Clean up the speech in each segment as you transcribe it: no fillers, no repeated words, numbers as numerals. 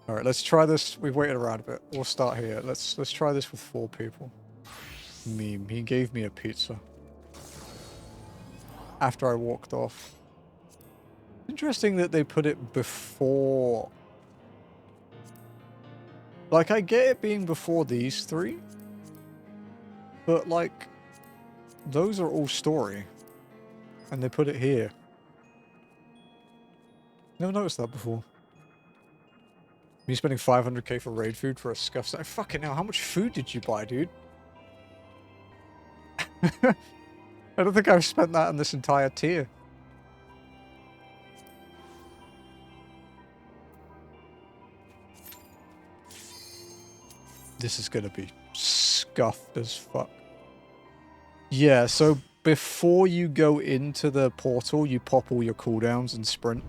All right, let's try this. We've waited around a bit. We'll start here. Let's try this with 4 people. Meme. He gave me a pizza after I walked off. Interesting that they put it before. Like, I get it being before these 3, but like, those are all story, and they put it here. Never noticed that before. Me spending 500k for raid food for a scuff set. Fucking hell, how much food did you buy, dude? I don't think I've spent that in this entire tier. This is gonna be scuffed as fuck. Yeah, so before you go into the portal, you pop all your cooldowns and sprint.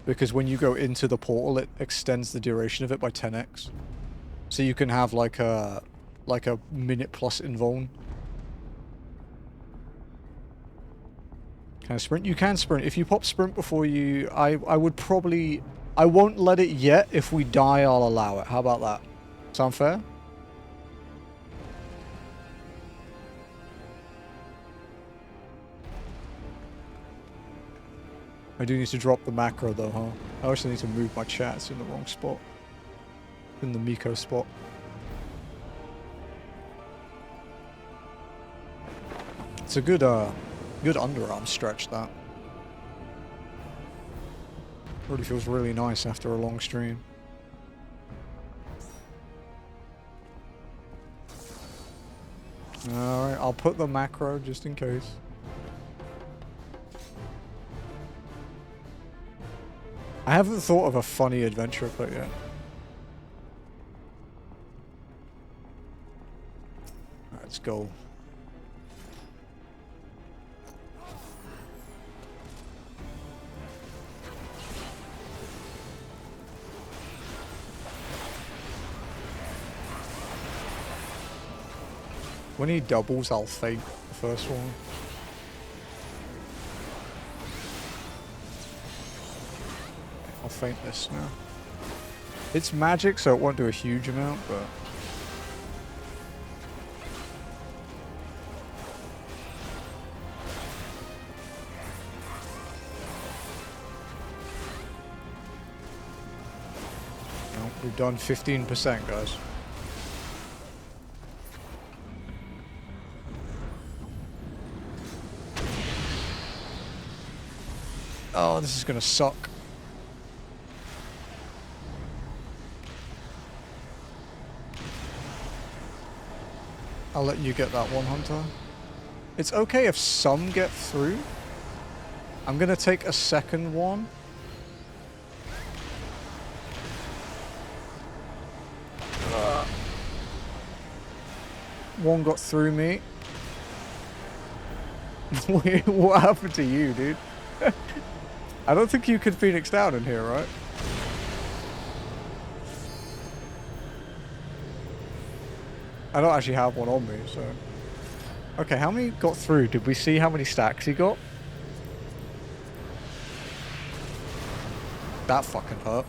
Because when you go into the portal, it extends the duration of it by 10x. So you can have like a minute plus invuln. Can I sprint? You can sprint. If you pop sprint before you... I would probably... I won't let it yet. If we die, I'll allow it. How about that? Sound fair? I do need to drop the macro though, huh? I also need to move my chat. It's in the wrong spot. In the Miko spot. It's a good good underarm stretch, that. Already feels really nice after a long stream. Alright, I'll put the macro just in case. I haven't thought of a funny adventure put yet. Alright, let's go. When he doubles, I'll fake the first one. I'll feint this now. It's magic, so it won't do a huge amount, but... No, we've done 15%, guys. Oh, this is gonna suck. I'll let you get that one, Hunter. It's okay if some get through. I'm gonna take a second one. One got through me. Wait, what happened to you, dude? I don't think you could Phoenix down in here, right? I don't actually have one on me, so... Okay, how many got through? Did we see how many stacks he got? That fucking hurt.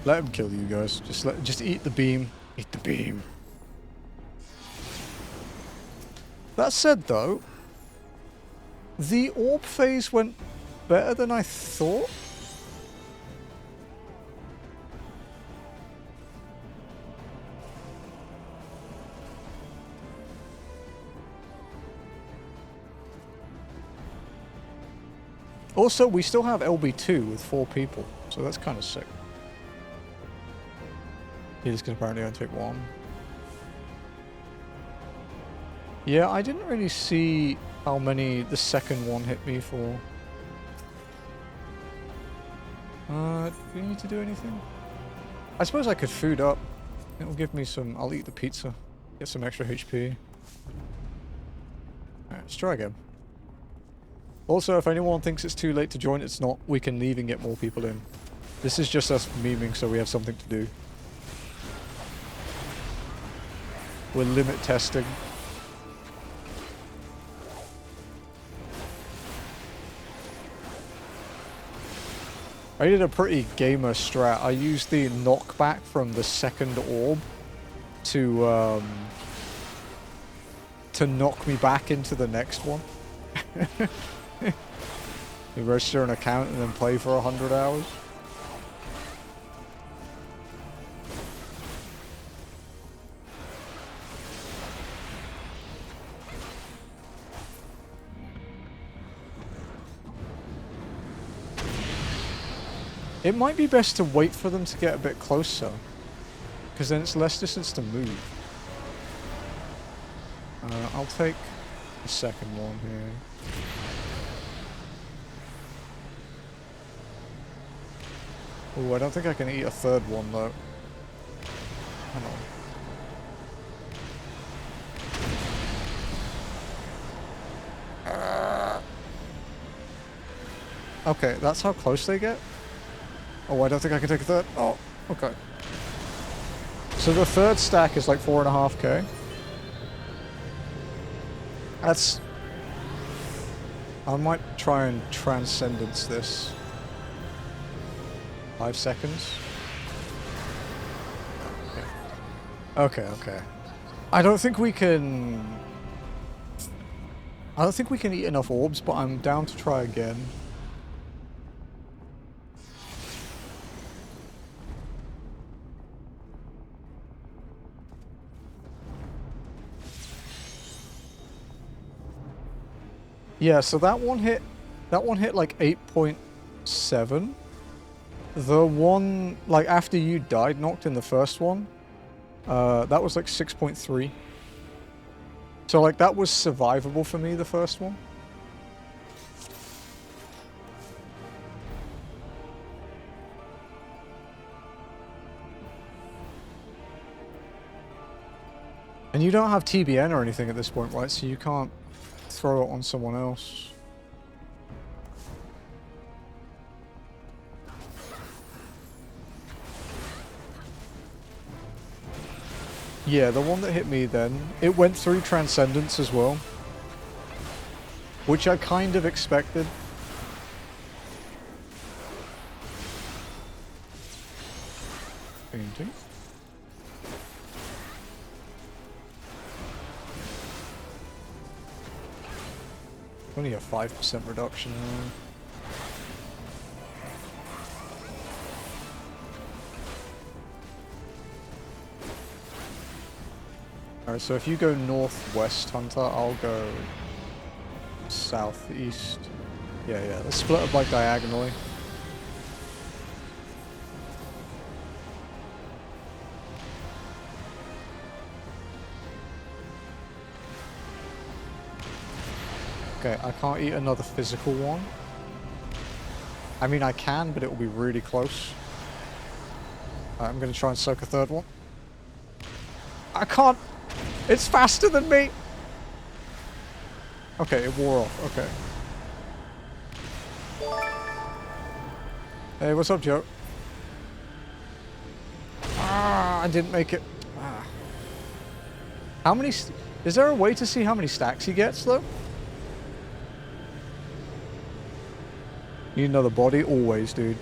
Let him kill you guys. Just eat the beam. Eat the beam. That said, though, the orb phase went better than I thought. Also, we still have LB2 with 4 people, so that's kind of sick. He just can apparently only take 1. Yeah, I didn't really see how many the second one hit me for. Do you need to do anything? I suppose I could food up. It'll give me some... I'll eat the pizza. Get some extra HP. Alright, let's try again. Also, if anyone thinks it's too late to join, it's not. We can leave and get more people in. This is just us memeing, so we have something to do. We're limit testing. I did a pretty gamer strat. I used the knockback from the second orb to knock me back into the next one. You register an account and then play for 100 hours. It might be best to wait for them to get a bit closer, because then it's less distance to move. I'll take the second one here. Oh, I don't think I can eat a third one though. Hang on. Okay, that's how close they get? Oh, I don't think I can take a third. Oh, okay. So the third stack is like 4.5k. That's... I might try and transcendence this. 5 seconds. Okay, okay. I don't think we can eat enough orbs, but I'm down to try again. Yeah, so that one hit like 8.7. The one, like, after you died knocked in the first one, that was like 6.3. So, like, that was survivable for me, the first one. And you don't have TBN or anything at this point, right? So you can't throw it on someone else. Yeah, the one that hit me then, it went through Transcendence as well. Which I kind of expected. Painting. Only a 5% reduction there. Alright, so if you go northwest, Hunter, I'll go southeast. Yeah, let's split up like diagonally. Okay, I can't eat another physical one. I mean, I can, but it will be really close. I'm going to try and soak a third one. I can't! It's faster than me! Okay, it wore off. Okay. Hey, what's up, Joe? Ah, I didn't make it. Ah. How many... Is there a way to see how many stacks he gets, though? You need another body? Always, dude.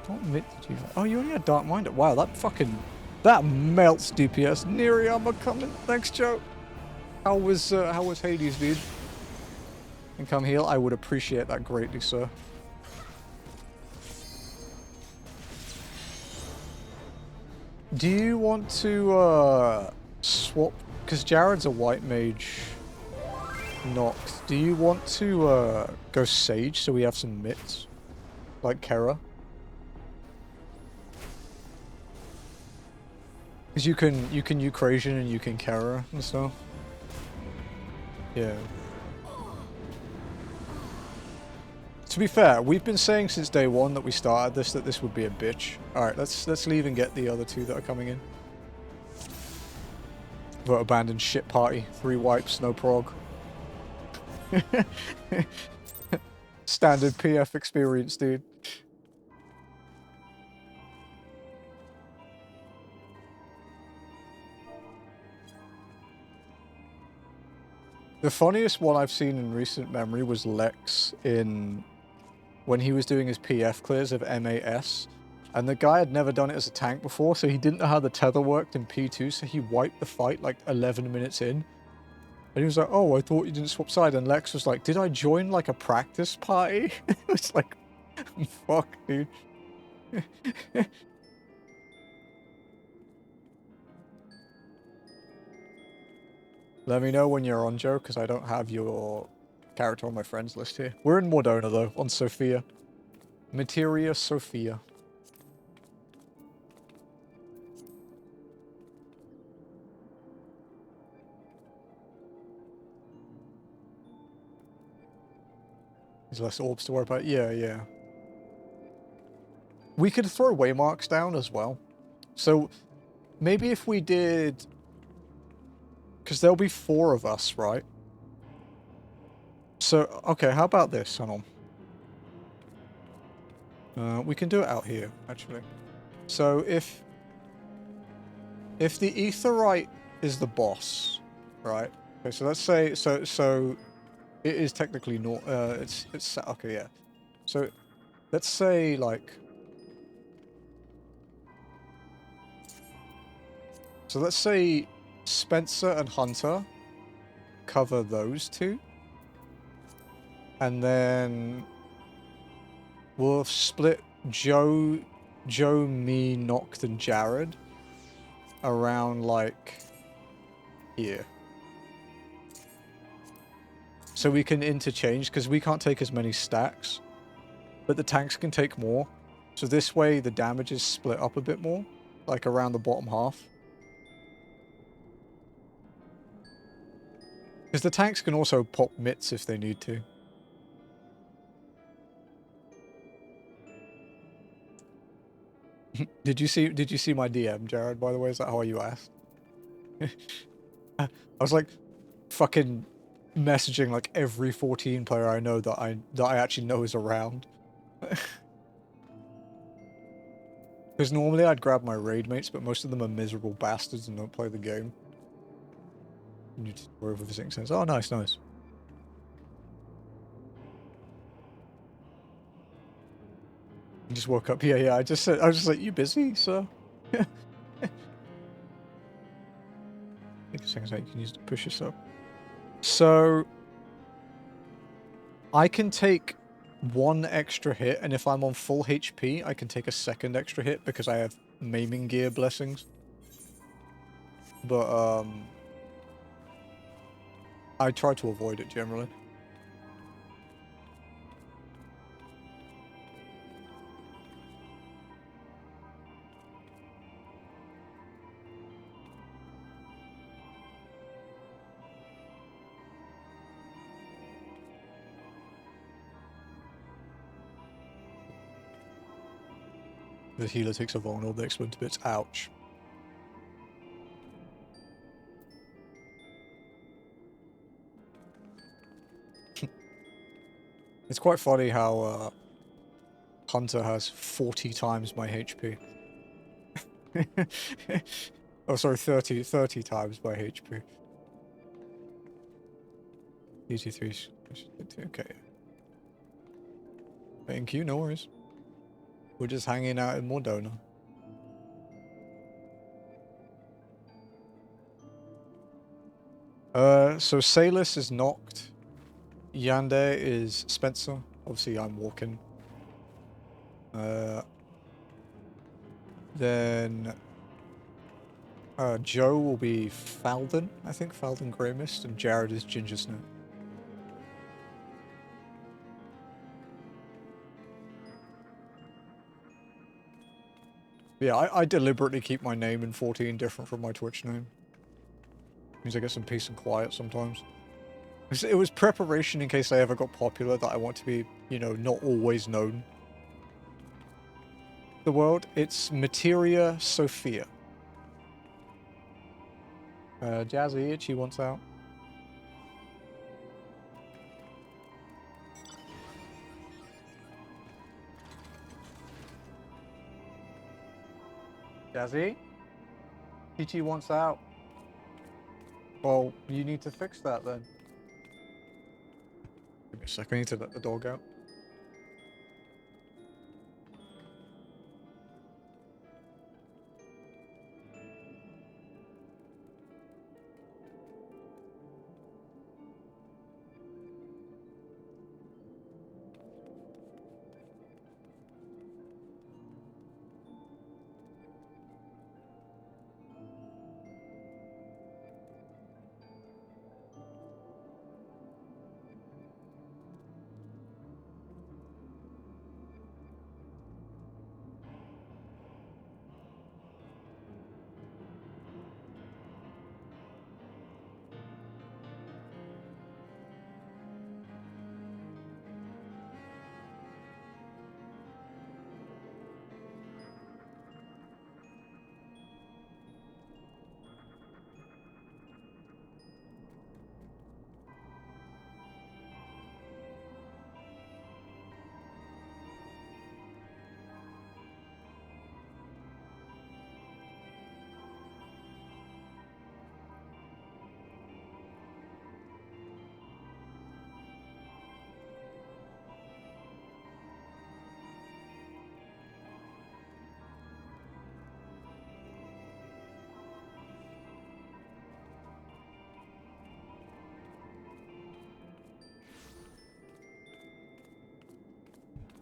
What mitt did you have? Oh, you only had Dark Minder. Wow, that fucking... That melts DPS. Nirethia coming. Thanks, Joe. How was Hades, dude? And come heal? I would appreciate that greatly, sir. Do you want to, swap... Because Jared's a white mage. Knocked. Do you want to, go Sage so we have some mitts? Like Kera? Because you can Eucrasian and you can Kera and stuff. Yeah. To be fair, we've been saying since day one that we started this that this would be a bitch. Alright, let's leave and get the other two that are coming in. Vote abandoned shit party. 3 wipes, no prog. Standard PF experience, dude. The funniest one I've seen in recent memory was Lex when he was doing his PF clears of MAS. And the guy had never done it as a tank before, so he didn't know how the tether worked in P2, so he wiped the fight like 11 minutes in. And he was like, oh, I thought you didn't swap side. And Lex was like, did I join like a practice party? It was like, fuck, dude. Let me know when you're on, Joe, because I don't have your character on my friends list here. We're in Mordona, though, on Sophia. Materia Sophia. There's less orbs to worry about. Yeah, yeah. We could throw waymarks down as well. So maybe if we did... Because there'll be 4 of us, right? So, okay, how about this? Hold on. We can do it out here, actually. So if the Aetherite is the boss, right? Okay, so let's say... So it is technically not... it's... Okay, yeah. So let's say, like... So let's say Spencer and Hunter cover those 2. And then we'll split Joe, me, Noct, and Jared around, like, here. So we can interchange, because we can't take as many stacks, but the tanks can take more. So this way the damage is split up a bit more, like around the bottom half. Because the tanks can also pop mitts if they need to. Did you see my DM, Jared, by the way? Is that how you asked? I was like fucking messaging like every 14 player I know that I actually know is around. Because normally I'd grab my raid mates, but most of them are miserable bastards and don't play the game. And you just wherever visiting says, oh nice, nice. I just woke up. Yeah, I just said, I was just like, you busy, sir? Take a second so you can use to push yourself. So I can take 1 extra hit, and if I'm on full HP, I can take a 2nd extra hit because I have maiming gear blessings. But I try to avoid it generally. The healer takes a vulnerable, they explode to bits. Ouch. It's quite funny how Hunter has 40 times my HP. Oh, sorry, 30 times my HP. ET3. Okay. Thank you, no worries. We're just hanging out in Mordona. So Salus is Noct. Yande is Spencer. Obviously, I'm walking. Then Joe will be Falden, I think. Falden Grey Mist. And Jared is Ginger Snow. Yeah, I deliberately keep my name in 14 different from my Twitch name. Means I get some peace and quiet sometimes. It was preparation in case I ever got popular that I want to be, you know, not always known. The world, it's Materia Sophia. Jazzy Itchy wants out. Jazzy? Itchy wants out. Well, you need to fix that then. Give me a second, I need to let the dog out.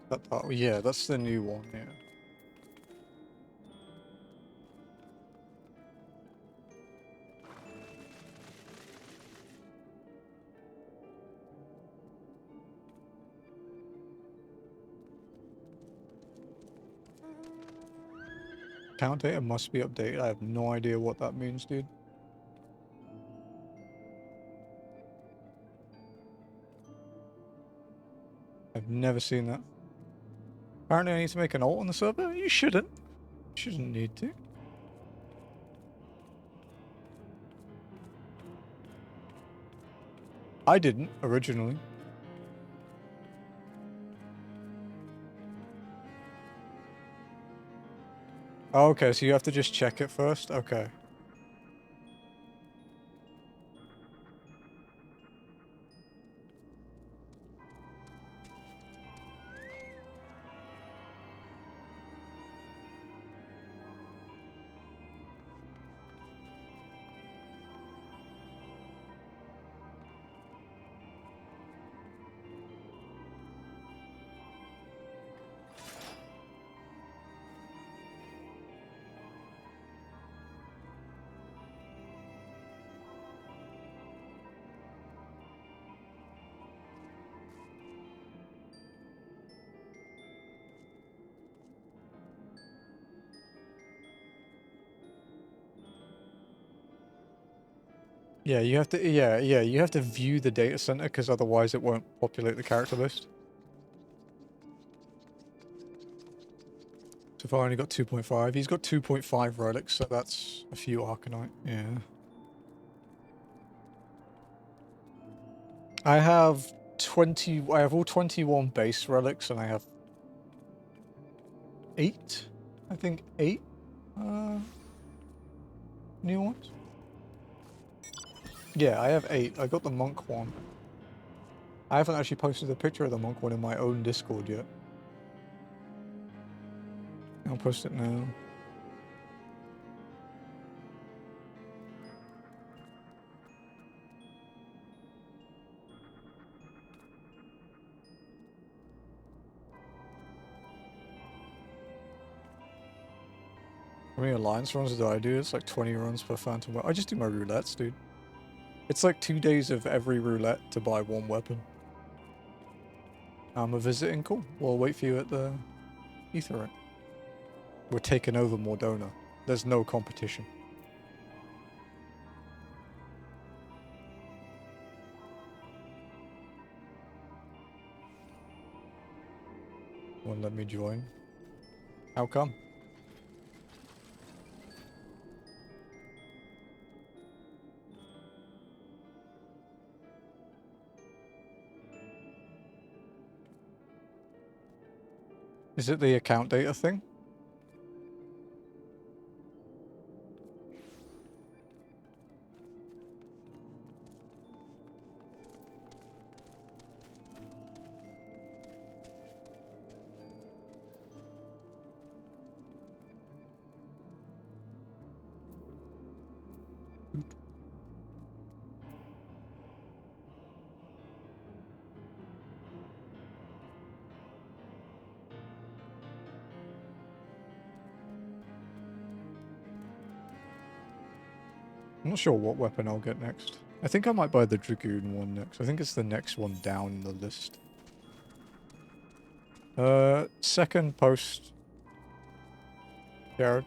That part, yeah, that's the new one, yeah. Count data must be updated. I have no idea what that means, dude. I've never seen that. Apparently I need to make an alt on the server? You shouldn't. Shouldn't need to. I didn't, originally. Oh, okay, so you have to just check it first? Okay. Yeah, you have to, you have to view the data center because otherwise it won't populate the character list. So far I only got 2.5. He's got 2.5 relics, so that's a few Arcanite, yeah. I have all 21 base relics and I have 8? I think 8 new ones? Yeah, I have 8. I got the monk one. I haven't actually posted a picture of the monk one in my own Discord yet. I'll post it now. How many alliance runs do I do? It's like 20 runs per phantom. I just do my roulettes, dude. It's like 2 days of every roulette to buy 1 weapon. I'm a visiting. Cool. We'll wait for you at the Etherite. We're taking over Mordona. There's no competition. Won't let me join. How come? Is it the account data thing? I'm not sure what weapon I'll get next. I think I might buy the Dragoon one next. I think it's the next one down the list. Second post. Jared.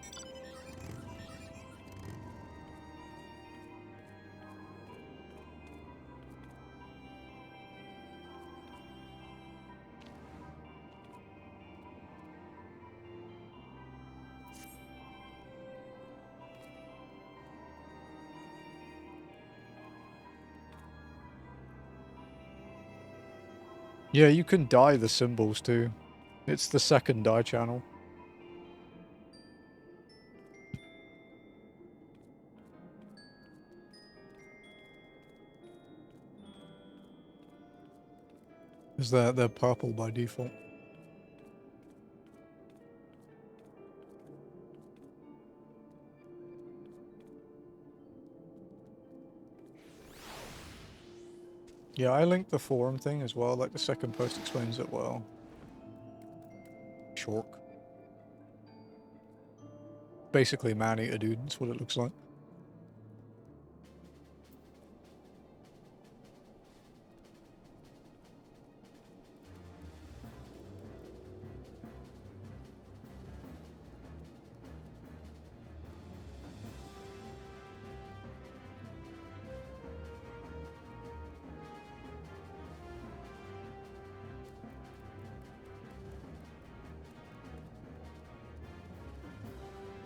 Yeah, you can dye the symbols too. It's the second dye channel. Is they're purple by default. Yeah, I linked the forum thing as well, like the second post explains it well. Shork. Basically man-eater, dude, that's what it looks like.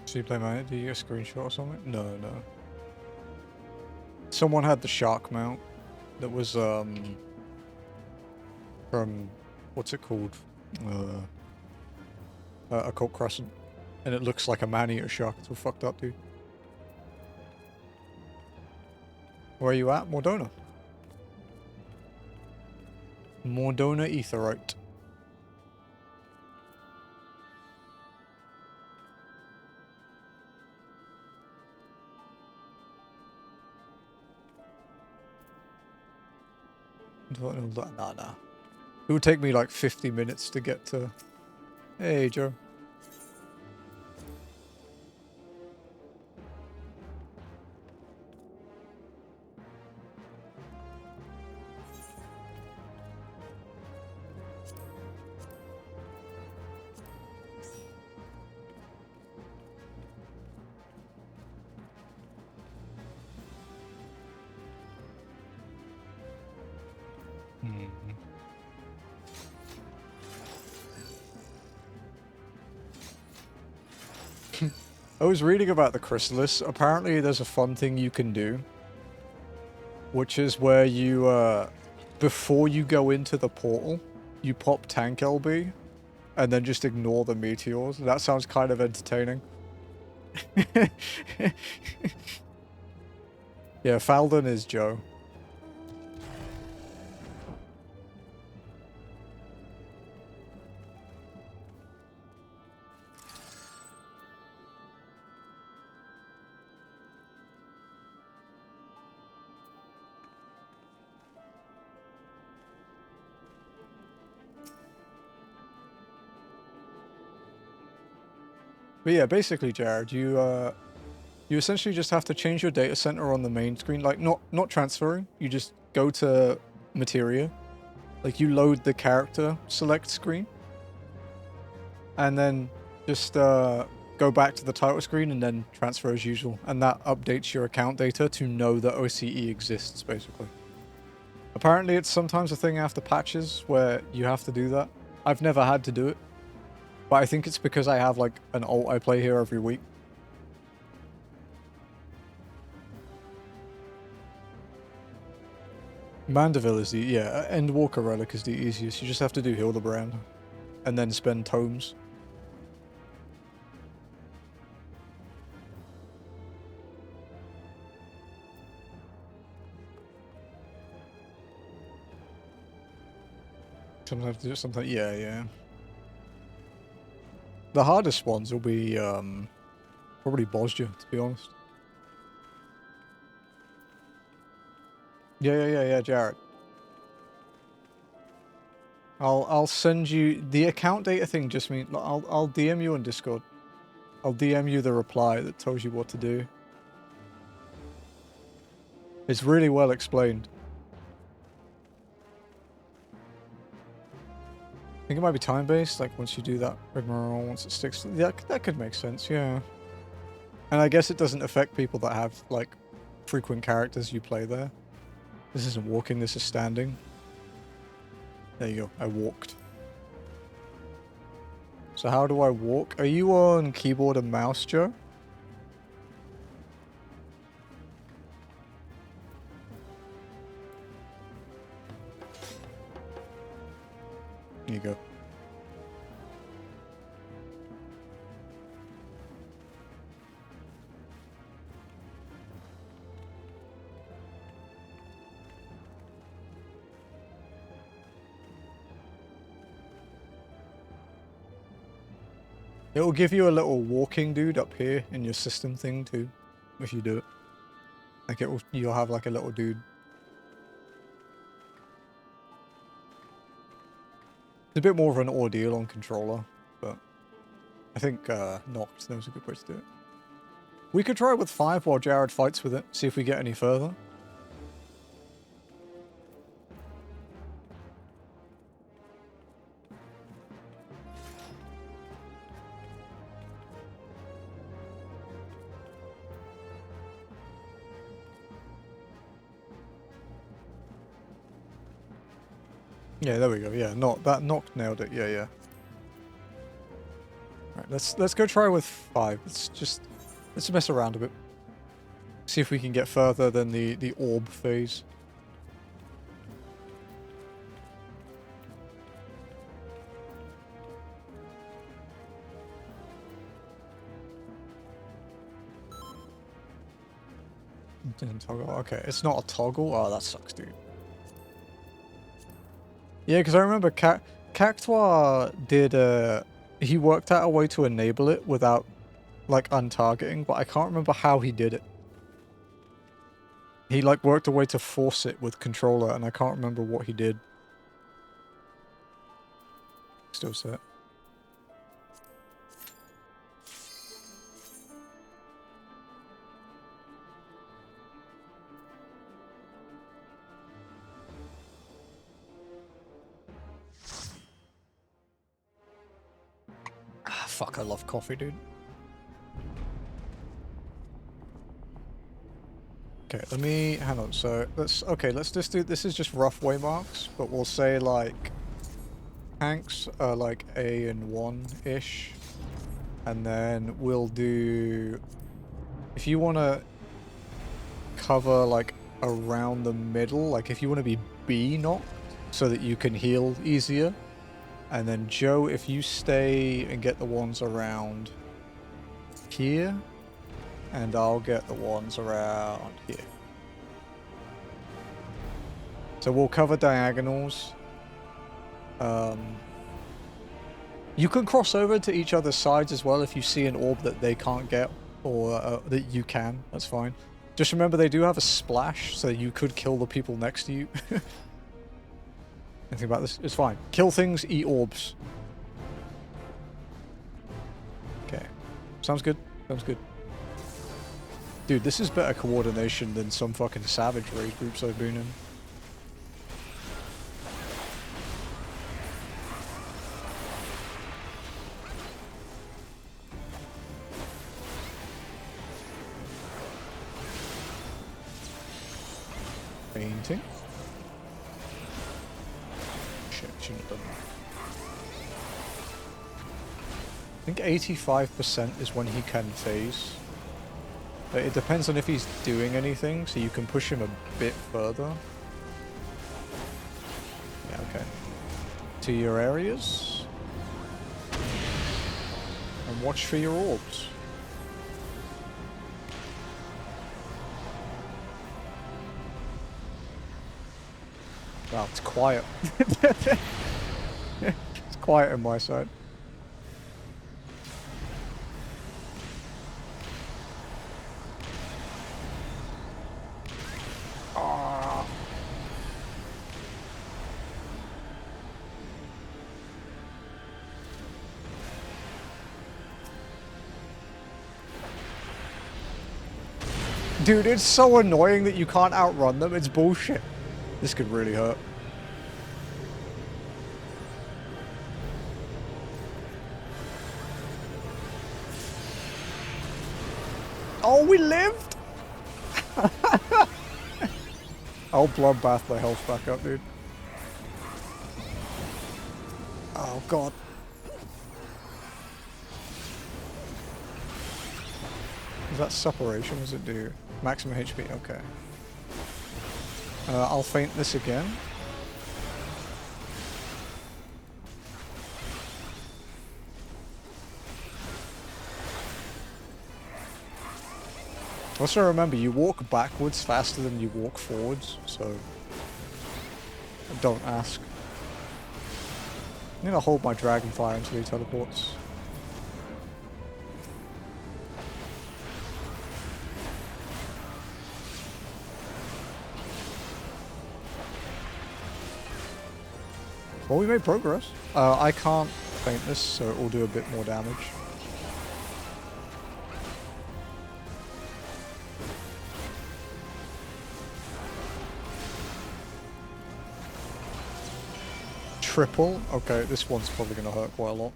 So you play man, do you get a screenshot or something? No, no. Someone had the shark mount that was, from, what's it called? Occult Crescent. And it looks like a man-eater shark. It's all fucked up, dude. Where are you at? Mordona. Mordona Aetheryte. Nah. It would take me like 50 minutes to get to... Hey, Joe. I was reading about the Chrysalis. Apparently there's a fun thing you can do, which is where you, before you go into the portal, you pop tank LB, and then just ignore the meteors. That sounds kind of entertaining. Yeah, Falden is Joe. But yeah, basically, Jared, you essentially just have to change your data center on the main screen. Like, not transferring. You just go to Materia. Like, you load the character select screen. And then just go back to the title screen and then transfer as usual. And that updates your account data to know that OCE exists, basically. Apparently, it's sometimes a thing after patches where you have to do that. I've never had to do it. But I think it's because I have, like, an alt I play here every week. Mandeville is the... Yeah, Endwalker Relic is the easiest. You just have to do Hildebrand. And then spend tomes. Sometimes have to do it sometimes... Yeah. The hardest ones will be, probably Bosja, to be honest. Yeah, Jared. I'll send you... The account data thing just means... I'll DM you on Discord. I'll DM you the reply that tells you what to do. It's really well explained. I think it might be time-based, like once you do that rigmarole, once it sticks. That could make sense, yeah. And I guess it doesn't affect people that have, like, frequent characters you play there. This isn't walking, this is standing. There you go, I walked. So how do I walk? Are you on keyboard and mouse, Joe? There you go. It will give you a little walking dude up here in your system thing too, if you do it. Like you'll have like a little dude. It's a bit more of an ordeal on controller, but I think Noct knows a good way to do it. We could try it with 5 while Jared fights with it, see if we get any further. Yeah, there we go. Yeah, Noct nailed it. Yeah, yeah. Alright, let's go try with 5. Let's mess around a bit. See if we can get further than the orb phase. Didn't toggle. Okay, it's not a toggle. Oh, that sucks, dude. Yeah, because I remember Cactuar did he worked out a way to enable it without like untargeting, but I can't remember how he did it. He like worked a way to force it with controller, and I can't remember what he did. Still set. Ah, fuck, I love coffee, dude. Okay, let me, hang on, so let's just do, this is just rough waymarks, but we'll say like, tanks are like A and 1-ish, and then we'll do, if you want to cover like around the middle, like if you want to be B knocked, so that you can heal easier, and then Joe, if you stay and get the ones around here, and I'll get the ones around here. So we'll cover diagonals. You can cross over to each other's sides as well if you see an orb that they can't get, or that you can, that's fine. Just remember they do have a splash, so you could kill the people next to you. Anything about this? It's fine. Kill things, eat orbs. Okay. Sounds good. Sounds good. Dude, this is better coordination than some fucking savage raid groups I've been in. Painting. Shit, shouldn't have done that. I think 85% is when he can phase. But it depends on if he's doing anything, so you can push him a bit further. Yeah, okay. To your areas. And watch for your orbs. Wow, it's quiet. It's quiet on my side. Dude, it's so annoying that you can't outrun them. It's bullshit. This could really hurt. Oh, we lived! I'll bloodbath my health back up, dude. Oh, God. Is that separation? Does it do maximum HP? Okay. I'll feint this again. Also remember, you walk backwards faster than you walk forwards, so don't ask. I'm gonna hold my dragonfire until he teleports. Well, we made progress. I can't feint this, so it will do a bit more damage. Triple? Okay, this one's probably going to hurt quite a lot.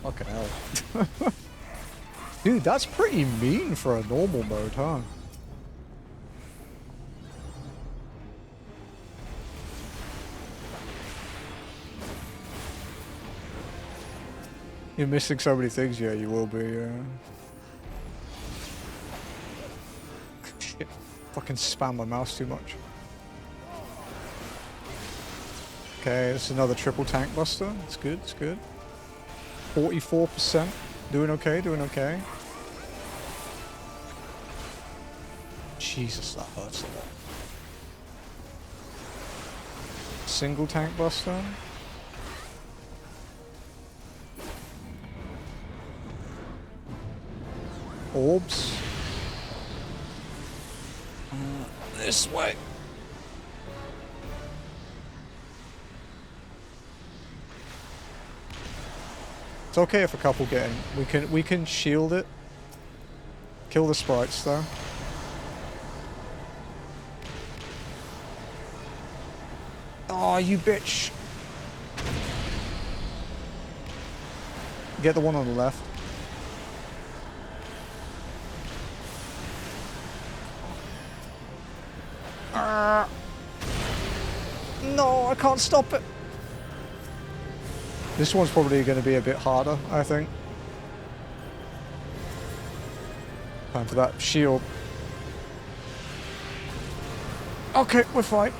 Fucking hell. Dude, that's pretty mean for a normal mode, huh? You're missing so many things, yeah, you will be, Shit. Fucking spam my mouse too much. Okay, it's another triple tank buster. It's good, it's good. 44%. Doing okay, doing okay. Jesus, that hurts a lot. Single tank buster. Orbs. This way. It's okay if a couple get in. We can shield it. Kill the sprites though. Oh, you bitch. Get the one on the left. No, I can't stop it. This one's probably going to be a bit harder, I think. Time for that shield. Okay, we're fine.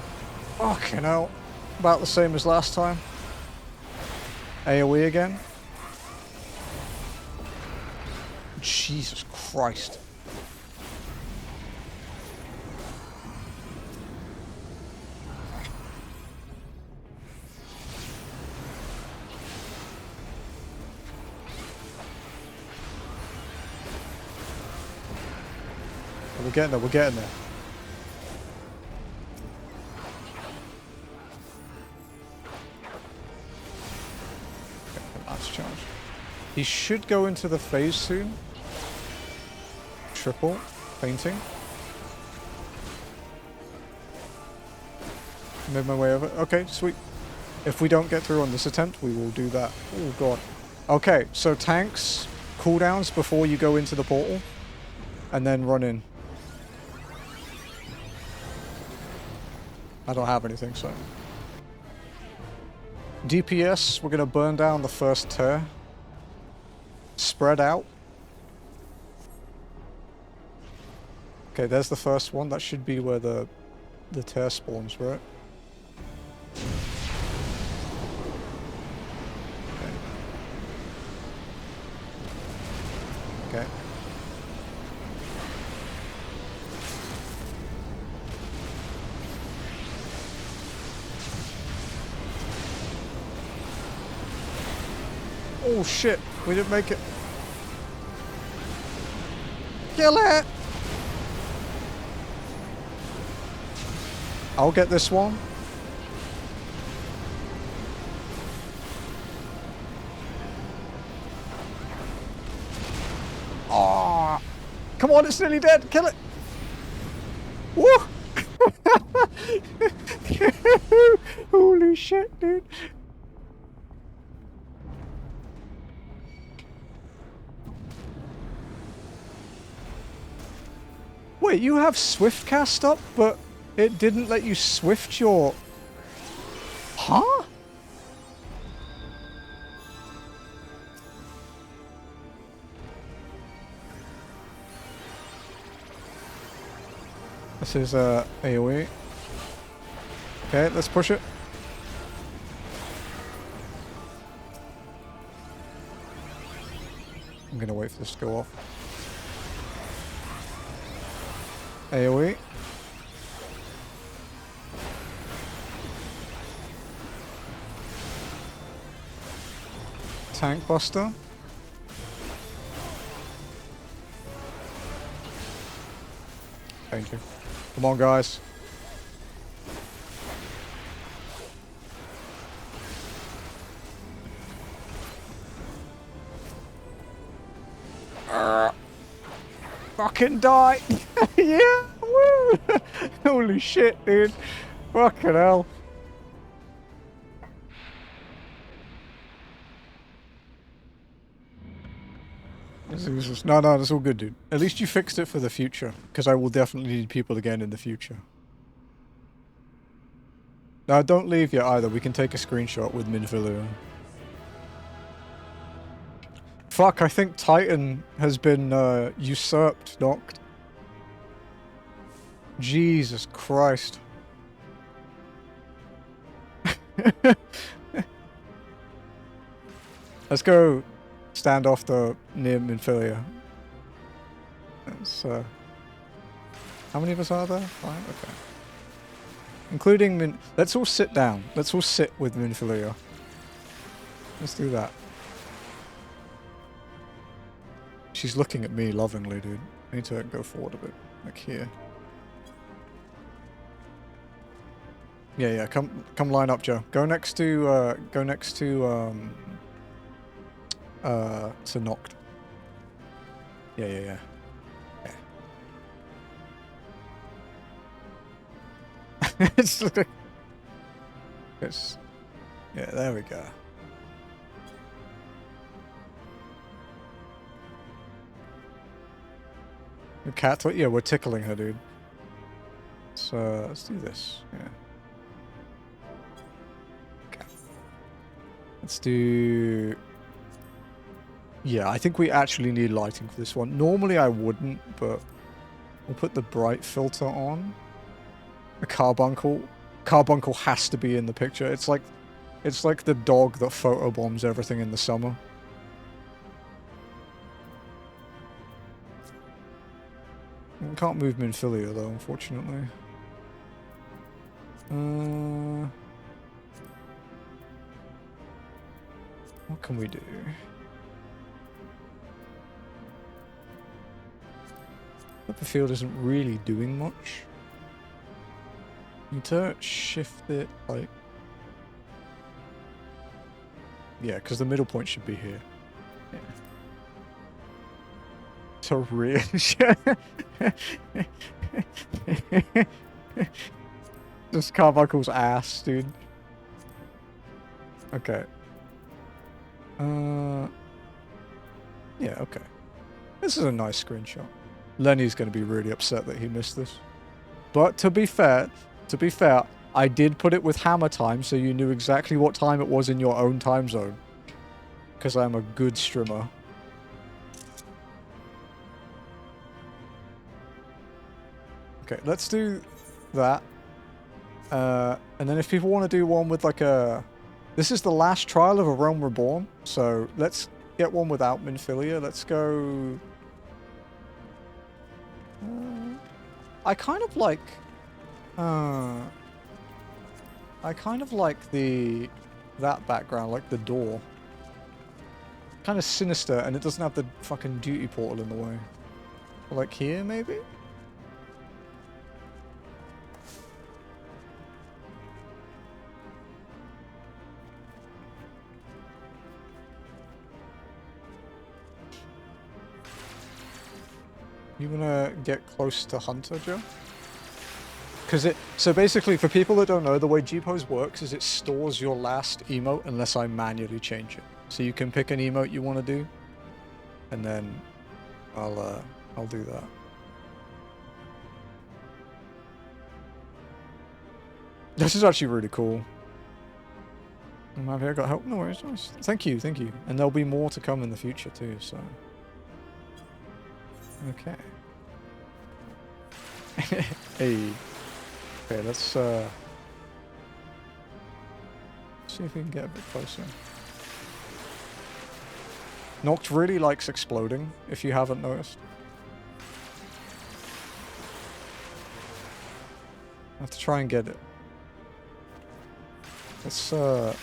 Fucking hell. About the same as last time. AoE again. Jesus Christ. We're getting there, we're getting there. Okay, last charge. He should go into the phase soon. Triple. Painting. Made my way over. Okay, sweet. If we don't get through on this attempt, we will do that. Oh god. Okay, so tanks, cooldowns before you go into the portal. And then run in. I don't have anything, so. DPS, we're going to burn down the first tear. Spread out. Okay, there's the first one. That should be where the tear spawns, right? Okay. Okay. Oh shit, we didn't make it. Kill it! I'll get this one. Oh, come on, it's nearly dead. Kill it. Woo! Holy shit, dude. Wait, you have Swift cast up, but it didn't let you Swift your... Huh? This is AoE. Okay, let's push it. I'm gonna wait for this to go off. AoE. Tank Buster. Thank you. Come on, guys. Fucking die! Yeah! Woo! Holy shit, dude. Fucking hell. No, that's all good, dude. At least you fixed it for the future, because I will definitely need people again in the future. No, don't leave yet either. We can take a screenshot with Minfilia. Fuck, I think Titan has been usurped, knocked. Jesus Christ. Let's go stand off the near Minfilia. That's, how many of us are there? 5? Okay. Including let's all sit down. Let's all sit with Minfilia. Let's do that. She's looking at me lovingly, dude. I need to go forward a bit. Like here. Yeah, come line up, Joe. Go next to Noct. Yeah. Yeah, there we go. The cat, yeah, we're tickling her, dude. So let's do this. Yeah. Okay. Let's do. Yeah, I think we actually need lighting for this one. Normally I wouldn't, but we'll put the bright filter on. The carbuncle. Carbuncle has to be in the picture. It's like the dog that photobombs everything in the summer. We can't move Minfilia though, unfortunately. What can we do? The field isn't really doing much. Need to shift it, like... Yeah, because the middle point should be here. Yeah. So real shit. This carbuncle's ass, dude. Okay. Yeah, okay. This is a nice screenshot. Lenny's going to be really upset that he missed this. But to be fair, I did put it with hammer time so you knew exactly what time it was in your own time zone. Because I'm a good streamer. Okay, let's do that. And then if people want to do one with like a... This is the last trial of A Realm Reborn, so let's get one without Minfilia. Let's go... I kind of like that background, like the door. Kind of sinister, and it doesn't have the fucking duty portal in the way. Like here, maybe? You wanna get close to Hunter, Joe? Because so basically, for people that don't know, the way G-Pose works is it stores your last emote unless I manually change it. So you can pick an emote you want to do, and then I'll do that. This is actually really cool. I'm happy I got help. No worries, nice. Thank you, thank you. And there'll be more to come in the future too, so. Okay. Hey. Okay, let's see if we can get a bit closer. Noct really likes exploding, if you haven't noticed. I have to try and get it. Let's I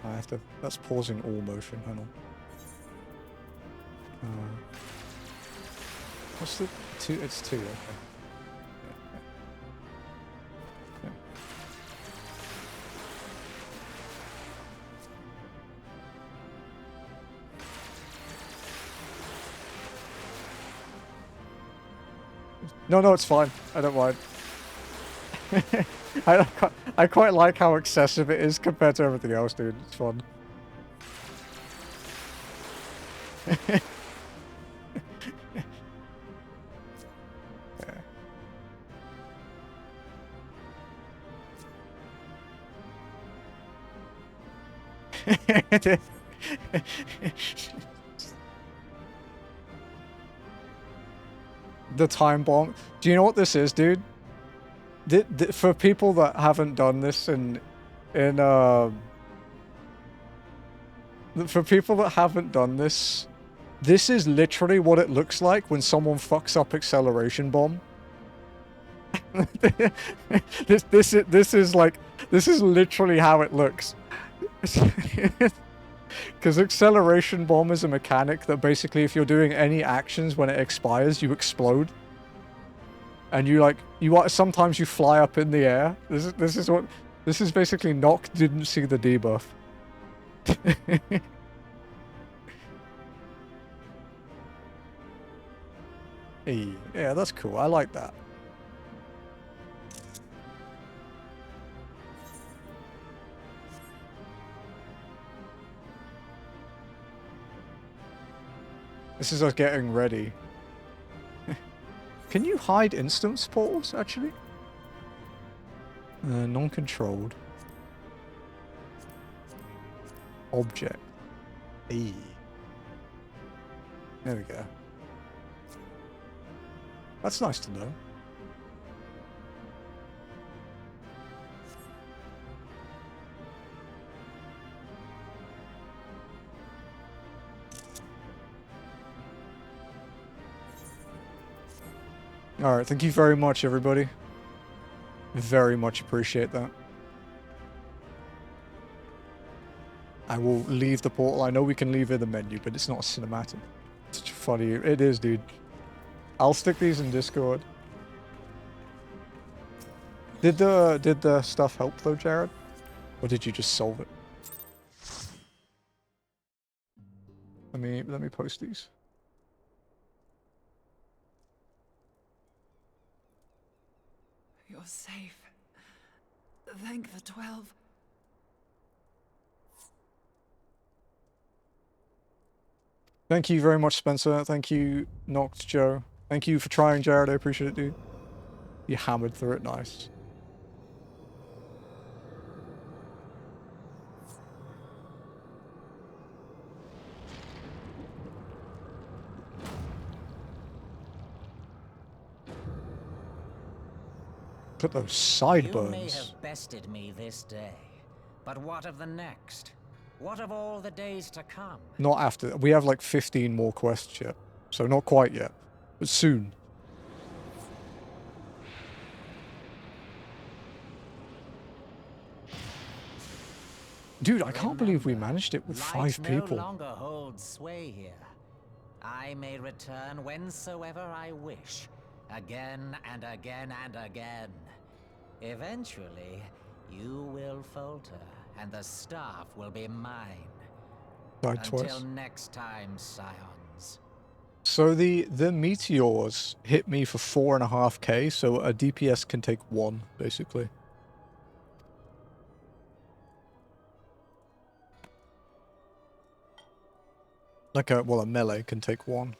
have to, that's pausing all motion, hang on. What's the two? It's two, okay. No, it's fine. I don't mind. I quite like how excessive it is compared to everything else, dude. It's fun. The time bomb. Do you know what this is, dude? For people that haven't done this for people that haven't done this, this is literally what it looks like when someone fucks up acceleration bomb. This is literally how it looks. Because acceleration bomb is a mechanic that basically, if you're doing any actions when it expires, you explode. And sometimes you fly up in the air. This is basically Noct didn't see the debuff. Hey, yeah, that's cool. I like that. This is us getting ready. Can you hide instance portals, actually? Non-controlled. Object. E. There we go. That's nice to know. Alright, thank you very much, everybody. Very much appreciate that. I will leave the portal. I know we can leave it in the menu, but it's not a cinematic. It's such funny. It is, dude. I'll stick these in Discord. Did the stuff help though, Jared? Or did you just solve it? Let me post these. You're safe. Thank the 12. Thank you very much, Spencer. Thank you, Noct, Joe. Thank you for trying, Jared. I appreciate it, dude. You hammered through it nice. Look at those sideburns. You may have bested me this day, but what of the next? What of all the days to come? Not after. We have like 15 more quests yet. So not quite yet. But soon. Dude, I can't believe we managed it with 5 people. No longer holds sway here. I may return whensoever I wish. Again and again and again. Eventually, you will falter, and the staff will be mine. Died Until twice. next time, scions. So the meteors hit me for 4.5k, so a DPS can take 1, basically. Like a melee can take 1.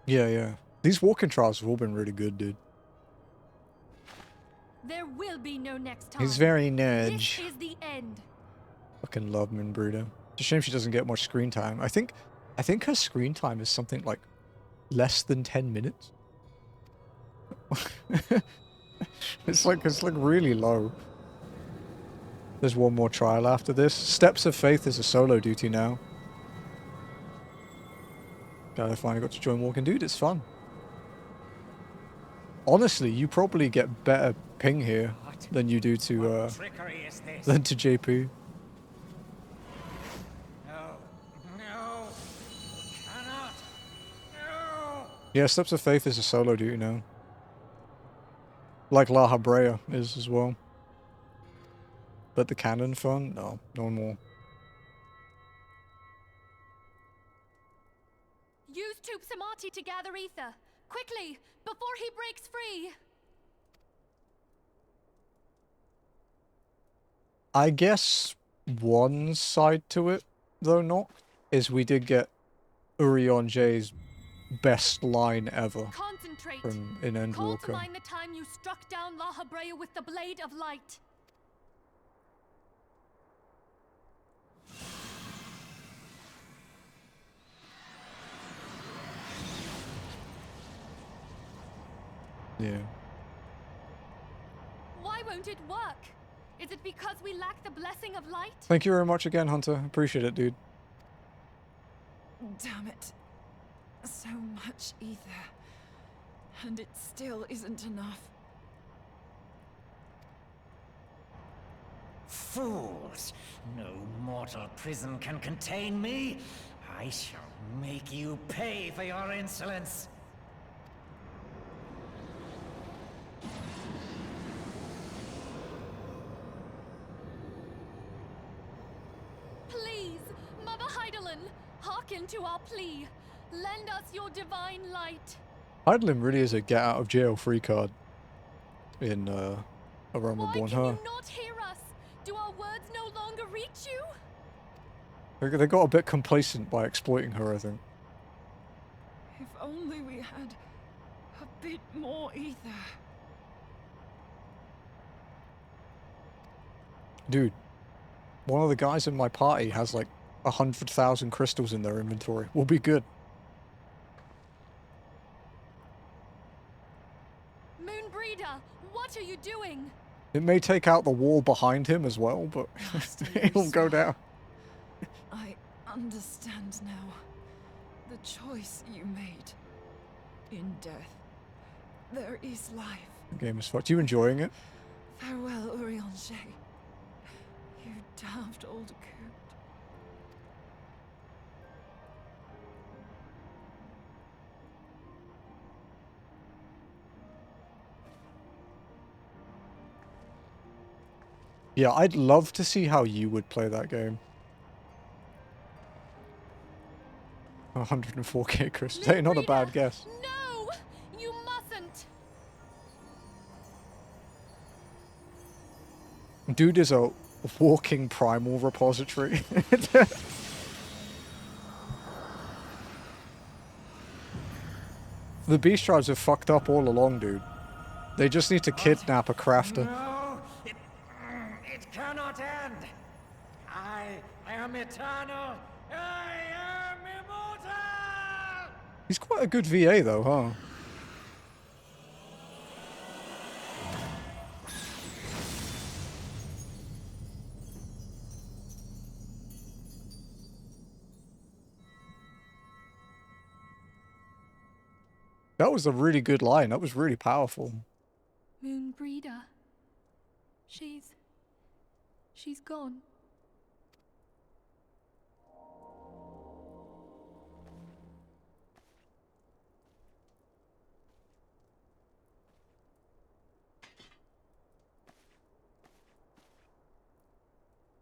Yeah, yeah. These walking trials have all been really good, dude. There will be no next time. He's very nudge. This is the end. Fucking love Moonbreeder. It's a shame she doesn't get much screen time. I think her screen time is something like less than 10 minutes. It's like really low. There's one more trial after this. Steps of Faith is a solo duty now. God, I finally got to join Walking Dude. It's fun. Honestly, you probably get better ping here than you do to JP. No, no, cannot, no. Yeah, Steps of Faith is a solo duty now. Like La Habrea is as well. But the cannon fun? No, no more. Use Tube Samati to gather ether. Quickly, before he breaks free. I guess one side to it, though not, is we did get Urion J's best line ever Concentrate. from in Call to Endwalker. mind the time you struck down La Habrea with the Blade of Light. Yeah. Why won't it work? Is it because we lack the blessing of light? Thank you very much again, Hunter. Appreciate it, dude. Damn it. So much ether. And it still isn't enough. Fools! No mortal prison can contain me. I shall make you pay for your insolence. Please, Mother Heidelin, hearken to our plea. Lend us your divine light. Heidelin really is a get out of jail free card in A Realm Why Reborn. can Huh? you not hear us? Do our words no longer reach you? They got a bit complacent by exploiting her, I think. If only we had a bit more ether. Dude, one of the guys in my party has like 100,000 crystals in their inventory. We'll be good. Moonbreeder, what are you doing? It may take out the wall behind him as well, but it'll go down. I understand now. The choice you made. In death, there is life. The game is fucked. You enjoying it? Farewell, Urianger. You daft old coot. Yeah, I'd love to see how you would play that game. 104k crystals. Hey, not a bad guess. No! You mustn't! Dude is a walking primal repository. The beast tribes have fucked up all along, dude. They just need to kidnap a crafter. No, it cannot end. I am eternal. I am immortal. He's quite a good VA though, huh? That was a really good line. That was really powerful. Moonbreeder. She's gone.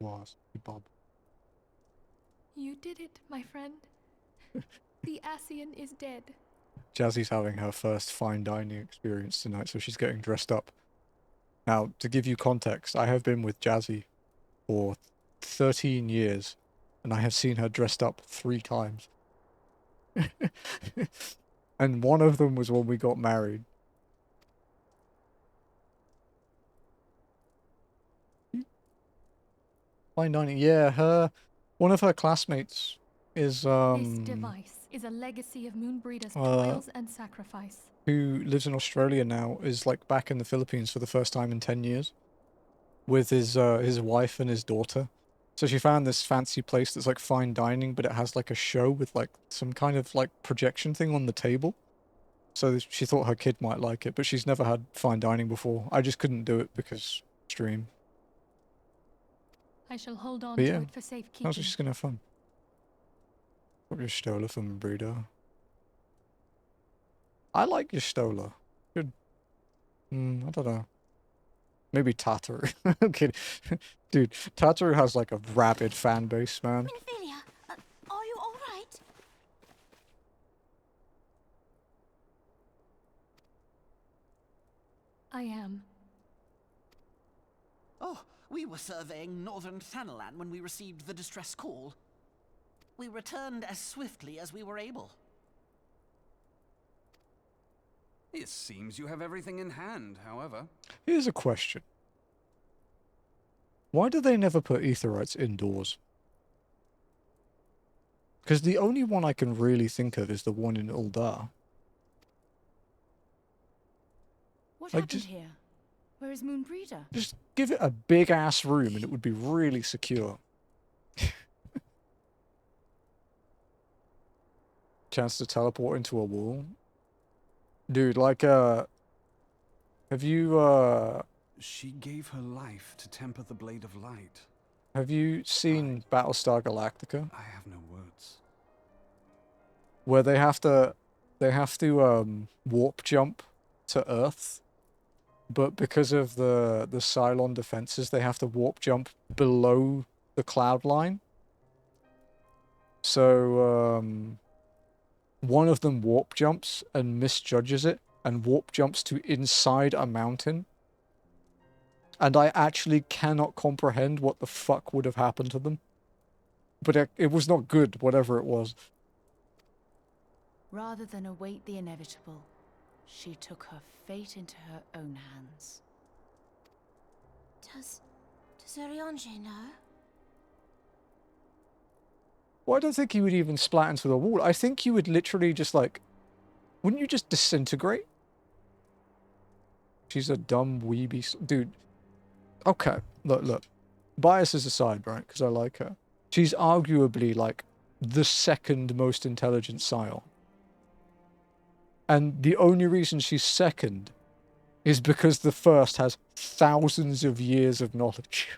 Was Bob. You did it, my friend. The Ascian is dead. Jazzy's having her first fine dining experience tonight, so she's getting dressed up. Now, to give you context, I have been with Jazzy for 13 years, and I have seen her dressed up 3 times. And one of them was when we got married. Fine dining, yeah, one of her classmates is, This device is a legacy of Moonbreeder's toils and sacrifice. who lives in Australia now, is like back in the Philippines for the first time in 10 years with his wife and his daughter. So she found this fancy place that's like fine dining, but it has like a show with like some kind of like projection thing on the table. So she thought her kid might like it, but she's never had fine dining before. I just couldn't do it because stream. I shall hold on But to yeah, it for safekeeping. how's she's gonna have fun? Got your Stola from Breeder. I like your Stola. Good. I don't know. Maybe Tataru. I'm kidding. Dude, Tataru has like a rabid fan base, man. Nirethia, are you all right? I am. Oh, we were surveying northern Thanalan when we received the distress call. We returned as swiftly as we were able. It seems you have everything in hand, however. Here's a question. Why do they never put aetherites indoors? Because the only one I can really think of is the one in Uldar. What Like, happened just- here? Where is Moonbreeder? Just give it a big-ass room and it would be really secure. Chance to teleport into a wall? Dude, like, have you, She gave her life to temper the blade of light. have you seen Battlestar Galactica? I have no words. Where they have to, warp jump to Earth, but because of the Cylon defenses, they have to warp jump below the cloud line. So, one of them warp jumps and misjudges it, and warp jumps to inside a mountain. And I actually cannot comprehend what the fuck would have happened to them. But it was not good, whatever it was. Rather than await the inevitable, she took her fate into her own hands. Does Ariange know? Well, I don't think you would even splat into the wall. I think you would literally just like... Wouldn't you just disintegrate? She's a dumb weeby... Dude. Okay, look. Biases aside, right? Because I like her. She's arguably, like, the second most intelligent Scion. And the only reason she's second is because the first has thousands of years of knowledge.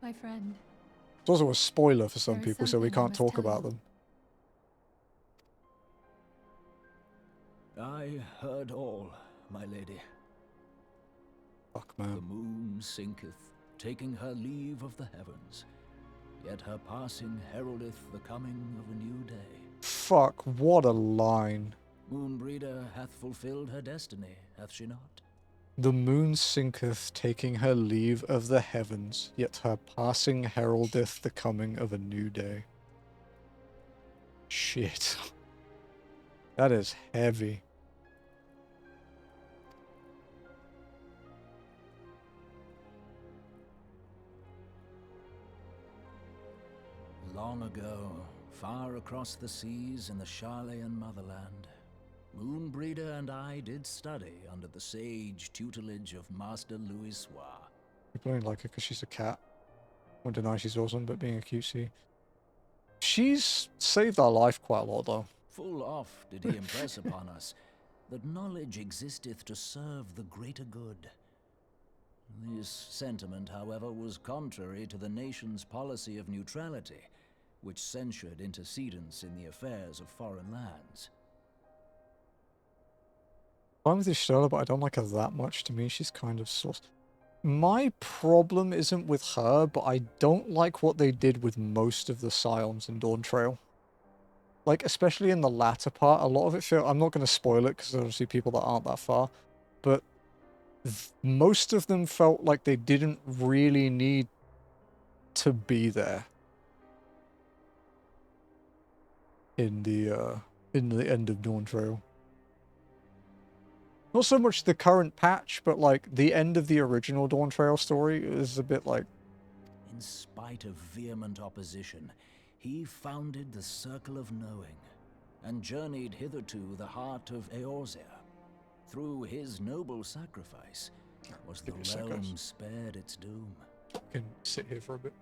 My friend. It's also a spoiler for some There is people, so we something I can't must talk tell about you. them. I heard all, my lady. Fuck, The man. moon sinketh, taking her leave of the heavens. Yet her passing heraldeth the coming of a new day. Fuck, what a line. Moonbreeder hath fulfilled her destiny, hath she not? The moon sinketh, taking her leave of the heavens, yet her passing heraldeth the coming of a new day. Shit. That is heavy. Long ago, far across the seas in the Charlean motherland, Moonbreeder and I did study under the sage tutelage of Master Louis. People only like her because she's a cat. Won't deny she's awesome, but being a cutesy. She's saved our life quite a lot, though. Full oft did he impress upon us that knowledge existeth to serve the greater good. This sentiment, however, was contrary to the nation's policy of neutrality, which censured intercedence in the affairs of foreign lands. Fine with Estella, but I don't like her that much. To me, she's kind of sus. My problem isn't with her, but I don't like what they did with most of the Scions in Dawn Trail. Like, especially in the latter part, a lot of it I'm not going to spoil it, because there's obviously people that aren't that far, but most of them felt like they didn't really need to be there in the end of Dawn Trail. Not so much the current patch, but like the end of the original Dawn Trail story is a bit like... In spite of vehement opposition, he founded the Circle of Knowing, and journeyed hitherto the heart of Eorzea. Through his noble sacrifice, was the realm spared its doom. I can sit here for a bit.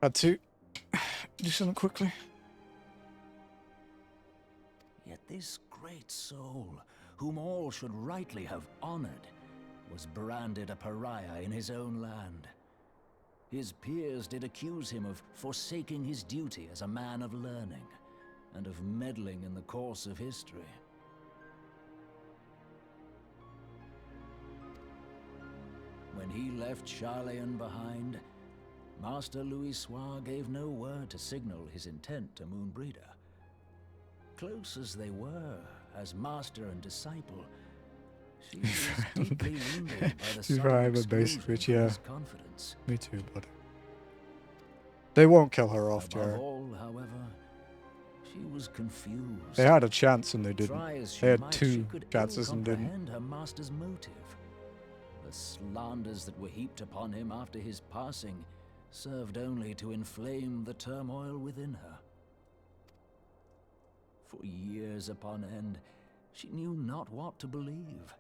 Had to do something quickly. Yet this great soul, whom all should rightly have honored, was branded a pariah in his own land. His peers did accuse him of forsaking his duty as a man of learning, and of meddling in the course of history. When he left Charlayan behind, Master Louisoix gave no word to signal his intent to Moonbreeder. Close as they were, as master and disciple, she was deeply wounded by the She's sudden right, I'm a exclusion basic from bitch, yeah. his confidence. Me too, buddy. They won't kill her off, Above Jared. all, however, she was confused. They had a chance and they didn't. Try as she They had might, 2 she could chances ill and didn't. comprehend her master's motive. The slanders that were heaped upon him after his passing served only to inflame the turmoil within her. For years upon end, she knew not what to believe.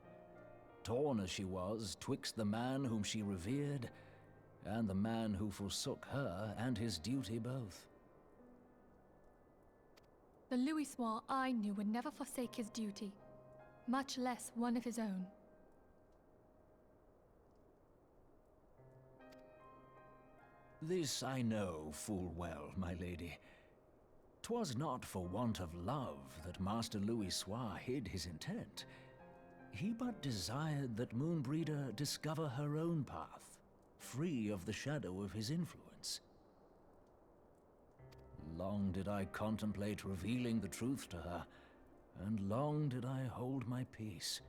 Torn as she was twixt the man whom she revered and the man who forsook her and his duty both. The Louisoix I knew would never forsake his duty, much less one of his own. This I know full well, my lady. 'Twas not for want of love that Master Louisoix hid his intent. He but desired that Moonbreeder discover her own path, free of the shadow of his influence. Long did I contemplate revealing the truth to her, and long did I hold my peace.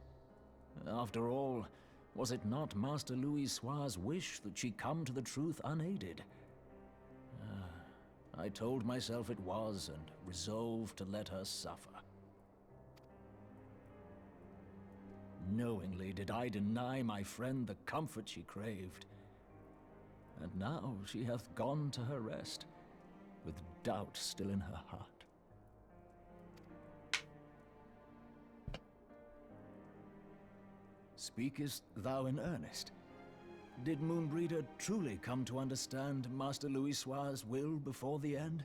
After all, was it not Master Louisoix's wish that she come to the truth unaided? I told myself it was, and resolved to let her suffer. Knowingly did I deny my friend the comfort she craved. And now she hath gone to her rest, with doubt still in her heart. Speakest thou in earnest? Did Moonbreeder truly come to understand Master Louisoix's will before the end?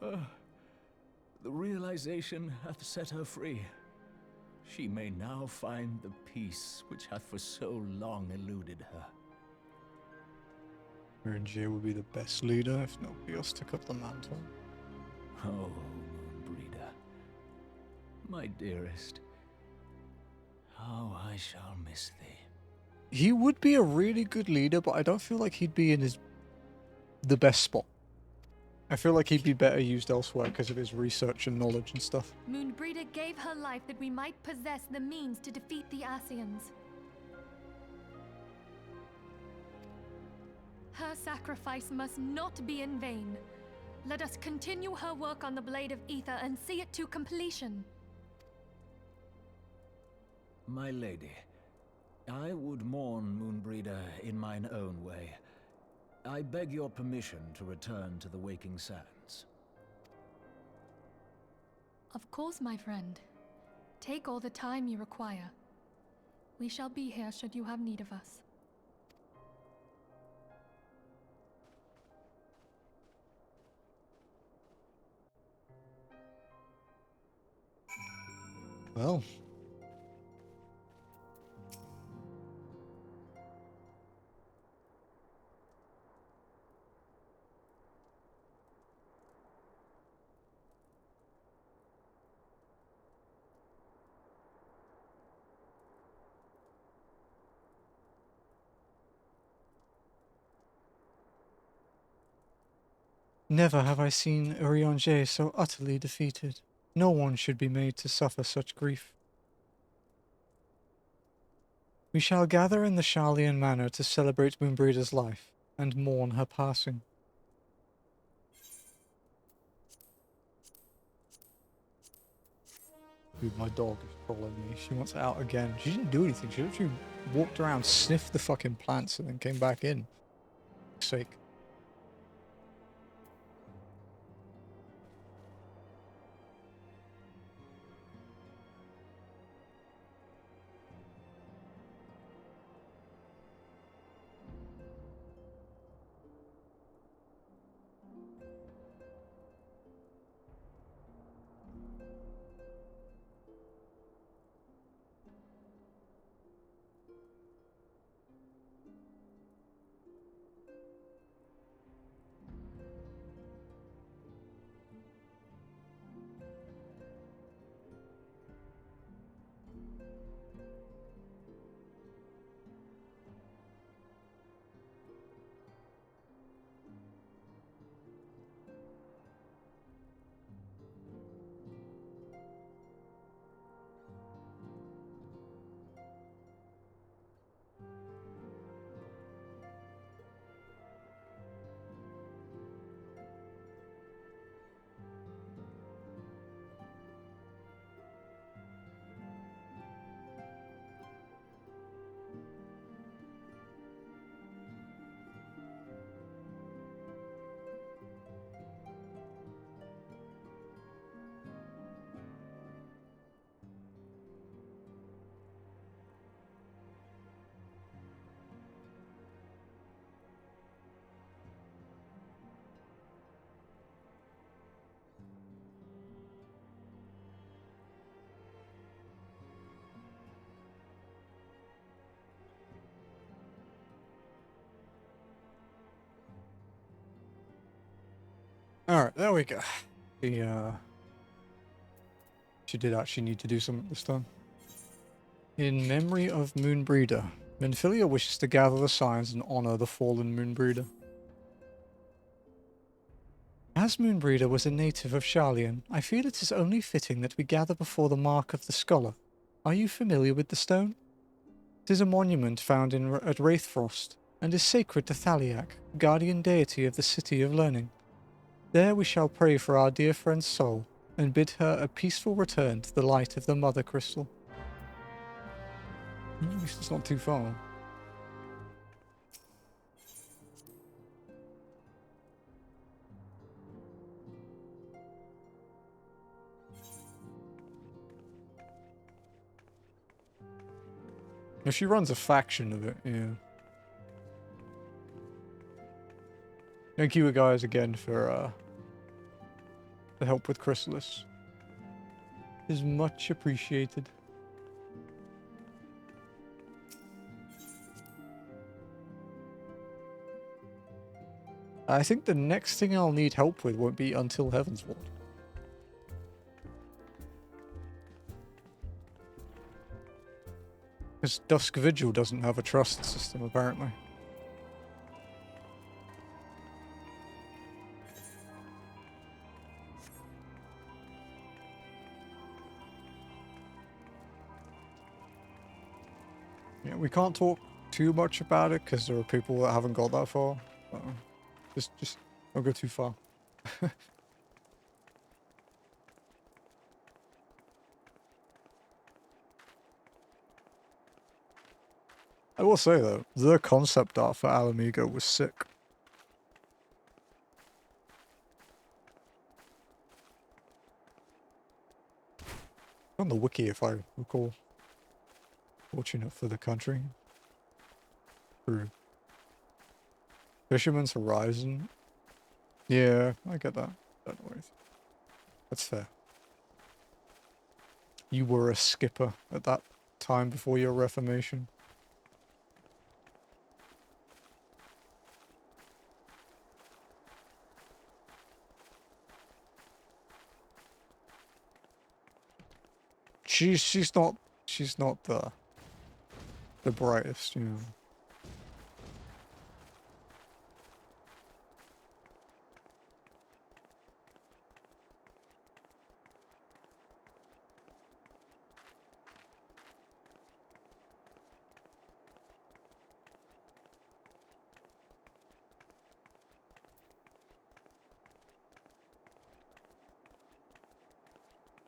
The realization hath set her free. She may now find the peace which hath for so long eluded her. Nirethia would be the best leader if nobody else took up the mantle. Oh, Moonbreeder, my dearest, how I shall miss thee. He would be a really good leader, but I don't feel like he'd be in the best spot. I feel like he'd be better used elsewhere because of his research and knowledge and stuff. Moonbreeder gave her life that we might possess the means to defeat the Ascians. Her sacrifice must not be in vain. Let us continue her work on the Blade of Ether and see it to completion. My lady, I would mourn Moonbreeder in mine own way. I beg your permission to return to the Waking Sands. Of course, my friend. Take all the time you require. We shall be here should you have need of us. Well. Never have I seen Urianger so utterly defeated. No one should be made to suffer such grief. We shall gather in the Charlian Manor to celebrate Moonbreeder's life and mourn her passing. Dude, my dog is following me. She wants out again. She didn't do anything. She literally walked around, sniffed the fucking plants, and then came back in. For sake. Alright, there we go. She did actually need to do something this time. In memory of Moonbreeder, Menphilia wishes to gather the signs and honor the fallen Moonbreeder. As Moonbreeder was a native of Sharlayan, I feel it is only fitting that we gather before the mark of the scholar. Are you familiar with the stone? It is a monument found at Wraithfrost, and is sacred to Thaliak, guardian deity of the City of Learning. There we shall pray for our dear friend's soul, and bid her a peaceful return to the light of the Mother Crystal. At least it's not too far. If she runs a faction of it, yeah. Thank you guys again for the help with Chrysalis. It is much appreciated. I think the next thing I'll need help with won't be until Heavensward. Because Dusk Vigil doesn't have a trust system, apparently. Yeah, we can't talk too much about it because there are people that haven't got that far. Just don't go too far. I will say though, the concept art for Alamigo was sick. On the wiki, if I recall. Fortunate for the country. True. Fisherman's Horizon. Yeah, I get that. Don't worry. That's fair. You were a skipper at that time before your reformation. She's not the brightest, you know.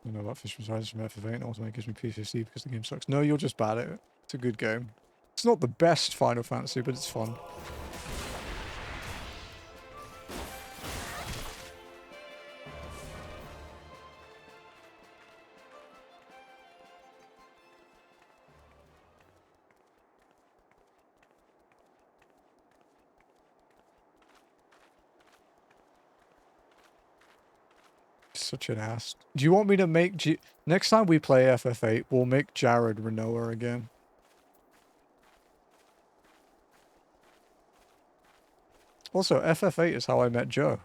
I know about Fisherman's Horizon from FF8 and ultimately gives me PTSD because the game sucks. No, you're just bad at it. It's a good game. It's not the best Final Fantasy, but it's fun. Such an ass. Do you want me to make next time we play FF8, we'll make Jared Renoa again. Also, FF8 is how I met Joe.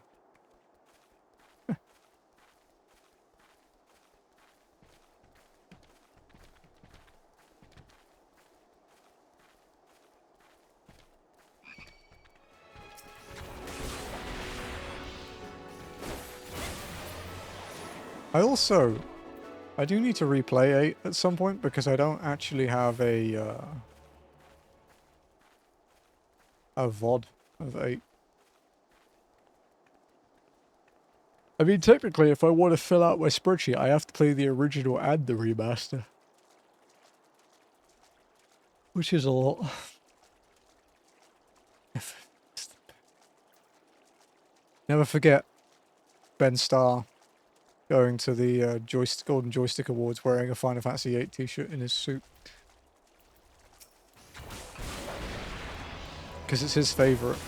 I do need to replay 8 at some point because I don't actually have a VOD of 8. I mean, technically, if I want to fill out my spreadsheet, I have to play the original and the remaster. Which is a lot. Never forget Ben Starr going to the Golden Joystick Awards wearing a Final Fantasy VIII t-shirt in his suit. Because it's his favourite.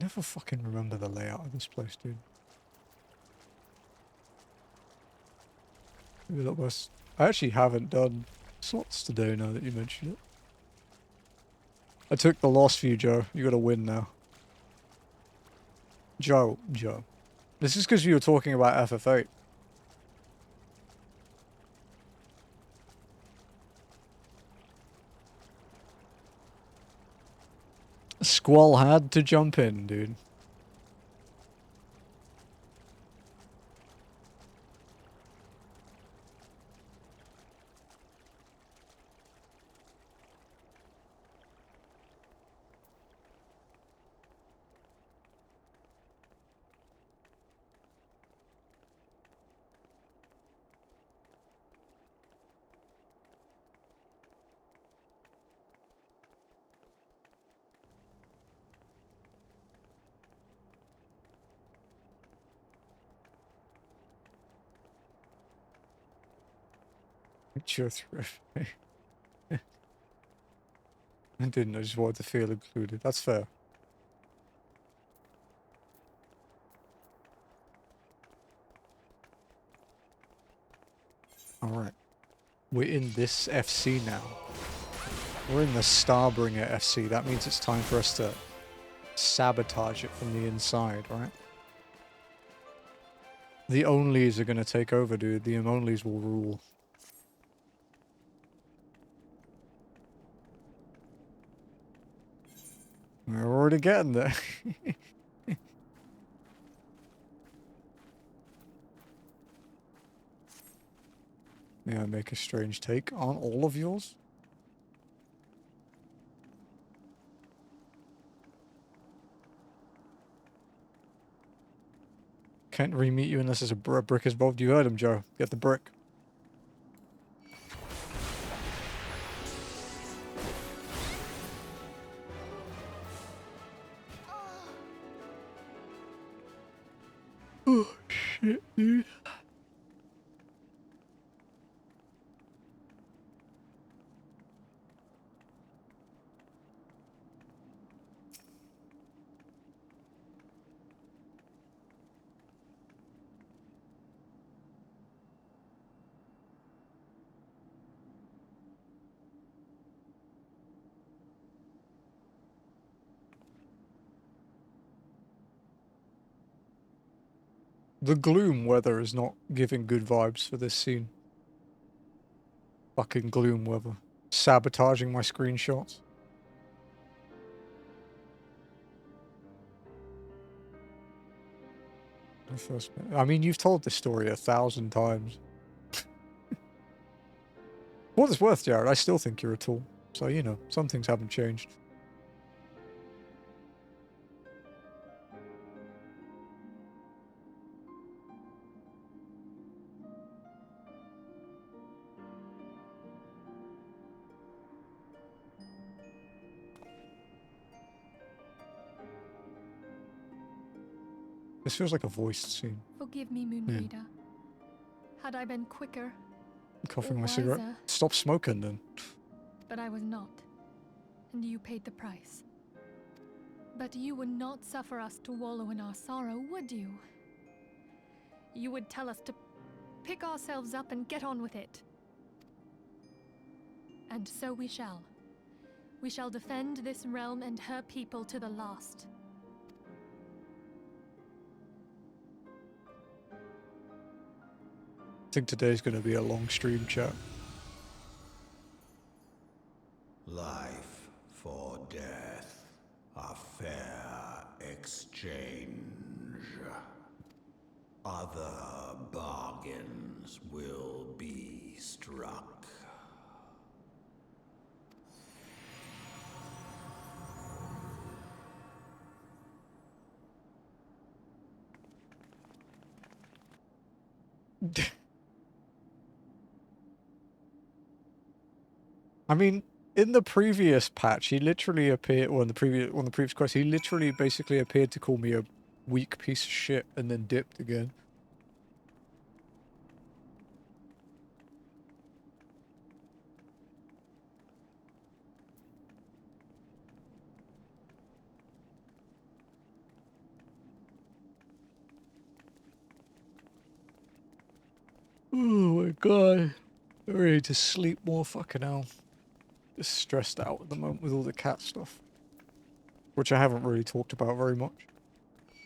Never fucking remember the layout of this place, dude. Maybe that was... I actually haven't done slots today now that you mention it. I took the loss for you, Joe. You gotta win now. Joe. This is because you were talking about FF8. Squall had to jump in, dude. You're terrific. I didn't, I just wanted to feel included. That's fair. Alright. We're in this FC now. We're in the Starbringer FC. That means it's time for us to sabotage it from the inside, right? The onlys are gonna take over, dude. The onlys will rule. We're already getting there. May I make a strange take on all of yours? Can't re-meet you unless there's a brick involved. You heard him, Joe. Get the brick. Oh, shit, dude. The gloom weather is not giving good vibes for this scene. Fucking gloom weather. Sabotaging my screenshots. I mean, you've told this story 1,000 times. What it's worth, Jared, I still think you're a tool. So, you know, some things haven't changed. This feels like a voiced scene. Forgive me, Moonbreeder. Had I been quicker, Coughing or my cigarette. wiser, Stop smoking then. but I was not. And you paid the price. But you would not suffer us to wallow in our sorrow, would you? You would tell us to pick ourselves up and get on with it. And so we shall. We shall defend this realm and her people to the last. I think today's going to be a long stream, chat. Life for death, a fair exchange. Other bargains will be struck. I mean, in the previous patch, he literally appeared, or in the previous quest, he literally basically appeared to call me a weak piece of shit and then dipped again. God. I'm ready to sleep more, fucking hell. Just stressed out at the moment with all the cat stuff. Which I haven't really talked about very much.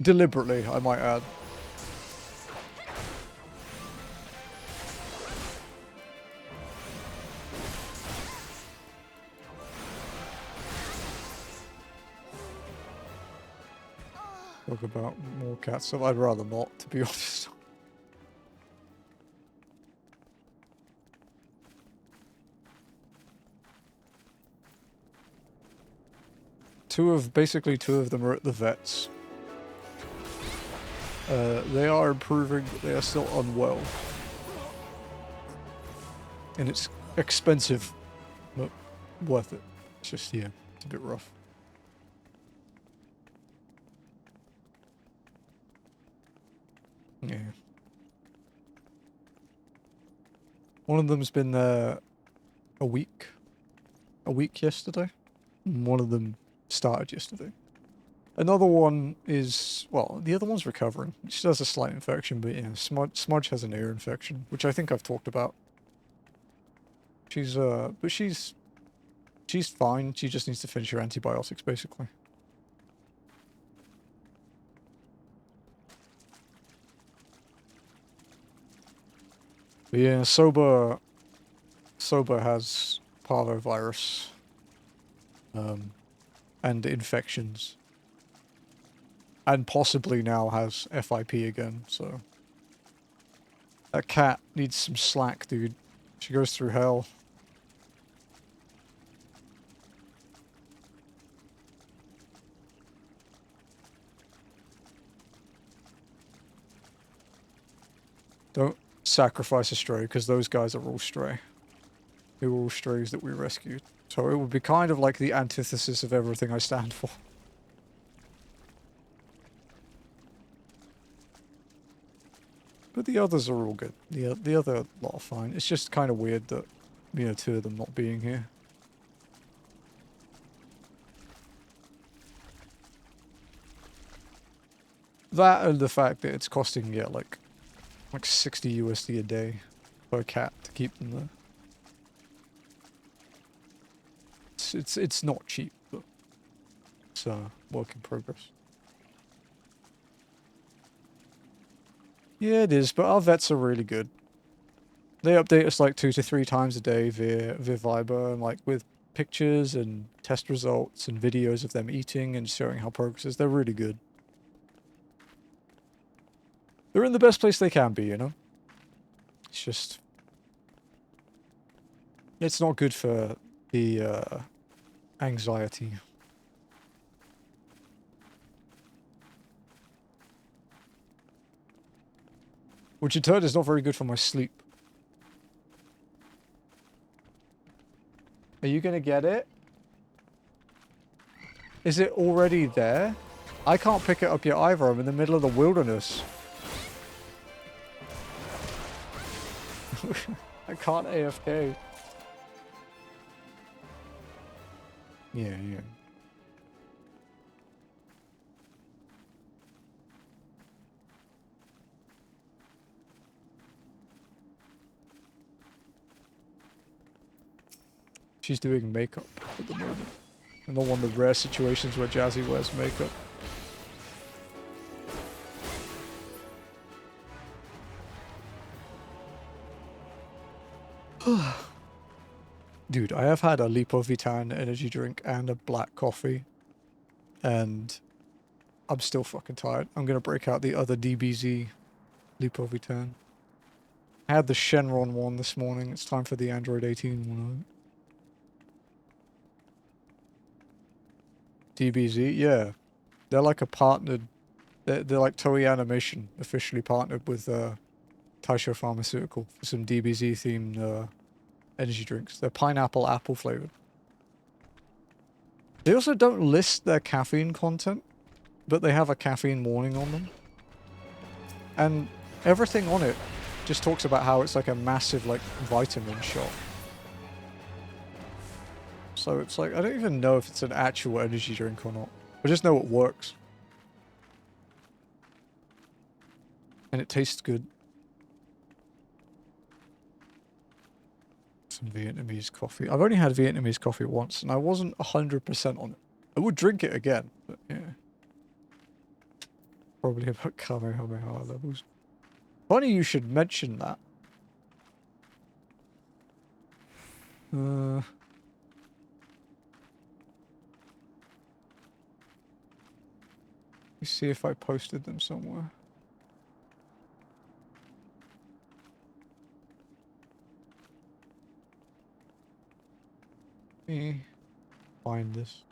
Deliberately, I might add. Talk about more cat stuff. I'd rather not, to be honest. Basically two of them are at the vets. They are improving, but they are still unwell. And it's expensive, but worth it. It's just, yeah, it's a bit rough. Yeah. One of them's been there a week yesterday. And one of them started yesterday. Another one is, well, the other one's recovering. She has a slight infection, but yeah, Smudge has an ear infection, which I think I've talked about. She's fine. She just needs to finish her antibiotics, basically. But yeah, Soba has parvovirus, and infections. And possibly now has FIP again, so... That cat needs some slack, dude. She goes through hell. Don't sacrifice a stray, because those guys are all stray. They were all strays that we rescued. So it would be kind of like the antithesis of everything I stand for. But the others are all good. The other lot are fine. It's just kind of weird that, you know, two of them not being here. That and the fact that it's costing, yeah, like 60 USD a day per cat to keep them there. It's not cheap, but it's a work in progress. Yeah, it is, but our vets are really good. They update us like 2 to 3 times a day via Viber, and like with pictures and test results and videos of them eating and showing how progress is. They're really good. They're in the best place they can be, you know? It's just... It's not good for the anxiety. Which in turn is not very good for my sleep. Are you gonna get it? Is it already there? I can't pick it up yet either. I'm in the middle of the wilderness. I can't AFK. Yeah. She's doing makeup at the moment. And not one of the rare situations where Jazzy wears makeup. Dude, I have had a Lipovitan energy drink and a black coffee. And I'm still fucking tired. I'm gonna break out the other DBZ Lipovitan. I had the Shenron one this morning. It's time for the Android 18 one. DBZ, yeah. They're like a partnered... They're like Toei Animation, officially partnered with Taisho Pharmaceutical for some DBZ themed energy drinks. They're pineapple apple flavored. They also don't list their caffeine content, but they have a caffeine warning on them. And everything on it just talks about how it's like a massive like vitamin shot. So it's like, I don't even know if it's an actual energy drink or not. I just know it works. And it tastes good. some Vietnamese coffee. I've only had Vietnamese coffee once, and I wasn't 100% on it. I would drink it again, but yeah. Probably about Kamehameha levels. Funny you should mention that. Let me see if I posted them somewhere. Let me find this.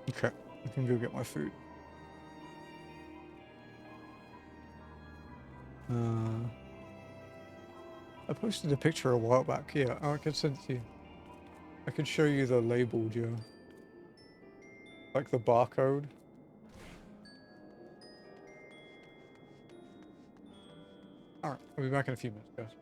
Okay, I can go get my food. I posted a picture a while back. Yeah, I can send it to you. I can show you the label, Joe. Like the barcode. Alright, I'll be back in a few minutes, guys.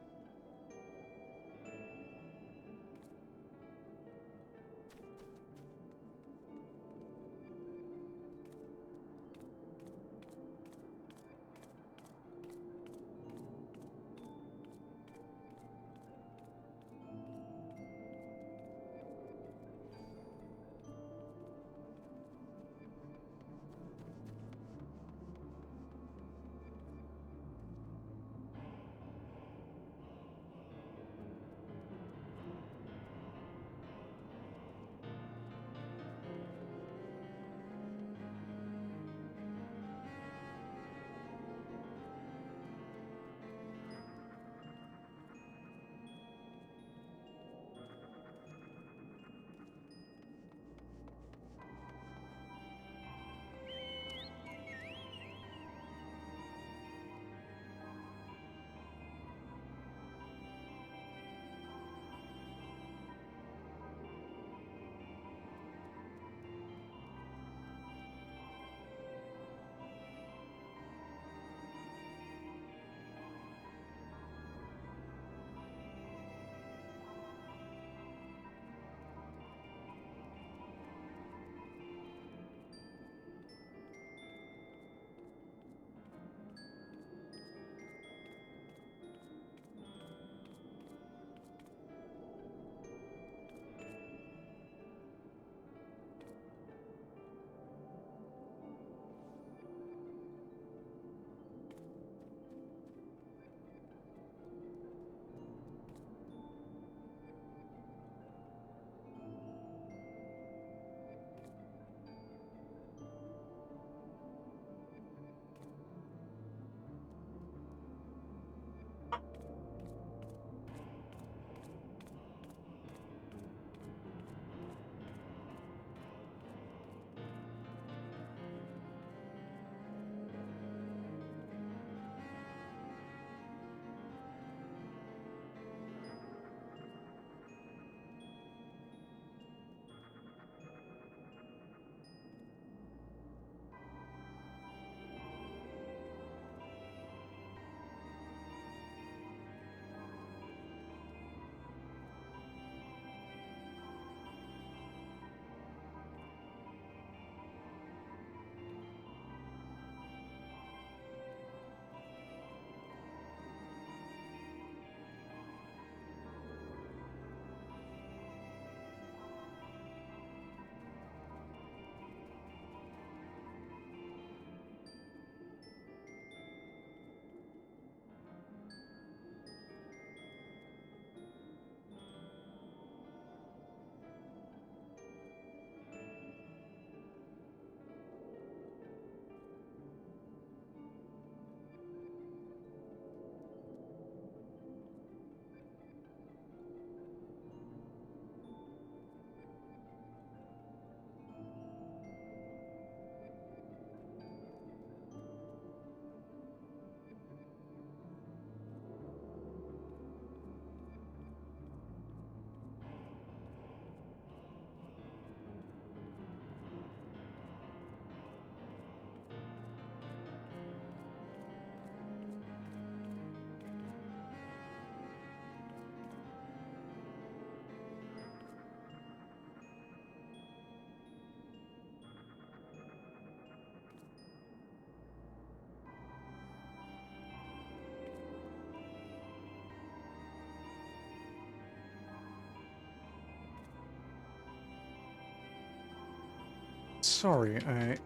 Sorry, I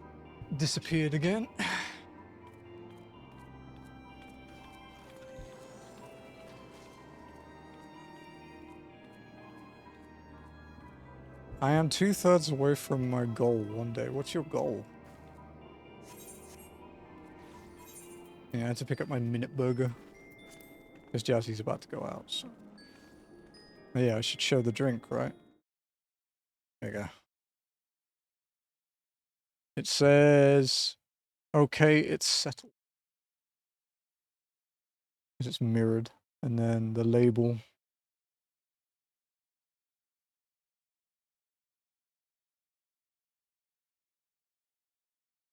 disappeared again. I am 2/3 away from my goal one day. What's your goal? Yeah, I had to pick up my minute burger. Because Jazzy's about to go out, so. Oh, yeah, I should show the drink, right? There you go. It says, okay, it's settled. Because it's mirrored. And then the label.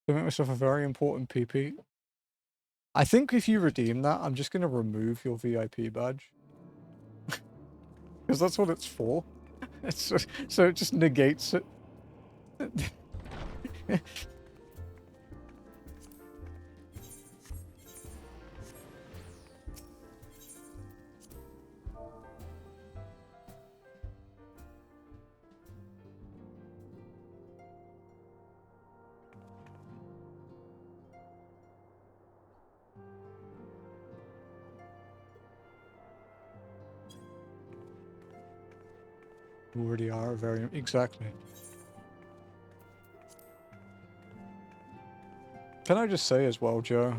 I make myself a very important PP. I think if you redeem that, I'm just going to remove your VIP badge. Because that's what it's for. So it just negates it. Already are very exactly. Can I just say as well, Joe?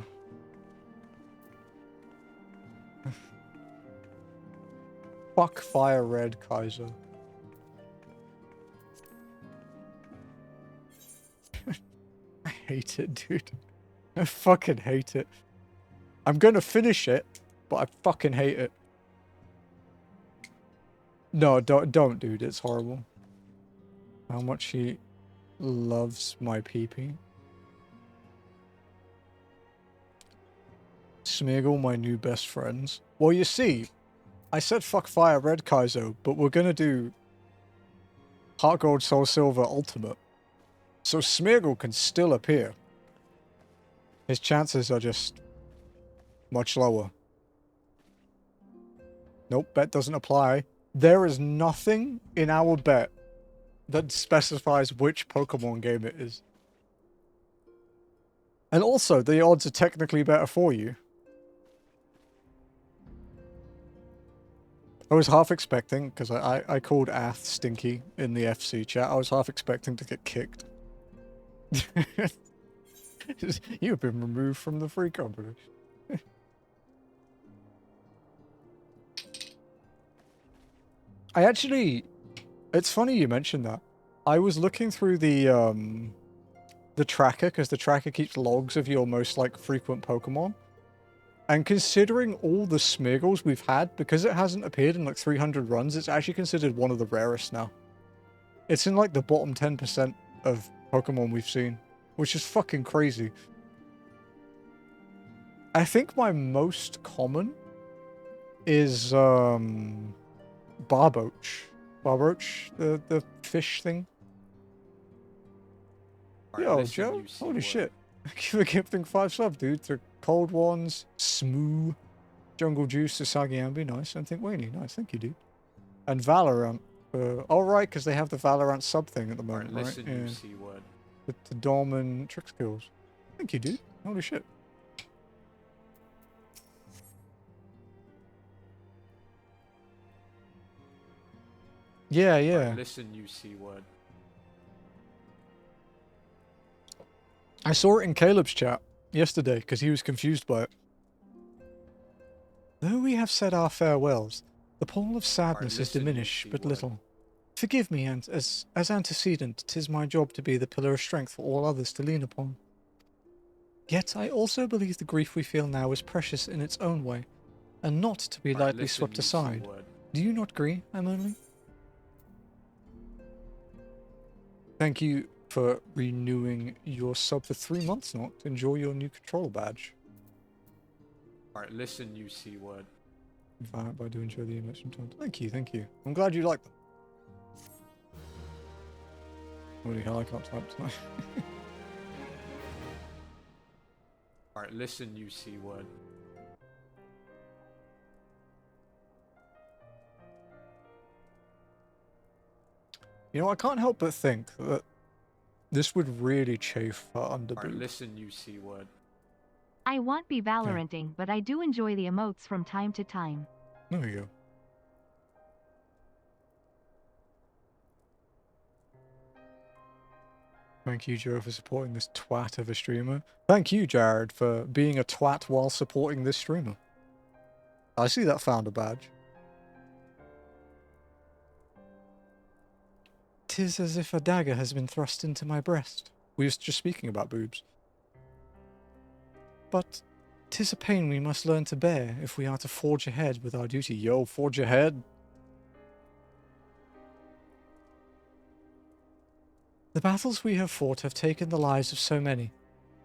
Fuck Fire Red Kaiser. I hate it, dude. I fucking hate it. I'm gonna finish it, but I fucking hate it. No, don't, dude. It's horrible. How much he loves my PP. Smeagol, my new best friends. Well, you see, I said fuck Fire Red Kaizo, but we're gonna do Heart Gold Soul Silver Ultimate. So Smeagol can still appear. His chances are just much lower. Nope, bet doesn't apply. There is nothing in our bet that specifies which Pokemon game it is. And also, the odds are technically better for you. I was half expecting, because I called Ath Stinky in the FC chat, I was half expecting to get kicked. You've been removed from the free company. I actually... It's funny you mentioned that. I was looking through the tracker, because the tracker keeps logs of your most, like, frequent Pokemon. And considering all the Smeagols we've had, because it hasn't appeared in, like, 300 runs, it's actually considered one of the rarest now. It's in, like, the bottom 10% of Pokemon we've seen, which is fucking crazy. I think my most common is, Barboach. Barboach, the fish thing. Right, Yo, listen, Joe, you see holy what- shit. Thank you for gifting 5 subs, dude. The Cold Ones, Smoo, Jungle Juice, Usagi Ambi, nice. And Think Weenie, nice. Thank you, dude. And Valorant. Oh, right, because they have the Valorant sub thing at the moment, right? Listen, you see what? The Dom and Trick Skills. Thank you, dude. Holy shit. Yeah, yeah. Right, listen, you see what? I saw it in Caleb's chat yesterday because he was confused by it. Though we have said our farewells, the pall of sadness is listen, you diminished see but what? little. Forgive me, and as antecedent, 'tis my job to be the pillar of strength for all others to lean upon. Yet I also believe the grief we feel now is precious in its own way, and not to be Right, lightly listen, swept you see aside. what? Do you not agree, Emily? Thank you for renewing your sub for 3 months, Not. Enjoy your new control badge. Alright, listen, you see what? I do enjoy the emotes sometimes. Thank you, thank you. I'm glad you like them. Holy hell, I can't type tonight. Alright, listen, you see what? You know, I can't help but think that This would really chafe her Alright, underboob. listen, you C-word. I won't be Valoranting, but I do enjoy the emotes from time to time. There we go. Thank you, Joe, for supporting this twat of a streamer. Thank you, Jared, for being a twat while supporting this streamer. I see that founder badge. 'Tis as if a dagger has been thrust into my breast. We were just speaking about boobs. But 'tis a pain we must learn to bear if we are to forge ahead with our duty. Yo, forge ahead. The battles we have fought have taken the lives of so many.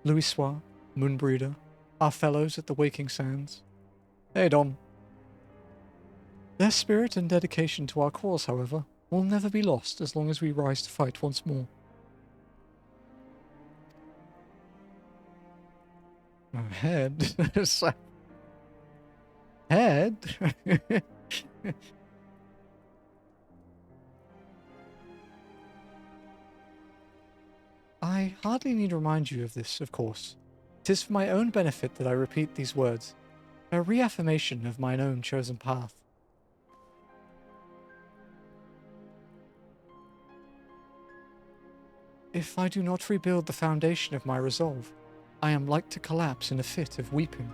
Louisoix, Moonbreeder, our fellows at the Waking Sands. Hey, Dom. Their spirit and dedication to our cause, however, will never be lost as long as we rise to fight once more. Head? Head? I hardly need to remind you of this, of course. 'Tis for my own benefit that I repeat these words, a reaffirmation of mine own chosen path. If I do not rebuild the foundation of my resolve, I am like to collapse in a fit of weeping.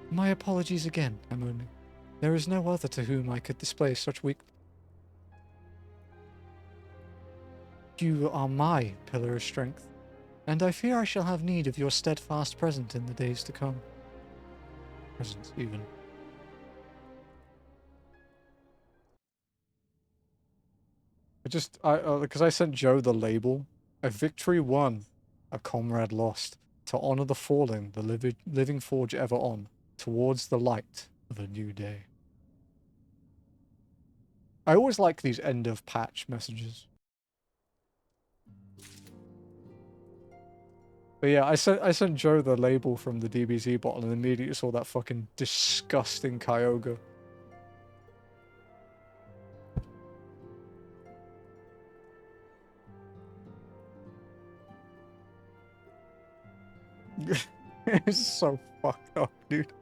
My apologies again, Amoni. There is no other to whom I could display such weakness. You are my pillar of strength, and I fear I shall have need of your steadfast presence in the days to come. Presence, even. Because I sent Joe the label. A victory won, a comrade lost. To honor the fallen, the living forge ever on, towards the light of a new day. I always like these end of patch messages. But yeah, I sent Joe the label from the DBZ bottle and immediately saw that fucking disgusting Kyogre. It's so fucked up, dude.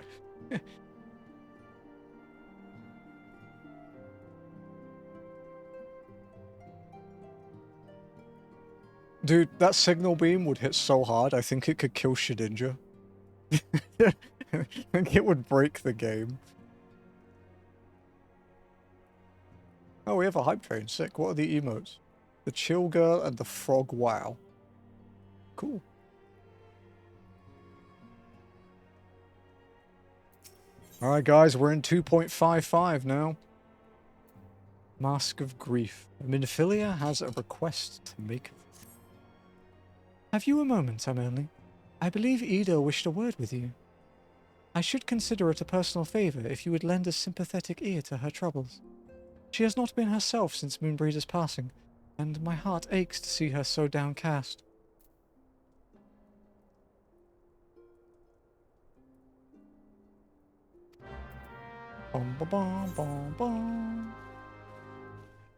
Dude, that signal beam would hit so hard, I think it could kill Shedinja. I think it would break the game. Oh, we have a hype train. Sick. What are the emotes? The chill girl and the frog wow. Cool. Alright guys, we're in 2.55 now. Mask of Grief. Minophilia has a request to make. Have you a moment, Amerly? I believe Ida wished a word with you. I should consider it a personal favour if you would lend a sympathetic ear to her troubles. She has not been herself since Moonbreeder's passing, and my heart aches to see her so downcast. Bum, ba, bum, bum, bum.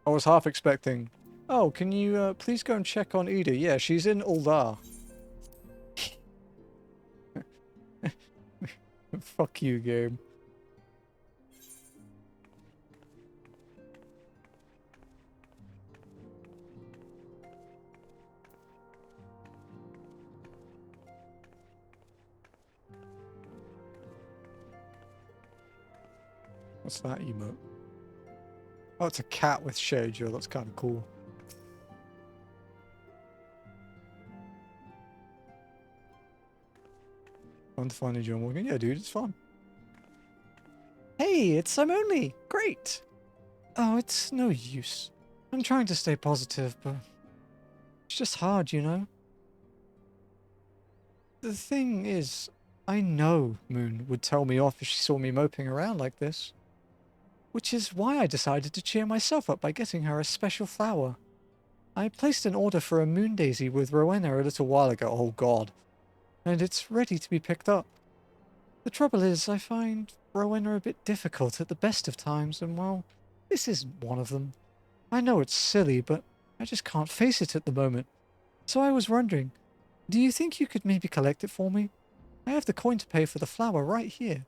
I was half expecting, oh, can you please go and check on Ida? Yeah, she's in Uldar. Fuck you, game. What's that emote? Oh, it's a cat with shades. Yo, that's kind of cool. Fun to find a John Morgan. Yeah, dude, it's fun. Hey, it's Only. Great. Oh, it's no use. I'm trying to stay positive, but it's just hard, you know? The thing is, I know Moon would tell me off if she saw me moping around like this. Which is why I decided to cheer myself up by getting her a special flower. I placed an order for a moon daisy with Rowena a little while ago. Oh god. And it's ready to be picked up. The trouble is, I find Rowena a bit difficult at the best of times, and well, this isn't one of them. I know it's silly, but I just can't face it at the moment. So I was wondering, do you think you could maybe collect it for me? I have the coin to pay for the flower right here.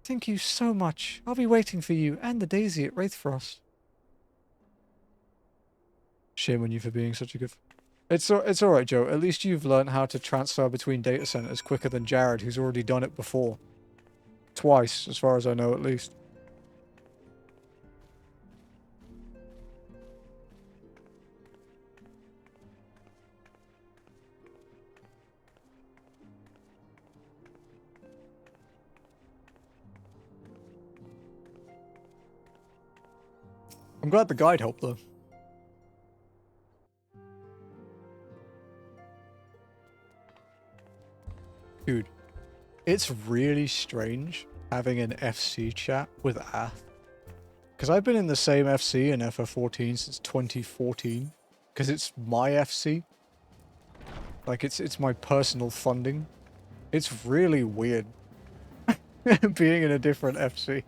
Thank you so much. I'll be waiting for you and the daisy at Wraithfrost. Shame on you for being such a good... It's alright, Joe. At least you've learned how to transfer between data centers quicker than Jared, who's already done it before. Twice, as far as I know, at least. I'm glad the guide helped, though. Dude, it's really strange having an FC chat with Ath. Because I've been in the same FC in FF14 since 2014. Because it's my FC. Like, it's my personal funding. It's really weird being in a different FC.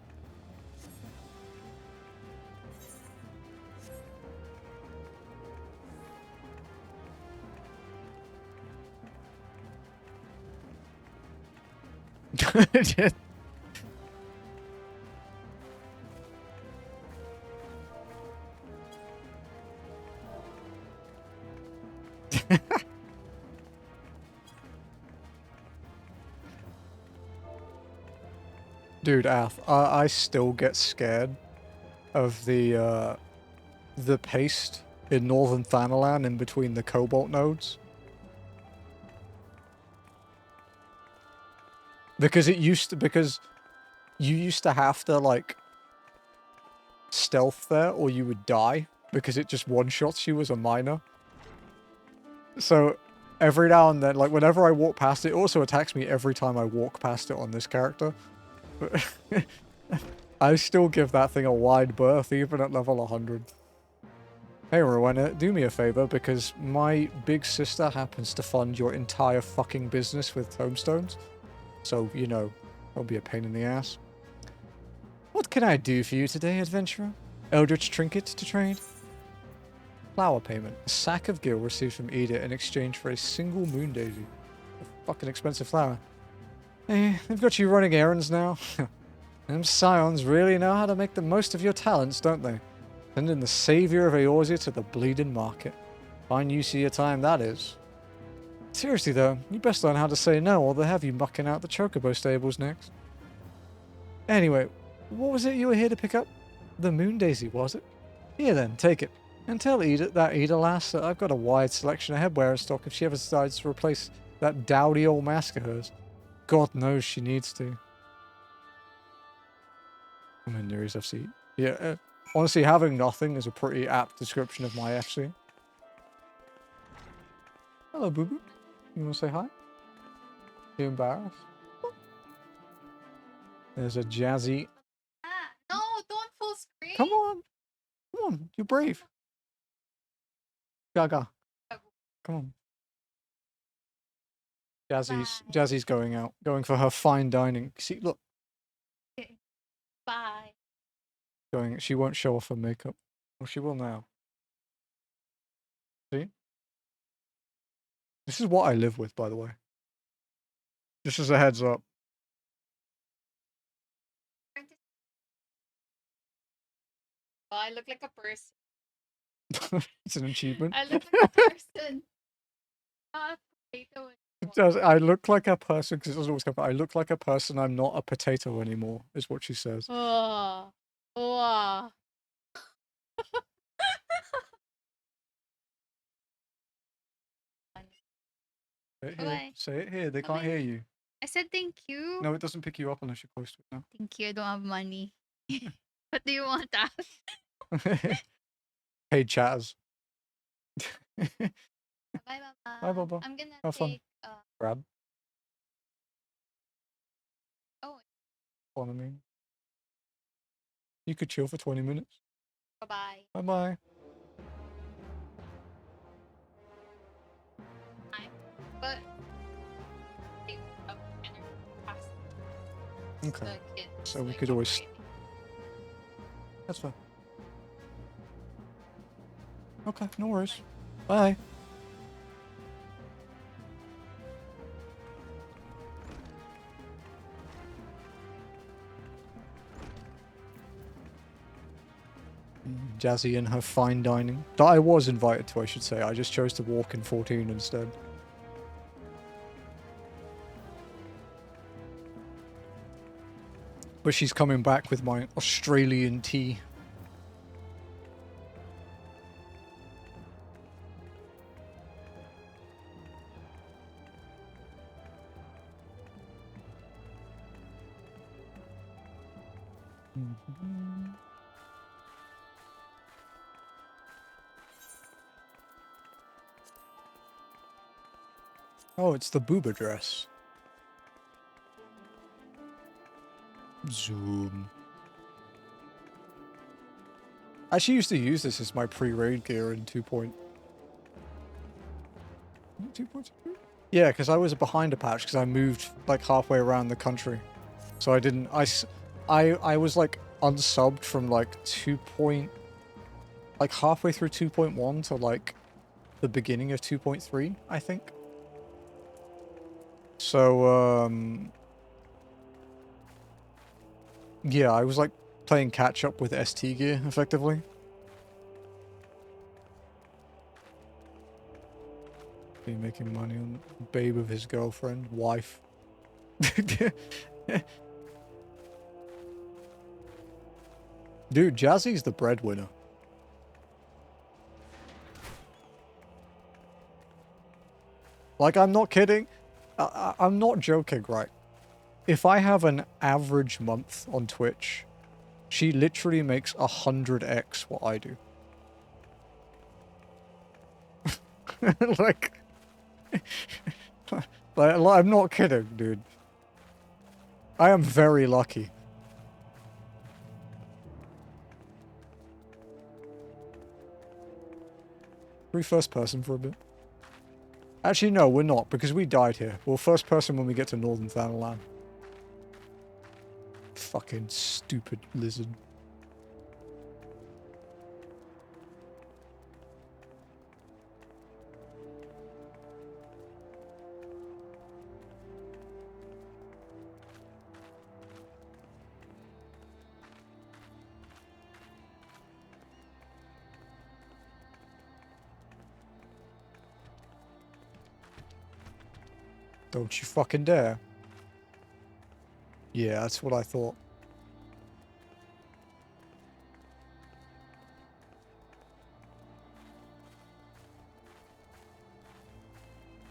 Dude, Ath, I still get scared of the paste in Northern Thanalan in between the Cobalt nodes. Because you used to have to, like, stealth there or you would die because it just one-shots you as a miner. So every now and then, like, whenever I walk past it, it also attacks me every time I walk past it on this character. But I still give that thing a wide berth even at level 100. Hey Rowena, do me a favor because my big sister happens to fund your entire fucking business with tomestones. So, you know, don't be a pain in the ass. What can I do for you today, adventurer? Eldritch trinket to trade? Flower payment. A sack of gil received from Edith in exchange for a single moon daisy. A fucking expensive flower. Hey, they've got you running errands now. Them scions really know how to make the most of your talents, don't they? Sending the savior of Eorzea to the bleeding market. Fine use of your time, that is. Seriously though, you best learn how to say no or they'll have you mucking out the chocobo stables next. Anyway, what was it you were here to pick up? The moon daisy, was it? Here then, take it. And tell Edith, that Edith lass, that I've got a wide selection of headwear in stock if she ever decides to replace that dowdy old mask of hers. God knows she needs to. I'm in Neri's FC. Yeah, honestly, having nothing is a pretty apt description of my FC. Hello, Boo Boo. You want to say hi? You embarrassed? There's a jazzy... No, don't full screen. Come on. Come on. You're brave. Gaga. Come on. Jazzy's going out. Going for her fine dining. See, look. Okay. Bye. She won't show off her makeup. Well, she will now. See? This is what I live with, by the way. Just as a heads up. Oh, I look like a person. It's an achievement. I look like a person. Not a potato. I look like a person, because it doesn't always come back. I look like a person, I'm not a potato anymore, is what she says. Oh. Oh. Say it here. They can't hear you. I said thank you. No, it doesn't pick you up unless you're close to it now. Thank you. I don't have money. What do you want, Ash? Hey, chatters. Bye, Baba. Bye, Baba. I'm gonna Have fun. take. Grab. Oh. What I mean. You could chill for 20 minutes. Bye-bye. Bye-bye. But okay. So we could always That's fair. Okay, no worries. Bye. Jazzy and her fine dining. That I was invited to, I should say. I just chose to walk in 14 instead. But she's coming back with my Australian tea. Oh, it's the booba dress. Zoom. I actually used to use this as my pre-raid gear in 2.2. Yeah, because I was behind a patch because I moved like halfway around the country. So I didn't... I was like unsubbed from like like halfway through 2.1 to like the beginning of 2.3, I think. So, yeah, I was like playing catch up with ST gear, effectively. Be making money on the babe of his girlfriend, wife. Dude, Jazzy's the breadwinner. Like, I'm not kidding. I'm not joking, right? If I have an average month on Twitch, she literally makes 100x what I do. like, I'm not kidding, dude. I am very lucky. Are we first person for a bit? Actually, no, we're not, because we died here. We're first person when we get to Northern Thanalan. Fucking stupid lizard. Don't you fucking dare. Yeah, that's what I thought.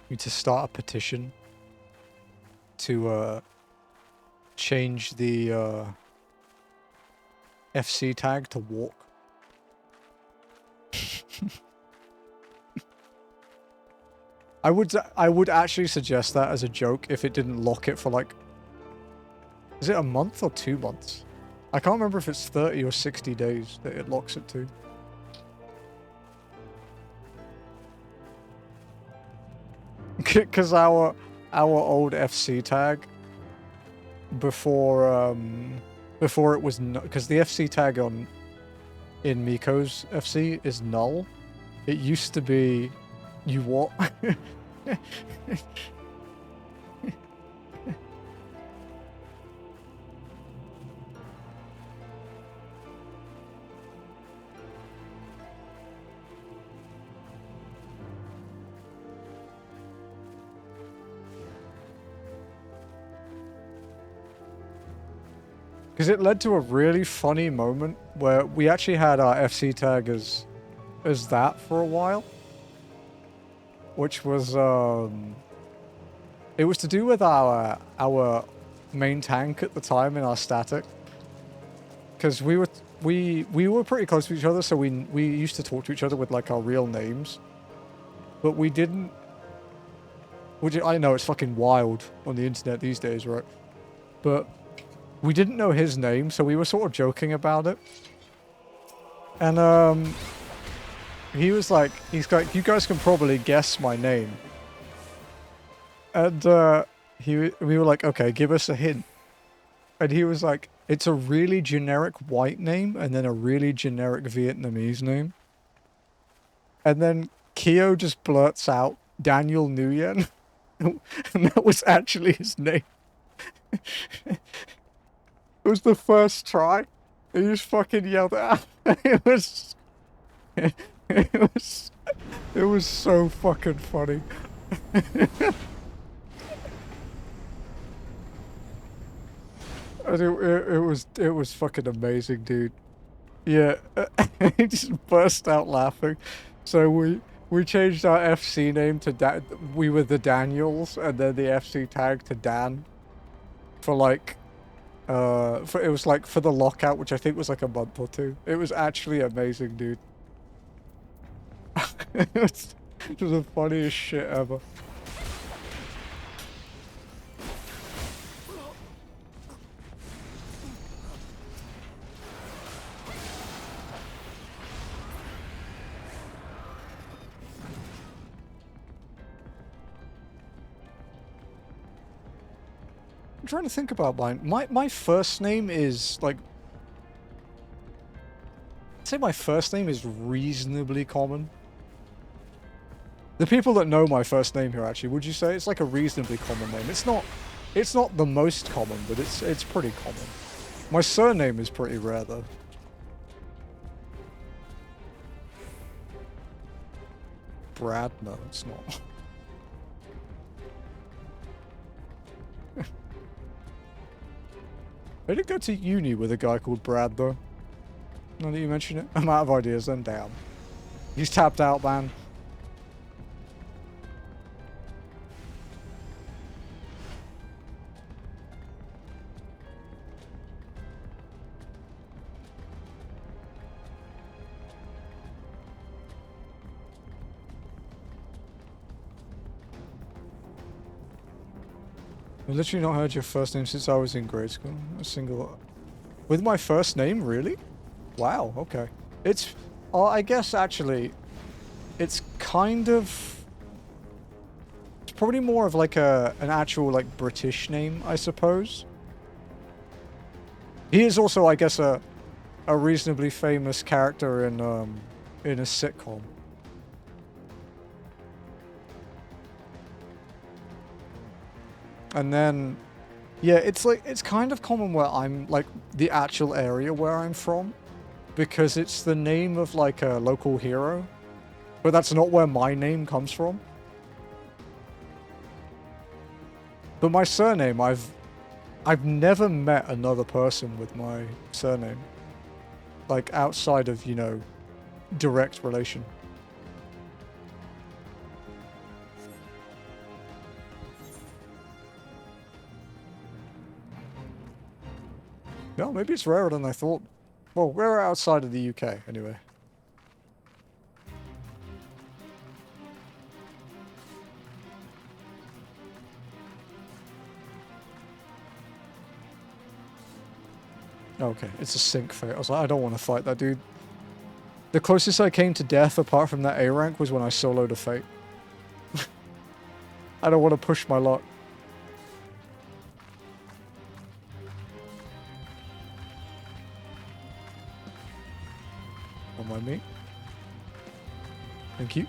Need to start a petition to change the FC tag to walk. I would actually suggest that as a joke if it didn't lock it for like... Is it a month or 2 months? I can't remember if it's 30 or 60 days that it locks it to. Because our old FC tag before it was because the FC tag in Miko's FC is null. It used to be you what? Because it led to a really funny moment where we actually had our FC tag as that for a while. Which was, it was to do with our main tank at the time in our static. Because we were pretty close to each other, so we used to talk to each other with like our real names. But we didn't... Which I know it's fucking wild on the internet these days, right? But we didn't know his name, so we were sort of joking about it. And he's like, you guys can probably guess my name. And we were like, okay, give us a hint. And he was like, it's a really generic white name and then a really generic Vietnamese name. And then Kyo just blurts out Daniel Nguyen. And that was actually his name. It was the first try. He just fucking yelled it out. It was... It was so fucking funny. And it was fucking amazing, dude. Yeah, he just burst out laughing. So we changed our FC name to we were the Daniels, and then the FC tag to Dan. For like, it was like for the lockout, which I think was like a month or two. It was actually amazing, dude. It was the funniest shit ever. I'm trying to think about mine. My first name is like... I'd say my first name is reasonably common. The people that know my first name here, actually, would you say it's like a reasonably common name? It's not the most common, but it's pretty common. My surname is pretty rare, though. Brad? No, it's not. I did go to uni with a guy called Brad, though. Now that you mention it. I'm out of ideas, then. Damn. He's tapped out, man. I've literally not heard your first name since I was in grade school. A single... With my first name? Really? Wow, okay. It's... I guess, actually... It's kind of... It's probably more of like an actual, like, British name, I suppose. He is also, I guess, a reasonably famous character in a sitcom. And then, yeah, it's like, it's kind of common where I'm, like, the actual area where I'm from. Because it's the name of, like, a local hero. But that's not where my name comes from. But my surname, I've never met another person with my surname. Like, outside of, you know, direct relation. No, maybe it's rarer than I thought. Well, rarer outside of the UK, anyway. Okay, it's a sync fate. I was like, I don't want to fight that dude. The closest I came to death, apart from that A rank, was when I soloed a fate. I don't want to push my luck. Don't mind me. Thank you.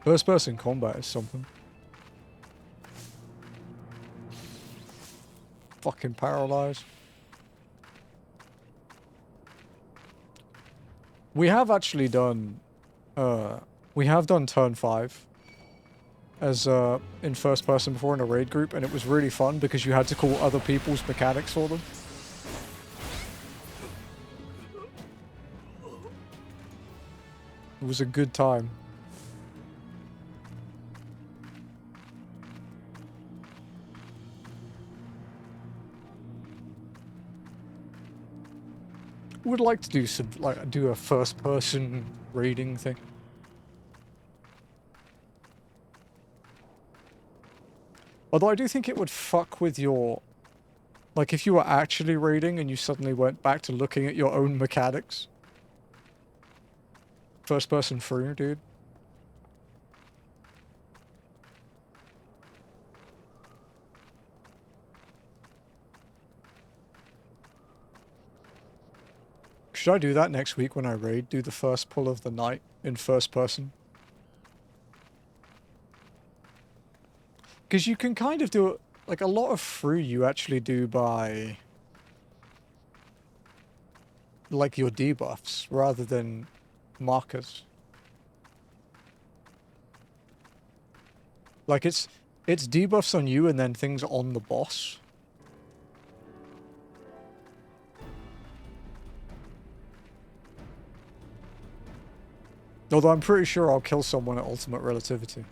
First person combat is something. Fucking paralyzed. We have actually done we have done turn 5 as in first person before in a raid group, and it was really fun because you had to call other people's mechanics for them. It was a good time. Would like to do some, like, do a first-person raiding thing. Although I do think it would fuck with your... Like, if you were actually raiding and you suddenly went back to looking at your own mechanics. First person free, dude. Should I do that next week when I raid? Do the first pull of the night in first person? Because you can kind of do it, like a lot of free you actually do by like your debuffs rather than markers. Like it's debuffs on you and then things on the boss. Although I'm pretty sure I'll kill someone at ultimate relativity.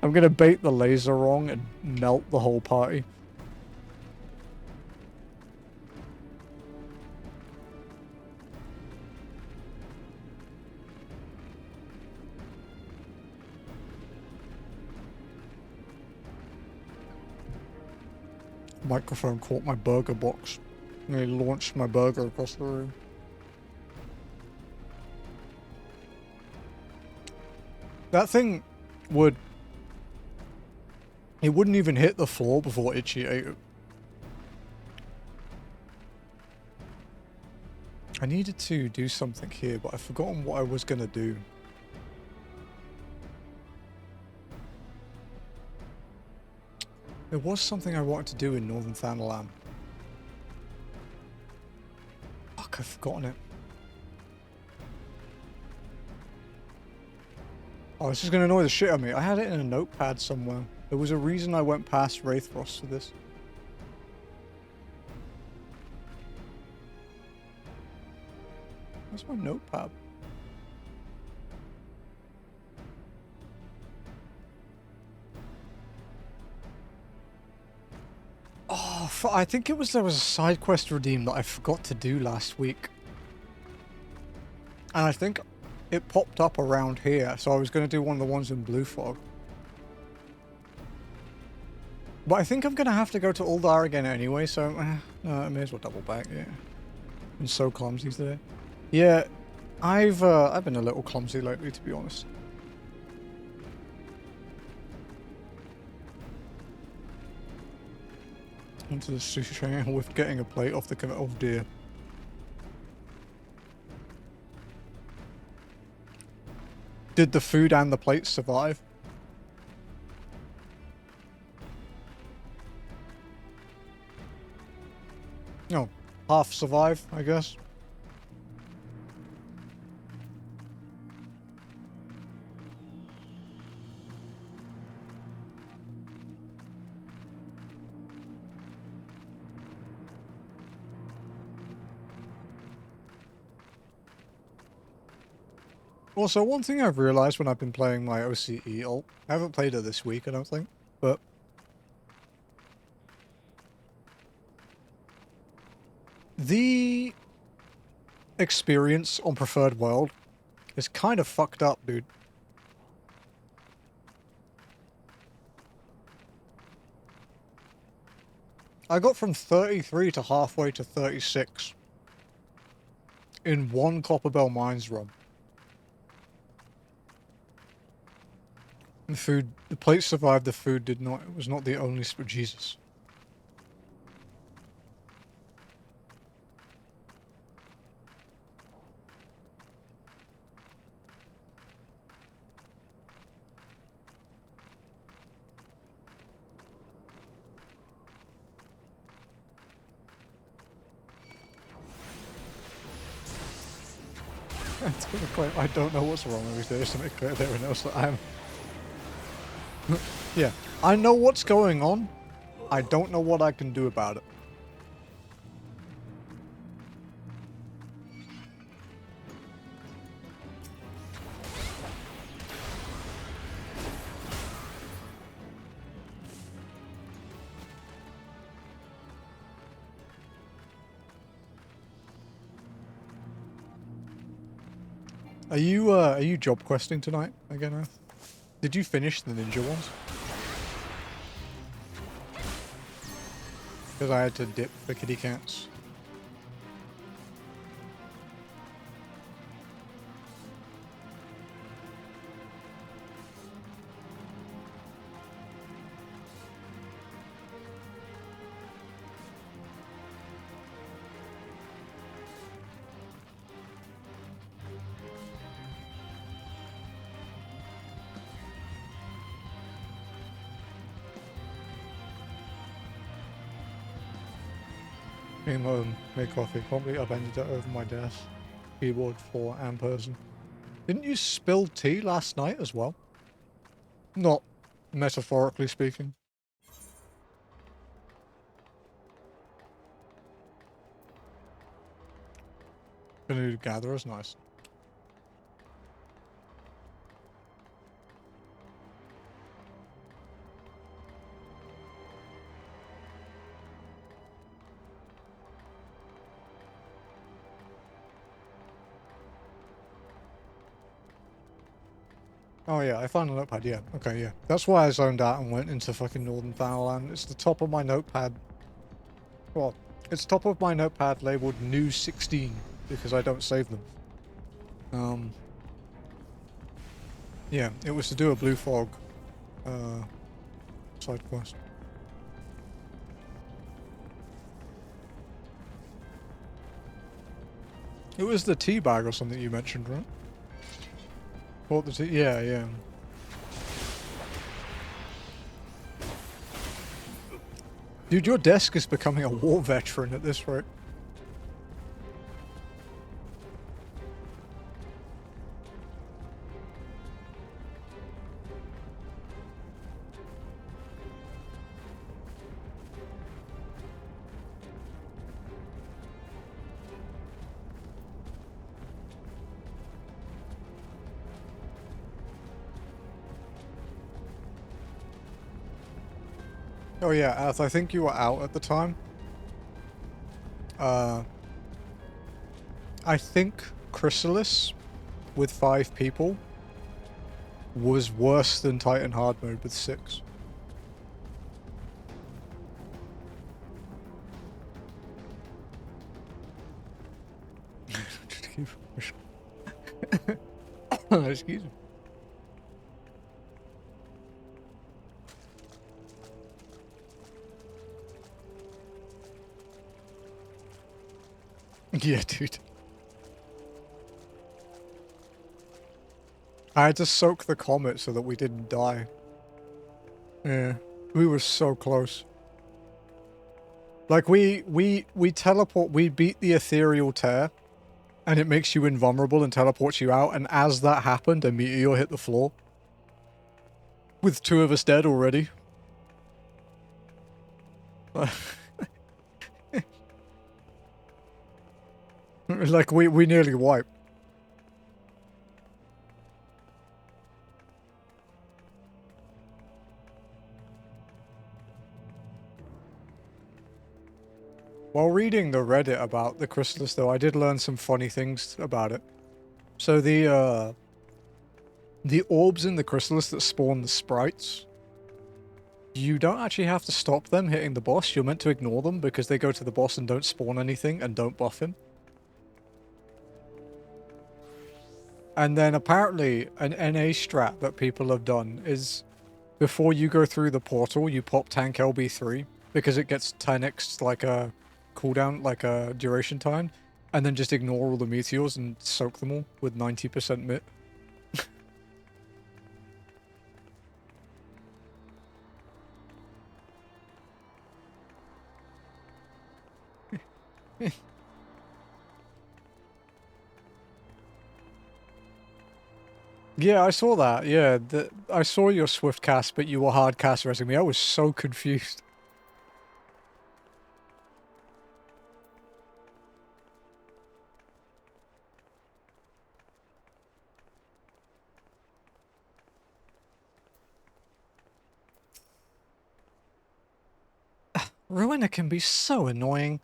I'm gonna bait the laser wrong and melt the whole party. Microphone caught my burger box. And he launched my burger across the room. That thing would... It wouldn't even hit the floor before Itchy ate it. I needed to do something here, but I've forgotten what I was gonna do. There was something I wanted to do in Northern Thanalan. Fuck, I've forgotten it. Oh, this is gonna annoy the shit out of me. I had it in a notepad somewhere. There was a reason I went past Wraithfrost for this. Where's my notepad? Oh, I think there was a side quest redeem that I forgot to do last week. And I think it popped up around here, so I was going to do one of the ones in Blue Fog. But I think I'm going to have to go to Uldar again anyway, so I may as well double back, yeah. I'm so clumsy today. Yeah, I've been a little clumsy lately, to be honest. Into the sushi train with getting a plate off the... Oh dear. Did the food and the plates survive? No, half survive, I guess. Also, one thing I've realized when I've been playing my OCE ult, I haven't played it this week, I don't think, but the experience on Preferred World is kind of fucked up, dude. I got from 33 to halfway to 36 in one Copperbell Mines run. The plate survived, the food did not. It was not the only... Jesus. I don't know what's wrong with me. There's something clear there and else that I'm... Yeah, I know what's going on. I don't know what I can do about it. Are you job questing tonight again, Earth? Did you finish the ninja ones? Because I had to dip the kitty cats. Came home, made coffee, completely upended it over my desk. Keyboard for and person. Didn't you spill tea last night as well? Not metaphorically speaking. Gonna do gatherers, nice. Oh yeah, I found a notepad, yeah. Okay, yeah. That's why I zoned out and went into fucking Northern Thanalan. It's the top of my notepad. Well, it's top of my notepad labeled New 16 because I don't save them. Yeah, it was to do a Blue Fog side quest. It was the tea bag or something you mentioned, right? Bought the tea? Yeah, yeah. Dude, your desk is becoming a war veteran at this rate. Oh yeah, Ath, I think you were out at the time. I think Chrysalis with 5 people was worse than Titan Hard Mode with 6. Excuse me. Yeah, dude. I had to soak the comet so that we didn't die. Yeah, we were so close. Like, we teleport, we beat the ethereal tear, and it makes you invulnerable and teleports you out, and as that happened, a meteor hit the floor. With 2 of us dead already. Like, we nearly wiped. While reading the Reddit about the Chrysalis, though, I did learn some funny things about it. So the orbs in the Chrysalis that spawn the sprites, you don't actually have to stop them hitting the boss. You're meant to ignore them because they go to the boss and don't spawn anything and don't buff him. And then apparently an NA strat that people have done is before you go through the portal, you pop tank LB3 because it gets 10x like a cooldown, like a duration time, and then just ignore all the meteors and soak them all with 90% mit. Yeah, I saw that. Yeah, I saw your swift cast, but you were hard cast resing me. I was so confused. Rowena can be so annoying.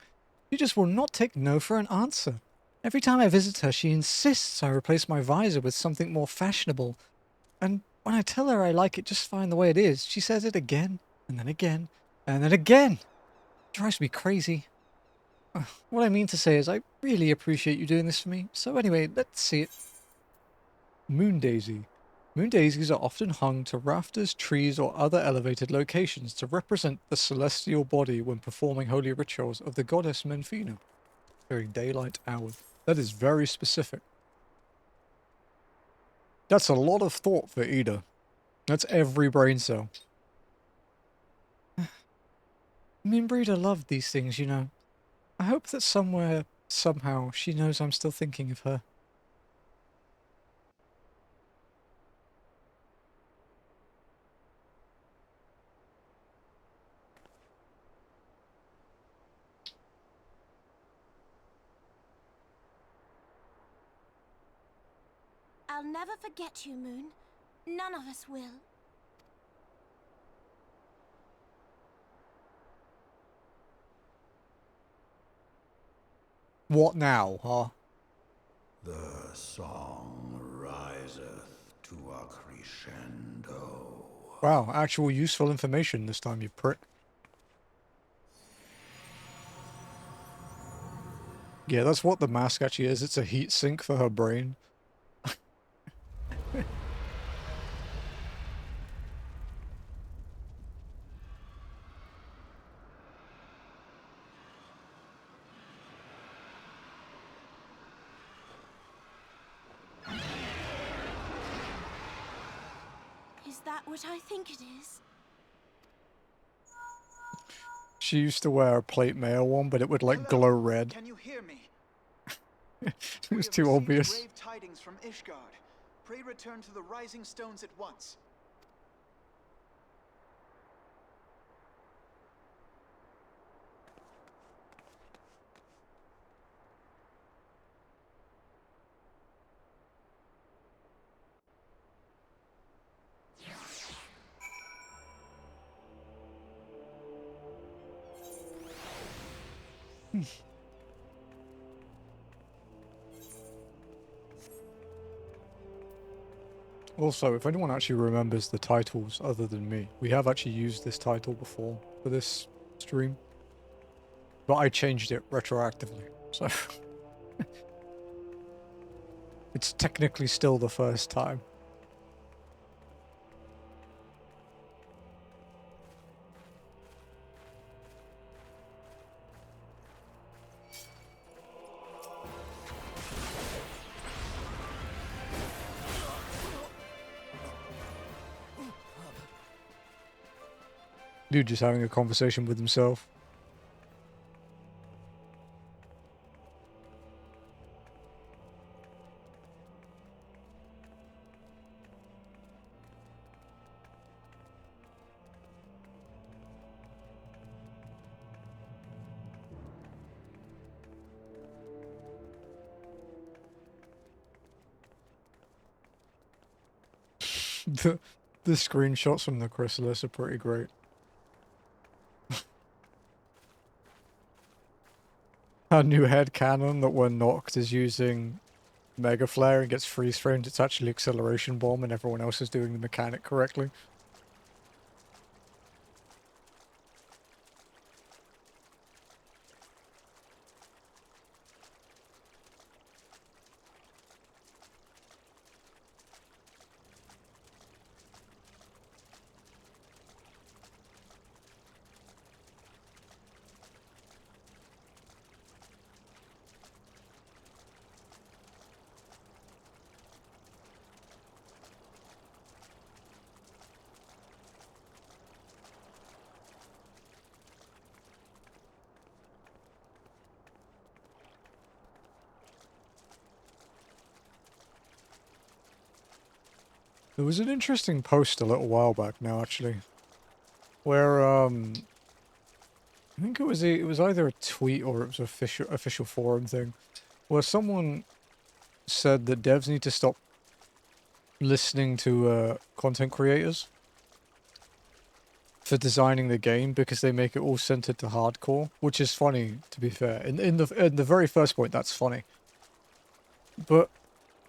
She just will not take no for an answer. Every time I visit her, she insists I replace my visor with something more fashionable. And when I tell her I like it just fine the way it is, she says it again, and then again, and then again. It drives me crazy. What I mean to say is I really appreciate you doing this for me. So anyway, let's see it. Moon Daisy. Moon daisies are often hung to rafters, trees, or other elevated locations to represent the celestial body when performing holy rituals of the goddess Menfina during daylight hours. That is very specific. That's a lot of thought for Ida. That's every brain cell. Moonbreeder loved these things, you know. I hope that somewhere, somehow, she knows I'm still thinking of her. I'll never forget you, Moon. None of us will. What now, huh? The song riseth to a crescendo. Wow, actual useful information this time, you prick. Yeah, that's what the mask actually is. It's a heat sink for her brain. Is that what I think it is? She used to wear a plate mail one, but it would like glow red. Can you hear me? It was too obvious. Grave tidings from Ishgard. Pray return to the Rising Stones at once. Also, if anyone actually remembers the titles other than me, we have actually used this title before for this stream. But I changed it retroactively, so... It's technically still the first time. Dude just having a conversation with himself. The screenshots from the chrysalis are pretty great. Our new headcanon that when knocked is using Mega Flare and gets freeze framed, it's actually Acceleration Bomb and everyone else is doing the mechanic correctly. There was an interesting post a little while back now, actually, where I think it was either a tweet or it was an official forum thing, where someone said that devs need to stop listening to content creators for designing the game because they make it all centered to hardcore, which is funny, to be fair. In the very first point, that's funny, but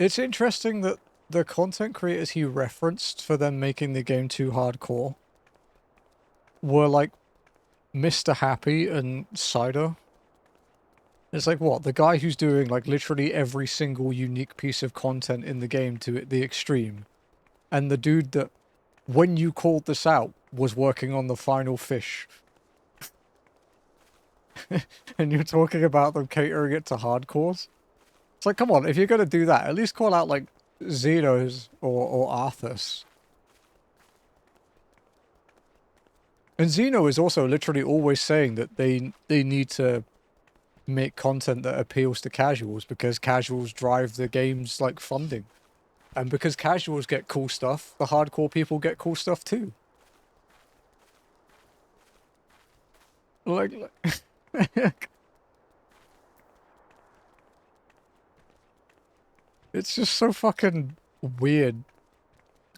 it's interesting that the content creators he referenced for them making the game too hardcore were like Mr. Happy and Cider. It's like, what? The guy who's doing like literally every single unique piece of content in the game to the extreme. And the dude that, when you called this out, was working on the final fish. And you're talking about them catering it to hardcores? It's like, come on, if you're going to do that, at least call out like Xenos or Arthas. And Xeno is also literally always saying that they need to make content that appeals to casuals because casuals drive the game's like funding. And because casuals get cool stuff, the hardcore people get cool stuff too. Like it's just so fucking weird.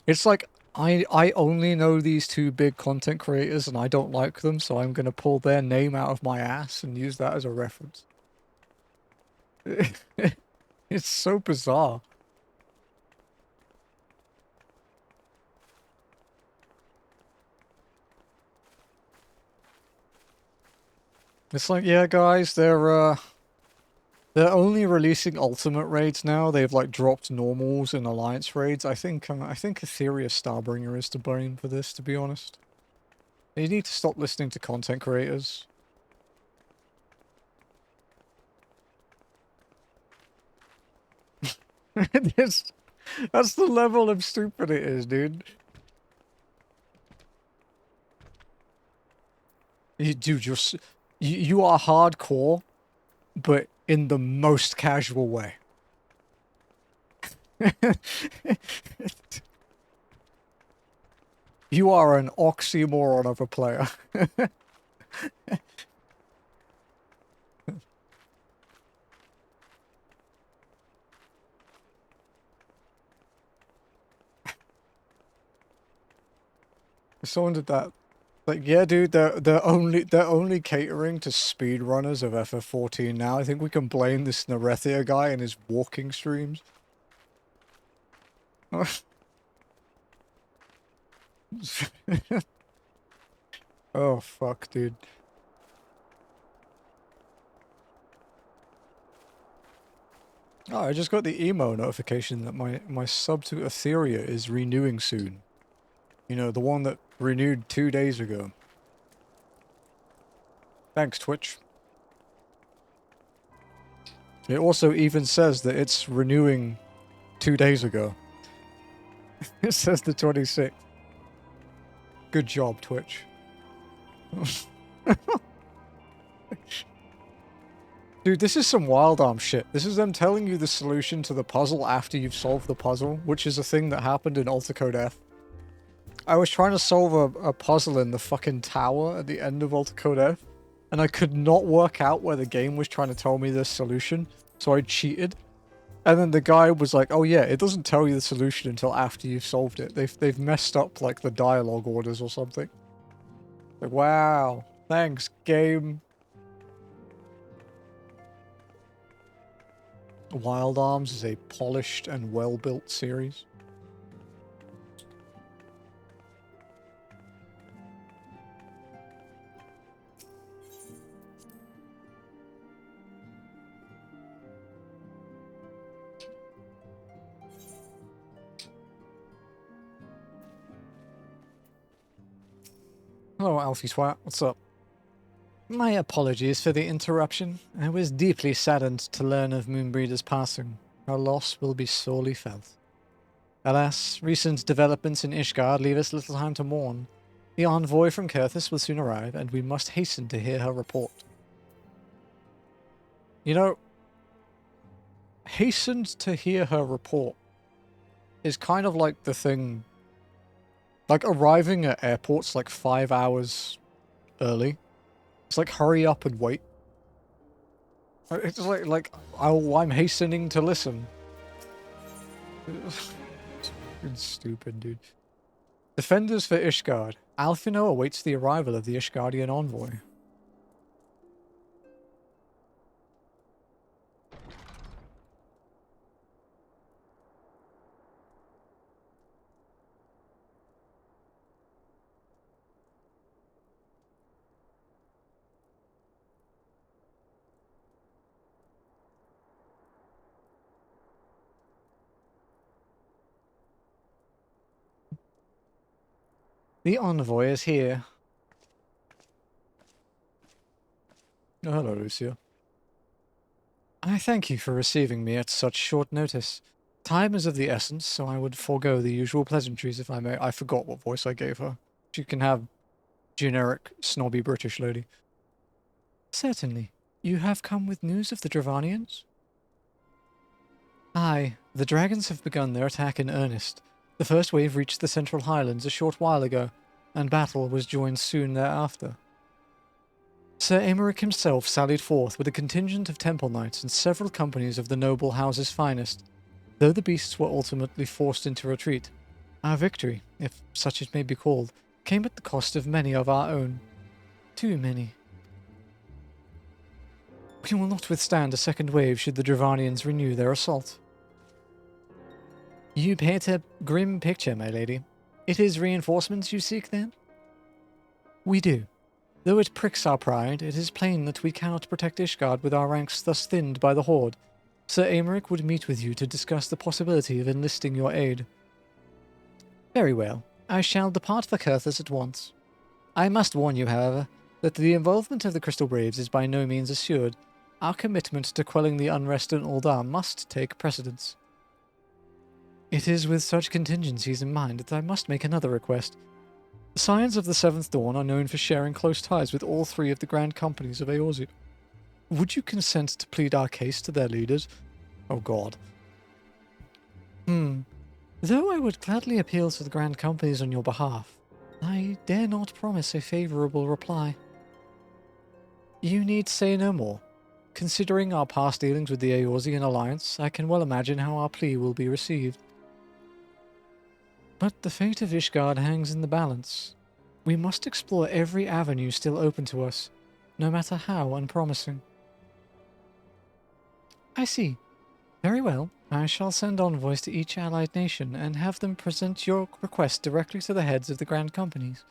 It's like, I only know these two big content creators and I don't like them, so I'm gonna pull their name out of my ass and use that as a reference. It's so bizarre. It's like, yeah, guys, they're only releasing ultimate raids now. They've like dropped normals and alliance raids. I think Etheria Starbringer is to blame for this, to be honest. You need to stop listening to content creators. That's the level of stupid it is, dude. Dude, you are hardcore, but in the most casual way. You are an oxymoron of a player. Someone did that. Like, yeah, dude, they're only catering to speedrunners of FF14 now. I think we can blame this Nirethia guy and his walking streams. Oh fuck, dude. Oh, I just got the emo notification that my sub to Etheria is renewing soon. You know, the one that renewed 2 days ago. Thanks, Twitch. It also even says that it's renewing 2 days ago. It says the 26th. Good job, Twitch. Dude, this is some wild arm shit. This is them telling you the solution to the puzzle after you've solved the puzzle, which is a thing that happened in Altacode F. I was trying to solve a puzzle in the fucking tower at the end of Altacode F, and I could not work out where the game was trying to tell me the solution, so I cheated. And then the guy was like, oh yeah, it doesn't tell you the solution until after you've solved it. They've messed up like the dialogue orders or something. Like, wow, thanks, game. Wild Arms is a polished and well-built series. Hello, Alfie Swat. What's up? My apologies for the interruption. I was deeply saddened to learn of Moonbreeder's passing. Her loss will be sorely felt. Alas, recent developments in Ishgard leave us little time to mourn. The envoy from Kurthus will soon arrive, and we must hasten to hear her report. You know, hastened to hear her report is kind of like the thing. Like, arriving at airports like 5 hours early. It's like, hurry up and wait. It's like I'm hastening to listen. It's stupid, dude. Defenders for Ishgard. Alphino awaits the arrival of the Ishgardian envoy. The envoy is here. Oh, hello, Lucia. I thank you for receiving me at such short notice. Time is of the essence, so I would forego the usual pleasantries if I may. I forgot what voice I gave her. She can have generic, snobby British lady. Certainly. You have come with news of the Dravanians? Aye, the dragons have begun their attack in earnest. The first wave reached the Central Highlands a short while ago, and battle was joined soon thereafter. Sir Aymeric himself sallied forth with a contingent of temple knights and several companies of the noble house's finest, though the beasts were ultimately forced into retreat. Our victory, if such it may be called, came at the cost of many of our own. Too many. We will not withstand a second wave should the Dravanians renew their assault. You paint a grim picture, my lady. It is reinforcements you seek, then? We do. Though it pricks our pride, it is plain that we cannot protect Ishgard with our ranks thus thinned by the Horde. Sir Aymeric would meet with you to discuss the possibility of enlisting your aid. Very well. I shall depart for Kurthus at once. I must warn you, however, that the involvement of the Crystal Braves is by no means assured. Our commitment to quelling the unrest in Uldar must take precedence. It is with such contingencies in mind that I must make another request. The Scions of the Seventh Dawn are known for sharing close ties with all three of the grand companies of Eorzea. Would you consent to plead our case to their leaders? Oh god. Though I would gladly appeal to the grand companies on your behalf, I dare not promise a favourable reply. You need say no more. Considering our past dealings with the Eorzean Alliance, I can well imagine how our plea will be received. But the fate of Ishgard hangs in the balance. We must explore every avenue still open to us, no matter how unpromising. I see. Very well. I shall send envoys to each allied nation and have them present your request directly to the heads of the grand companies.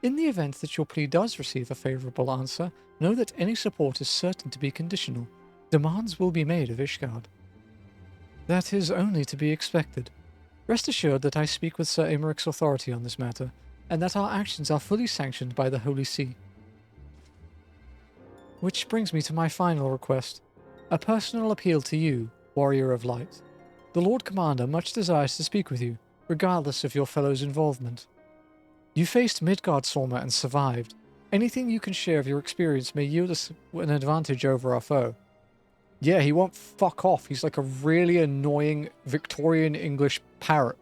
In the event that your plea does receive a favourable answer, know that any support is certain to be conditional. Demands will be made of Ishgard. That is only to be expected. Rest assured that I speak with Sir Aymeric's authority on this matter, and that our actions are fully sanctioned by the Holy See. Which brings me to my final request. A personal appeal to you, Warrior of Light. The Lord Commander much desires to speak with you, regardless of your fellow's involvement. You faced Midgard-Sorma and survived. Anything you can share of your experience may yield us an advantage over our foe. Yeah, he won't fuck off. He's like a really annoying Victorian English parrot.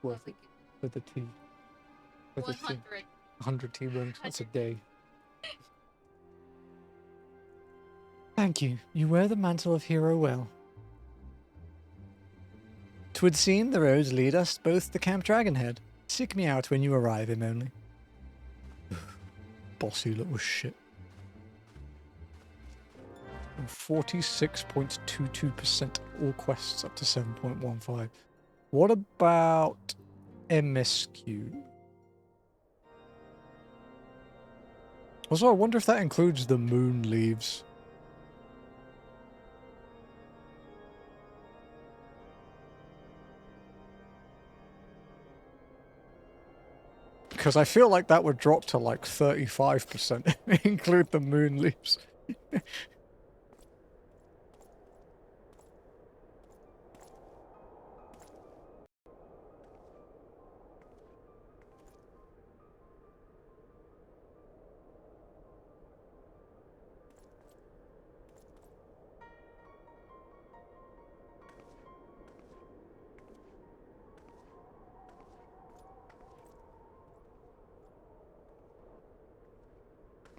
Worth it for the tea. For the 100. 100 tea rooms. That's a day. Thank you. You wear the mantle of hero well. 'Twould seem the roads lead us both to Camp Dragonhead. Seek me out when you arrive, him only. Bossy little shit. 46.22%. All quests up to 7.15. What about MSQ? Also, I wonder if that includes the moon leaves. Because I feel like that would drop to like 35%. Include the moon leaves.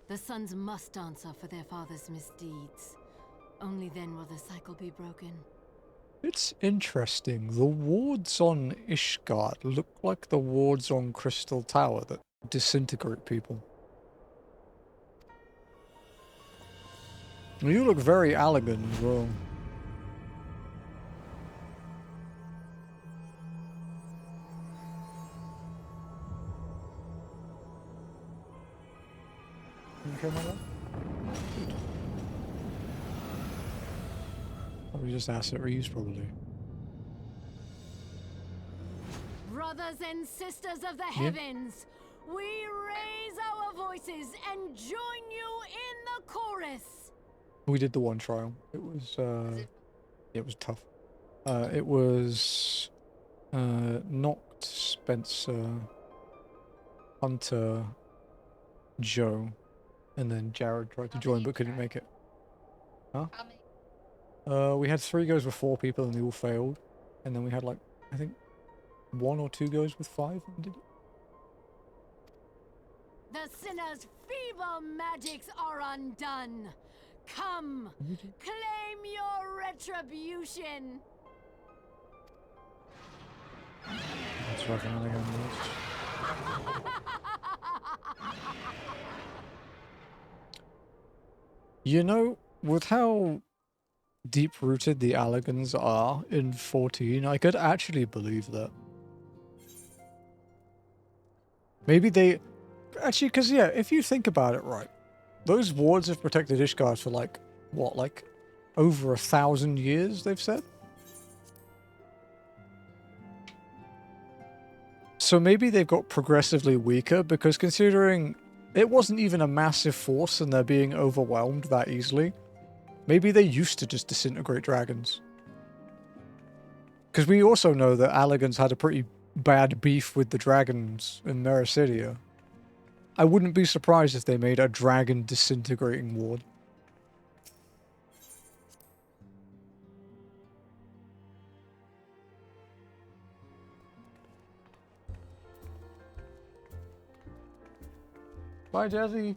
The sons must answer for their father's misdeeds. Only then will the cycle be broken. It's interesting. The wards on Ishgard look like the wards on Crystal Tower that disintegrate people. You look very elegant as well. Okay, my love? Good. Probably just asset reuse, probably. brothers and sisters of the heavens, we raise our voices and join you in the chorus. We did the one trial. It was tough. It was Noct, Spencer, Hunter, Joe, and then Jared tried to join but couldn't make it. Huh? We had 3 goes with 4 people and they all failed. And then we had like, I think, 1 or 2 goes with 5 and did it. The sinner's feeble magics are undone. Come, claim your retribution. That's fucking again. You know, with how deep-rooted the Allegans are in 14, I could actually believe that. Maybe they... Actually, because, yeah, if you think about it right, those wards have protected Ishgard for, like, what, like, over 1,000 years, they've said? So maybe they've got progressively weaker, because considering it wasn't even a massive force and they're being overwhelmed that easily, maybe they used to just disintegrate dragons. Because we also know that Allegans had a pretty bad beef with the dragons in Nirethia. I wouldn't be surprised if they made a dragon disintegrating ward. Bye, Jazzy.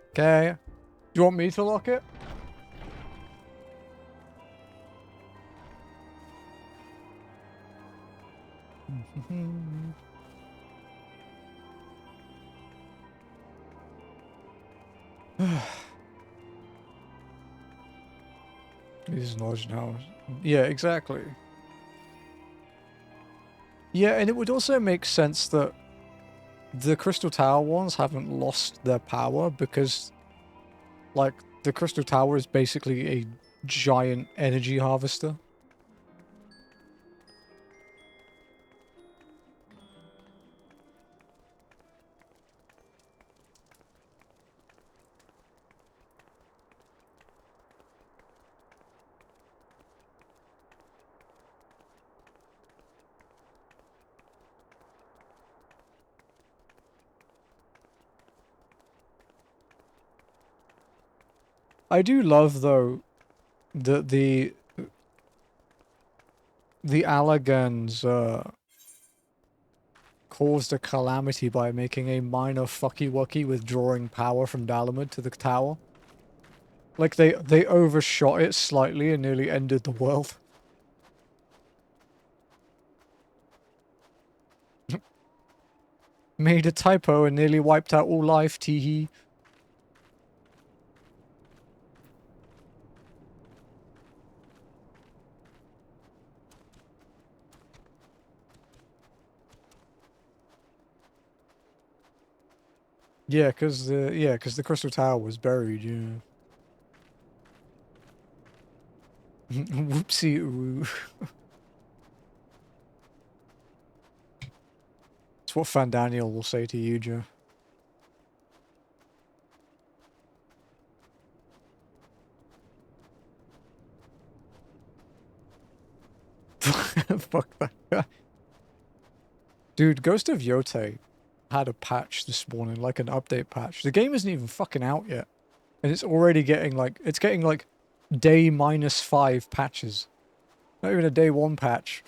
Okay. Do you want me to lock it? These knowledge now. Yeah, exactly. Yeah, and it would also make sense that the Crystal Tower ones haven't lost their power because, like, the Crystal Tower is basically a giant energy harvester. I do love, though, that the Allagans caused a calamity by making a minor fucky-wucky withdrawing power from Dalamud to the tower. Like, they overshot it slightly and nearly ended the world. Made a typo and nearly wiped out all life, teehee. Yeah, because the Crystal Tower was buried, yeah. Whoopsie ooh. It's what Fandaniel will say to you, Joe. Fuck that. Dude, Ghost of Yotei had a patch this morning, like an update patch. The game isn't even fucking out yet. And it's already getting like, day -5 patches. Not even a day 1 patch.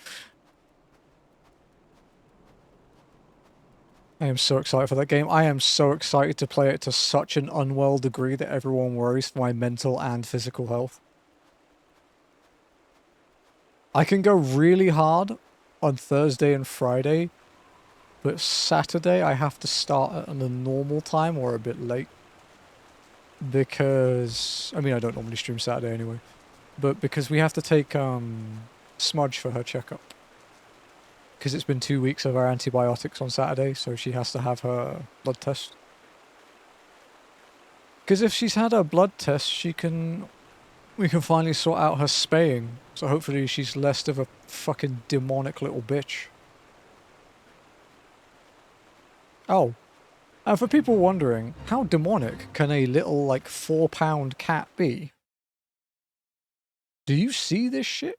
I am so excited for that game. I am so excited to play it to such an unwell degree that everyone worries for my mental and physical health. I can go really hard on Thursday and Friday, but Saturday I have to start at a normal time or a bit late. Because, I mean, I don't normally stream Saturday anyway, but because we have to take Smudge for her checkup. Because it's been 2 weeks of our antibiotics on Saturday, so she has to have her blood test. Because if she's had her blood test, we can finally sort out her spaying. So hopefully she's less of a fucking demonic little bitch. Oh. And for people wondering, how demonic can a little, like, 4-pound cat be? Do you see this shit?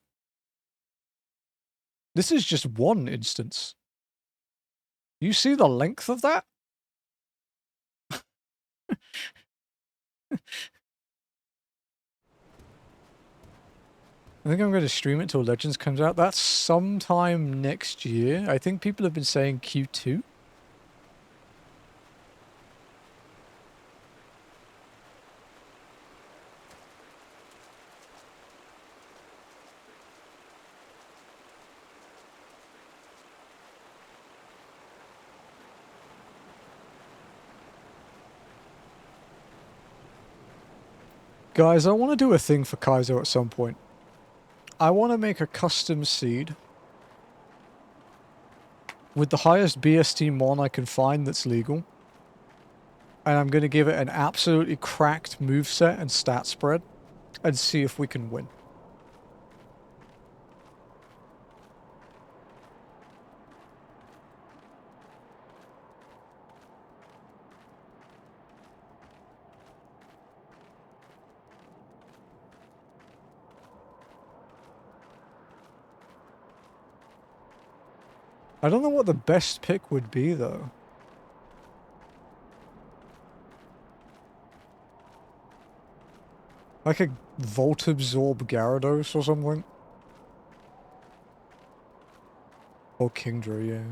This is just one instance. You see the length of that? I think I'm going to stream it till Legends comes out. That's sometime next year. I think people have been saying Q2. Guys, I want to do a thing for Kaizo at some point. I want to make a custom seed with the highest BST mon I can find that's legal. And I'm going to give it an absolutely cracked moveset and stat spread and see if we can win. I don't know what the best pick would be, though. Like a Volt Absorb Gyarados or something? Or Kingdra, yeah.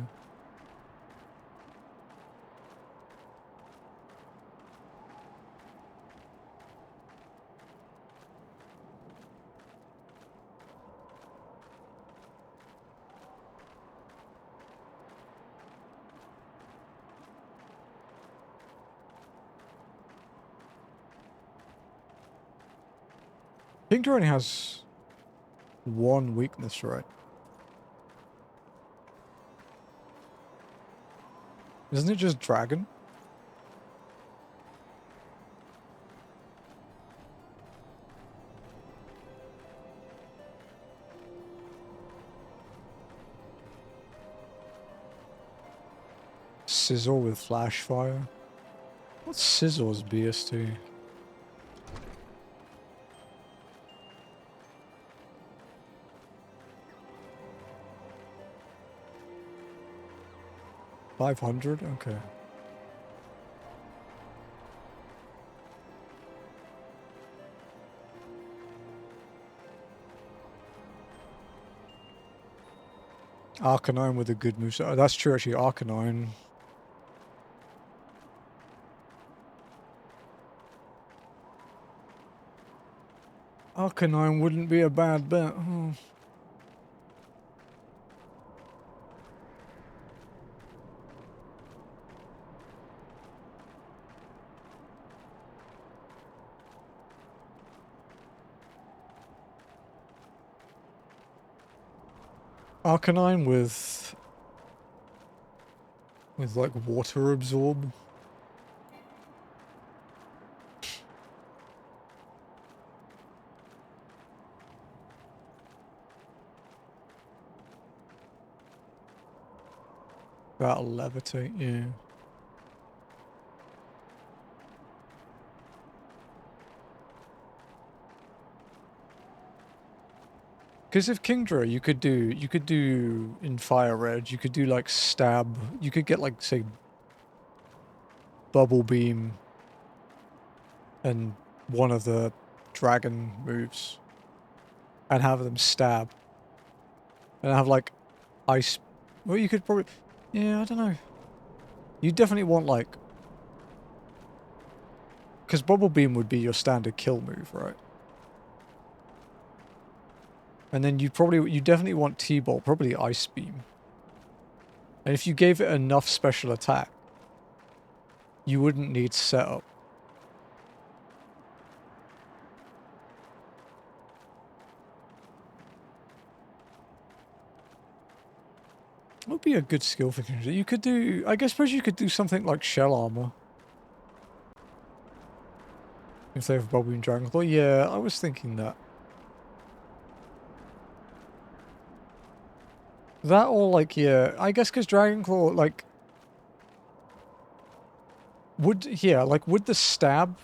Kingdra only has one weakness, right? Isn't it just Dragon? Sizzle with Flash Fire? What's Sizzle's BST? $500? Okay. Arcanine with a good move. Oh, that's true, actually. Arcanine. Arcanine wouldn't be a bad bet. Hmm. Arcanine with like water absorb. That'll levitate, yeah. Because if Kingdra, you could do in Fire Red, you could do like stab, you could get like, say, Bubble Beam and one of the dragon moves and have them stab. And have like ice, well you could probably, yeah, I don't know. You definitely want like, because Bubble Beam would be your standard kill move, right? And then you definitely want T-Bolt, probably Ice Beam. And if you gave it enough special attack, you wouldn't need setup. It would be a good skill for Kingdra. You could do, I suppose you could do something like Shell Armor. If they have Bubble Beam Dragon Claw. Yeah, I was thinking that. That or like, yeah, I guess because Dragon Claw, like, would the stab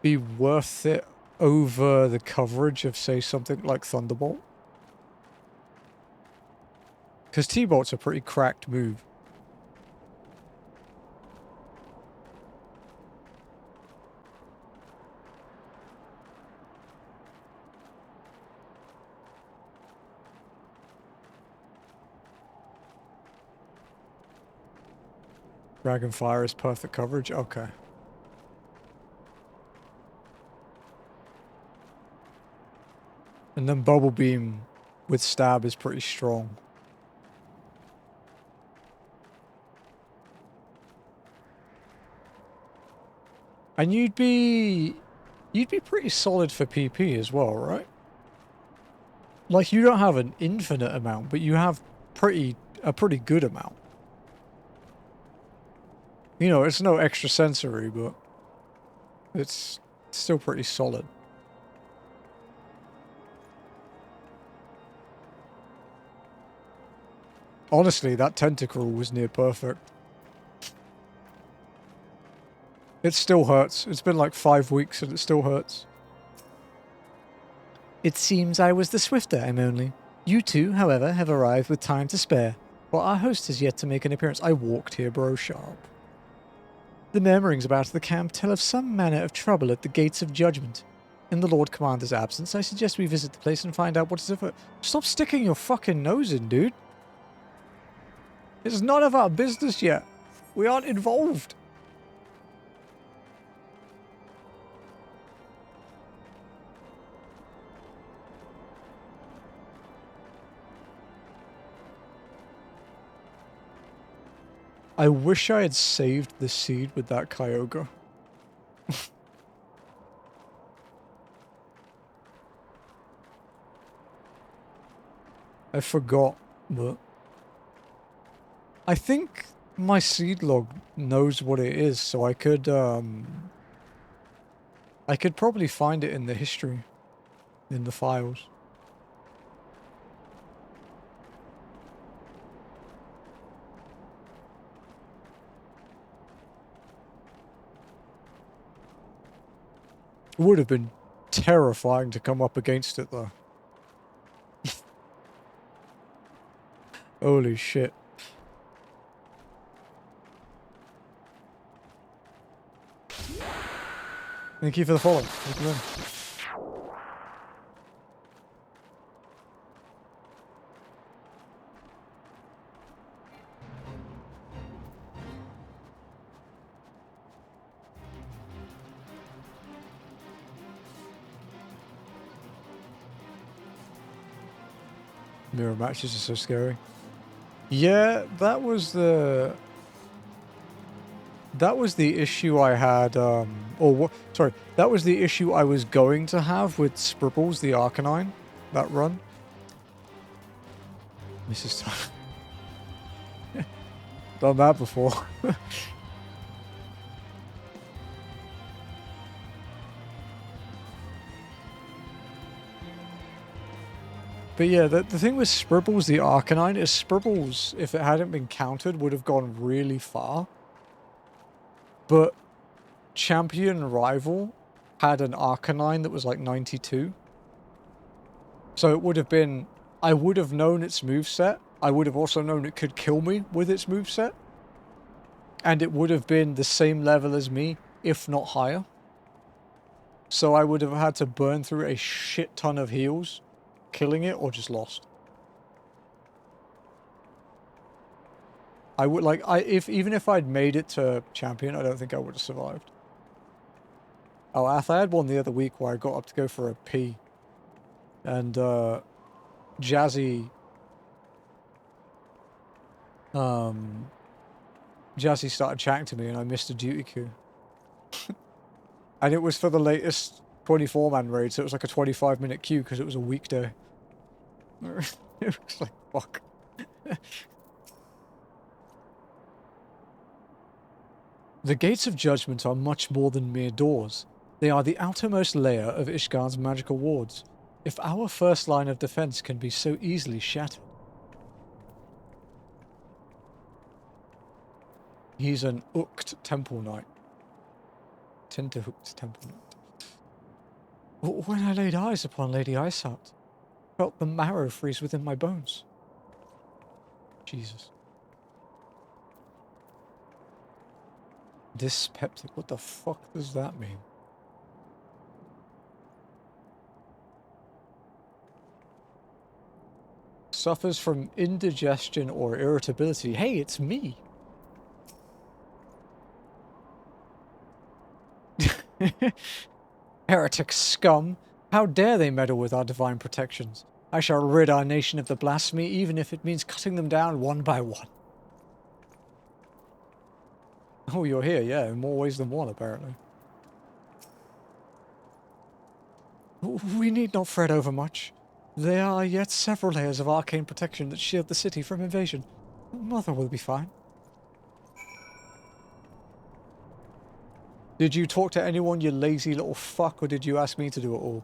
be worth it over the coverage of, say, something like Thunderbolt? Because T-Bolt's a pretty cracked move. Dragonfire is perfect coverage? Okay. And then Bubble Beam with stab is pretty strong. And you'd be pretty solid for PP as well, right? Like, you don't have an infinite amount, but you have a pretty good amount. You know, it's no extra sensory, but it's still pretty solid. Honestly, that tentacle was near perfect. It still hurts. It's been like 5 weeks and it still hurts. It seems I was the swifter, I'm only. You two, however, have arrived with time to spare, while our host has yet to make an appearance. I walked here, bro sharp. The murmurings about the camp tell of some manner of trouble at the gates of judgment. In the Lord Commander's absence, I suggest we visit the place and find out what is afoot. Stop sticking your fucking nose in, dude. It's none of our business yet. We aren't involved. I wish I had saved the seed with that Kyogre. I forgot, but I think my seed log knows what it is, so I could probably find it in the history, in the files. It would have been terrifying to come up against it, though. Holy shit. Thank you for the follow. Thank you, man. Mirror matches are so scary. Yeah, that was the issue I had, sorry, that was the issue I was going to have with Scribbles, the Arcanine, that run. Mrs. Done that before. But yeah, the thing with Scribbles, the Arcanine, is Scribbles, if it hadn't been countered, would have gone really far. But Champion Rival had an Arcanine that was like 92. So it would have been... I would have known its moveset. I would have also known it could kill me with its moveset. And it would have been the same level as me, if not higher. So I would have had to burn through a shit ton of heals, killing it, or just lost. I would even if I'd made it to champion, I don't think I would have survived. Oh, I had one the other week where I got up to go for a pee, and Jazzy started chatting to me, and I missed a duty queue, and it was for the latest 24-man raid, so it was like a 25-minute queue because it was a weekday. It was like, fuck. The Gates of Judgment are much more than mere doors. They are the outermost layer of Ishgar's magical wards. If our first line of defense can be so easily shattered... He's an Ukt Temple Knight. Tenterhook's temperament. When I laid eyes upon Lady Iceheart, I felt the marrow freeze within my bones. Jesus. Dyspeptic, what the fuck does that mean? Suffers from indigestion or irritability. Hey, it's me! Heretic scum! How dare they meddle with our divine protections? I shall rid our nation of the blasphemy, even if it means cutting them down one by one. Oh, you're here, yeah, in more ways than one, apparently. We need not fret over much. There are yet several layers of arcane protection that shield the city from invasion. Mother will be fine. Did you talk to anyone, you lazy little fuck, or did you ask me to do it all?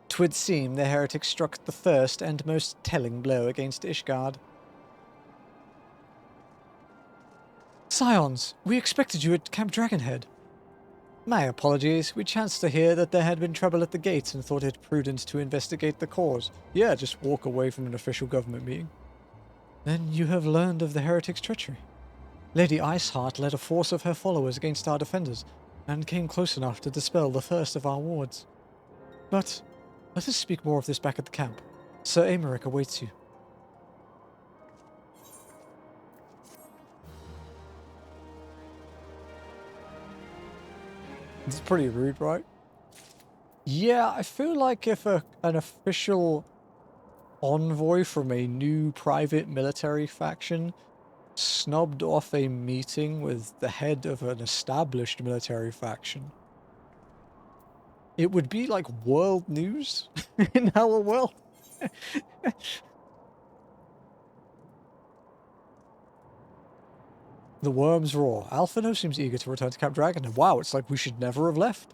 Twould seem the heretic struck the first and most telling blow against Ishgard. Scions, we expected you at Camp Dragonhead. My apologies, we chanced to hear that there had been trouble at the gates and thought it prudent to investigate the cause. Yeah, just walk away from an official government meeting. Then you have learned of the heretic's treachery. Lady Iceheart led a force of her followers against our defenders, and came close enough to dispel the first of our wards. But let us speak more of this back at the camp. Sir Aymeric awaits you. It's pretty rude, right? Yeah, I feel like if an official envoy from a new private military faction snubbed off a meeting with the head of an established military faction, it would be like world news in our world. The worms roar. Alphino seems eager to return to Camp Dragon. Wow, it's like we should never have left.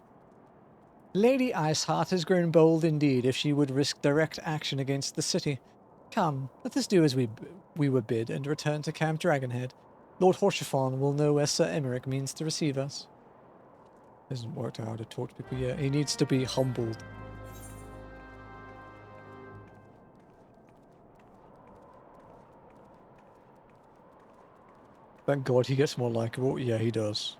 Lady Iceheart has grown bold indeed if she would risk direct action against the city. Come, let us do as we were bid and return to Camp Dragonhead. Lord Horchefon will know where Sir Aymeric means to receive us. Hasn't worked out how to talk to people yet. He needs to be humbled. Thank God he gets more likable. Yeah, he does.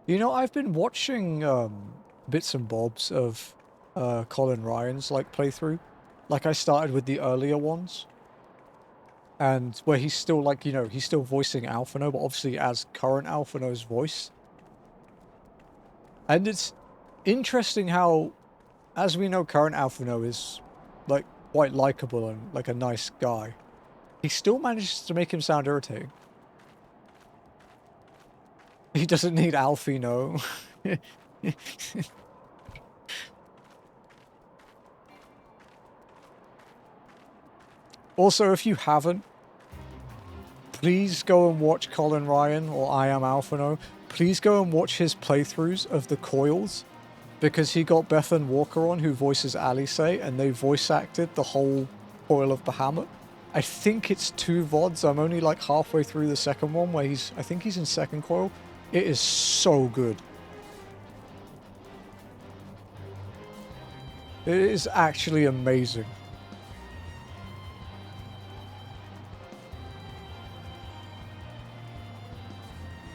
You know, I've been watching bits and bobs of Colin Ryan's like playthrough. Like I started with the earlier ones. And where he's still like, you know, he's still voicing Alphino, but obviously as current Alphino's voice. And it's interesting how, as we know, current Alphino is like quite likable and like a nice guy. He still manages to make him sound irritating. He doesn't need Alphino. Also, if you haven't, please go and watch Colin Ryan or I Am Alphino. Please go and watch his playthroughs of the Coils, because he got Bethan Walker on, who voices Alice, and they voice acted the whole Coil of Bahamut. I think it's 2 VODs. I'm only like halfway through the second one where I think he's in second Coil. It is so good. It is actually amazing.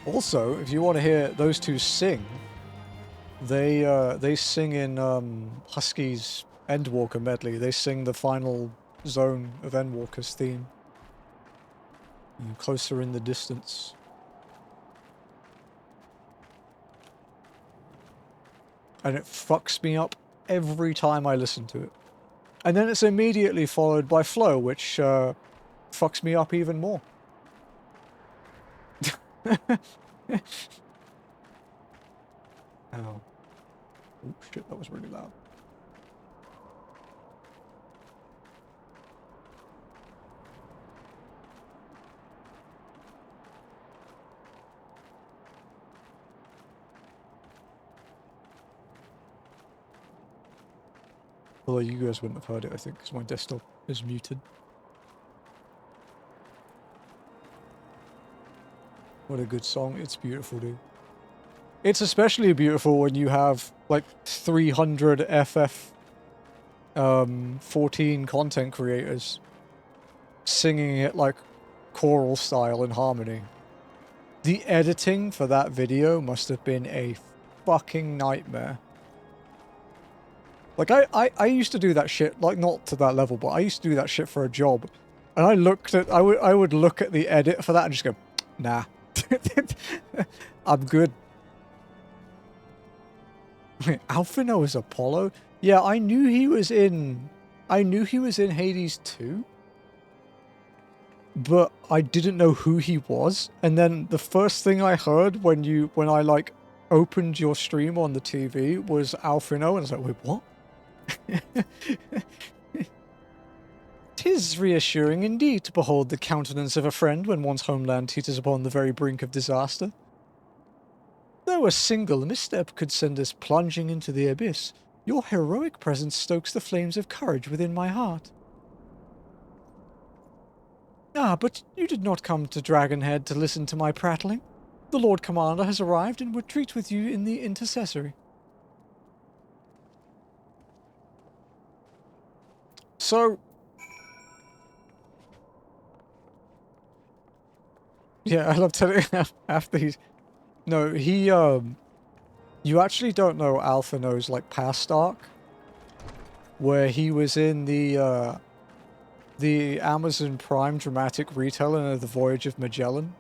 Also, if you want to hear those two sing, they sing in Husky's Endwalker medley. They sing the final zone of Endwalker's theme. And Closer in the Distance. And it fucks me up every time I listen to it. And then it's immediately followed by Flow, which fucks me up even more. Ow. Oh shit, that was really loud. Although you guys wouldn't have heard it, I think, because my desktop is muted. What a good song. It's beautiful, dude. It's especially beautiful when you have, like, 300 FF14 content creators singing it, like, choral style in harmony. The editing for that video must have been a fucking nightmare. Like, I used to do that shit, like, not to that level, but I used to do that shit for a job. And I would look at the edit for that and just go, nah. I'm good. Wait, Alphino is Apollo? Yeah, I knew he was in Hades 2. But I didn't know who he was. And then the first thing I heard when I like opened your stream on the TV was Alphino, and I was like, wait, what? 'Tis reassuring indeed to behold the countenance of a friend when one's homeland teeters upon the very brink of disaster. Though a single misstep could send us plunging into the abyss, your heroic presence stokes the flames of courage within my heart. Ah, but you did not come to Dragonhead to listen to my prattling. The Lord Commander has arrived and would treat with you in the intercessory. So... yeah, I love telling you after he's... No, he, you actually don't know Alphino's, like, past arc, where he was in the Amazon Prime dramatic retelling of The Voyage of Magellan,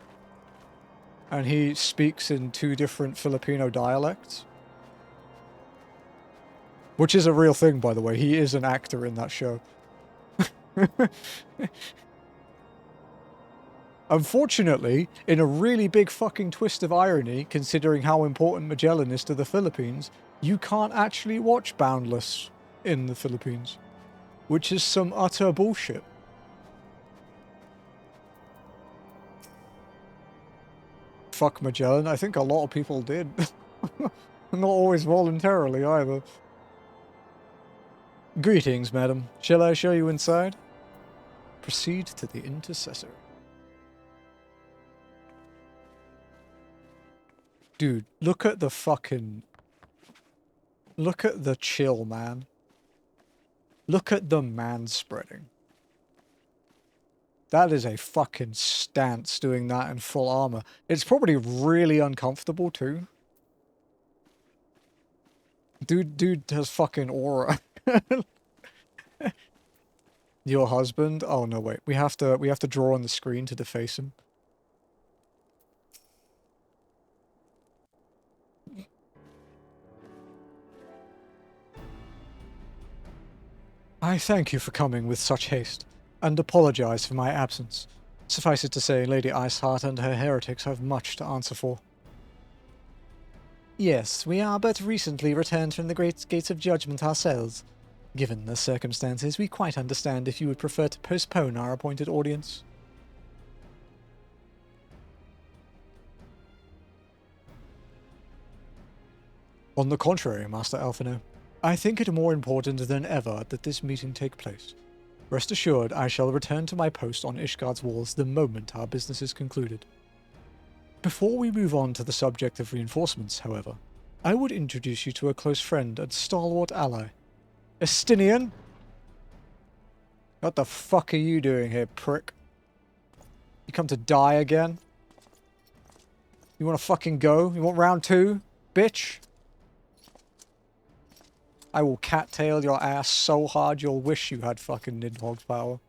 and he speaks in 2 different Filipino dialects. Which is a real thing, by the way. He is an actor in that show. Unfortunately, in a really big fucking twist of irony, considering how important Magellan is to the Philippines, you can't actually watch Boundless in the Philippines. Which is some utter bullshit. Fuck Magellan. I think a lot of people did. Not always voluntarily, either. Greetings, madam. Shall I show you inside? Proceed to the intercessor. Dude, look at the fucking... look at the chill, man. Look at the man-spreading. That is a fucking stance doing that in full armor. It's probably really uncomfortable, too. Dude has fucking aura. Your husband? Oh no, wait. We have to draw on the screen to deface him. I thank you for coming with such haste, and apologize for my absence. Suffice it to say, Lady Iceheart and her heretics have much to answer for. Yes, we are but recently returned from the great gates of judgment ourselves. Given the circumstances, we quite understand if you would prefer to postpone our appointed audience. On the contrary, Master Alphino, I think it more important than ever that this meeting take place. Rest assured, I shall return to my post on Ishgard's walls the moment our business is concluded. Before we move on to the subject of reinforcements, however, I would introduce you to a close friend and stalwart ally. Estinian? What the fuck are you doing here, prick? You come to die again? You wanna fucking go? You want round 2? Bitch? I will cattail your ass so hard you'll wish you had fucking Nidhogg's power.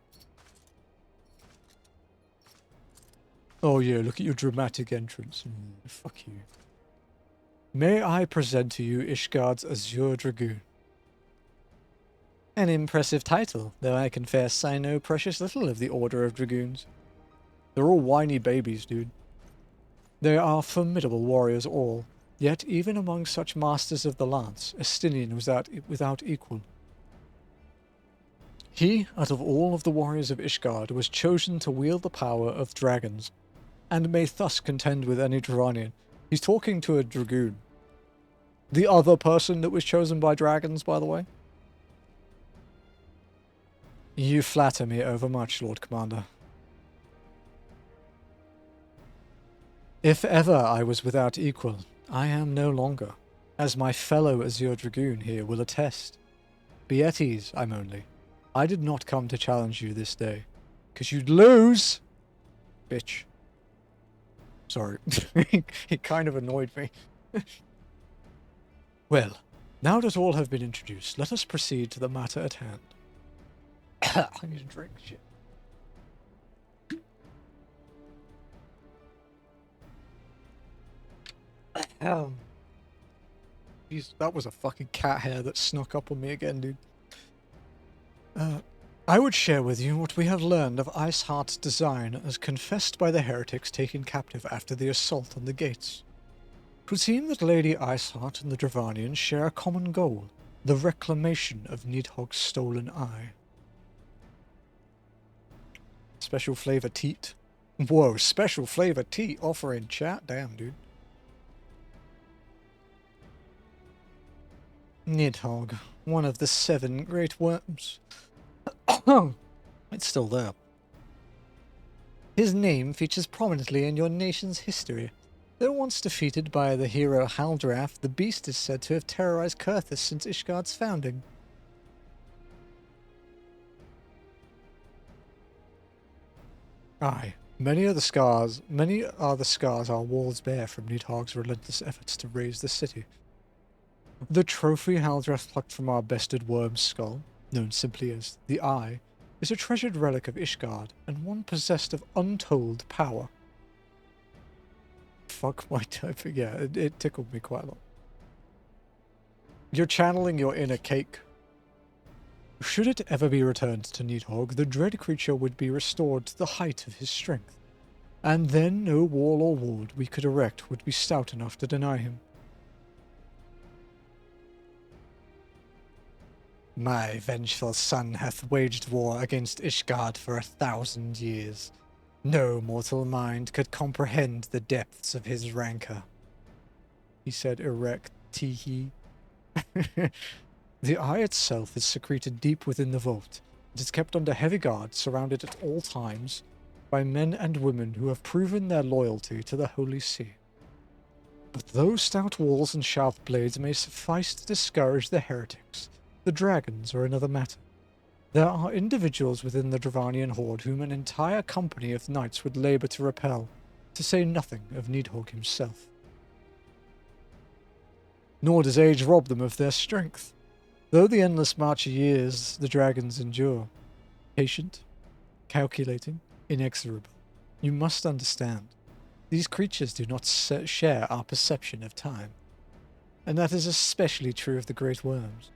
Oh yeah, look at your dramatic entrance. Fuck you. May I present to you Ishgard's Azure Dragoon? An impressive title, though I confess I know precious little of the Order of Dragoons. They're all whiny babies, dude. They are formidable warriors all, yet even among such masters of the lance, Estinian was without equal. He, out of all of the warriors of Ishgard, was chosen to wield the power of dragons, and may thus contend with any Dranian. He's talking to a dragoon. The other person that was chosen by dragons, by the way. You flatter me overmuch, Lord Commander. If ever I was without equal, I am no longer, as my fellow Azure Dragoon here will attest. Be at ease, I'm only. I did not come to challenge you this day, 'cause you'd lose! Bitch. Sorry. He kind of annoyed me. Well, now that all have been introduced, let us proceed to the matter at hand. I need to drink shit. Jeez, that was a fucking cat hair that snuck up on me again, dude. I would share with you what we have learned of Iceheart's design as confessed by the heretics taken captive after the assault on the gates. It would seem that Lady Iceheart and the Dravanians share a common goal, the reclamation of Nidhogg's stolen eye. Special flavor teat. Whoa, special flavor teat offering chat? Damn, dude. Nidhogg, one of the 7 great worms. It's still there. His name features prominently in your nation's history. Though once defeated by the hero Haldrath, the beast is said to have terrorized Kurthus since Ishgard's founding. Aye, many are the scars our walls bear from Nidhogg's relentless efforts to raise the city. The trophy Haldrath plucked from our bested worm's skull, known simply as the Eye, is a treasured relic of Ishgard, and one possessed of untold power. Fuck my typing, yeah, it tickled me quite a lot. You're channeling your inner cake. Should it ever be returned to Nidhogg, the dread creature would be restored to the height of his strength, and then no wall or ward we could erect would be stout enough to deny him. My vengeful son hath waged war against Ishgard for 1,000 years. No mortal mind could comprehend the depths of his rancor. He said erect tee. The eye itself is secreted deep within the vault. It is kept under heavy guard, surrounded at all times by men and women who have proven their loyalty to the Holy See. But those stout walls and sharp blades may suffice to discourage the heretics. The dragons are another matter. There are individuals within the Dravanian horde whom an entire company of knights would labour to repel, to say nothing of Nidhogg himself. Nor does age rob them of their strength. Though the endless march of years the dragons endure, patient, calculating, inexorable, you must understand, these creatures do not share our perception of time. And that is especially true of the great worms.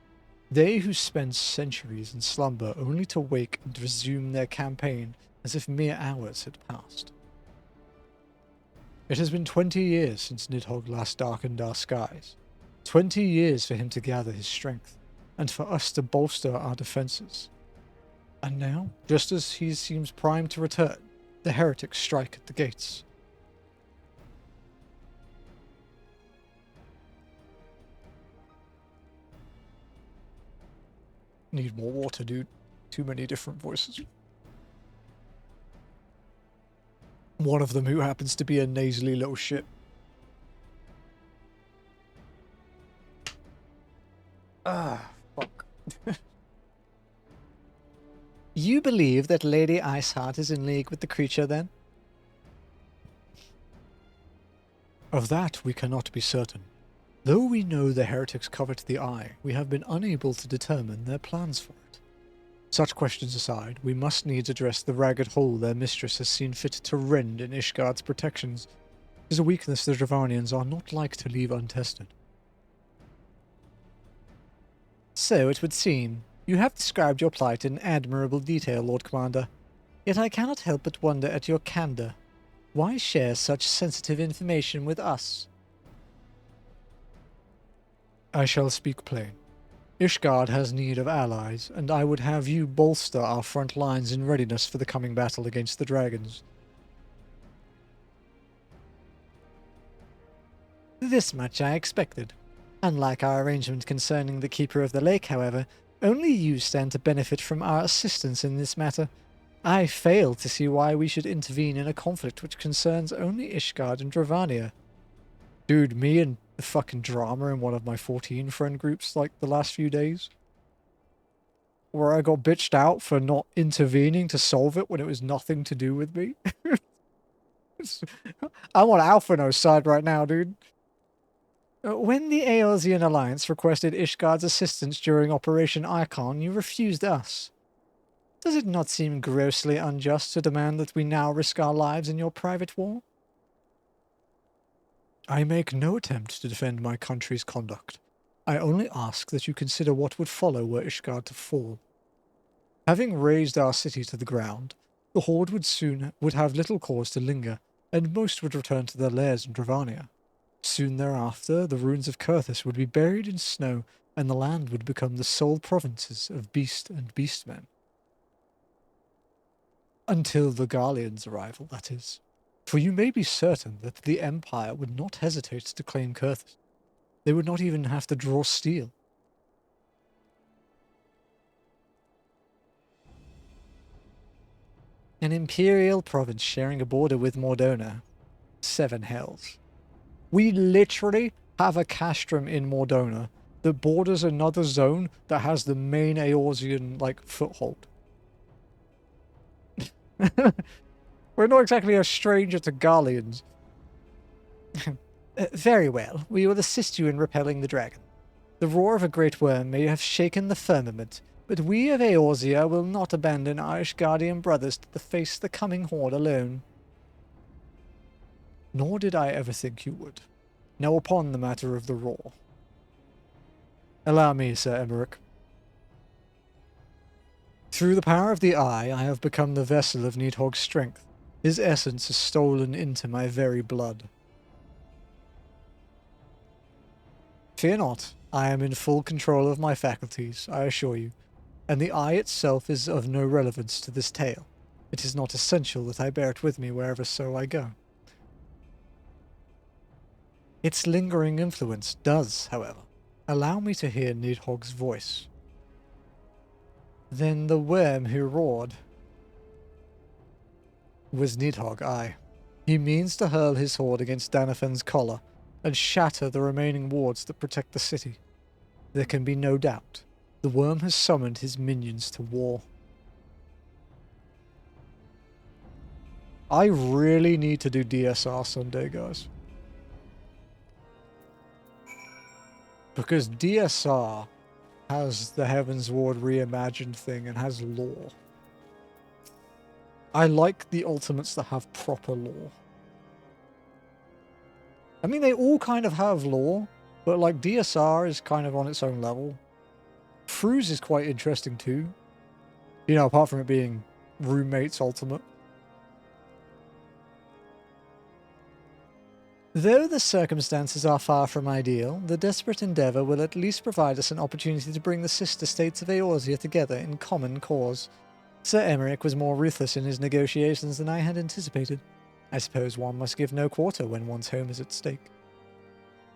They who spend centuries in slumber only to wake and resume their campaign as if mere hours had passed. It has been 20 years since Nidhogg last darkened our skies. 20 years for him to gather his strength, and for us to bolster our defences. And now, just as he seems primed to return, the heretics strike at the gates. Need more water, dude. Too many different voices. One of them who happens to be a nasally little shit. Ah, fuck. You believe that Lady Iceheart is in league with the creature, then? Of that we cannot be certain. Though we know the heretics covet the eye, we have been unable to determine their plans for it. Such questions aside, we must needs address the ragged hole their mistress has seen fit to rend in Ishgard's protections. It is a weakness the Dravanians are not like to leave untested. So it would seem. You have described your plight in admirable detail, Lord Commander. Yet I cannot help but wonder at your candour. Why share such sensitive information with us? I shall speak plain. Ishgard has need of allies, and I would have you bolster our front lines in readiness for the coming battle against the dragons. This much I expected. Unlike our arrangement concerning the Keeper of the Lake, however, Only you stand to benefit from our assistance in this matter. I fail to see why we should intervene in a conflict which concerns only Ishgard and Dravania. Dude, me and the fucking drama in one of my 14 friend groups like the last few days, where I got bitched out for not intervening to solve it when it was nothing to do with me. I'm on Alphino's side right now, dude. When the Aeolzian Alliance requested Ishgard's assistance during Operation Icon, you refused us. Does it not seem grossly unjust to demand that we now risk our lives in your private war? I make no attempt to defend my country's conduct. I only ask that you consider what would follow were Ishgard to fall. Having razed our city to the ground, the Horde would have little cause to linger, and most would return to their lairs in Dravania. Soon thereafter, the ruins of Kurthus would be buried in snow, and the land would become the sole provinces of Beast and Beastmen. Until the Garlean's arrival, that is. For you may be certain that the Empire would not hesitate to claim Kurthus. They would not even have to draw steel. An imperial province sharing a border with Mordona. 7 hells. We literally have a castrum in Mordona that borders another zone that has the main Eorzean, like, foothold. We're not exactly a stranger to Garleans. Very well. We will assist you in repelling the dragon. The roar of a great worm may have shaken the firmament, but we of Eorzea will not abandon our Ishgardian brothers to face the coming horde alone. Nor did I ever think you would. Now upon the matter of the roar. Allow me, Sir Emmerich. Through the power of the Eye, I have become the vessel of Nidhogg's strength. His essence is stolen into my very blood. Fear not, I am in full control of my faculties, I assure you, and the Eye itself is of no relevance to this tale. It is not essential that I bear it with me wherever so I go. Its lingering influence does, however, allow me to hear Nidhogg's voice. Then the worm who roared was Nidhogg, aye. He means to hurl his horde against Danaphen's collar and shatter the remaining wards that protect the city. There can be no doubt. The worm has summoned his minions to war. I really need to do DSR Sunday, guys. Because DSR has the Heavensward reimagined thing and has lore. I like the ultimates that have proper lore. I mean, they all kind of have lore, but like DSR is kind of on its own level. Fruz is quite interesting too. You know, apart from it being roommates ultimate. Though the circumstances are far from ideal, the desperate endeavour will at least provide us an opportunity to bring the sister states of Eorzea together in common cause. Sir Emmerich was more ruthless in his negotiations than I had anticipated. I suppose one must give no quarter when one's home is at stake.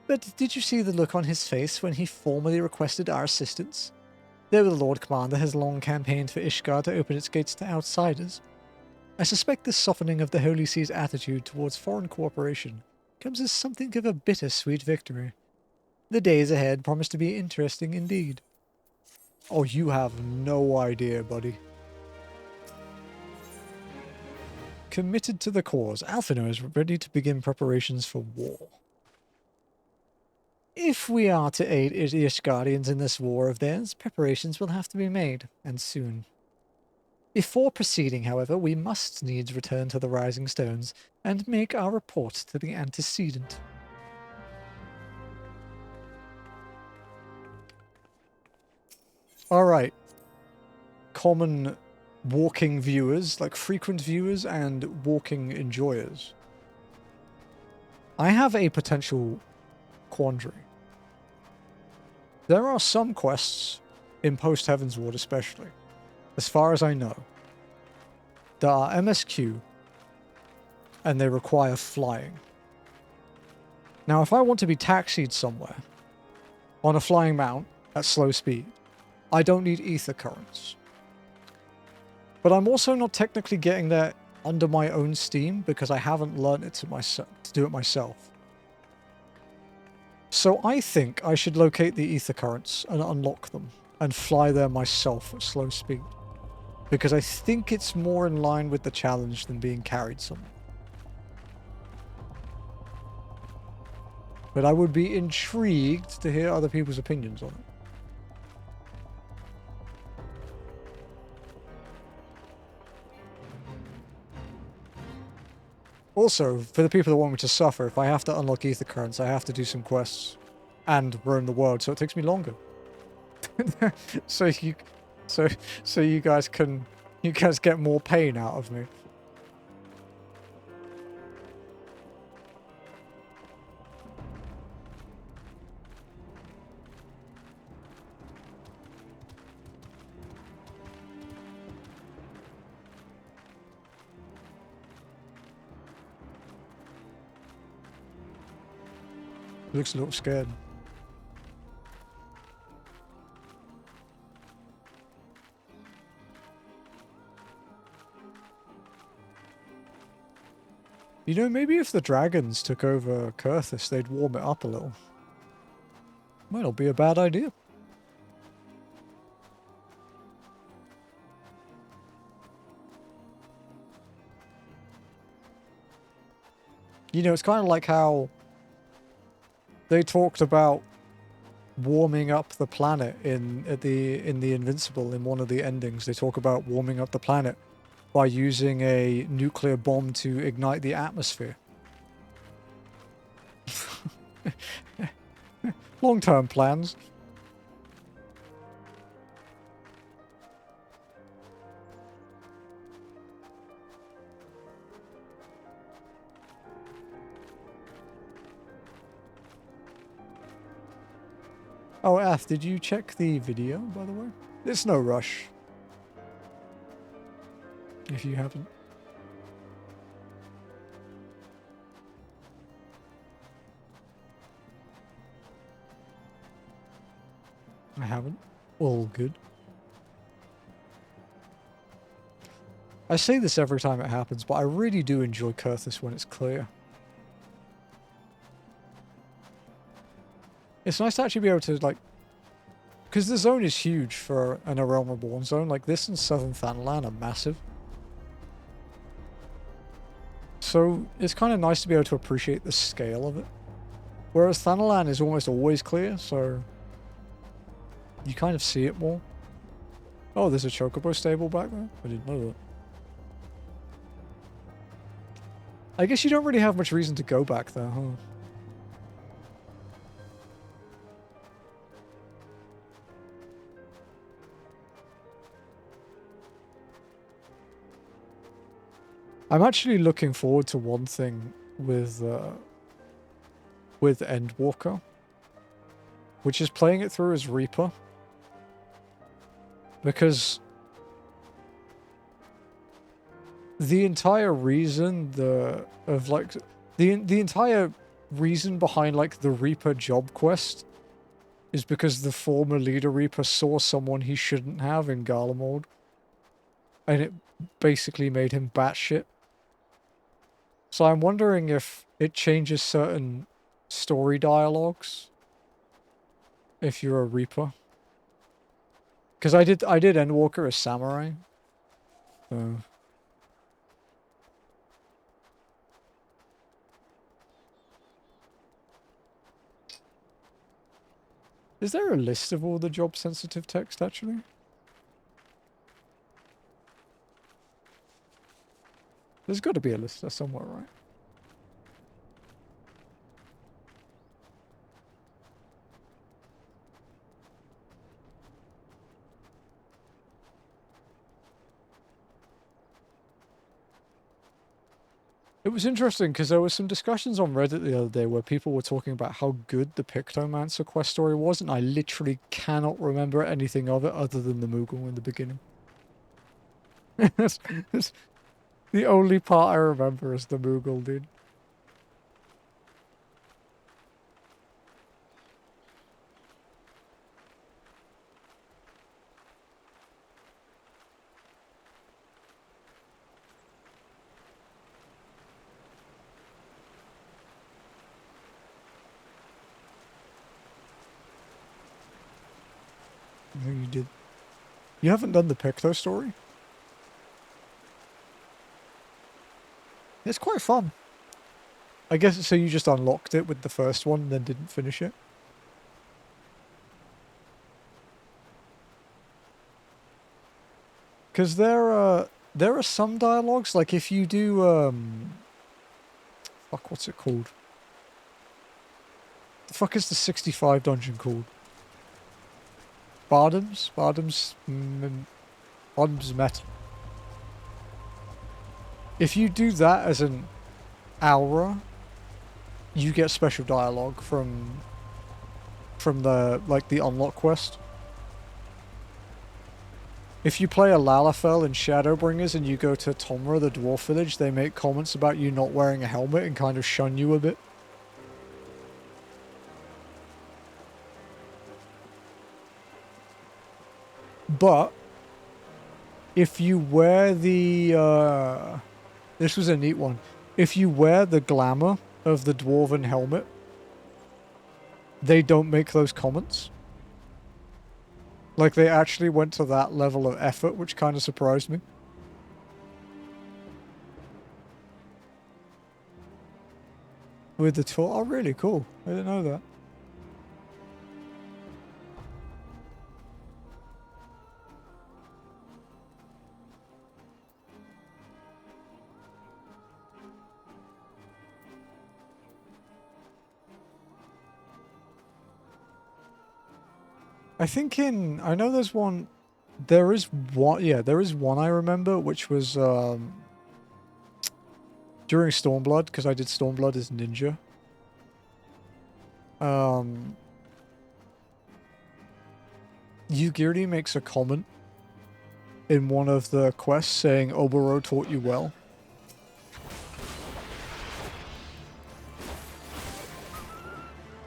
But did you see the look on his face when he formally requested our assistance? Though the Lord Commander has long campaigned for Ishgard to open its gates to outsiders, I suspect this softening of the Holy See's attitude towards foreign cooperation comes as something of a bittersweet victory. The days ahead promise to be interesting indeed. Oh, you have no idea, buddy. Committed to the cause, Alphino is ready to begin preparations for war. If we are to aid Ishgardians in this war of theirs, preparations will have to be made, and soon. Before proceeding, however, we must needs return to the Rising Stones and make our report to the antecedent. Alright. Common walking viewers, like frequent viewers and walking enjoyers. I have a potential quandary. There are some quests in post Heavensward especially, as far as I know, that are MSQ and they require flying. Now, if I want to be taxied somewhere on a flying mount at slow speed, I don't need ether currents. But I'm also not technically getting there under my own steam because I haven't learned it to do it myself. So I think I should locate the ether currents and unlock them and fly there myself at slow speed. Because I think it's more in line with the challenge than being carried somewhere. But I would be intrigued to hear other people's opinions on it. Also, for the people that want me to suffer, if I have to unlock ether currents, I have to do some quests and roam the world, so it takes me longer. so you guys get more pain out of me. Looks a little scared. You know, maybe if the dragons took over Kurthus, they'd warm it up a little. Might not be a bad idea. You know, it's kind of like how they talked about warming up the planet in the Invincible. In one of the endings, they talk about warming up the planet by using a nuclear bomb to ignite the atmosphere. Long-term plans. Oh, Ath, did you check the video, by the way? It's no rush. If you haven't. I haven't. All good. I say this every time it happens, but I really do enjoy Kurthus when it's clear. It's nice to actually be able to, like... Because the zone is huge for an A Realm Reborn zone. Like, this and Southern Thanalan are massive. So, it's kind of nice to be able to appreciate the scale of it. Whereas Thanalan is almost always clear, so... You kind of see it more. Oh, there's a Chocobo stable back there? I didn't know that. I guess you don't really have much reason to go back there, huh? I'm actually looking forward to one thing with Endwalker, which is playing it through as Reaper, because the entire reason the entire reason behind like the Reaper job quest is because the former leader Reaper saw someone he shouldn't have in Garlemald, and it basically made him batshit. So I'm wondering if it changes certain story dialogues if you're a Reaper. Because I did Endwalker as Samurai. So. Is there a list of all the job sensitive text actually? There's got to be a list there somewhere, right? It was interesting because there was some discussions on Reddit the other day where people were talking about how good the Pictomancer quest story was, and I literally cannot remember anything of it other than the Moogle in the beginning. That's the only part I remember is the Moogle, dude. I think you did. You haven't done the Picto story? It's quite fun. I guess so you just unlocked it with the first one and then didn't finish it. Because there are some dialogues, like if you do, fuck, what's it called? The fuck is the 65 dungeon called? Bardam's Metal. If you do that as an aura, you get special dialogue from the, like, the unlock quest. If you play a Lalafell in Shadowbringers and you go to Tomra, the dwarf village, they make comments about you not wearing a helmet and kind of shun you a bit. But if you wear the this was a neat one. If you wear the glamour of the dwarven helmet, they don't make those comments. Like, they actually went to that level of effort, which kind of surprised me. With the tour? Oh, really? Cool. I didn't know that. I think I know there's one, there is one I remember, which was, during Stormblood, because I did Stormblood as ninja. Yugiri makes a comment in one of the quests saying, Oboro taught you well.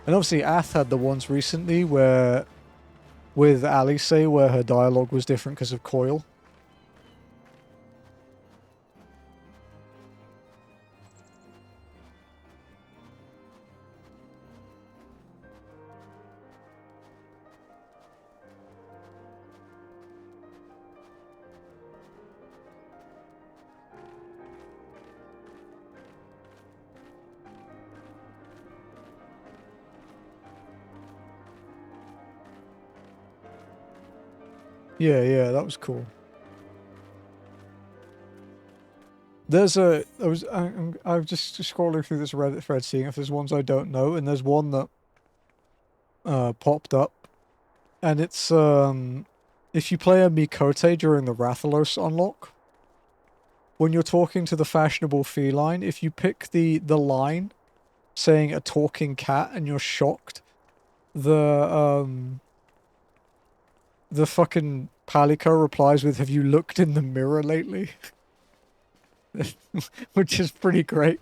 And obviously Ath had the ones recently where, with Alice, where her dialogue was different because of Coil. Yeah, that was cool. There's I was just scrolling through this Reddit thread, seeing if there's ones I don't know, and there's one that popped up, and it's if you play a Mikote during the Rathalos unlock, when you're talking to the fashionable feline, if you pick the line saying a talking cat and you're shocked, the fucking Palico replies with, "Have you looked in the mirror lately?" Which is pretty great.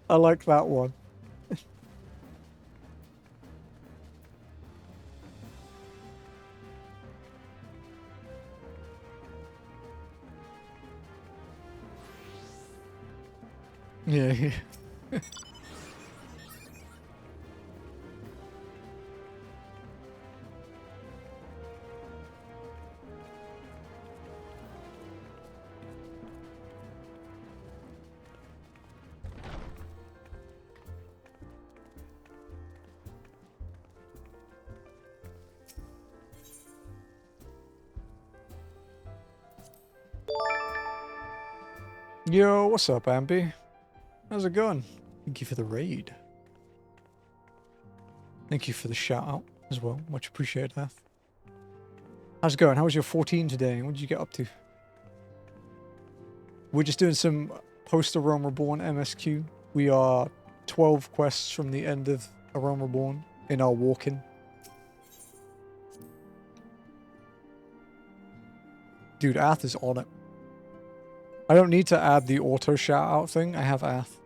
I like that one. Yeah. Yo, what's up, Ambi? How's it going? Thank you for the raid. Thank you for the shout out as well. Much appreciated, that. How's it going? How was your 14 today? What did you get up to? We're just doing some post A Realm Reborn MSQ. We are 12 quests from the end of A Realm Reborn in our walk-in. Dude, Ath is on it. I don't need to add the auto shout out thing. I have Ath.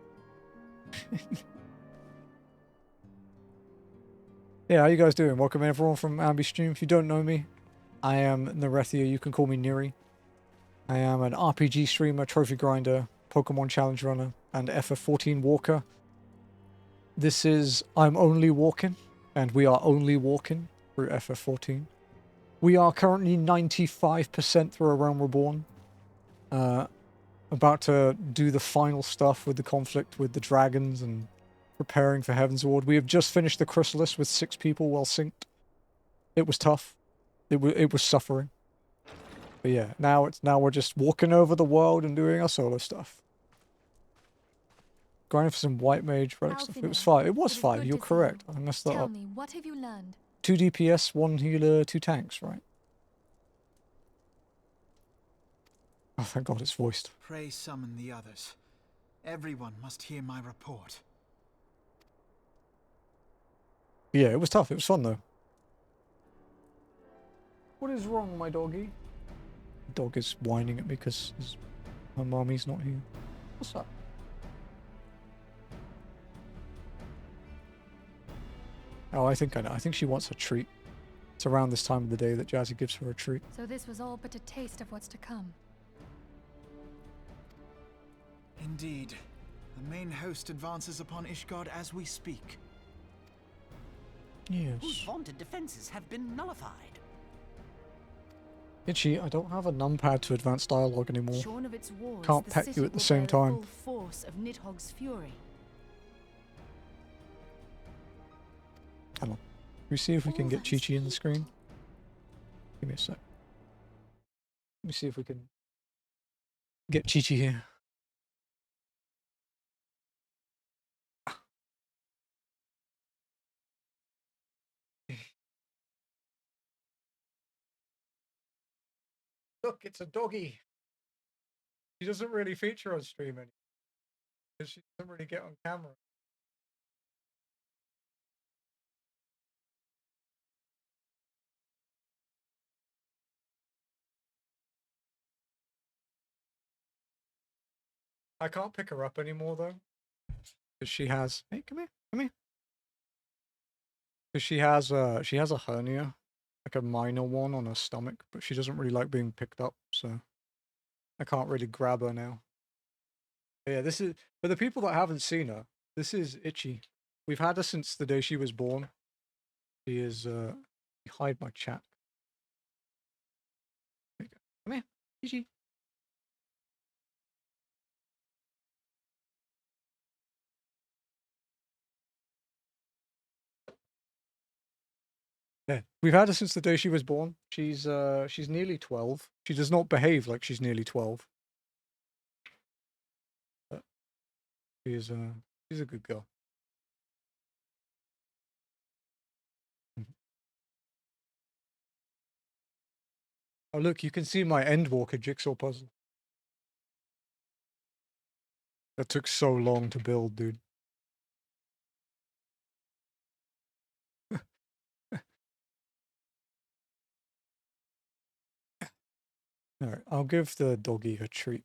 Yeah, how you guys doing? Welcome everyone from Ambi Stream. If you don't know me, I am Nirethia. You can call me Niri. I am an RPG streamer, trophy grinder, Pokemon challenge runner, and FF14 walker. This is I'm Only Walking, and we are only walking through FF14. We are currently 95% through A Realm Reborn. About to do the final stuff with the conflict with the dragons and preparing for Heavensward. We have just finished the Chrysalis with 6 people well synced. It was tough. It was suffering. But yeah, now we're just walking over the world and doing our solo stuff. Grinding for some white mage relic stuff. It was 5. It was 5. You're correct. I messed that up. Tell me, what have you learned? 2 DPS, 1 healer, 2 tanks, right? Oh, thank God it's voiced. Pray summon the others. Everyone must hear my report. Yeah, it was tough. It was fun, though. What is wrong, my doggy? The dog is whining at me because my mommy's not here. What's up? Oh, I think I know. I think she wants a treat. It's around this time of the day that Jazzy gives her a treat. So this was all but a taste of what's to come. Indeed. The main host advances upon Ishgard as we speak. Yes. Whose vaunted defenses have been nullified. Itchy, I don't have a numpad to advance dialogue anymore. Shorn of its walls, Can't the pet city you at the will same bear time. full force of Nidhogg's fury. Hang on. Can we see if we can get Chi-Chi in the screen? Give me a sec. Let me see if we can get Chi-Chi here. Look, it's a doggy. She doesn't really feature on stream anymore because she doesn't really get on camera. I can't pick her up anymore though, because she has. Hey, come here, come here. Because she has a hernia, like a minor one on her stomach, but she doesn't really like being picked up, so I can't really grab her now. But yeah, this is for the people that haven't seen her. This is Itchy. We've had her since the day she was born. She is. Hide my chat. There you go. Come here, Itchy. Yeah, we've had her since the day she was born. She's nearly 12. She does not behave like she's nearly 12. But she's a good girl. Oh look, you can see my Endwalker jigsaw puzzle. That took so long to build, dude. Alright, I'll give the doggy a treat.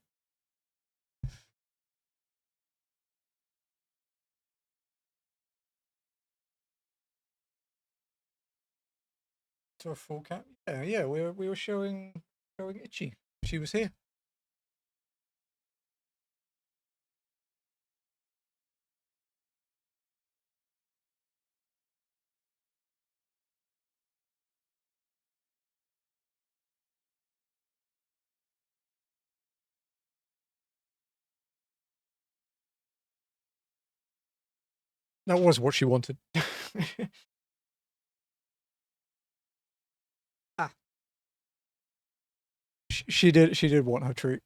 To a full cat? Yeah, we were showing Itchy. She was here. That was what she wanted. She did want her treat.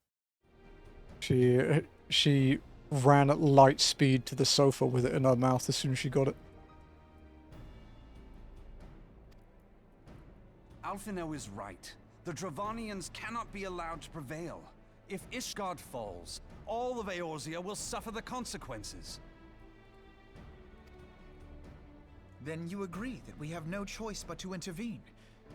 She ran at light speed to the sofa with it in her mouth as soon as she got it. Alphino is right. The Dravanians cannot be allowed to prevail. If Ishgard falls, all of Eorzea will suffer the consequences. Then you agree that we have no choice but to intervene.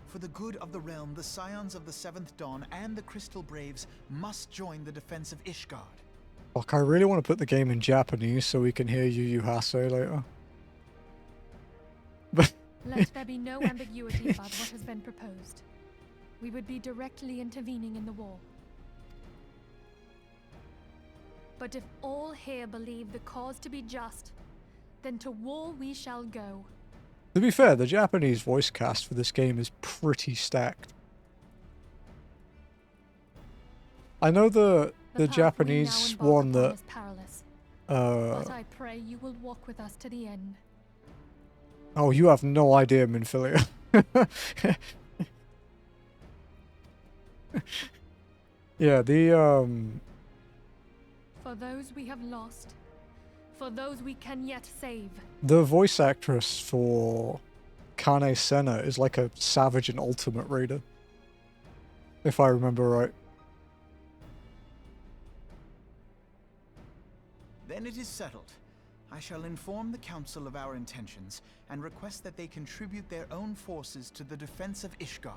For the good of the realm, the Scions of the Seventh Dawn and the Crystal Braves must join the defense of Ishgard. Fuck, I really want to put the game in Japanese so we can hear Yu Yu Hase later. But Let there be no ambiguity about what has been proposed. We would be directly intervening in the war. But if all here believe the cause to be just, then to war we shall go. To be fair, the Japanese voice cast for this game is pretty stacked. I know the Japanese one that but I pray you will walk with us to the end. Oh, you have no idea, Minfilia. Yeah, For those we have lost, for those we can yet save. the voice actress for Kane Senna is like a Savage and Ultimate Raider, if I remember right. Then it is settled. I shall inform the Council of our intentions and request that they contribute their own forces to the defense of Ishgard.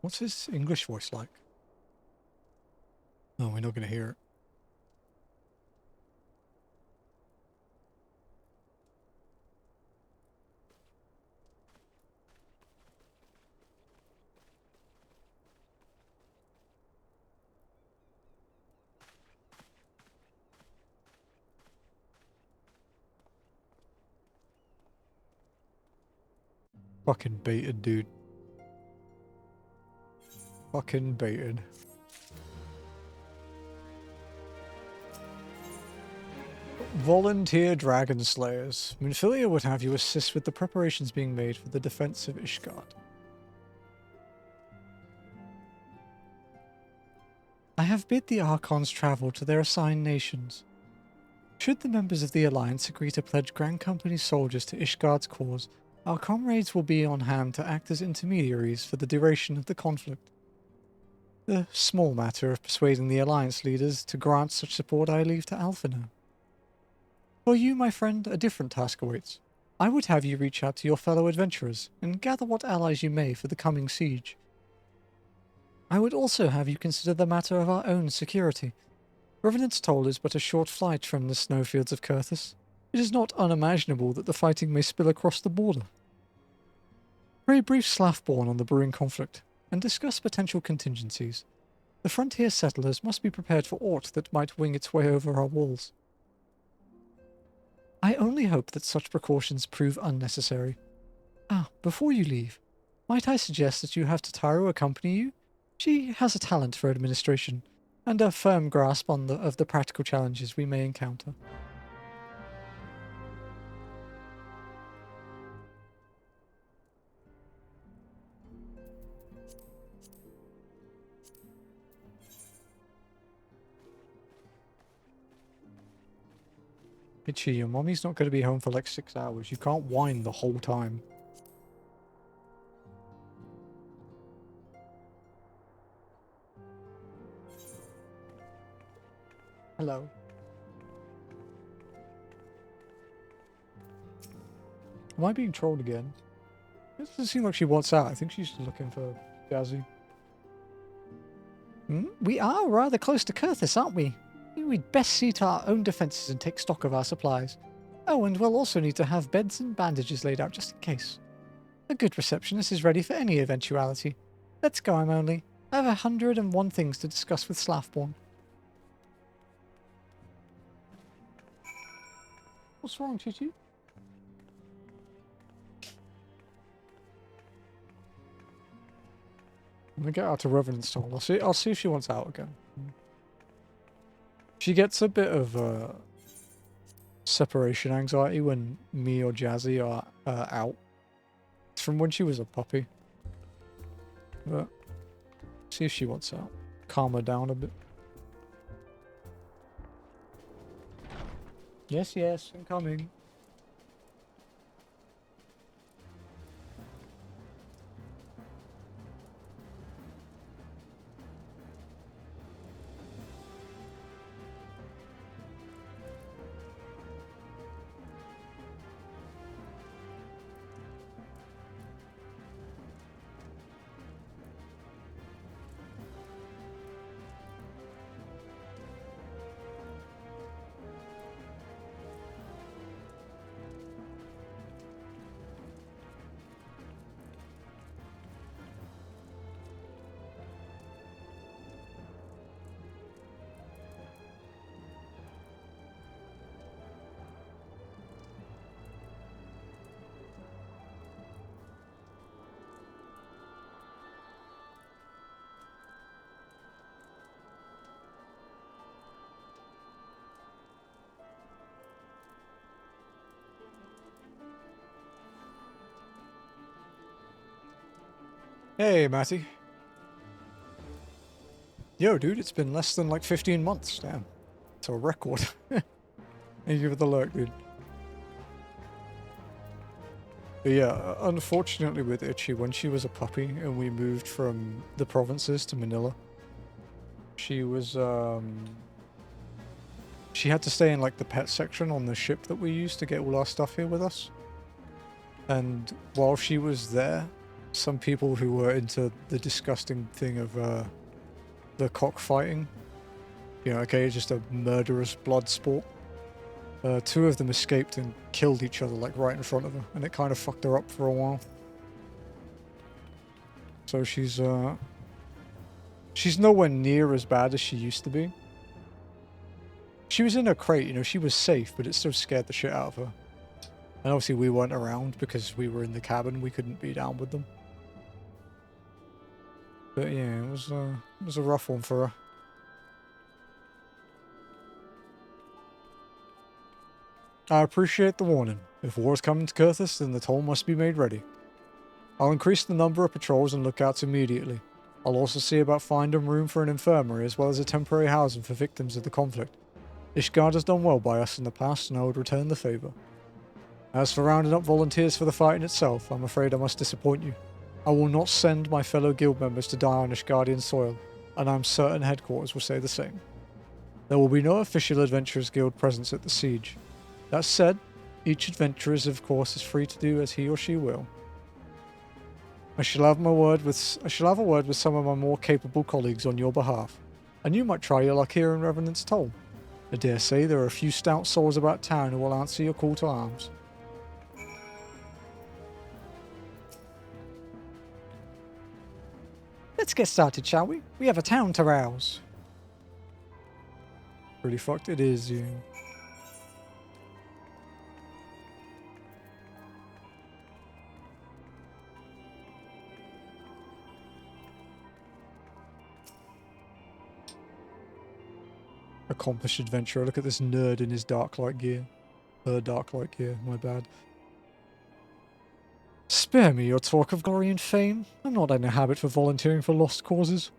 What's his English voice like? No, we're not going to hear it. Fucking baited, dude. Fucking baited. Volunteer Dragon Slayers. Minfilia would have you assist with the preparations being made for the defense of Ishgard. I have bid the Archons travel to their assigned nations. Should the members of the Alliance agree to pledge Grand Company soldiers to Ishgard's cause, our comrades will be on hand to act as intermediaries for the duration of the conflict. The small matter of persuading the Alliance leaders to grant such support I leave to Alphinaud. For you, my friend, a different task awaits. I would have you reach out to your fellow adventurers and gather what allies you may for the coming siege. I would also have you consider the matter of our own security. Revenant's Toll is but a short flight from the snowfields of Kurthus. It is not unimaginable that the fighting may spill across the border. Pray brief Slathborn on the brewing conflict, and discuss potential contingencies. The frontier settlers must be prepared for aught that might wing its way over our walls. I only hope that such precautions prove unnecessary. Before you leave, might I suggest that you have Tataru accompany you? She has a talent for administration, and a firm grasp of the practical challenges we may encounter. Itchy, your mommy's not going to be home for like 6 hours. You can't whine the whole time. Hello. Am I being trolled again? It doesn't seem like she wants out. I think she's looking for Jazzy. We are rather close to Kurthus, aren't we? We'd best see to our own defences and take stock of our supplies. Oh, and we'll also need to have beds and bandages laid out just in case. A good receptionist is ready for any eventuality. Let's go, I'm only. I have 101 things to discuss with Slathborn. What's wrong, Chichi? I'm gonna get out to Revenant's Toll. I'll see if she wants out again. She gets a bit of separation anxiety when me or Jazzy are out. It's from when she was a puppy. But see if she wants out. Calm her down a bit. Yes, yes, I'm coming. Hey, Matty. Yo, dude, it's been less than like 15 months. Damn. It's a record. Thank you for the lurk, dude. But yeah, unfortunately with Itchy, when she was a puppy and we moved from the provinces to Manila, she was, she had to stay in like the pet section on the ship that we used to get all our stuff here with us. And while she was there, some people who were into the disgusting thing of the cockfighting, you know, okay, just a murderous blood sport, two of them escaped and killed each other like right in front of her, and it kind of fucked her up for a while. So she's nowhere near as bad as she used to be. She was in her crate, you know, she was safe, but it still scared the shit out of her. And obviously we weren't around because we were in the cabin, we couldn't be down with them. But yeah, it was a rough one for her. I appreciate the warning. If war is coming to Kurthus, then the toll must be made ready. I'll increase the number of patrols and lookouts immediately. I'll also see about finding room for an infirmary as well as a temporary housing for victims of the conflict. Ishgard has done well by us in the past, and I would return the favour. As for rounding up volunteers for the fighting itself, I'm afraid I must disappoint you. I will not send my fellow guild members to die on Ishgardian soil, and I'm certain headquarters will say the same. There will be no official Adventurers Guild presence at the siege. That said, each adventurer, of course, is free to do as he or she will. I shall have a word with some of my more capable colleagues on your behalf, and you might try your luck here in Revenant's Toll. I dare say there are a few stout souls about town who will answer your call to arms. Let's get started, shall we? We have a town to rouse. Pretty fucked it is, yeah. Accomplished adventurer. Look at this nerd in his dark light gear. Dark light gear, my bad. Spare me your talk of glory and fame. I'm not in a habit for volunteering for lost causes.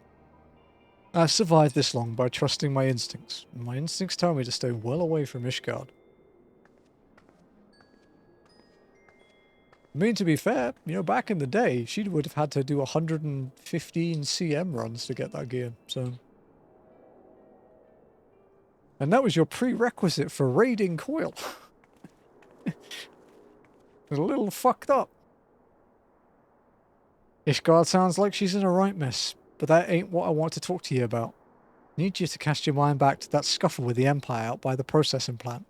I've survived this long by trusting my instincts. My instincts tell me to stay well away from Ishgard. I mean, to be fair, you know, back in the day, she would have had to do 115 CM runs to get that gear, so... And that was your prerequisite for raiding Coil. A little fucked up. Ishgard sounds like she's in a right mess, but that ain't what I want to talk to you about. I need you to cast your mind back to that scuffle with the Empire out by the processing plant.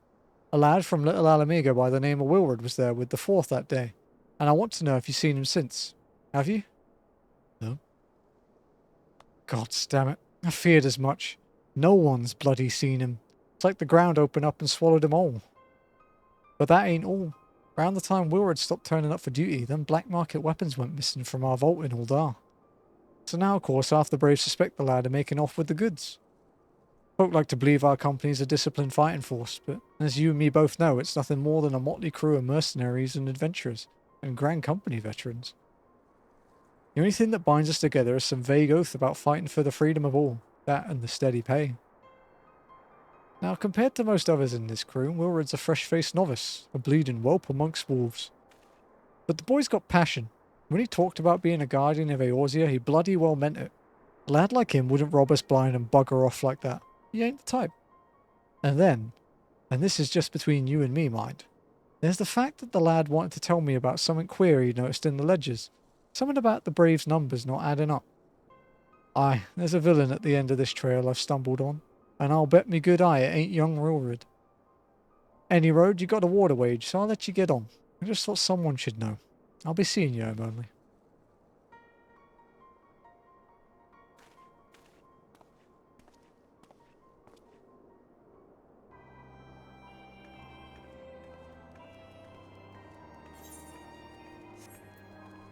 A lad from Little Alamega by the name of Wilward was there with the Fourth that day, and I want to know if you've seen him since. Have you? No. God damn it. I feared as much. No one's bloody seen him. It's like the ground opened up and swallowed them all. But that ain't all. Around the time Wilward stopped turning up for duty, then black market weapons went missing from our vault in Uldar. So now, of course, half the Braves suspect the lad of making off with the goods. Folk like to believe our company's a disciplined fighting force, but as you and me both know, it's nothing more than a motley crew of mercenaries and adventurers, and Grand Company veterans. The only thing that binds us together is some vague oath about fighting for the freedom of all, that and the steady pay. Now, compared to most others in this crew, Wilward's a fresh-faced novice, a bleeding whelp amongst wolves. But the boy's got passion. When he talked about being a guardian of Eorzea, he bloody well meant it. A lad like him wouldn't rob us blind and bugger off like that. He ain't the type. And then, and this is just between you and me, mind, there's the fact that the lad wanted to tell me about something queer he noticed in the ledgers. Something about the Braves' numbers not adding up. Aye, there's a villain at the end of this trail I've stumbled on. And I'll bet me good eye it ain't young Wilward. Any road, you got a water wage, so I'll let you get on. I just thought someone should know. I'll be seeing you home only.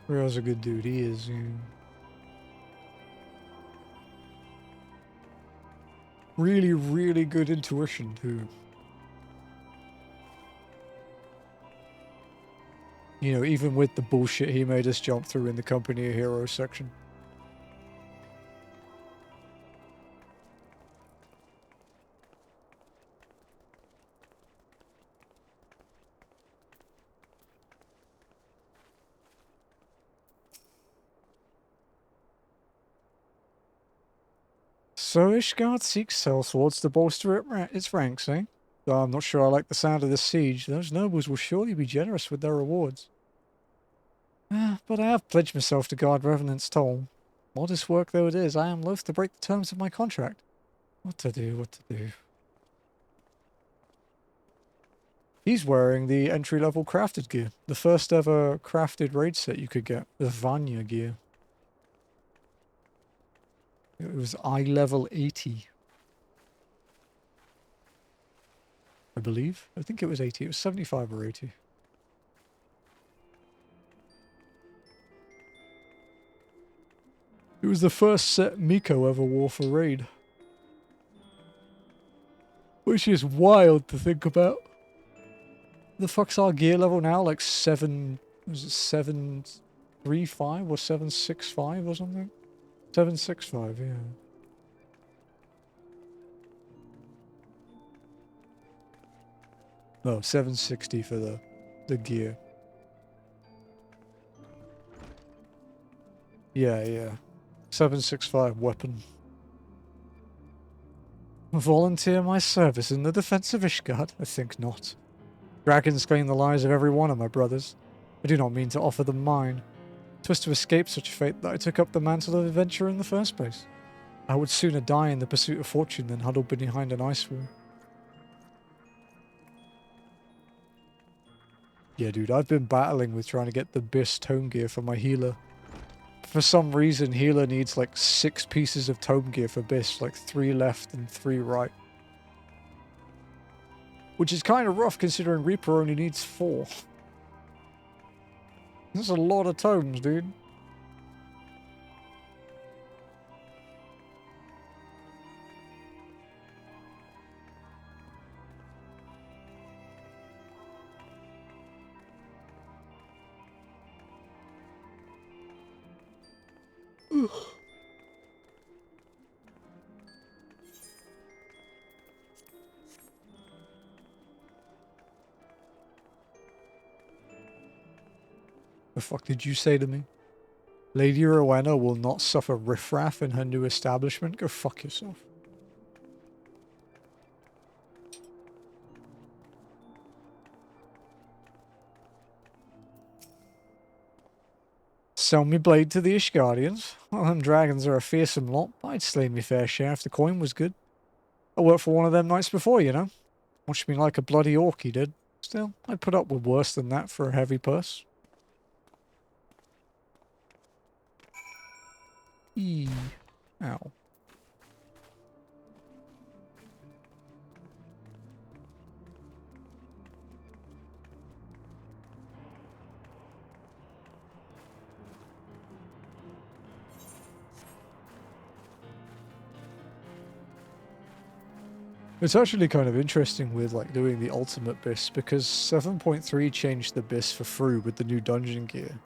Real's a good dude, he is. Yeah. Really, really good intuition, too. You know, even with the bullshit he made us jump through in the Company of Heroes section. So Ishgard seeks sellswords to bolster its ranks, eh? Though I'm not sure I like the sound of this siege. Those nobles will surely be generous with their rewards. But I have pledged myself to guard Revenant's toll. Modest work though it is, I am loath to break the terms of my contract. What to do, what to do. He's wearing the entry-level crafted gear. The first ever crafted raid set you could get. The Vanya gear. It was eye level 80. I believe. I think it was 80. It was 75 or 80. It was the first set Miko ever wore for raid. Which is wild to think about. The fuck's our gear level now? Like 7... Was it 735 or 765 or something? 765, yeah. No, 760 for the gear. Yeah. 765 weapon. Volunteer my service in the defense of Ishgard? I think not. Dragons claim the lives of every one of my brothers. I do not mean to offer them mine. 'Twas to escape such fate that I took up the mantle of adventure in the first place. I would sooner die in the pursuit of fortune than huddle behind an ice wall. Yeah, dude, I've been battling with trying to get the best tome gear for my healer. For some reason, healer needs like 6 pieces of tome gear for Biss, like 3 left and 3 right. Which is kind of rough considering Reaper only needs 4. That's a lot of tomes, dude. The fuck did you say to me? Lady Rowena will not suffer riffraff in her new establishment? Go fuck yourself. Sell me blade to the Ishgardians? Well, them dragons are a fearsome lot, but I'd slay me fair share if the coin was good. I worked for one of them nights before, you know. Watched me like a bloody orc, he did. Still, I'd put up with worse than that for a heavy purse. Eee. Ow. It's actually kind of interesting with like doing the ultimate Biss because 7.3 changed the Biss for free with the new dungeon gear.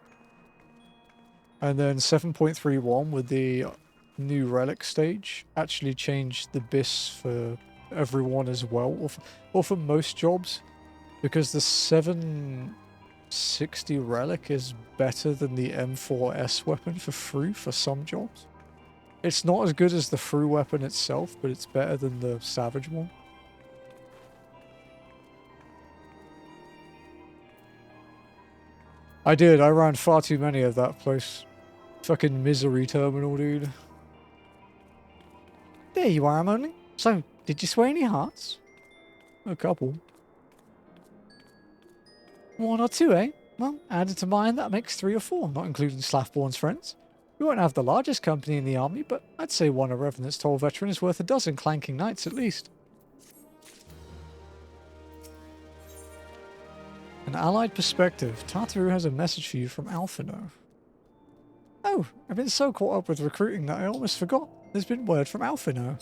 And then 7.31 with the new relic stage actually changed the Biss for everyone as well, or for most jobs, because the 760 relic is better than the M4S weapon for free for some jobs. It's not as good as the free weapon itself, but it's better than the savage one. I ran far too many of that place. Fucking misery terminal, dude. There you are, Harmony. So, did you sway any hearts? A couple. 1 or 2, eh? Well, added to mine, that makes 3 or 4, not including Slathborn's friends. We won't have the largest company in the army, but I'd say one of Revenant's tall veteran is worth a dozen clanking knights at least. An allied perspective. Tartaru has a message for you from Alphino. Oh, I've been so caught up with recruiting that I almost forgot. There's been word from Alphino.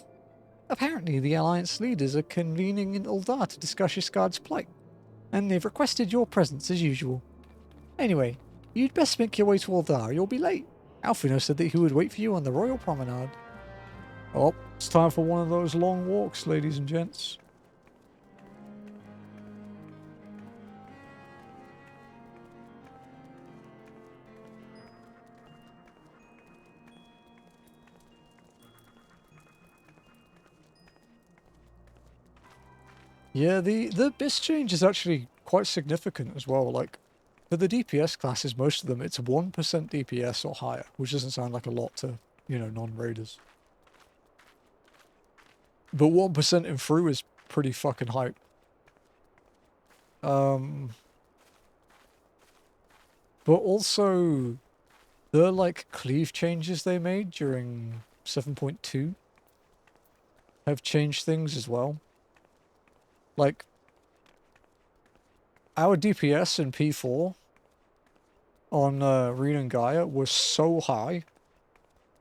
Apparently, the Alliance leaders are convening in Uldar to discuss Ishgard's plight, and they've requested your presence as usual. Anyway, you'd best make your way to Aldar. You'll be late. Alfino said that he would wait for you on the Royal Promenade. Oh, it's time for one of those long walks, ladies and gents. Yeah, the BIS change is actually quite significant as well. Like, for the DPS classes, most of them, it's 1% DPS or higher, which doesn't sound like a lot to, you know, non-raiders. But 1% in through is pretty fucking hype. But also, the, like, cleave changes they made during 7.2 have changed things as well. Like, our DPS in P4 on Reen and Gaia was so high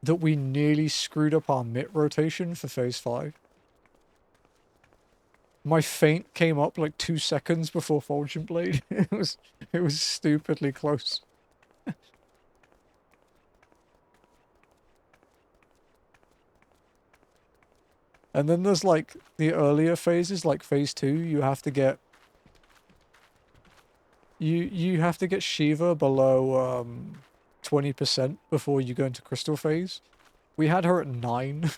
that we nearly screwed up our MIT rotation for Phase 5. My feint came up like 2 seconds before Fulgent Blade. It was stupidly close. And then there's like the earlier phases, like Phase 2, you have to get you have to get Shiva below 20% before you go into Crystal Phase. We had her at 9.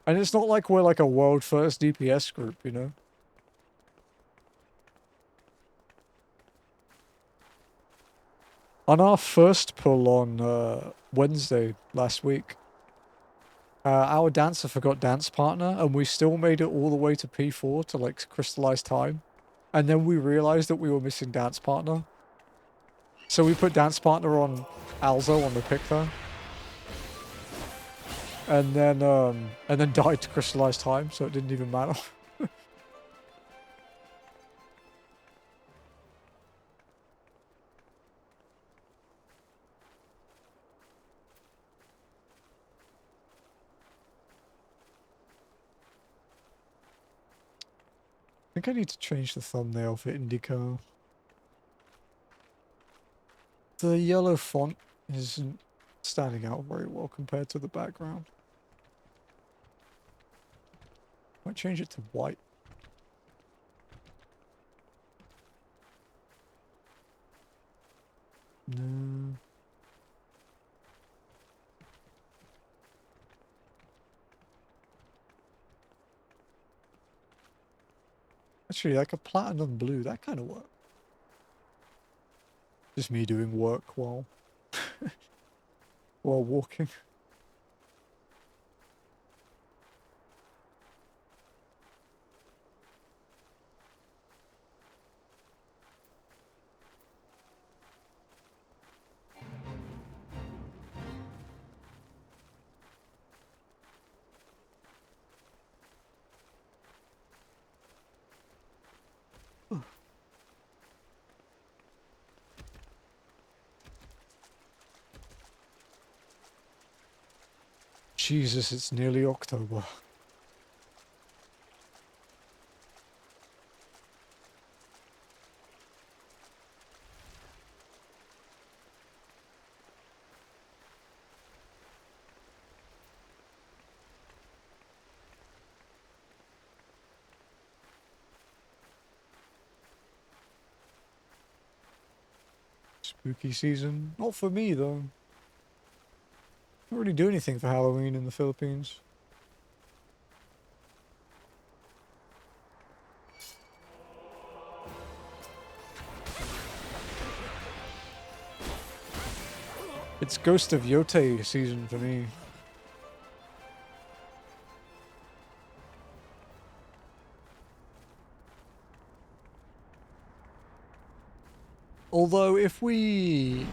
And it's not like we're like a world first DPS group, you know? On our first pull on Wednesday last week, our dancer forgot dance partner, and we still made it all the way to P4 to like crystallize time. And then we realized that we were missing dance partner. So we put dance partner on Alzo on the Picta. And then died to crystallize time, so it didn't even matter. I think I need to change the thumbnail for IndyCar. The yellow font isn't standing out very well compared to the background. Might change it to white. No. Actually, like a platinum blue, that kind of works. Just me doing work while while walking. Jesus, it's nearly October. Spooky season. Not for me, though. Don't really do anything for Halloween in the Philippines. It's Ghost of Yote season for me. Although if we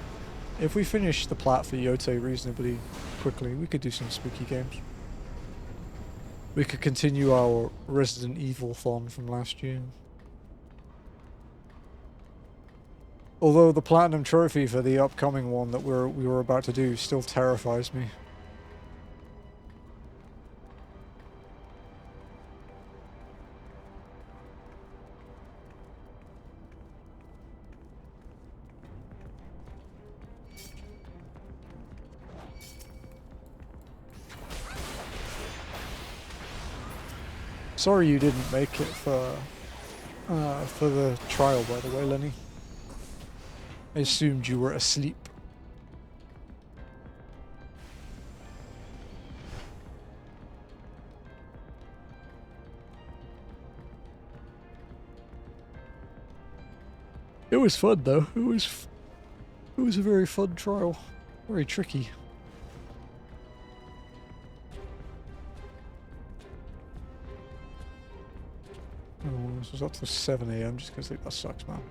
finish the plat for Yote reasonably quickly, we could do some spooky games. We could continue our Resident Evil-thon from last year. Although the Platinum Trophy for the upcoming one that we were about to do still terrifies me. Sorry you didn't make it for the trial, by the way, Lenny. I assumed you were asleep. It was fun though. It was a very fun trial. Very tricky. Oh, this was up to 7 AM just because that sucks, man.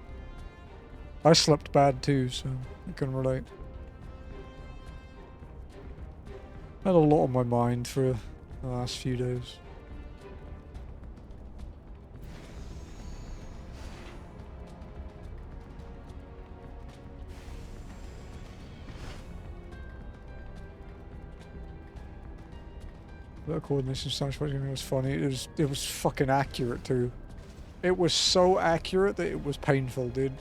I slept bad too, so I can relate. I had a lot on my mind for the last few days. The coordination sounds like it was funny. It was fucking accurate too. It was so accurate that it was painful, dude.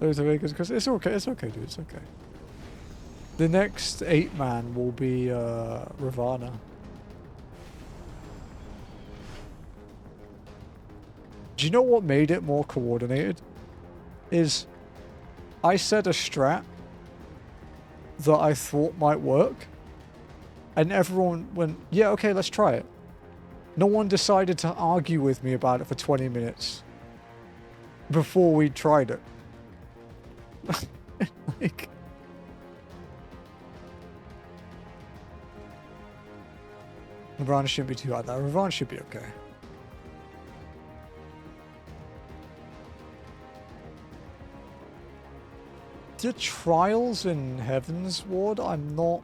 Those are because it's okay, dude, it's okay. The next 8-man will be Ravana. Do you know what made it more coordinated? Is I said a strat that I thought might work, and everyone went, yeah, okay, let's try it. No one decided to argue with me about it for 20 minutes before we tried it. Like, Ravana shouldn't be too hard. That Ravana should be okay. The trials in Heavensward, I'm not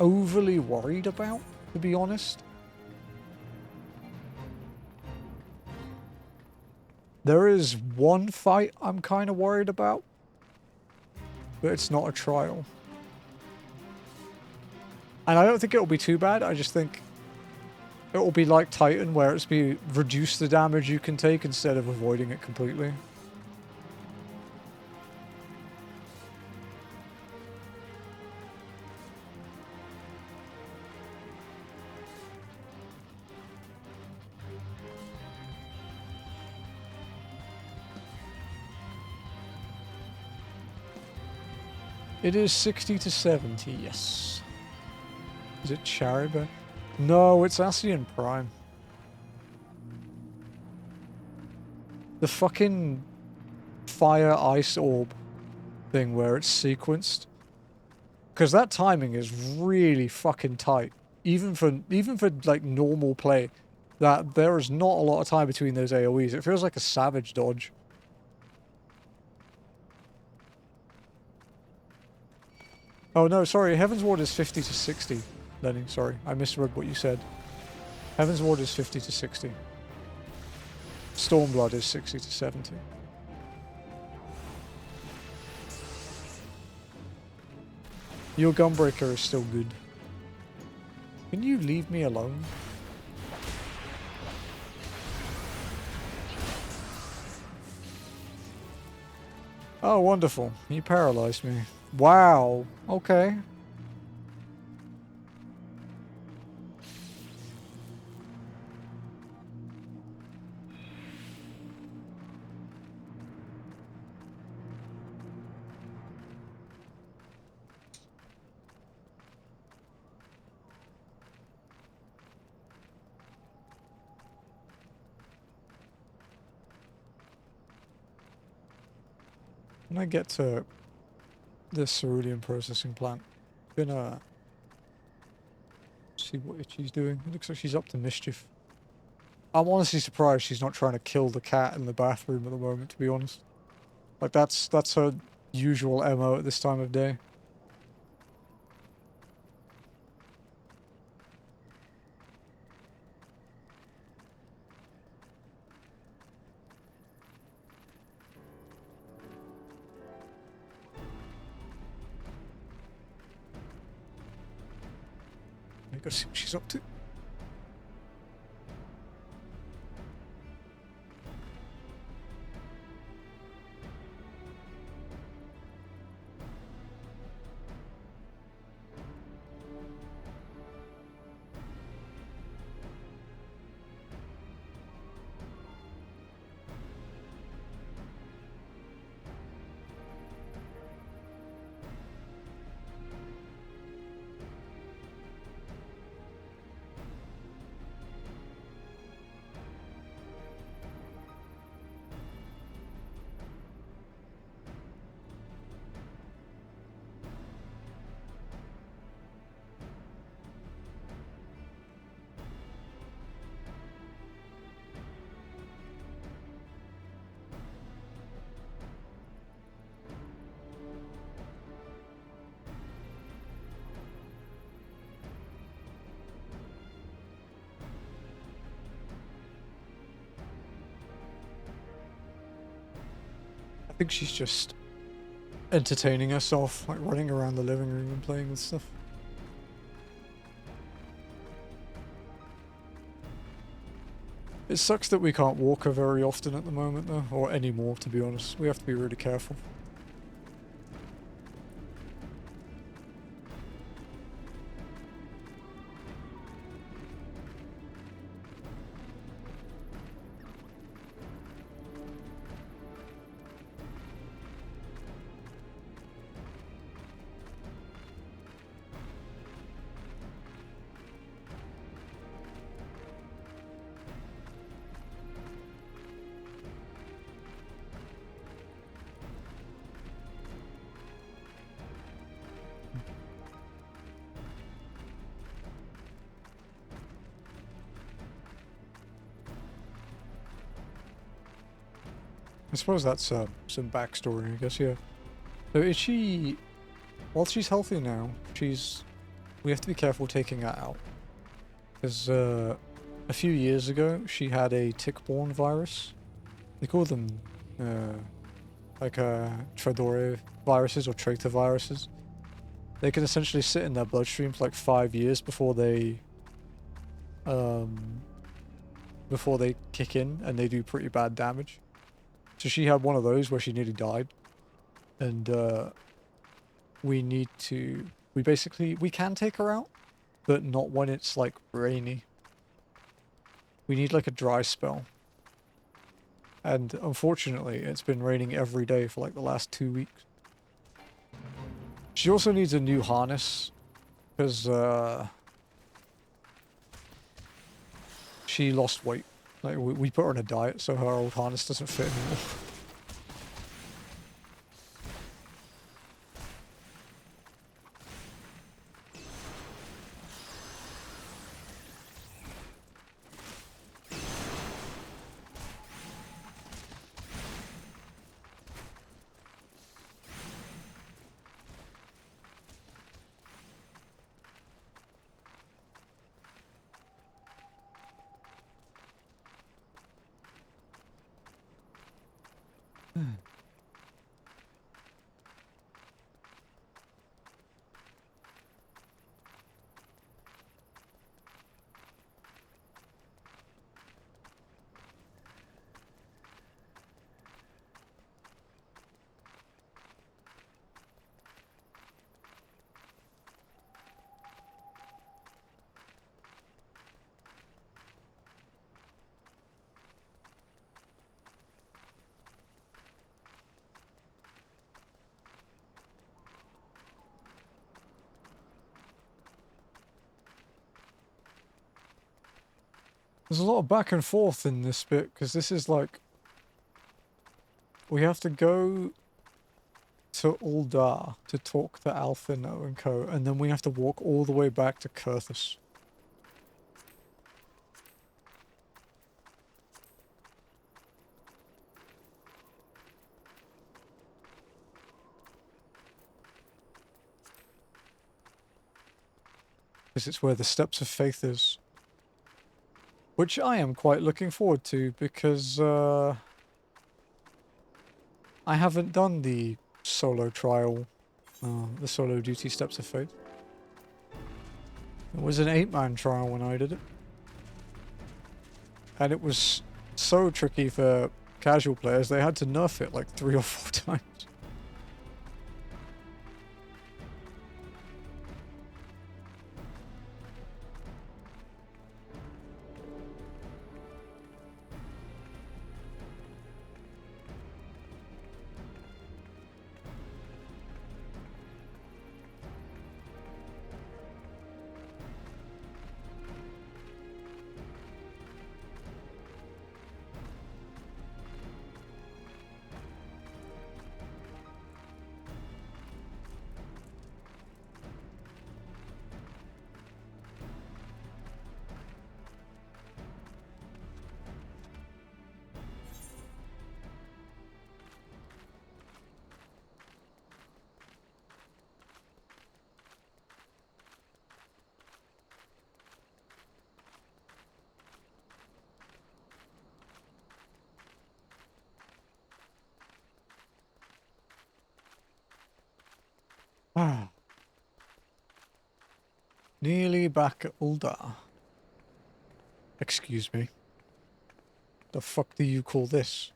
overly worried about, to be honest. There is one fight I'm kind of worried about, but it's not a trial. And I don't think it'll be too bad. I just think it will be like Titan, where it's be reduce the damage you can take instead of avoiding it completely. It is 60 to 70, yes. Is it Chariba? No, it's Ascian Prime. The fucking fire ice orb thing where it's sequenced. Because that timing is really fucking tight. Even for like normal play. That there is not a lot of time between those AoEs. It feels like a savage dodge. Oh no, sorry, Heavensward is 50 to 60, Lenny, sorry. I misread what you said. Heavensward is 50 to 60. Stormblood is 60 to 70. Your Gunbreaker is still good. Can you leave me alone? Oh, wonderful. You paralyzed me. Wow. Okay. When I get to the cerulean processing plant, I'm gonna see what she's doing. It looks like she's up to mischief. I'm honestly surprised she's not trying to kill the cat in the bathroom at the moment, to be honest. Like, that's her usual MO at this time of day. Go see what she's up to. think she's just entertaining herself, like running around the living room and playing with stuff. It sucks that we can't walk her very often at the moment though, or anymore to be honest. We have to be really careful. I suppose that's some backstory, I guess, yeah. So is she... While she's healthy now, we have to be careful taking her out. Because a few years ago, she had a tick-borne virus. They call them, Tradore viruses or traitor viruses. They can essentially sit in their bloodstream for like 5 years before they kick in, and they do pretty bad damage. So she had one of those where she nearly died. And we can take her out, but not when it's like rainy. We need like a dry spell. And unfortunately, it's been raining every day for like the last 2 weeks. She also needs a new harness, because she lost weight. Like, we put her on a diet, so her old harness doesn't fit anymore. There's a lot of back and forth in this bit, because this is like... We have to go to Uldar to talk to Althino and co, and then we have to walk all the way back to Kurthus. Because it's where the Steps of Faith is. Which I am quite looking forward to, because I haven't done the solo trial, the solo duty Steps of Faith. It was an 8-man trial when I did it. And it was so tricky for casual players, they had to nerf it like 3 or 4 times. Ah. Nearly back at Ulda. Excuse me. The fuck do you call this?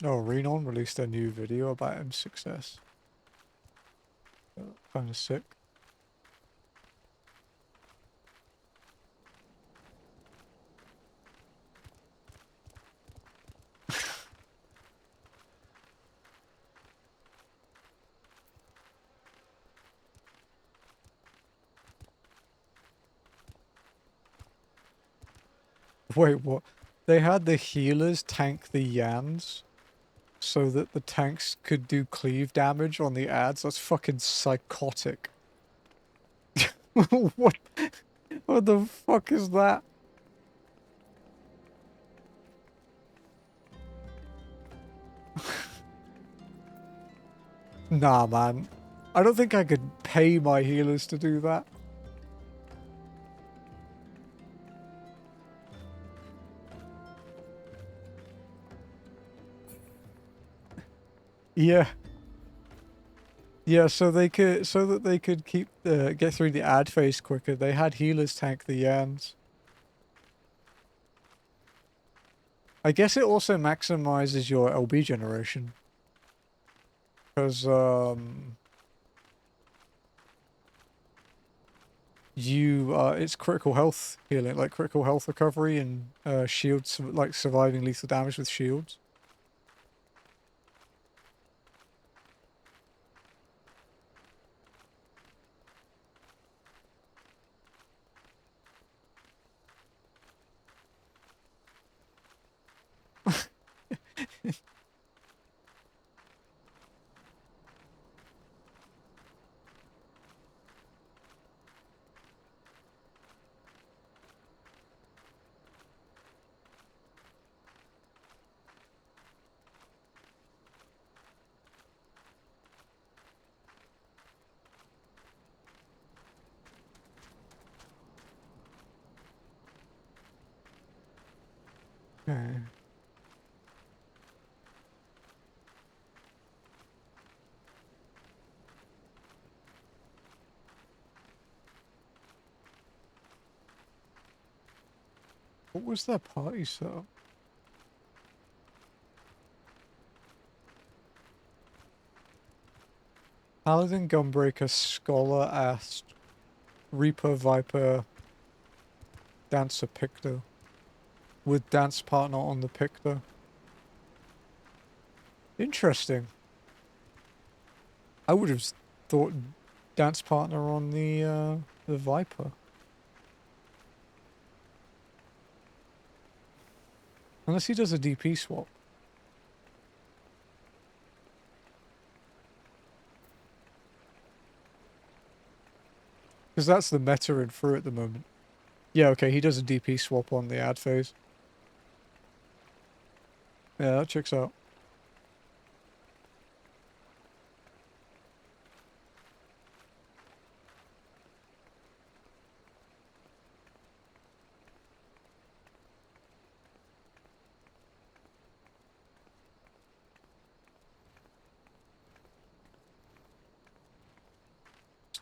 Oh, Renon released a new video about M6S. Kind of sick. Wait, what? They had the healers tank the Yans so that the tanks could do cleave damage on the ads? That's fucking psychotic. What? What the fuck is that? Nah, man. I don't think I could pay my healers to do that. Yeah. Yeah, so they could, so that they could keep get through the ad phase quicker. They had healers tank the Yans. I guess it also maximizes your LB generation. Because, it's critical health healing, like critical health recovery and, shields, like surviving lethal damage with shields. Okay. What was that party setup? Paladin, Gunbreaker, Scholar, Ast, Reaper, Viper, Dancer, Pictor. With dance partner on the Pictor. Interesting. I would have thought dance partner on the Viper. Unless he does a DP swap. Because that's the meta in through at the moment. Yeah, okay, he does a DP swap on the ad phase. Yeah, that checks out.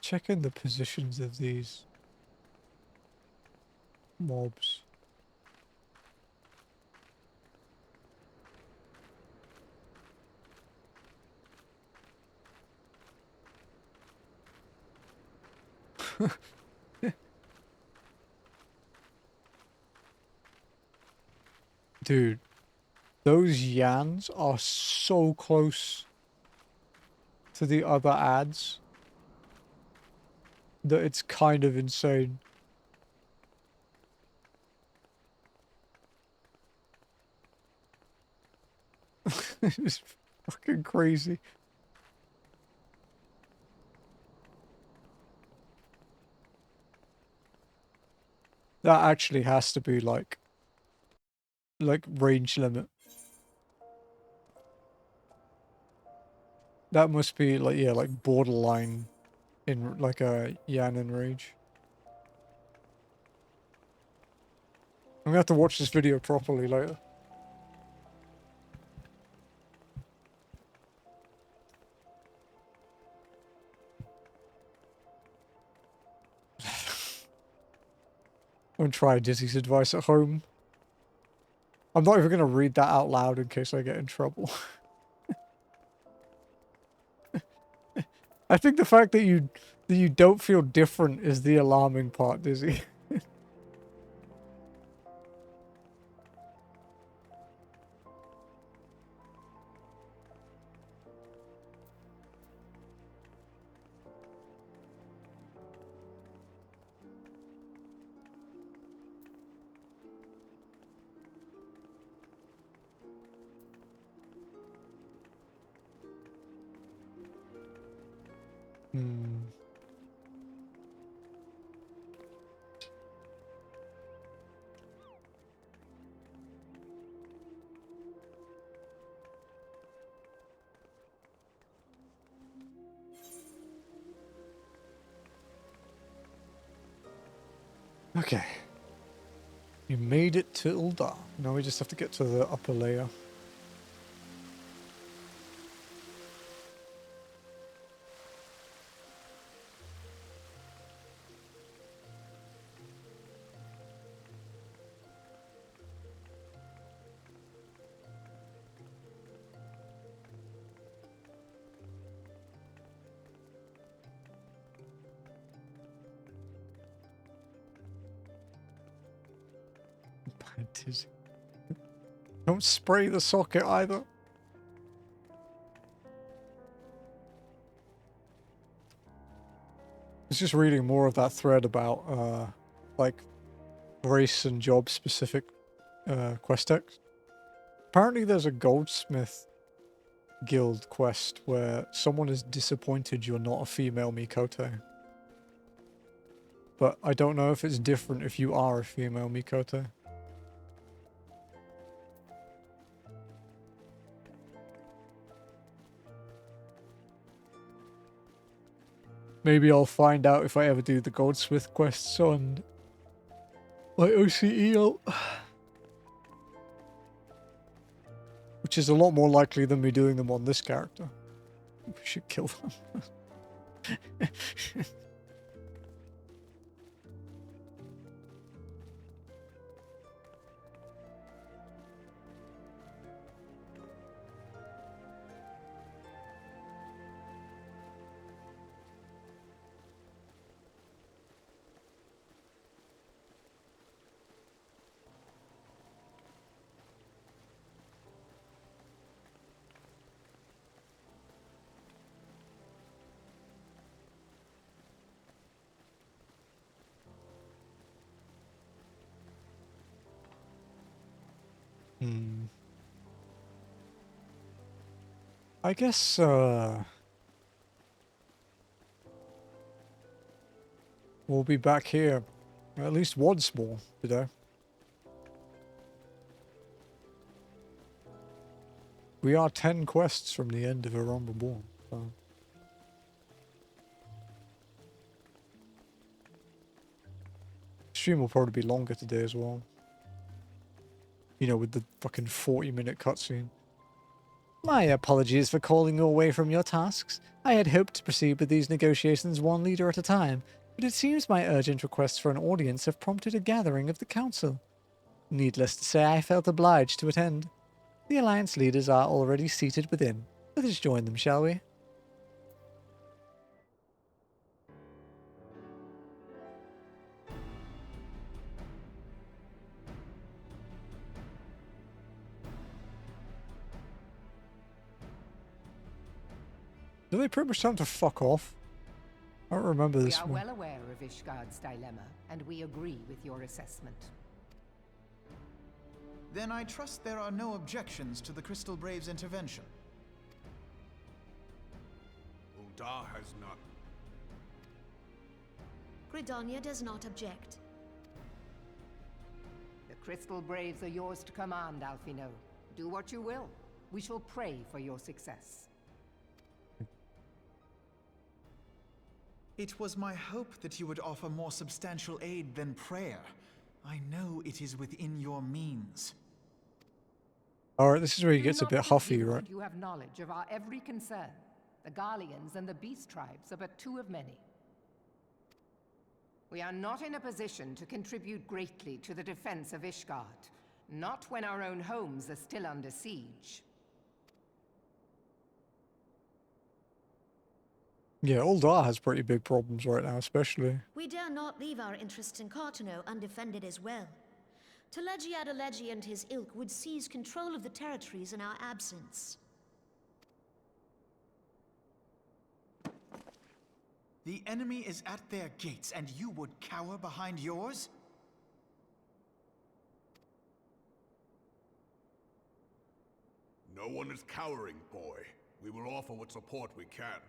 Checking the positions of these mobs. Dude, those Yans are so close to the other ads that it's kind of insane. It's fucking crazy. That actually has to be like range limit. That must be like, yeah, like borderline in like a Yan in rage. I'm gonna have to watch this video properly later. I'm gonna try Dizzy's advice at home. I'm not even gonna read that out loud in case I get in trouble. I think the fact that you don't feel different is the alarming part, Dizzy. Hmm. Okay. You made it to Uldar. Now we just have to get to the upper layer. Dizzy. Don't spray the socket either. I was just reading more of that thread about like race and job specific quest text. Apparently there's a goldsmith guild quest where someone is disappointed you're not a female Mikote. But I don't know if it's different if you are a female Mikote. Maybe I'll find out if I ever do the goldsmith quests on my OCE, which is a lot more likely than me doing them on this character. We should kill them. I guess, we'll be back here at least once more today. We are 10 quests from the end of Aron Reborn, so... Stream will probably be longer today as well. You know, with the fucking 40-minute cutscene. My apologies for calling you away from your tasks. I had hoped to proceed with these negotiations one leader at a time, but it seems my urgent requests for an audience have prompted a gathering of the council. Needless to say, I felt obliged to attend. The Alliance leaders are already seated within. Let us join them, shall we? Do they pretty much tell him to fuck off? I don't remember We this are one. well aware of Ishgard's dilemma, and we agree with your assessment. Then I trust there are no objections to the Crystal Brave's intervention. Uldar has not. Gridania does not object. The Crystal Braves are yours to command, Alphino. Do what you will. We shall pray for your success. It was my hope that you would offer more substantial aid than prayer. I know it is within your means. Alright, this is where he Do gets a not bit huffy, presume right? that you have knowledge of our every concern. The Garleans and the Beast Tribes are but two of many. We are not in a position to contribute greatly to the defense of Ishgard. Not when our own homes are still under siege. Yeah, Uldar has pretty big problems right now, especially. We dare not leave our interests in Cartano undefended as well. Telegi Adalegi and his ilk would seize control of the territories in our absence. The enemy is at their gates, and you would cower behind yours? No one is cowering, boy. We will offer what support we can.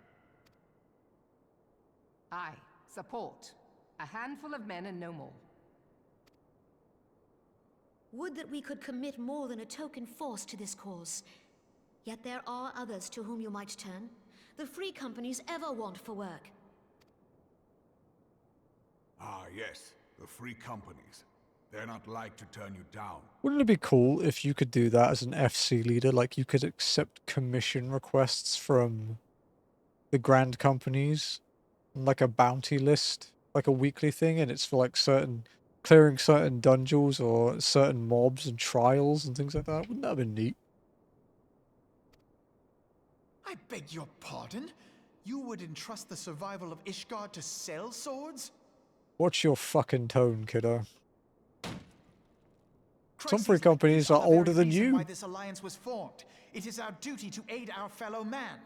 Aye, support. A handful of men and no more. Would that we could commit more than a token force to this cause. Yet there are others to whom you might turn. The free companies ever want for work. Ah, yes. The free companies. They're not like to turn you down. Wouldn't it be cool if you could do that as an FC leader? Like, you could accept commission requests from the grand companies, like a bounty list, like a weekly thing, and it's for like clearing certain dungeons or certain mobs and trials and things like that. Wouldn't that have been neat? I beg your pardon? You would entrust the survival of Ishgard to sell swords? Watch your fucking tone, kiddo. Some Crises free like companies these are the very older than reason you. Why this alliance was formed. It is our duty to aid our fellow man.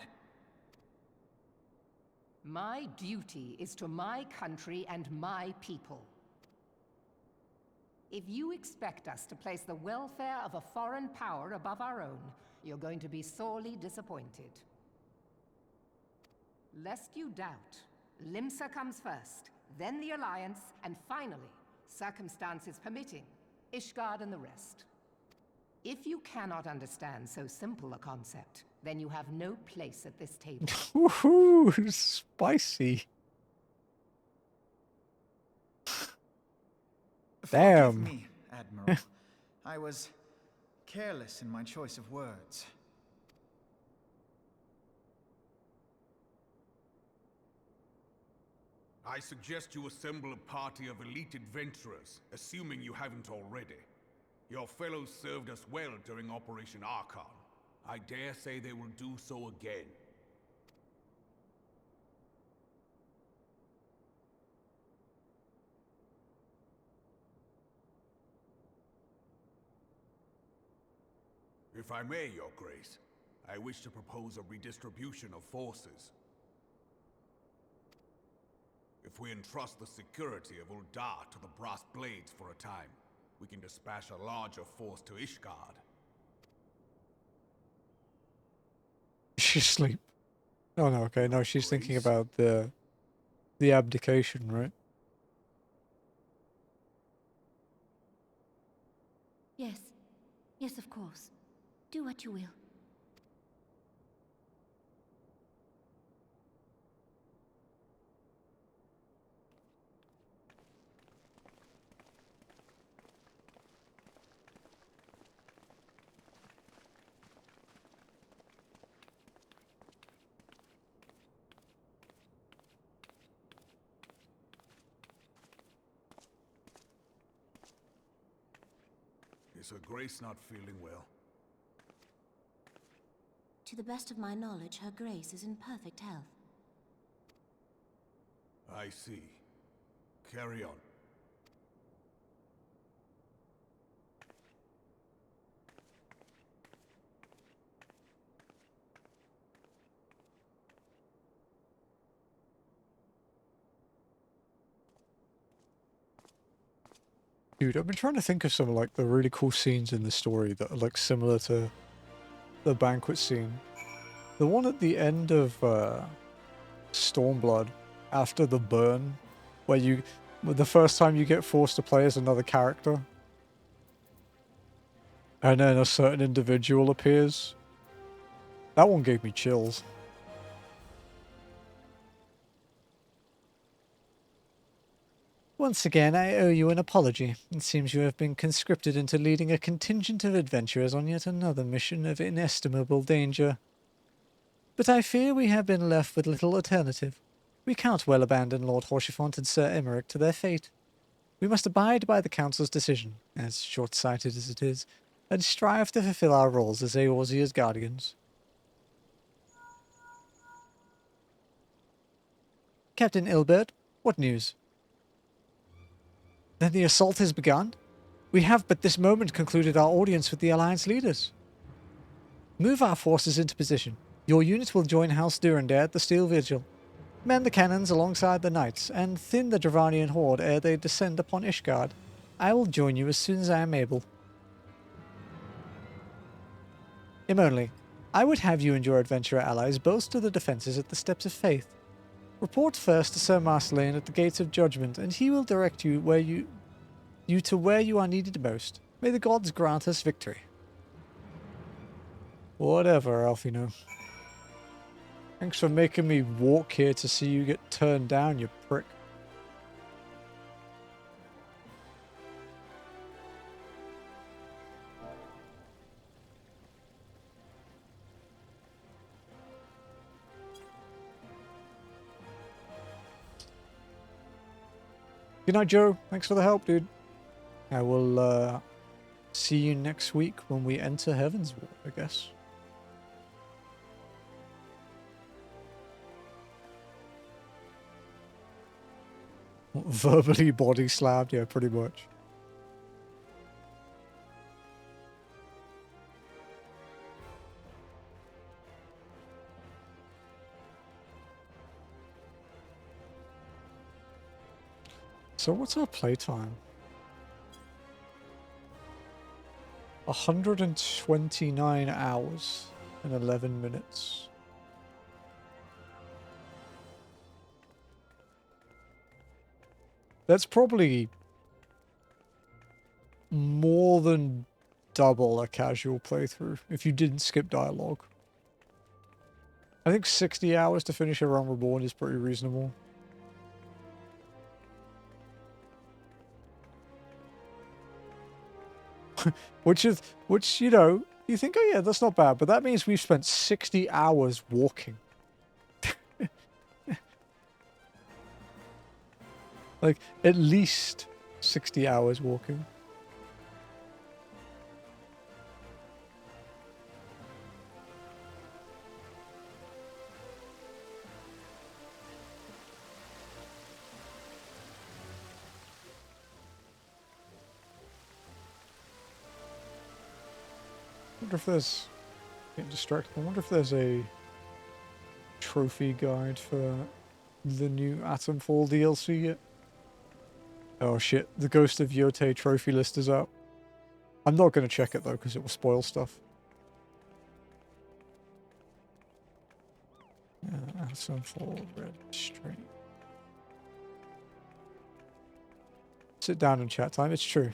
My duty is to my country and my people. If you expect us to place the welfare of a foreign power above our own, you're going to be sorely disappointed. Lest you doubt, Limsa comes first, then the Alliance, and finally, circumstances permitting, Ishgard and the rest. If you cannot understand so simple a concept, then you have no place at this table. Woohoo! Spicy. Damn. Forgive me, Admiral. I was careless in my choice of words. I suggest you assemble a party of elite adventurers, assuming you haven't already. Your fellows served us well during Operation Archon. I dare say they will do so again. If I may, Your Grace, I wish to propose a redistribution of forces. If we entrust the security of Uldar to the Brass Blades for a time, we can dispatch a larger force to Ishgard. She's asleep. Oh no, okay, no, she's thinking about the abdication, right? Yes. Yes, of course. Do what you will. Is Her Grace not feeling well? To the best of my knowledge, Her Grace is in perfect health. I see. Carry on. Dude, I've been trying to think of some like the really cool scenes in the story that are like similar to the banquet scene. The one at the end of Stormblood, after the burn, where the first time you get forced to play as another character, and then a certain individual appears. That one gave me chills. Once again, I owe you an apology. It seems you have been conscripted into leading a contingent of adventurers on yet another mission of inestimable danger. But I fear we have been left with little alternative. We can't well abandon Lord Horschiefant and Sir Emmerich to their fate. We must abide by the Council's decision, as short-sighted as it is, and strive to fulfill our roles as Eorzea's guardians. Captain Ilbert, what news? Then the assault has begun? We have but this moment concluded our audience with the Alliance leaders. Move our forces into position. Your unit will join House Durandare at the Steel Vigil. Man the cannons alongside the knights, and thin the Dravanian horde ere they descend upon Ishgard. I will join you as soon as I am able. Imonli, I would have you and your adventurer allies bolster the defences at the Steps of Faith. Report first to Sir Marceline at the Gates of Judgment, and he will direct you to where you are needed most. May the gods grant us victory. Whatever, Alfino. Thanks for making me walk here to see you get turned down, you prick. Good night, Joe. Thanks for the help, dude. I will see you next week when we enter Heavensward, I guess. Verbally body slammed, yeah, pretty much. So what's our playtime? 129 hours and 11 minutes. That's probably more than double a casual playthrough if you didn't skip dialogue. I think 60 hours to finish A Realm Reborn is pretty reasonable. which, you know, you think, oh yeah, that's not bad, but that means we've spent 60 hours walking. Like, at least 60 hours walking. I wonder if there's... Getting distracted. I wonder if there's a trophy guide for the new Atomfall DLC yet. Oh shit, the Ghost of Yote trophy list is out. I'm not going to check it though, because it will spoil stuff. Atomfall registry. Sit down and chat time, it's true.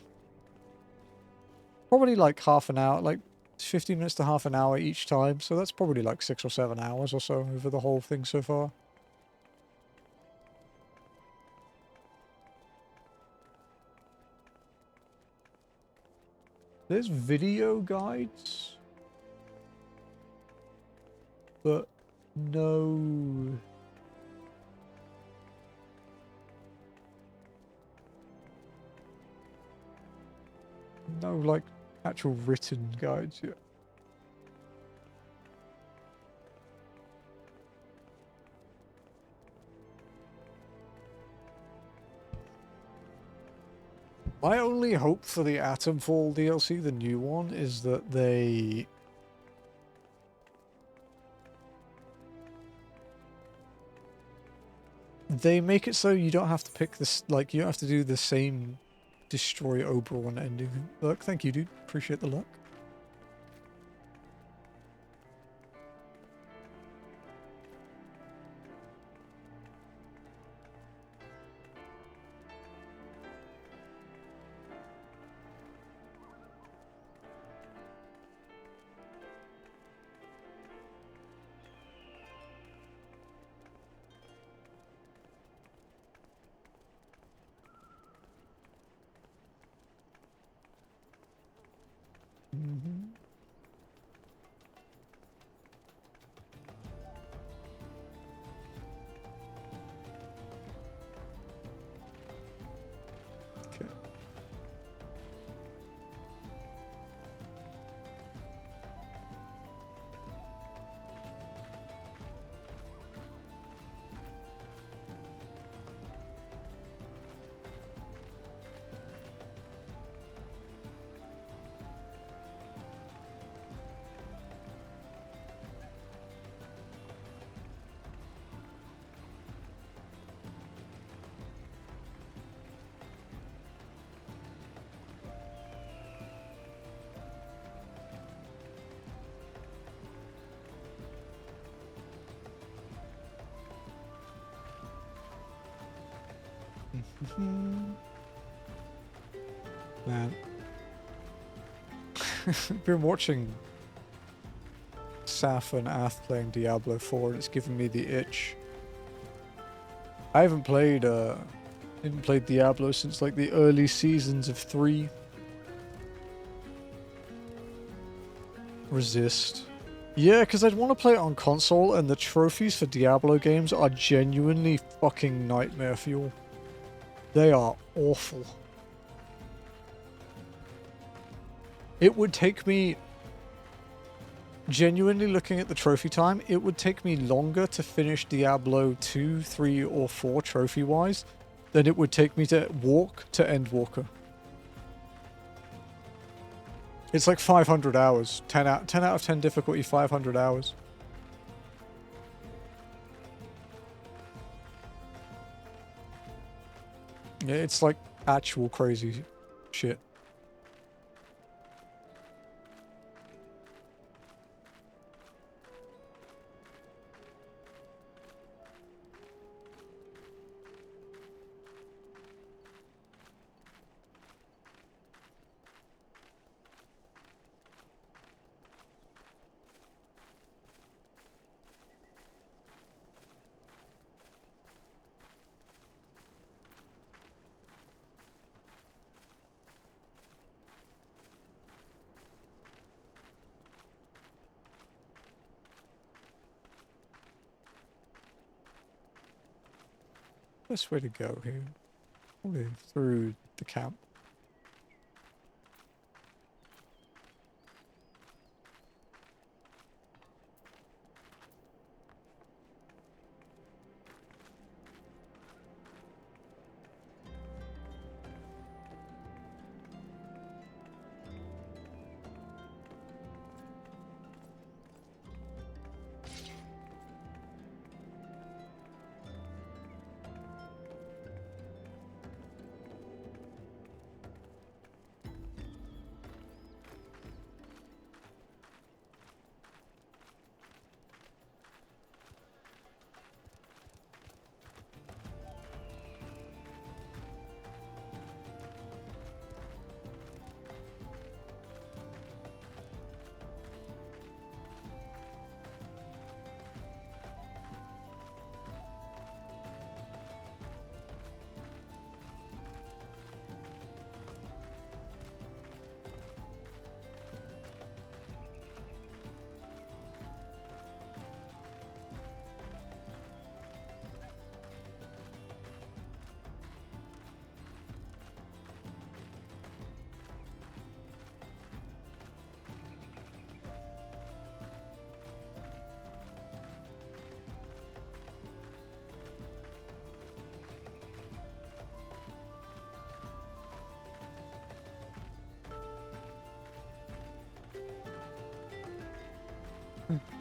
Probably like half an hour, like 15 minutes to half an hour each time, so that's probably like 6 or 7 hours or so over the whole thing so far. There's video guides, but no... No, like, actual written guides yet. My only hope for the Atomfall DLC, the new one, is that they make it so you don't have to pick this, like, you don't have to do the same destroy Oberon ending. Look, thank you, dude. Appreciate the luck. Man. I've been watching Saf and Ath playing Diablo 4 and it's giving me the itch. I haven't played Diablo since like the early seasons of 3. Resist. Yeah, because I'd want to play it on console and the trophies for Diablo games are genuinely fucking nightmare fuel. They are awful. It would take me, genuinely looking at the trophy time, it would take me longer to finish Diablo 2, 3, or 4 trophy-wise than it would take me to walk to Endwalker. It's like 500 hours. 10 out of 10 difficulty, 500 hours. Yeah, it's like actual crazy shit. Best way to go here. Probably through the camp.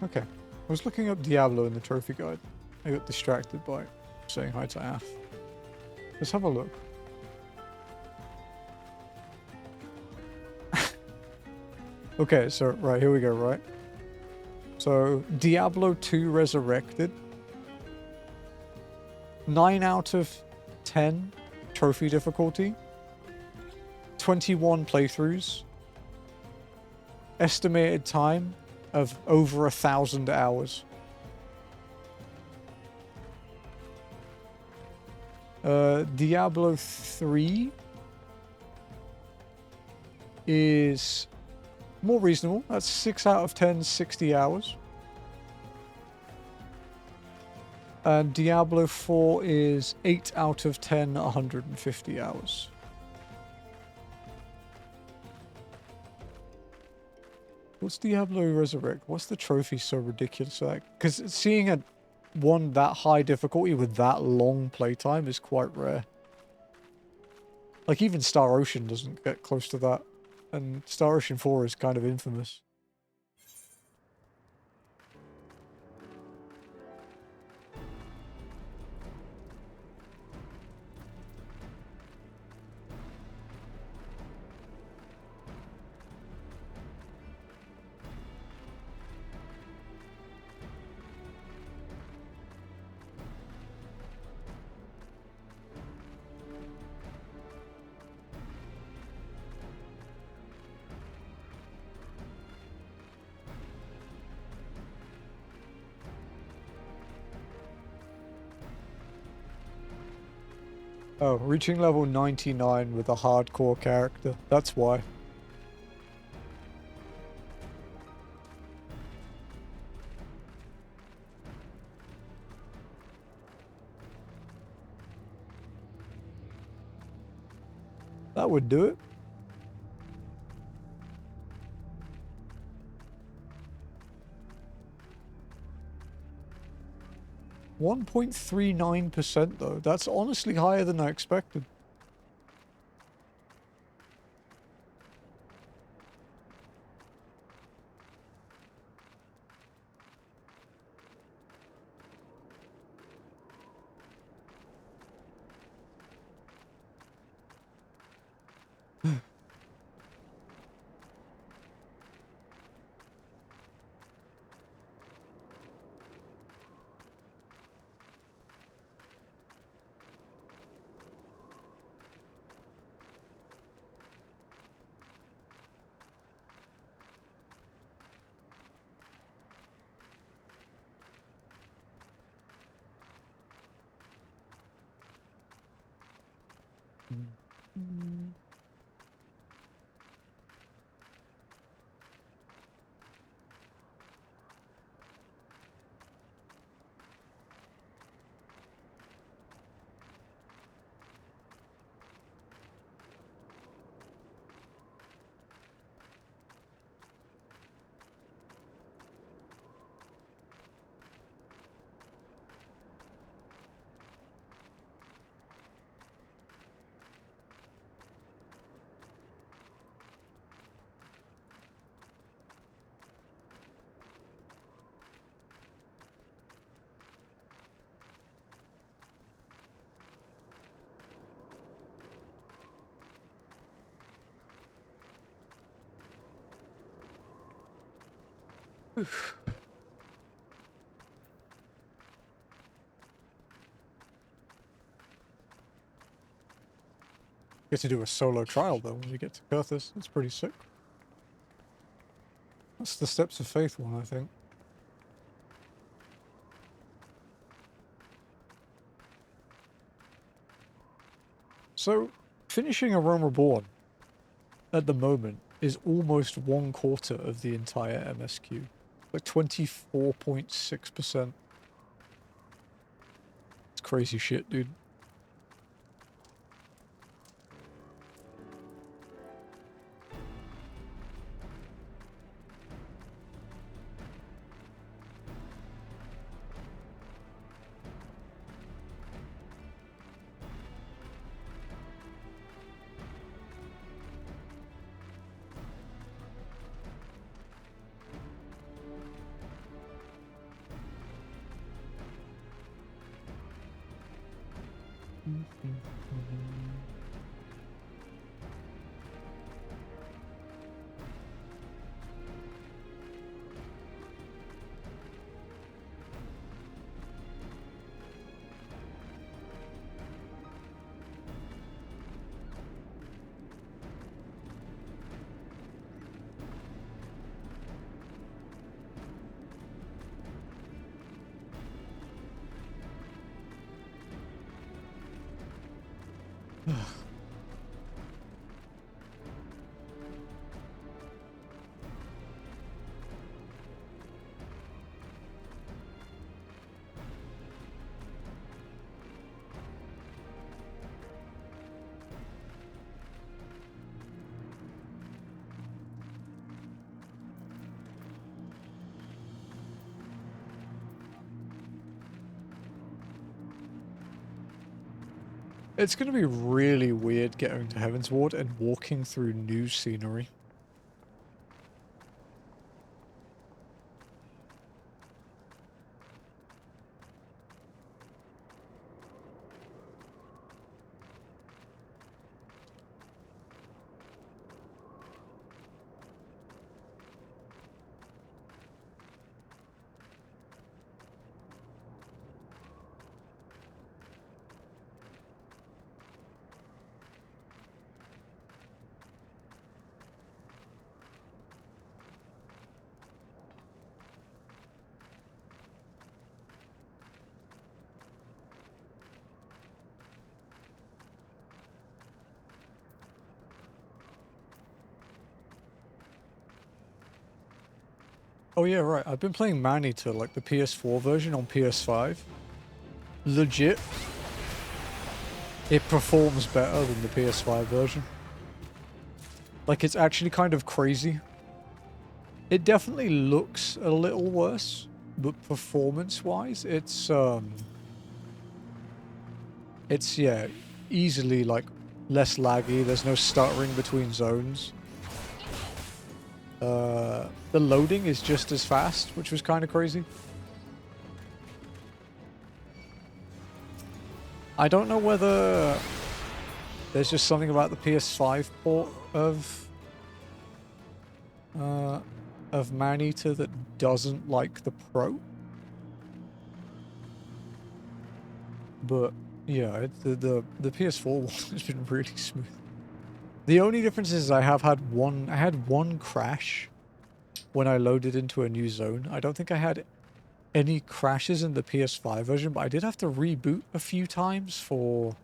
Okay. I was looking up Diablo in the trophy guide. I got distracted by saying hi to Ath. Let's have a look. Okay, so, right, here we go, right? So, Diablo 2 Resurrected. 9 out of 10 trophy difficulty. 21 playthroughs. Estimated time of over 1,000 hours. Diablo 3 is more reasonable. That's 6 out of 10, 60 hours. And Diablo 4 is 8 out of 10, 150 hours. What's Diablo Resurrect? What's the trophy so ridiculous? Because seeing a one that high difficulty with that long playtime is quite rare. Like, even Star Ocean doesn't get close to that. And Star Ocean 4 is kind of infamous. Oh, reaching level 99 with a hardcore character. That's why. That would do it. .39% though. That's honestly higher than I expected. Get to do a solo trial though when we get to Kurthus. That's pretty sick. That's the Steps of Faith one, I think. So, finishing a Realm Reborn at the moment is almost 1/4 of the entire MSQ. Like 24.6%. It's crazy shit, dude. It's going to be really weird getting to Heavensward and walking through new scenery. Oh yeah, right. I've been playing Maneater, like the PS4 version on PS5. Legit. It performs better than the PS5 version. Like, it's actually kind of crazy. It definitely looks a little worse, but performance-wise, it's yeah, easily, like, less laggy. There's no stuttering between zones. The loading is just as fast, which was kind of crazy. I don't know whether there's just something about the PS5 port of Maneater that doesn't like the Pro. But yeah, the PS4 one has been really smooth. The only difference is I had one crash when I loaded into a new zone. I don't think I had any crashes in the PS5 version, but I did have to reboot a few times for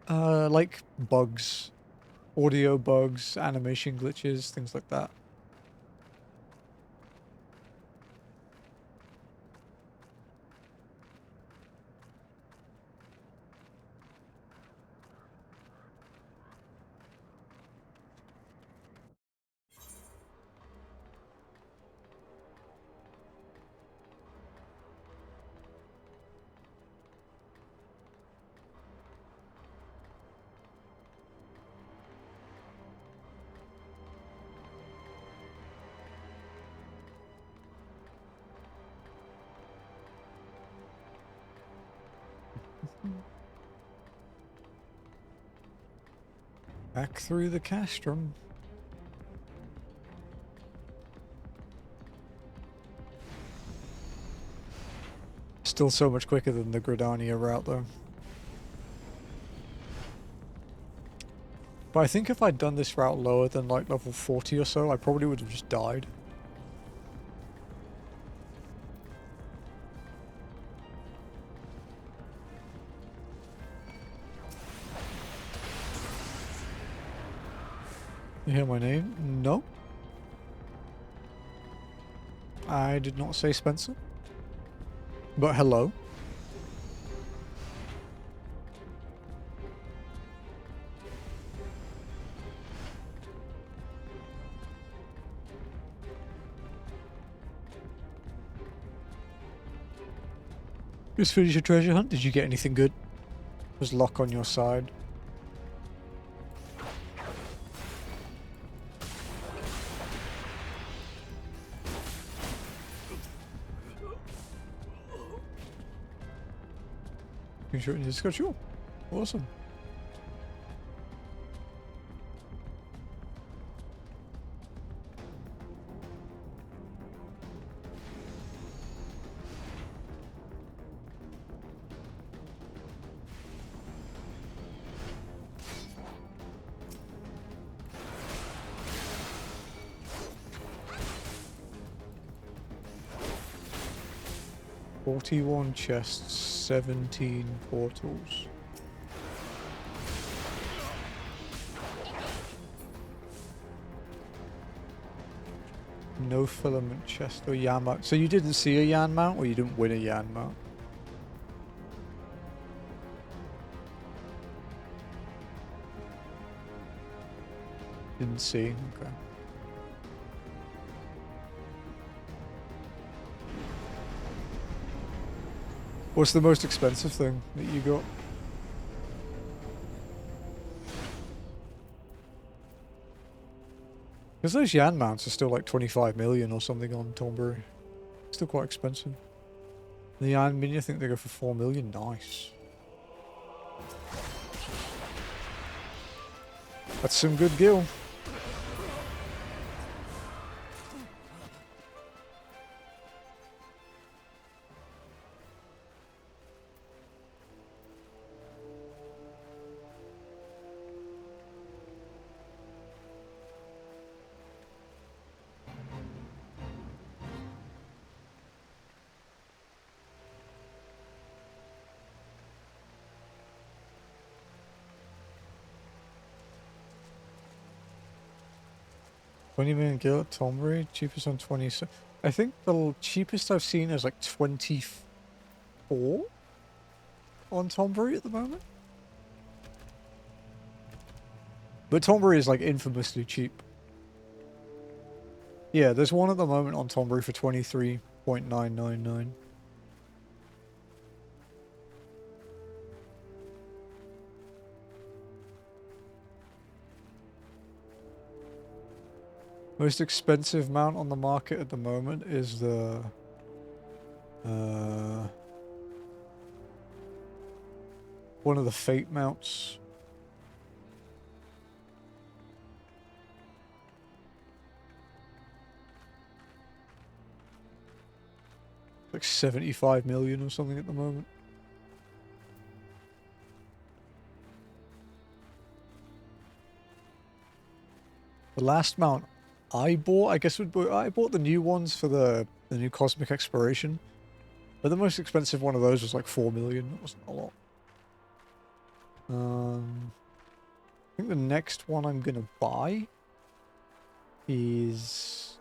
like bugs, audio bugs, animation glitches, things like that. Back through the castrum. Still so much quicker than the Gridania route, though. But I think if I'd done this route lower than like level 40 or so, I probably would have just died. You hear my name? No. I did not say Spencer. But hello. Just finished your treasure hunt. Did you get anything good? Was Locke on your side? Sure, just got you. Awesome. "41 chests, 17 portals." No filament chest or Yan mount. So you didn't see a Yan mount, or you didn't win a Yan mount? Didn't see, okay. What's the most expensive thing that you got? Because those Yan mounts are still like 25 million or something on Tonberry. Still quite expensive. The Yan Mini, I think they go for 4 million. Nice. That's some good gil. $20 million gil at Tonberry, cheapest on 20. I think the cheapest I've seen is like 24 on Tonberry at the moment. But Tonberry is like infamously cheap. Yeah, there's one at the moment on Tonberry for 23.999. Most expensive mount on the market at the moment is the one of the Fate mounts. Like 75 million or something at the moment. The last mount I bought, I guess I bought the new ones for the new Cosmic Exploration. But the most expensive one of those was like 4 million. It wasn't a lot. I think the next one I'm gonna buy is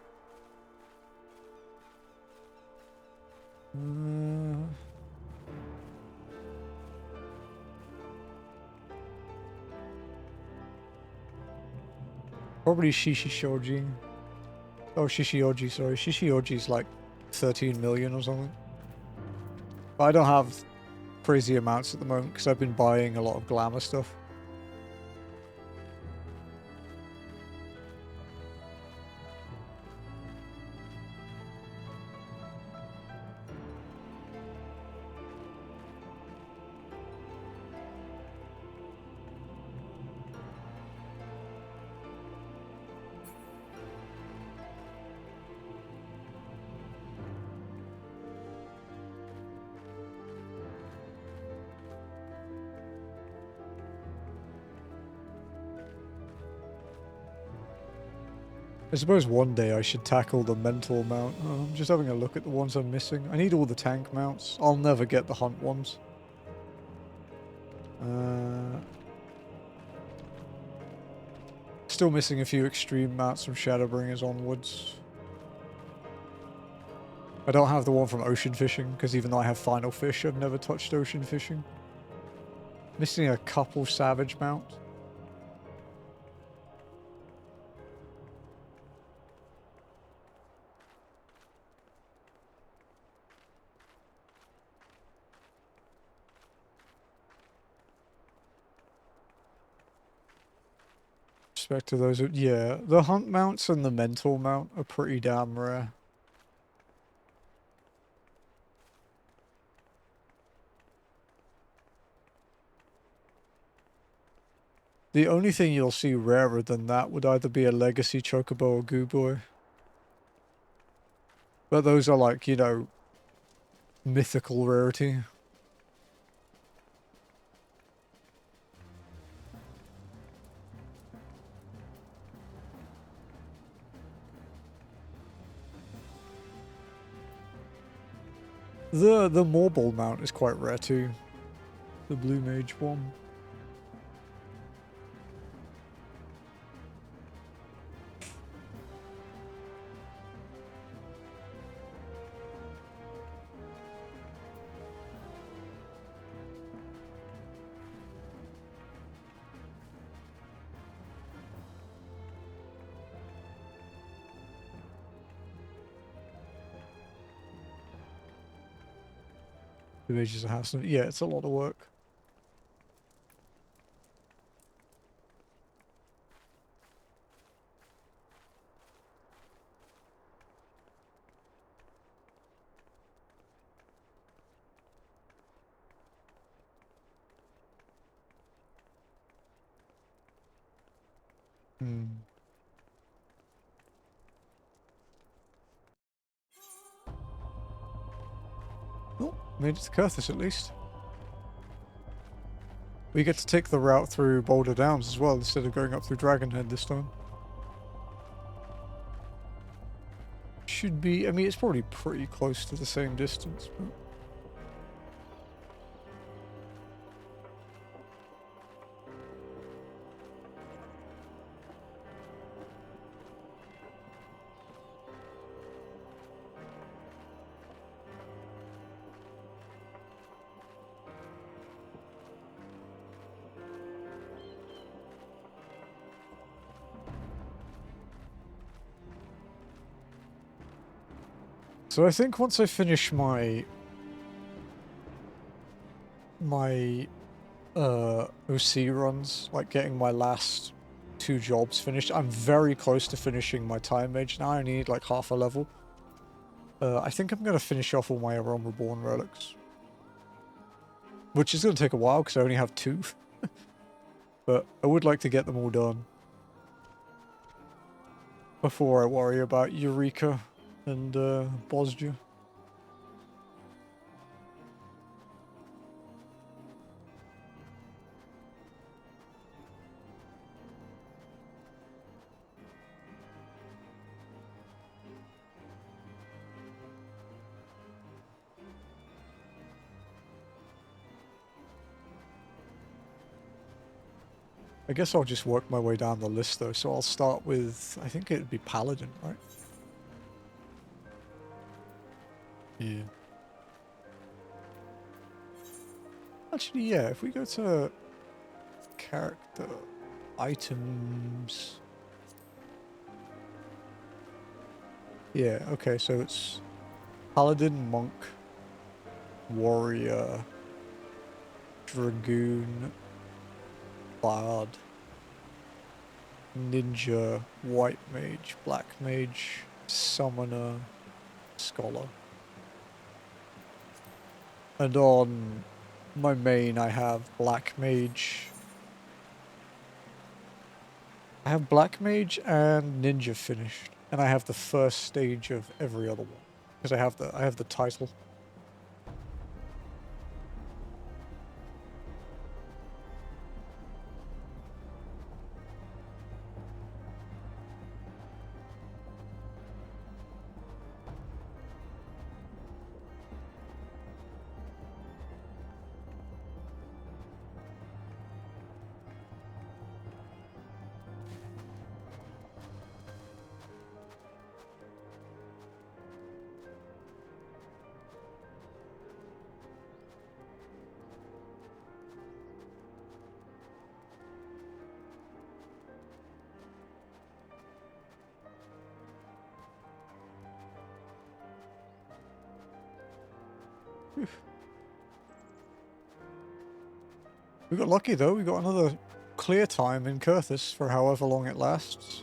probably Shishioji. Oh, Shishioji, sorry. Shishioji's like 13 million or something. But I don't have crazy amounts at the moment because I've been buying a lot of glamour stuff. I suppose one day I should tackle the mental mount. I'm just having a look at the ones I'm missing. I need all the tank mounts. I'll never get the hunt ones. Still missing a few extreme mounts from Shadowbringers onwards. I don't have the one from ocean fishing, because even though I have final fish, I've never touched ocean fishing. Missing a couple savage mount. Respect to those, yeah, the hunt mounts and the mental mount are pretty damn rare. The only thing you'll see rarer than that would either be a legacy chocobo or gooboy. But those are like, you know, mythical rarity. The Morbol mount is quite rare too. The Blue Mage one. The Mages of House. Yeah, it's a lot of work. Hmm. Oh, made it to Curthis at least. We get to take the route through Boulder Downs as well, instead of going up through Dragonhead this time. Should be, I mean, it's probably pretty close to the same distance, but... So I think once I finish my OC runs, like getting my last 2 jobs finished, I'm very close to finishing my Time Mage now. I need like half a level. I think I'm going to finish off all my Realm Reborn relics. Which is going to take a while because I only have 2. But I would like to get them all done before I worry about Eureka and Bosnia. I guess I'll just work my way down the list though, so I'll start with, I think it'd be Paladin, right? Yeah. Actually, yeah, if we go to character items... Yeah, okay, so it's Paladin, Monk, Warrior, Dragoon, Bard, Ninja, White Mage, Black Mage, Summoner, Scholar. And on my main I have Black Mage. I have Black Mage and Ninja finished. And I have the first stage of every other one. Because I have the title. We got lucky though, we got another clear time in Curthis for however long it lasts.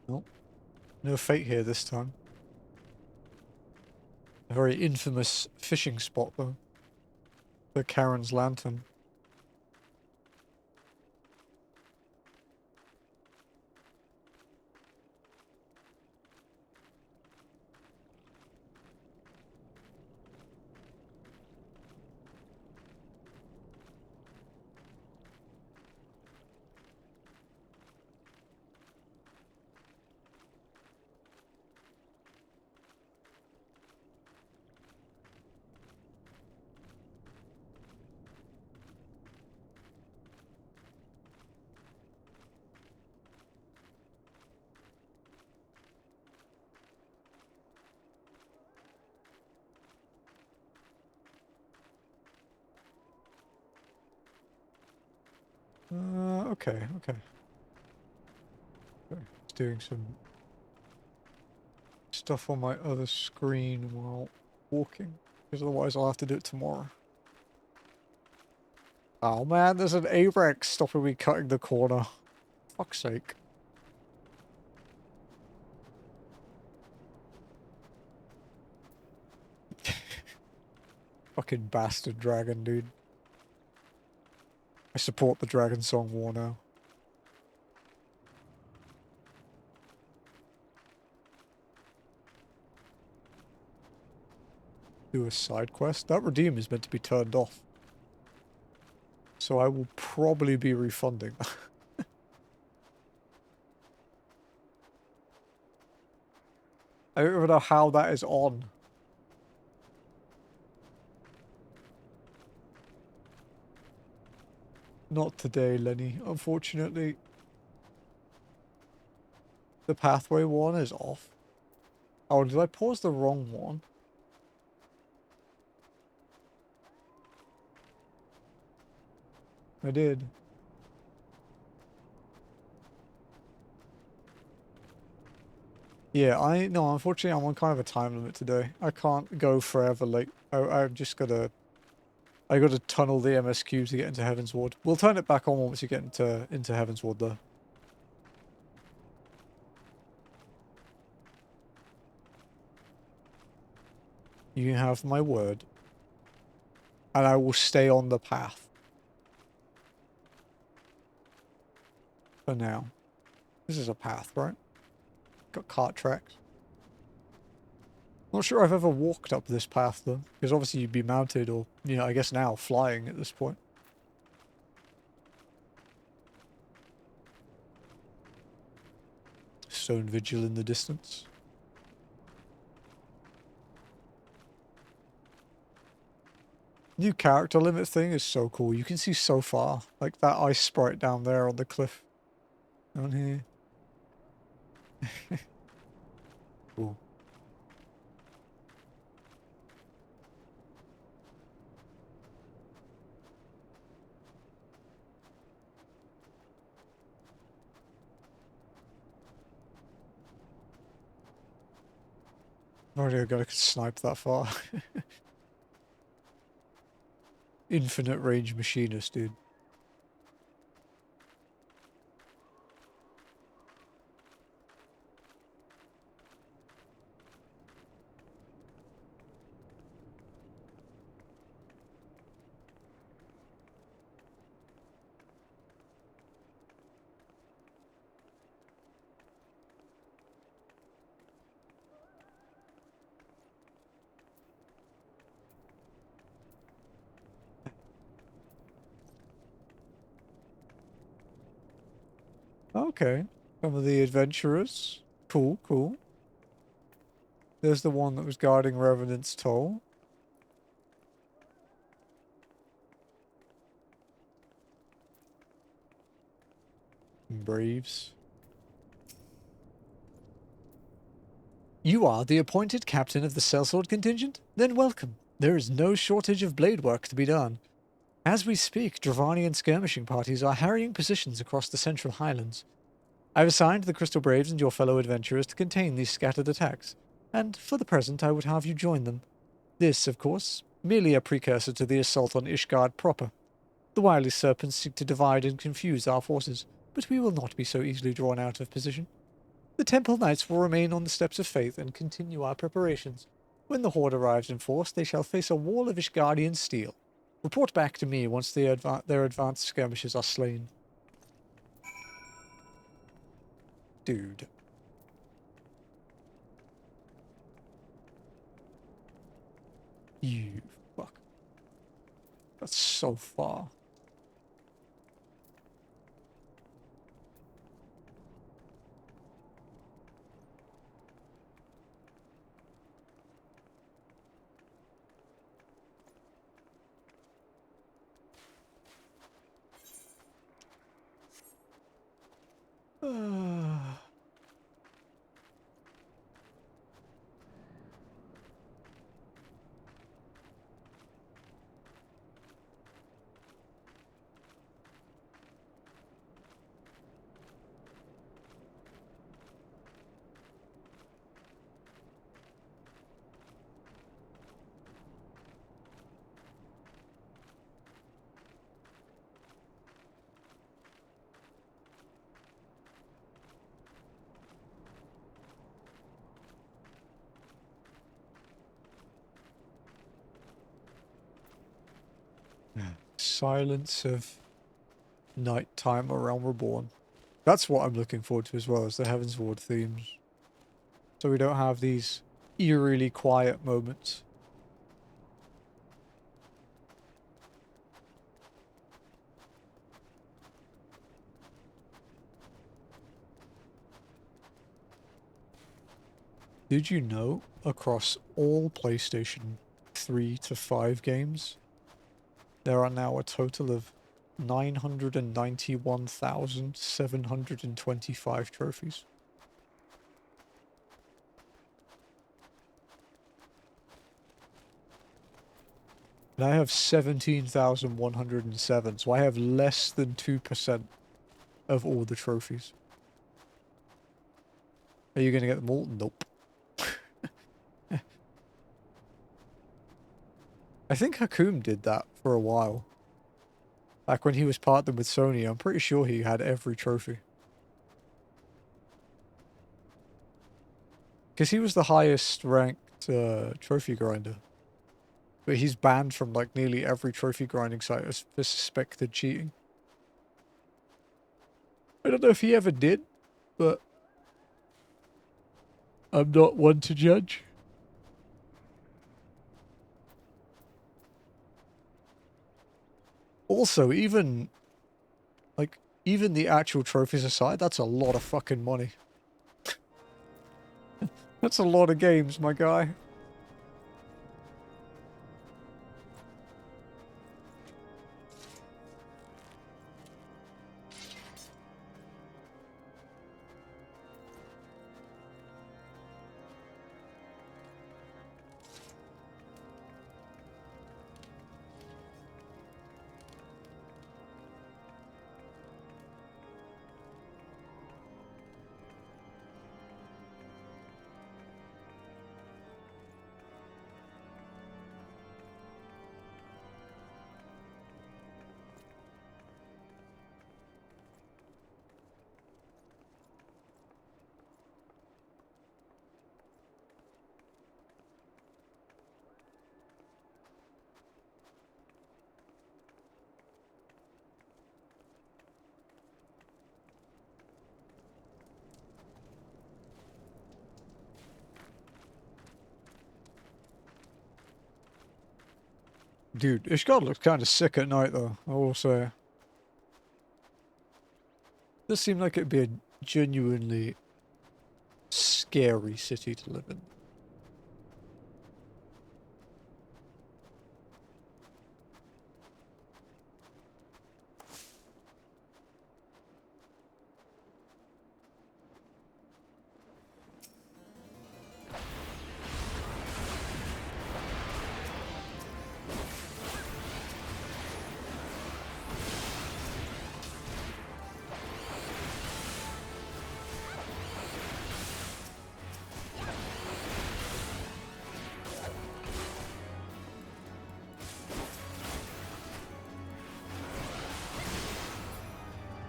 Nope. No fate here this time. A very infamous fishing spot though. The Karen's Lantern. Okay. Just doing some stuff on my other screen while walking, because otherwise I'll have to do it tomorrow. Oh man, there's an A-Rex stopping me cutting the corner. Fuck's sake. Fucking bastard dragon, dude. I support the Dragon Song War now. Do a side quest? That redeem is meant to be turned off. So I will probably be refunding. I don't even know how that is on. Not today, Lenny. Unfortunately, the pathway one is off. Oh, did I pause the wrong one? I did. Yeah, no, unfortunately I'm on kind of a time limit today. I can't go forever, like, I've just gotta... I gotta tunnel the MSQ to get into Heavensward. We'll turn it back on once you get into Heavensward, though. You have my word. And I will stay on the path. For now. This is a path, right? Got cart tracks. Not sure I've ever walked up this path, though. Because obviously you'd be mounted, or, you know, I guess now, flying at this point. Stone Vigil in the distance. New character limit thing is so cool. You can see so far. Like that ice sprite down there on the cliff. Down here. Cool. I've already got to snipe that far. Infinite range machinist, dude. Okay. Some of the adventurers. Cool, cool. There's the one that was guarding Revenant's Toll. Braves. You are the appointed captain of the sellsword contingent? Then welcome. There is no shortage of blade work to be done. As we speak, Dravanian skirmishing parties are harrying positions across the Central Highlands. I've assigned the Crystal Braves and your fellow adventurers to contain these scattered attacks, and for the present I would have you join them. This, of course, merely a precursor to the assault on Ishgard proper. The wily serpents seek to divide and confuse our forces, but we will not be so easily drawn out of position. The Temple Knights will remain on the steps of faith and continue our preparations. When the Horde arrives in force, they shall face a wall of Ishgardian steel. Report back to me once their advanced skirmishers are slain. Dude. You fuck. That's so far. Silence of Nighttime or Realm Reborn. That's what I'm looking forward to as well, as the Heavensward themes. So we don't have these eerily quiet moments. Did you know, across all PlayStation 3 to 5 games, there are now a total of 991,725 trophies? And I have 17,107, so I have less than 2% of all the trophies. Are you going to get them all? Nope. I think Hakum did that for a while. Back when he was partnered with Sony, I'm pretty sure he had every trophy. Because he was the highest ranked trophy grinder. But he's banned from like nearly every trophy grinding site for suspected cheating. I don't know if he ever did, but I'm not one to judge. Also, even the actual trophies aside, that's a lot of fucking money. That's a lot of games, my guy. Dude, Ishgard looks kind of sick at night, though, I will say. Does seem like it'd be a genuinely scary city to live in.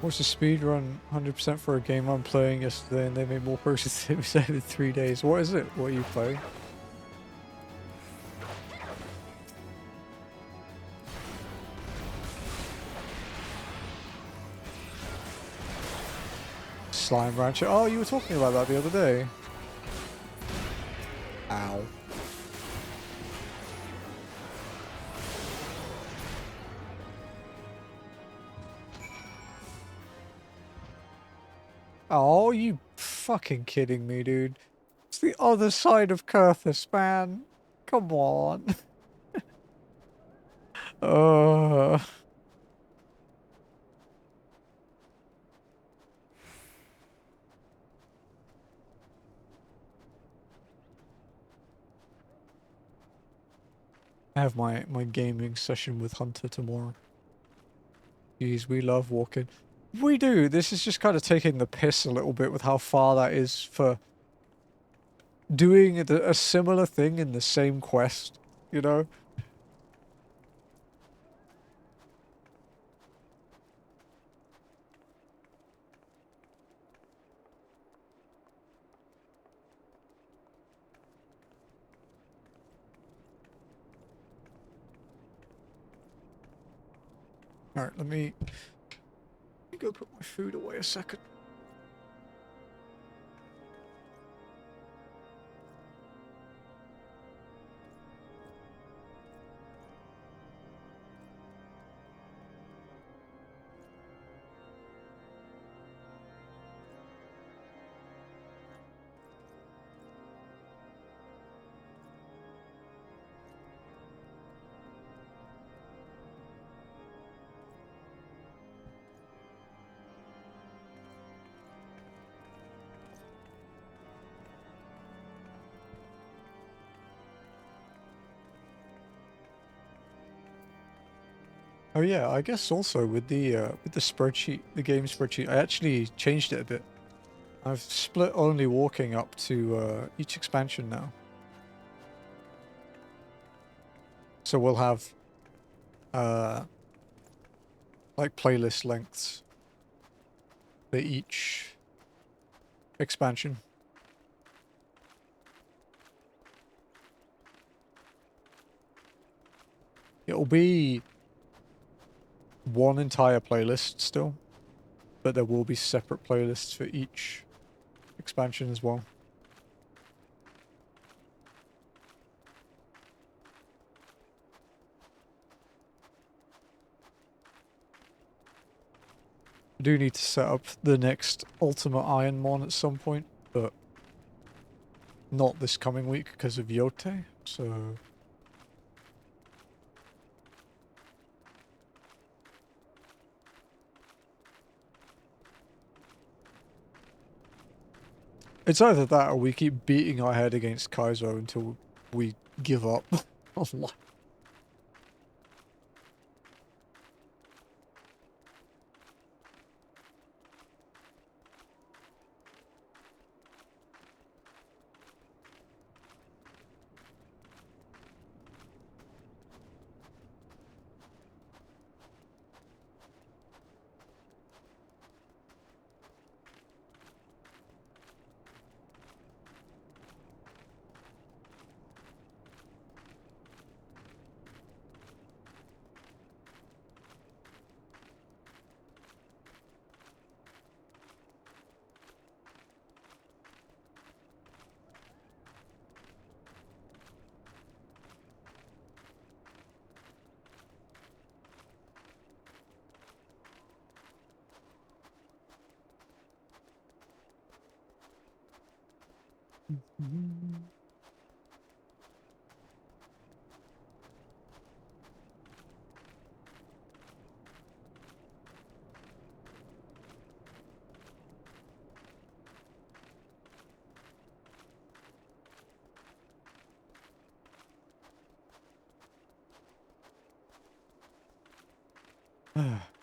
What's the speed run 100% for a game I'm playing yesterday and they made more progress than in 3 days? What is it? What are you playing? Slime Rancher. Oh, you were talking about that the other day. Ow. Oh, you fucking kidding me, dude. It's the other side of Kurthus, man. Come on. uh... I have my gaming session with Hunter tomorrow. Jeez, we love walking. We do. This is just kind of taking the piss a little bit with how far that is for doing a similar thing in the same quest, you know? Alright, let me go put my food away a second. Oh yeah, I guess also with the spreadsheet, the game spreadsheet, I actually changed it a bit. I've split only walking up to each expansion now. So we'll have like playlist lengths for each expansion. It'll be one entire playlist still, but there will be separate playlists for each expansion as well. I do need to set up the next Ultimate Ironmon at some point, but not this coming week because of Yote, so... It's either that or we keep beating our head against Kaizo until we give up on life.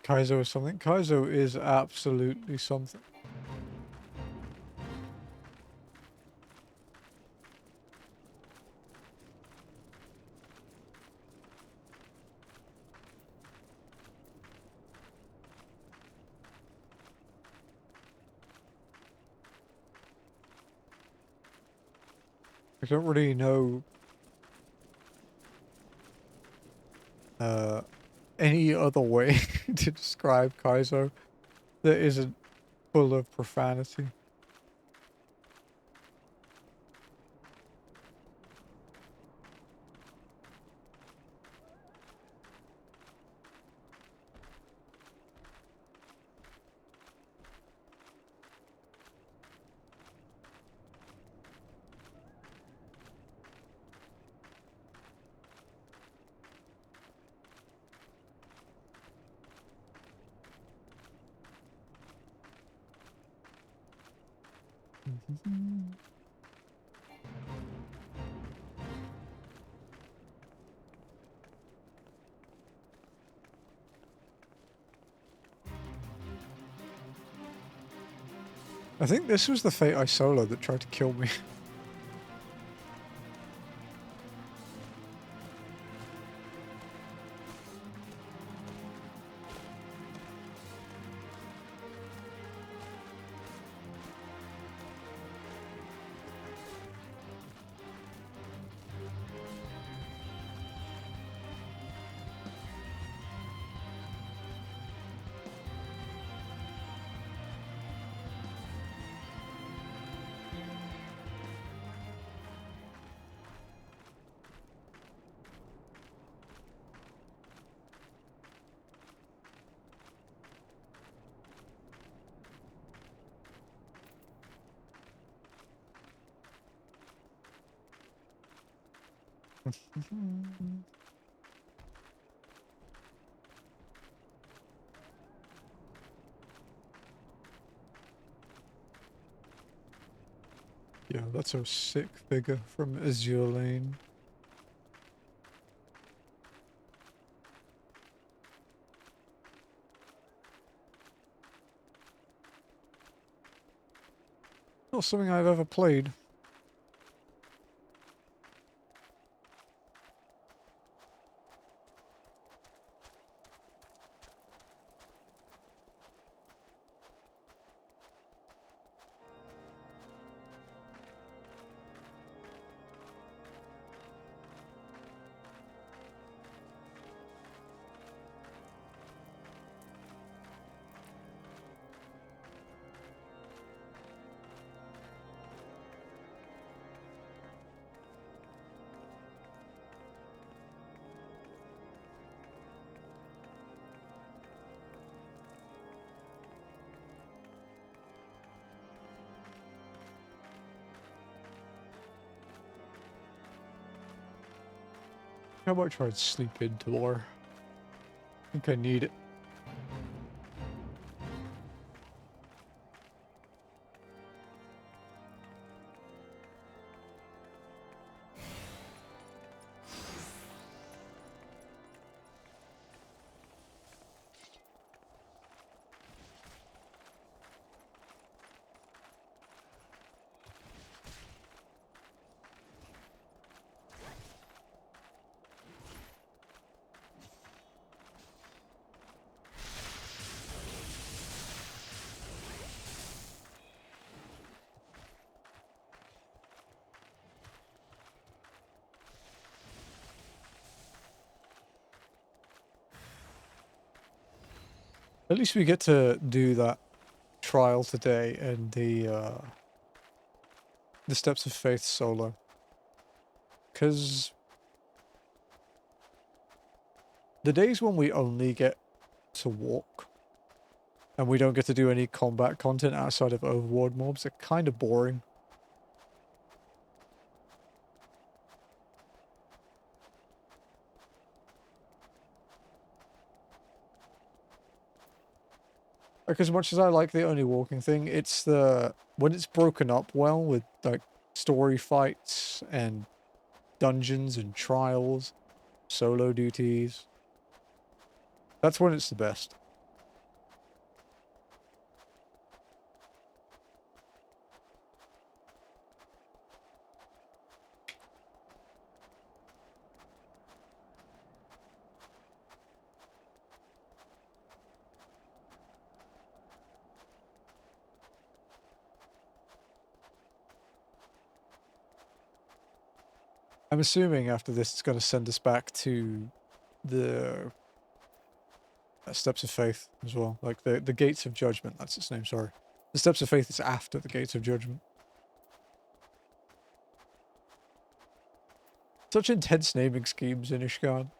Kaizo is something. Kaizo is absolutely something. I don't really know any other way to describe Kaizo that isn't full of profanity. I think this was the Fate I solo that tried to kill me. Yeah, that's a sick figure from Azure Lane. Not something I've ever played. How about I try and sleep into more? I think I need it. At least we get to do that trial today and the Steps of Faith solo. Because the days when we only get to walk and we don't get to do any combat content outside of overworld mobs are kind of boring. Like, as much as I like the only walking thing, it's the... when it's broken up well with, like, story fights and dungeons and trials, solo duties. That's when it's the best. I'm assuming after this it's going to send us back to the Steps of Faith as well. Like the Gates of Judgment, that's its name, sorry. The Steps of Faith is after the Gates of Judgment. Such intense naming schemes in Ishgard.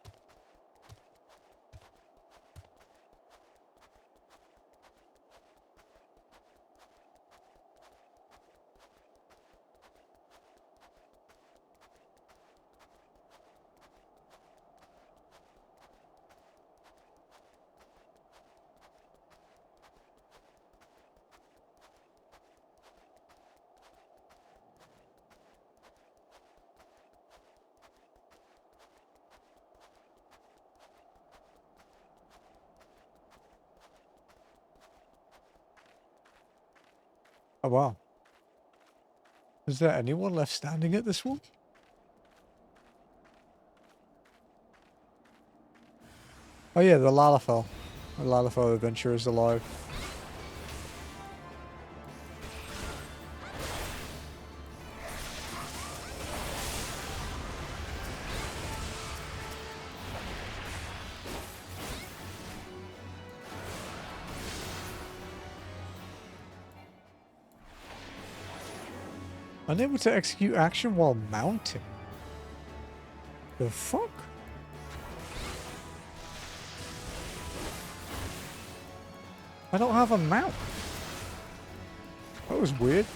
Oh wow. Is there anyone left standing at this one? Oh yeah, the Lalafell. The Lalafell adventure is alive. Unable to execute action while mounting. The fuck? I don't have a mount. That was weird.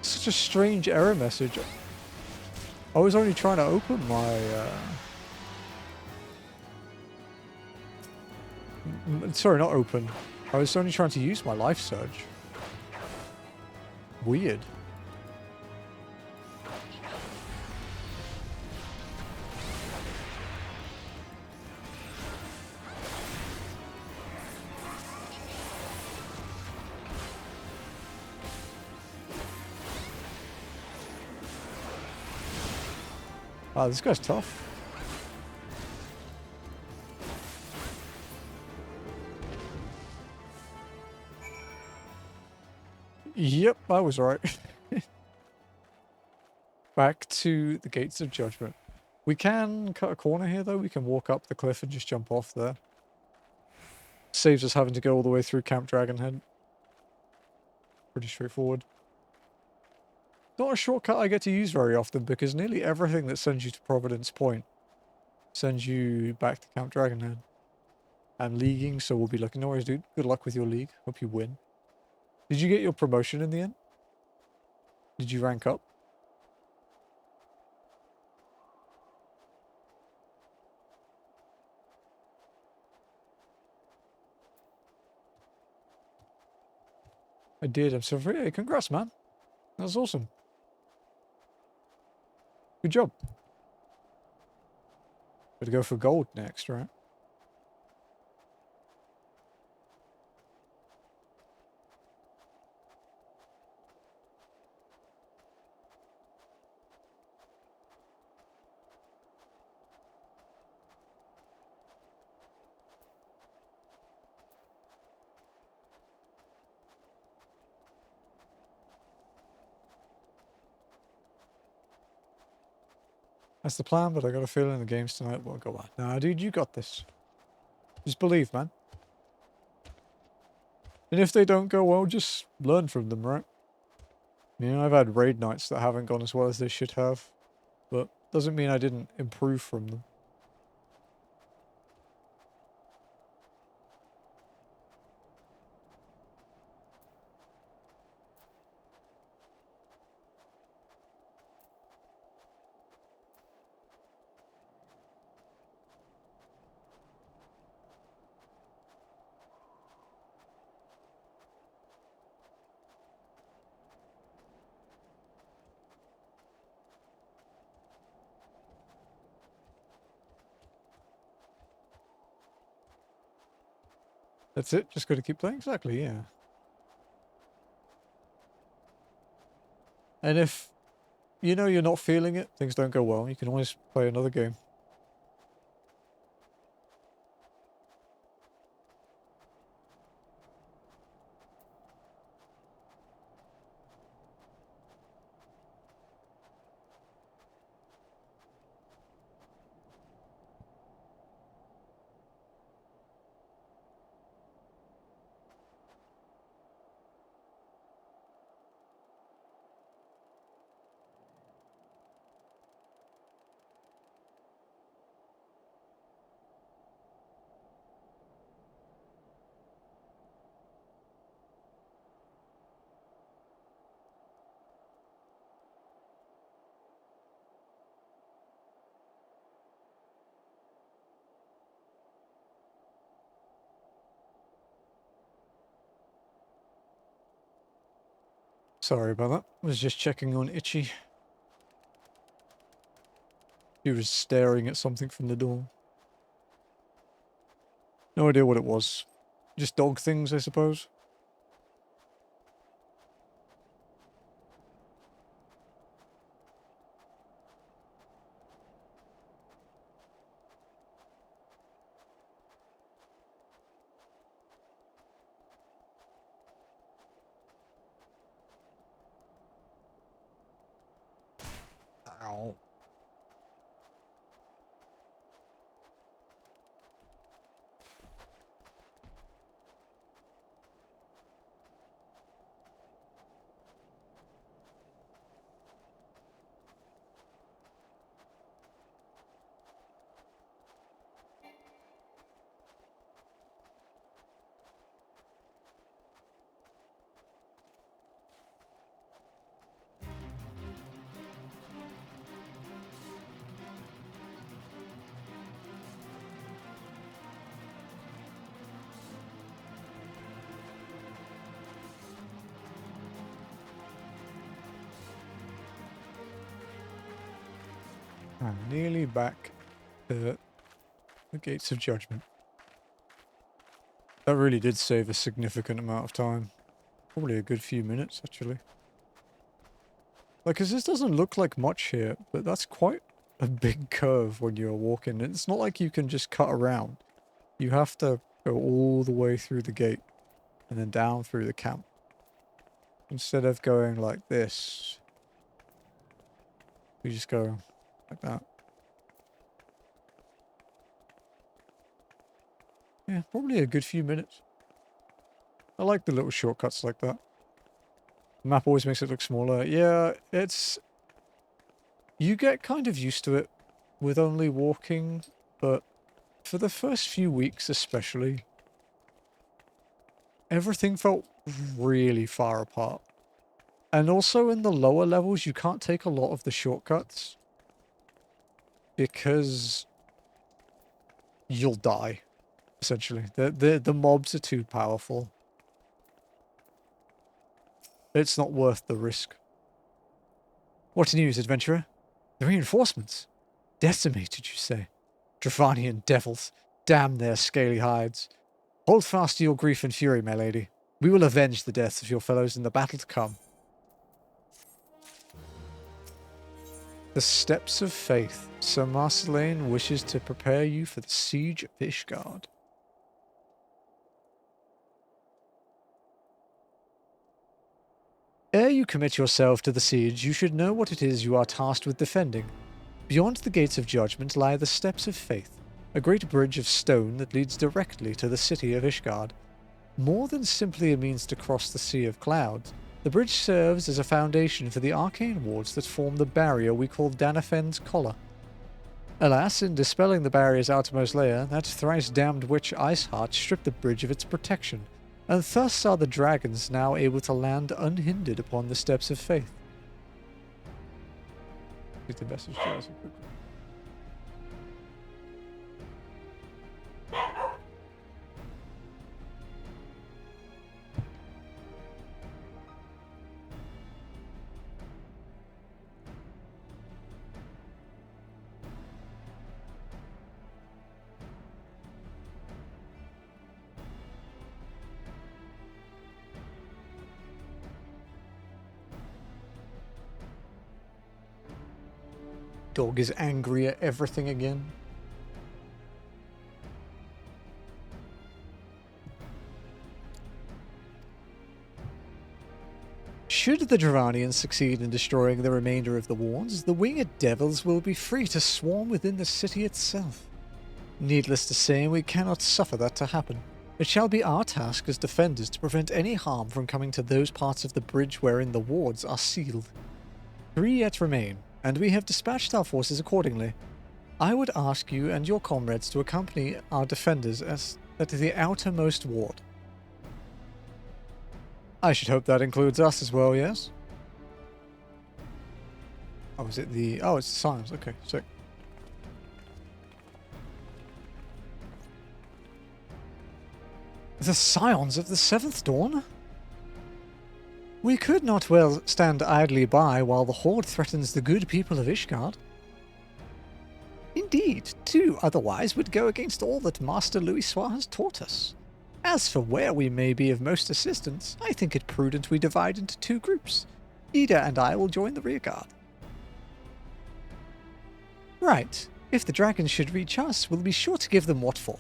Such a strange error message. I was only trying to open my... sorry, not open. I was only trying to use my life surge. Weird. Ah, this guy's tough. Yep, I was right. Back to the Gates of Judgment. We can cut a corner here, though. We can walk up the cliff and just jump off there. Saves us having to go all the way through Camp Dragonhead. Pretty straightforward. Not a shortcut I get to use very often, because nearly everything that sends you to Providence Point sends you back to Camp Dragonhead. I'm leaguing, so we'll be looking. No worries, dude. Good luck with your league. Hope you win. Did you get your promotion in the end? Did you rank up? I did. I'm so very... Hey, congrats, man. That was awesome. Good job. Gotta go for gold next, right? That's the plan, but I got a feeling the games tonight won't go on. Nah, dude, you got this. Just believe, man. And if they don't go well, just learn from them, right? You know, I've had raid nights that haven't gone as well as they should have, but doesn't mean I didn't improve from them. That's it? Just got to keep playing? Exactly, yeah. And if, you know, you're not feeling it, things don't go well, you can always play another game. Sorry about that. I was just checking on Itchy. He was staring at something from the door. No idea what it was. Just dog things, I suppose. Ow. I'm nearly back to the Gates of Judgment. That really did save a significant amount of time. Probably a good few minutes, actually. Like, because this doesn't look like much here, but that's quite a big curve when you're walking. It's not like you can just cut around. You have to go all the way through the gate and then down through the camp. Instead of going like this, we just go like that. Yeah, probably a good few minutes. I like the little shortcuts like that. The map always makes it look smaller. Yeah, it's... You get kind of used to it with only walking, but for the first few weeks especially, everything felt really far apart. And also in the lower levels, you can't take a lot of the shortcuts because you'll die, essentially. The mobs are too powerful. It's not worth the risk. What news, adventurer? The reinforcements? Decimated, you say? Dravanian devils. Damn their scaly hides. Hold fast to your grief and fury, my lady. We will avenge the deaths of your fellows in the battle to come. The Steps of Faith. Sir Marceline wishes to prepare you for the siege of Ishgard. Ere you commit yourself to the siege, you should know what it is you are tasked with defending. Beyond the gates of judgment lie the Steps of Faith, a great bridge of stone that leads directly to the city of Ishgard. More than simply a means to cross the Sea of Clouds, the bridge serves as a foundation for the arcane wards that form the barrier we call Danafen's Collar. Alas, in dispelling the barrier's outermost layer, that thrice-damned witch Iceheart stripped the bridge of its protection, and thus are the dragons now able to land unhindered upon the Steps of Faith. Get the message to us quickly. Dog is angry at everything again. Should the Dravanians succeed in destroying the remainder of the wards, the winged devils will be free to swarm within the city itself. Needless to say, we cannot suffer that to happen. It shall be our task as defenders to prevent any harm from coming to those parts of the bridge wherein the wards are sealed. 3 yet remain, and we have dispatched our forces accordingly. I would ask you and your comrades to accompany our defenders at the outermost ward. I should hope that includes us as well, yes? Oh, is it the... Oh, it's the Scions. Okay, sick. The Scions of the Seventh Dawn? We could not well stand idly by while the Horde threatens the good people of Ishgard. Indeed, to do otherwise would go against all that Master Louisoix has taught us. As for where we may be of most assistance, I think it prudent we divide into 2 groups. Ida and I will join the rearguard. Right. If the dragons should reach us, we'll be sure to give them what for.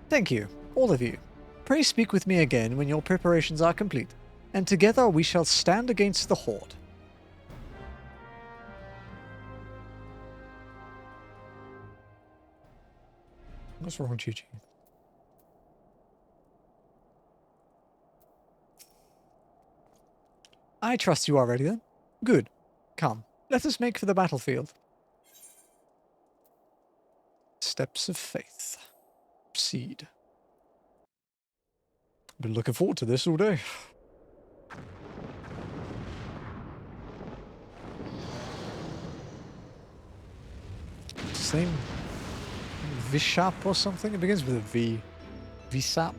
Thank you, all of you. Pray speak with me again when your preparations are complete, and together we shall stand against the Horde. What's wrong, Gigi? I trust you are ready then. Good. Come, let us make for the battlefield. Steps of Faith. Proceed. Been looking forward to this all day. What's his name? Vishap or something? It begins with a V. Visap?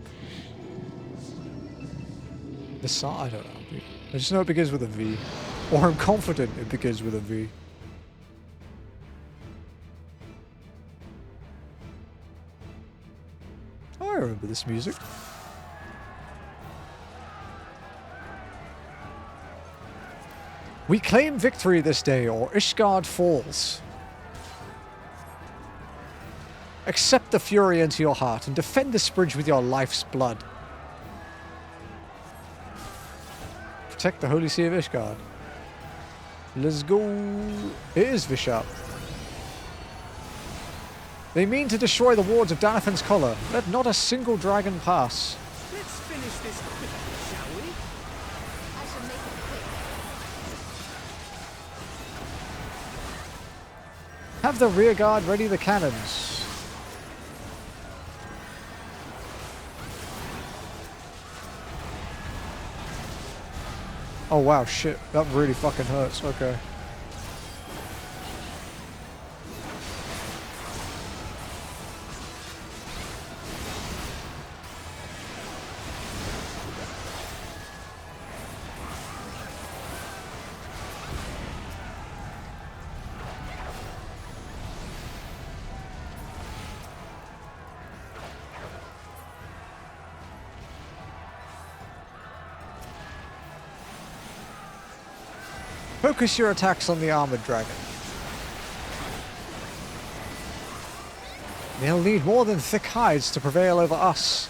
Visap? I don't know. I just know it begins with a V. Or I'm confident it begins with a V. remember this music. We claim victory this day, or Ishgard falls. Accept the fury into your heart and defend this bridge with your life's blood. Protect the holy sea of Ishgard. Let's go. It is Vishap. They mean to destroy the wards of Danathan's collar. Let not a single dragon pass. Let's finish this quickly, shall we? I shall make it quick. Have the rear guard ready the cannons. Oh wow, shit. That really fucking hurts. Okay. Focus your attacks on the armored dragon. They'll need more than thick hides to prevail over us.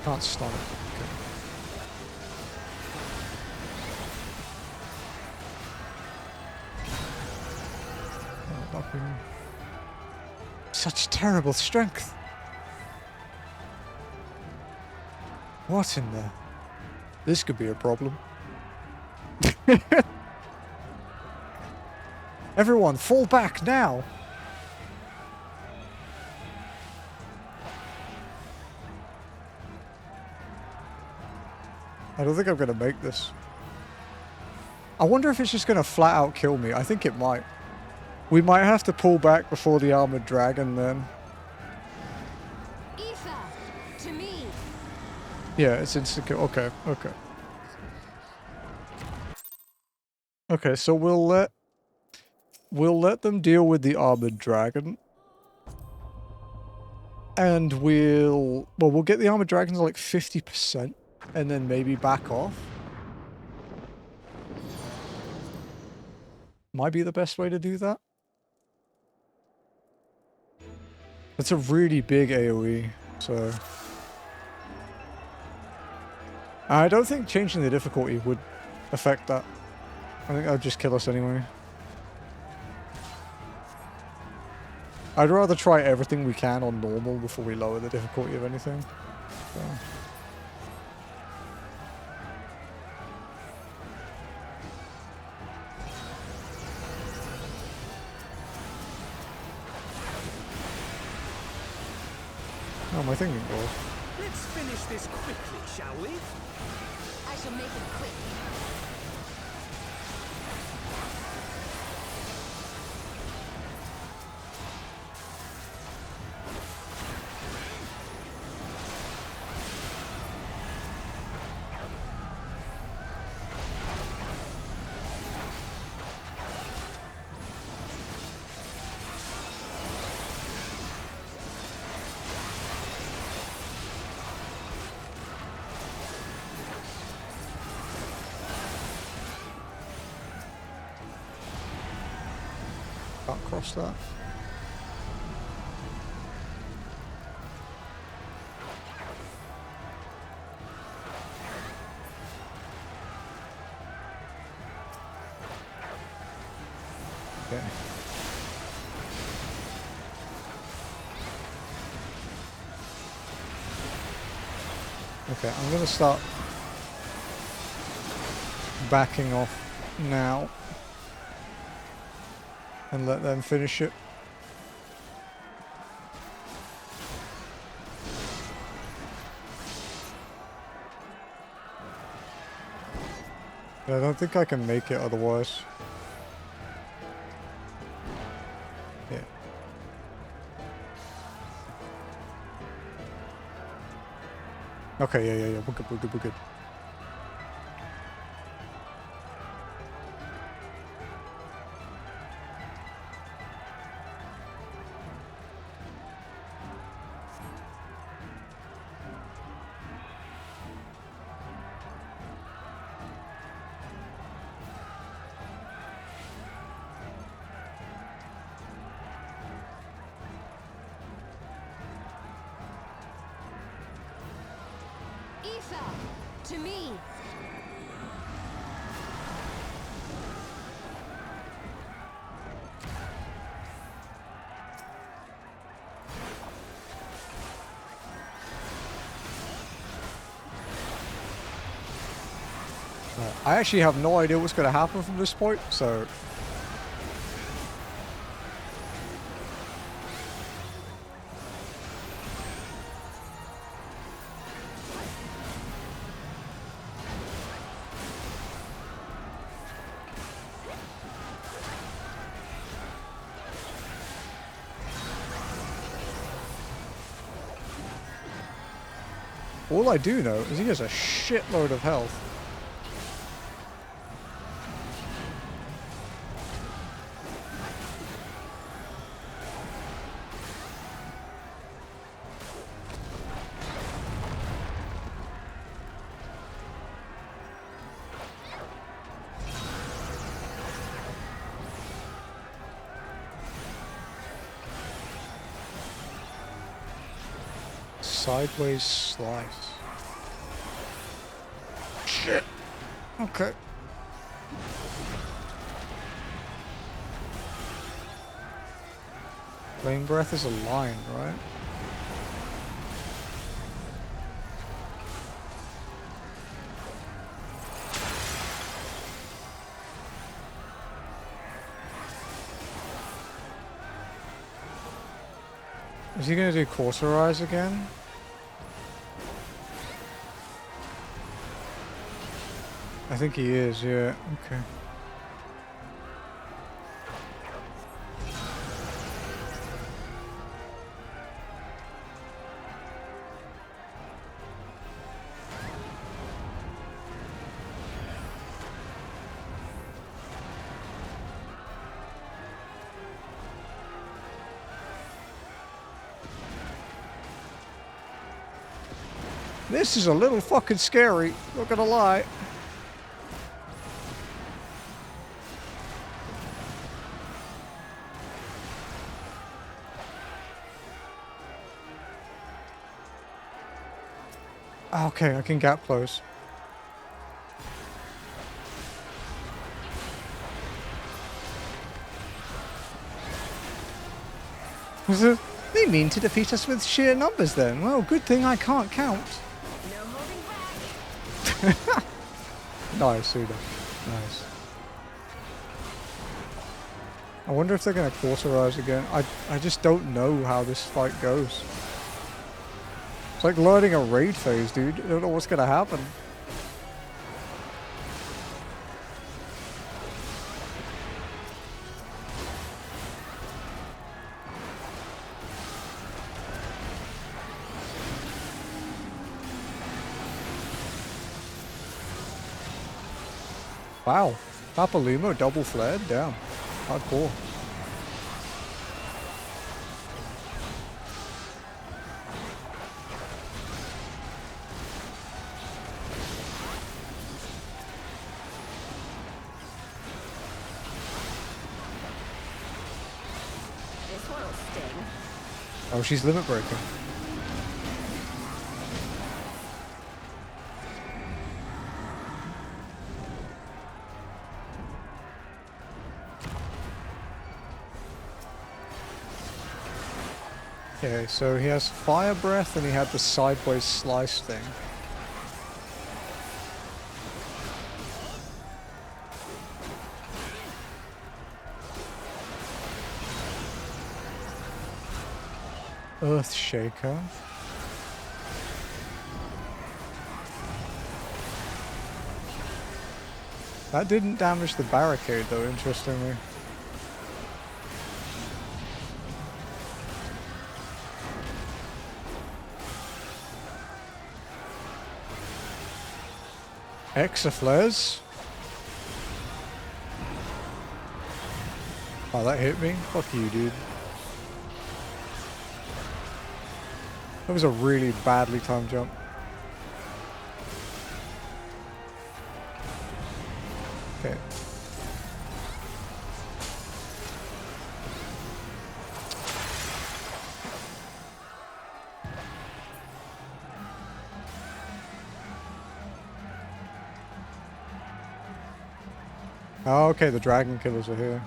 Can't stun it. Okay. Such terrible strength. What in the... This could be a problem. Everyone, fall back now! I don't think I'm gonna make this. I wonder if it's just gonna flat out kill me. I think it might. We might have to pull back before the armored dragon then. Aoife, to me. Yeah, it's instant kill. Okay, okay. Okay, so we'll let them deal with the armored dragon. And we'll get the armored dragon to like 50% and then maybe back off. Might be the best way to do that. It's a really big AoE, so... I don't think changing the difficulty would affect that. I think that would just kill us anyway. I'd rather try everything we can on normal before we lower the difficulty of anything. So. Oh, my thing didn't go off. Let's finish this quickly, shall we? I shall make it quick. Can't cross that. Okay. Okay, I'm gonna start backing off now. And let them finish it. I don't think I can make it otherwise. Yeah. Okay, yeah. We're good. Nirethia, to me! I actually have no idea what's going to happen from this point, so... All I do know is he has a shitload of health. Sideways slice. Shit. Okay. Flame breath is a line, right? Is he gonna do cauterize again? I think he is, yeah. Okay. This is a little fucking scary, not gonna lie. Okay, I can gap close. They mean to defeat us with sheer numbers then. Well, good thing I can't count. No holding back. Nice, Suda. Nice. I wonder if they're going to cauterize again. I just don't know how this fight goes. It's like learning a raid phase, dude. I don't know what's going to happen. Wow. Papalimo double flared? Damn. Hardcore. This one'll sting. Oh, she's limit breaking. Okay, so he has fire breath and he had the sideways slice thing. Earth Shaker. That didn't damage the barricade though, interestingly. Exaflares. Oh, that hit me? Fuck you, dude. That was a really badly timed jump. Okay. Oh, okay, the dragon killers are here.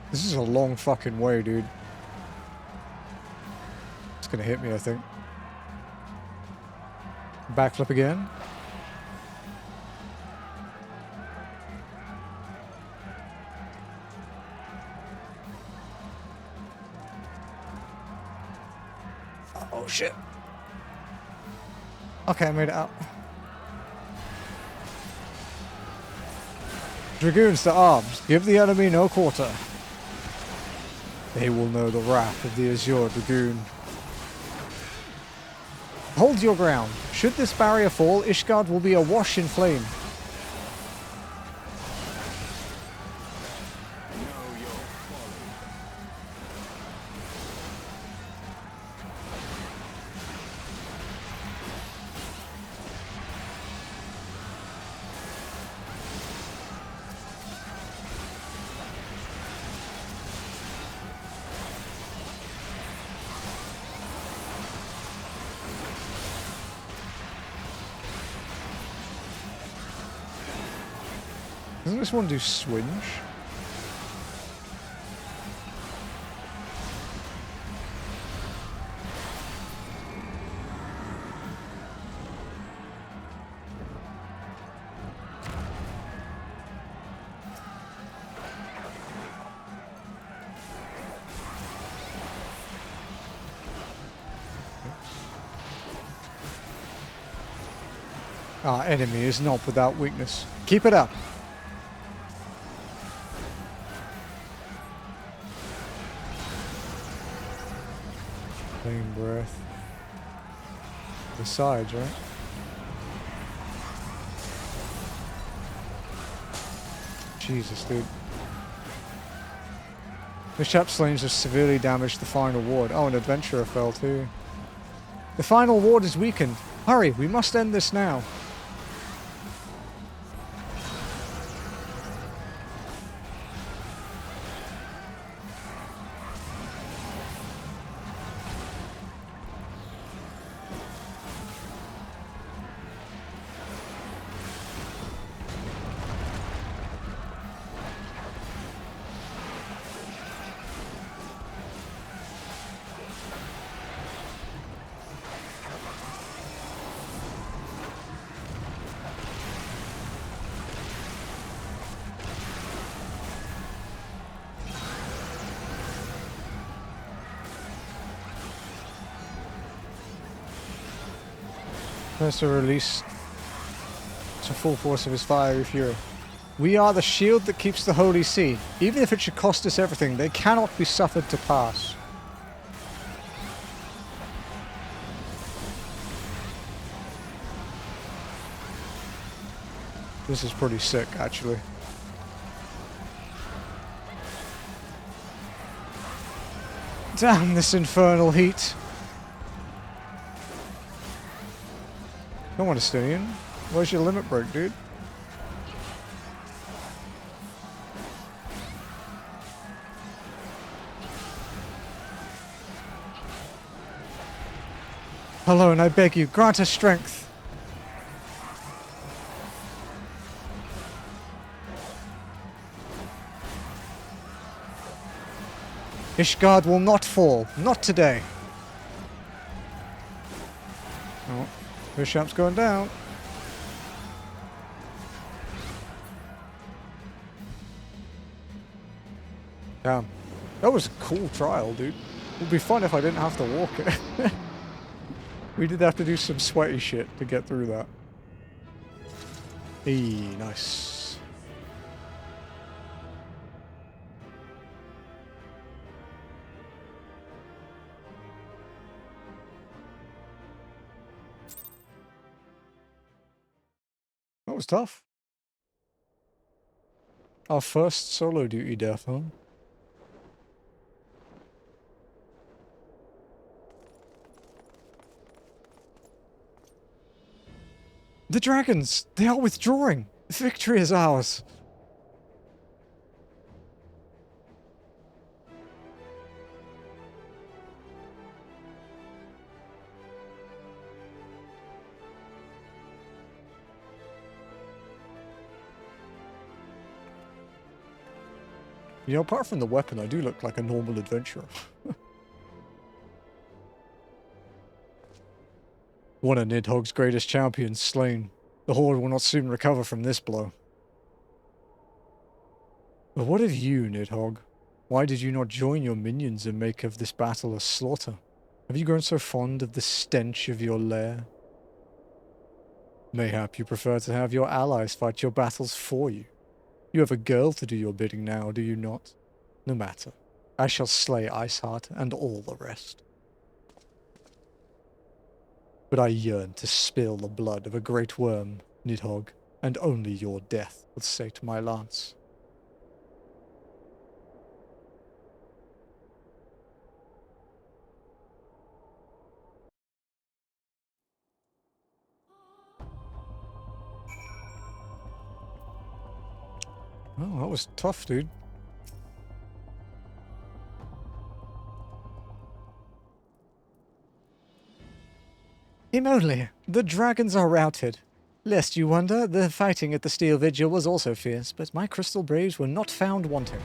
This is a long fucking way, dude. It's gonna hit me, I think. Backflip again. Oh shit. Okay, I made it out. Dragoons to arms. Give the enemy no quarter. They will know the wrath of the Azure Dragoon. Hold your ground. Should this barrier fall, Ishgard will be awash in flame. Doesn't this one do swinge? Our enemy is not without weakness. Keep it up. Flame breath. The sides, right? Jesus, dude. The chap's slains have severely damaged the final ward. Oh, an adventurer fell too. The final ward is weakened. Hurry, we must end this now. To release to full force of his fiery fury. We are the shield that keeps the Holy See. Even if it should cost us everything, they cannot be suffered to pass. This is pretty sick, actually. Damn this infernal heat. Don't want to stay in. Where's your limit break, dude? Alone, I beg you, grant us strength. Ishgard will not fall. Not today. Oh. Bishop's going down. Damn. That was a cool trial, dude. It would be fun if I didn't have to walk it. We did have to do some sweaty shit to get through that. Hey, nice. That was tough. Our first solo duty death, huh? The dragons! They are withdrawing! Victory is ours! You know, apart from the weapon, I do look like a normal adventurer. One of Nidhogg's greatest champions slain. The Horde will not soon recover from this blow. But what of you, Nidhogg? Why did you not join your minions and make of this battle a slaughter? Have you grown so fond of the stench of your lair? Mayhap you prefer to have your allies fight your battles for you. You have a girl to do your bidding now, do you not? No matter. I shall slay Iceheart and all the rest. But I yearn to spill the blood of a great worm, Nidhogg, and only your death will sate my lance. Oh, that was tough, dude. Imole, the dragons are routed. Lest you wonder, the fighting at the Steel Vigil was also fierce, but my Crystal Braves were not found wanting.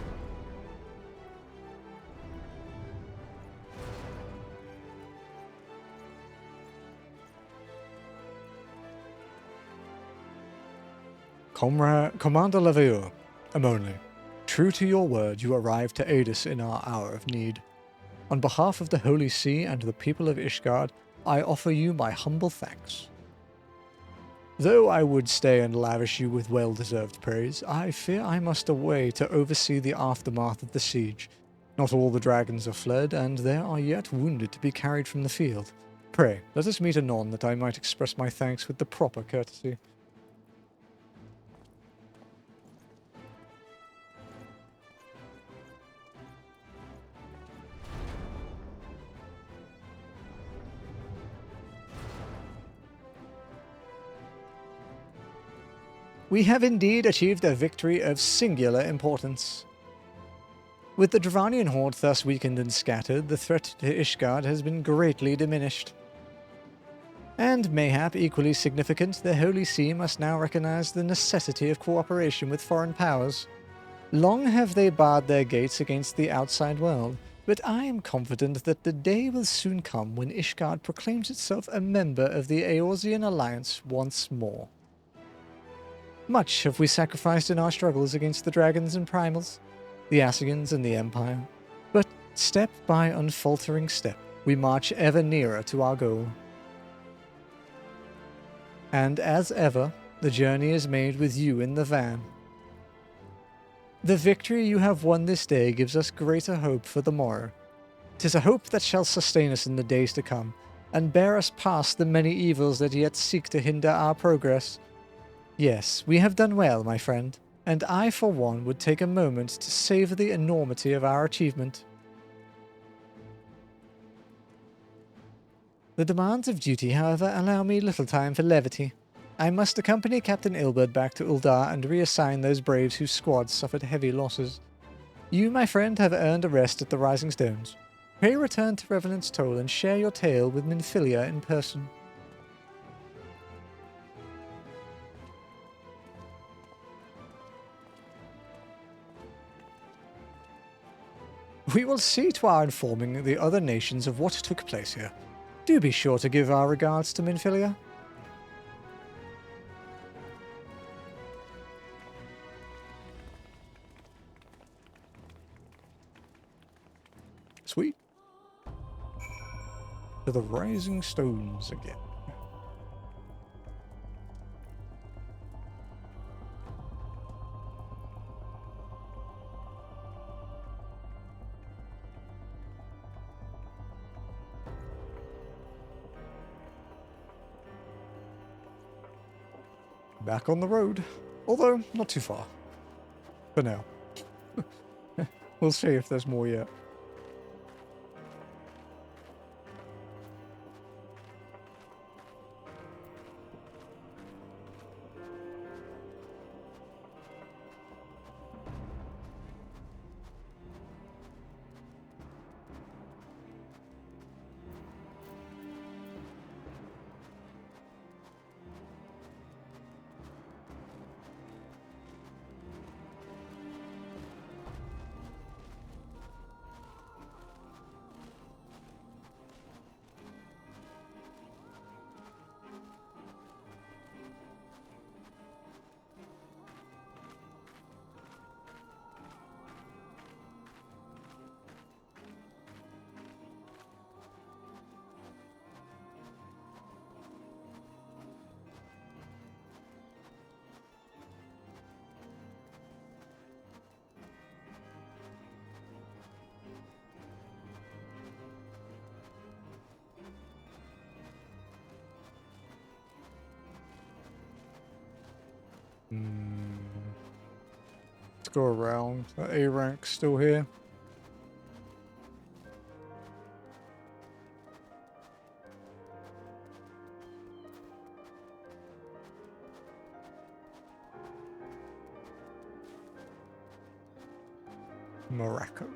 Commander Leveilleur, Imole, true to your word, you arrived to aid us in our hour of need. On behalf of the Holy See and the people of Ishgard, I offer you my humble thanks. Though I would stay and lavish you with well-deserved praise, I fear I must away to oversee the aftermath of the siege. Not all the dragons are fled, and there are yet wounded to be carried from the field. Pray, let us meet anon that I might express my thanks with the proper courtesy. We have indeed achieved a victory of singular importance. With the Dravanian horde thus weakened and scattered, the threat to Ishgard has been greatly diminished. And mayhap equally significant, the Holy See must now recognize the necessity of cooperation with foreign powers. Long have they barred their gates against the outside world, but I am confident that the day will soon come when Ishgard proclaims itself a member of the Eorzean Alliance once more. Much have we sacrificed in our struggles against the dragons and primals, the Ascians and the Empire, but step by unfaltering step, we march ever nearer to our goal. And as ever, the journey is made with you in the van. The victory you have won this day gives us greater hope for the morrow. 'Tis a hope that shall sustain us in the days to come, and bear us past the many evils that yet seek to hinder our progress. Yes, we have done well, my friend, and I for one would take a moment to savor the enormity of our achievement. The demands of duty, however, allow me little time for levity. I must accompany Captain Ilberd back to Uldar and reassign those braves whose squads suffered heavy losses. You, my friend, have earned a rest at the Rising Stones. Pray return to Revenant's Toll and share your tale with Minfilia in person. We will see to our informing the other nations of what took place here. Do be sure to give our regards to Minfilia. Sweet. To the Rising Stones again. Back on the road, although not too far. For now. We'll see if there's more yet. Let's go around. That A rank's still here. Morocco.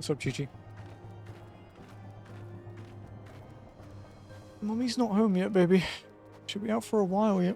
What's up, Chi-Chi? Mummy's not home yet, baby. She'll be out for a while yet.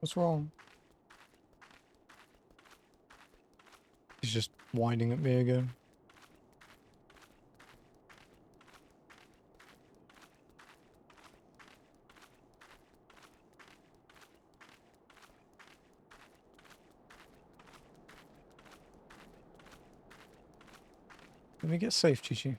What's wrong? He's just whining at me again. Let me get safe, Chi-Chi.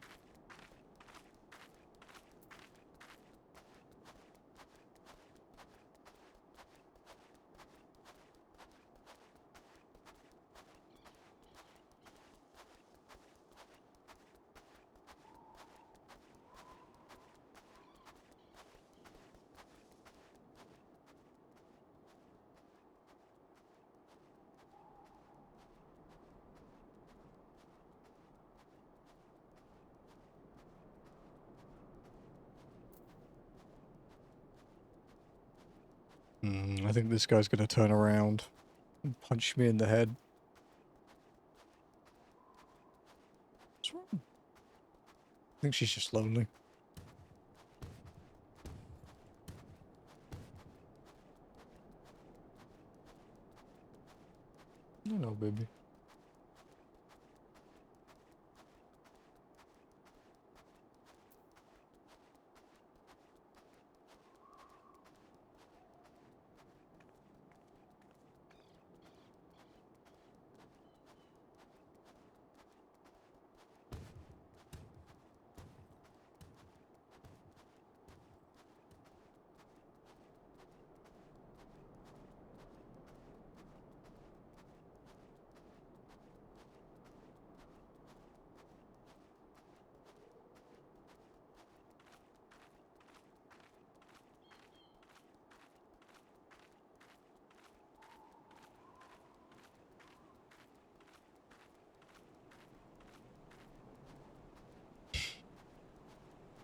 I think this guy's gonna turn around and punch me in the head. What's wrong? I think she's just lonely. No, baby.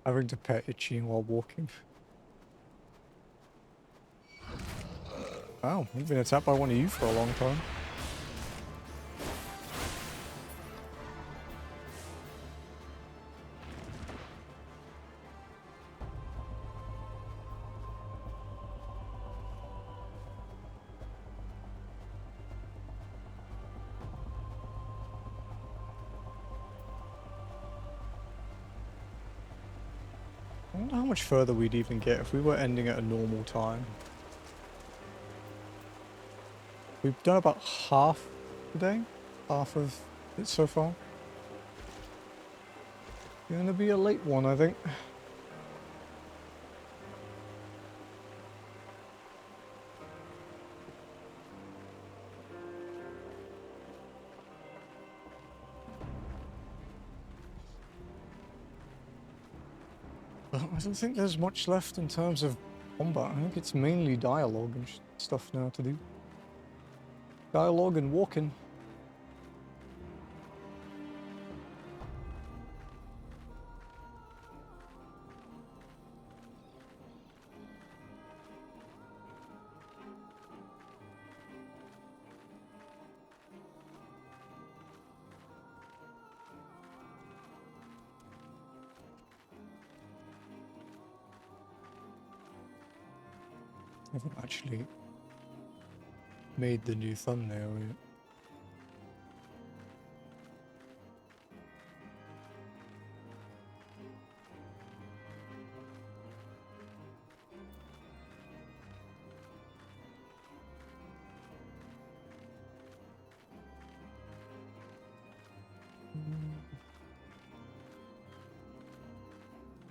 Having to pet Itchy while walking. Wow, I've been attacked by one of you for a long time. wonder how much further we'd even get if we were ending at a normal time. We've done about half today, half of it so far. Gonna be a late one, I think. But I don't think there's much left in terms of combat. I think it's mainly dialogue and stuff now to do. Dialogue and walking. I haven't actually made the new thumbnail yet.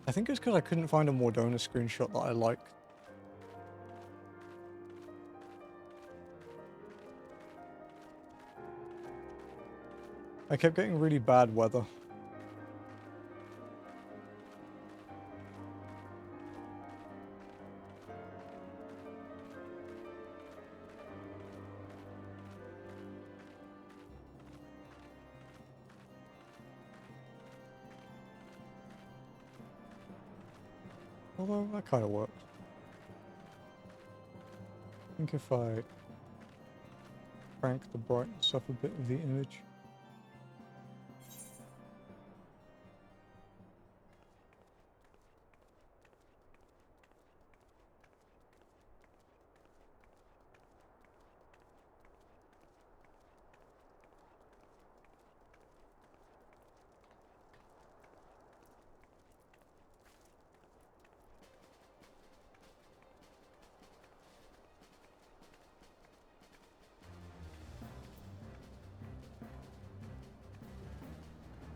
I think it's because I couldn't find a Mordona screenshot that I liked. I kept getting really bad weather. Although that kind of worked. I think if I crank the brightness up a bit of the image.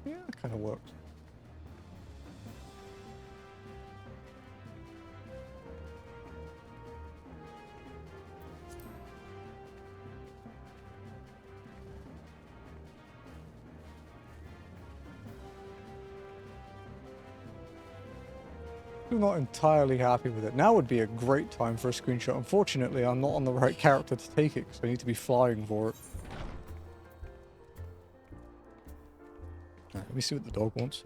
Yeah, it kind of worked. I'm not entirely happy with it. Now would be a great time for a screenshot. Unfortunately, I'm not on the right character to take it because I need to be flying for it. Alright, let me see what the dog wants.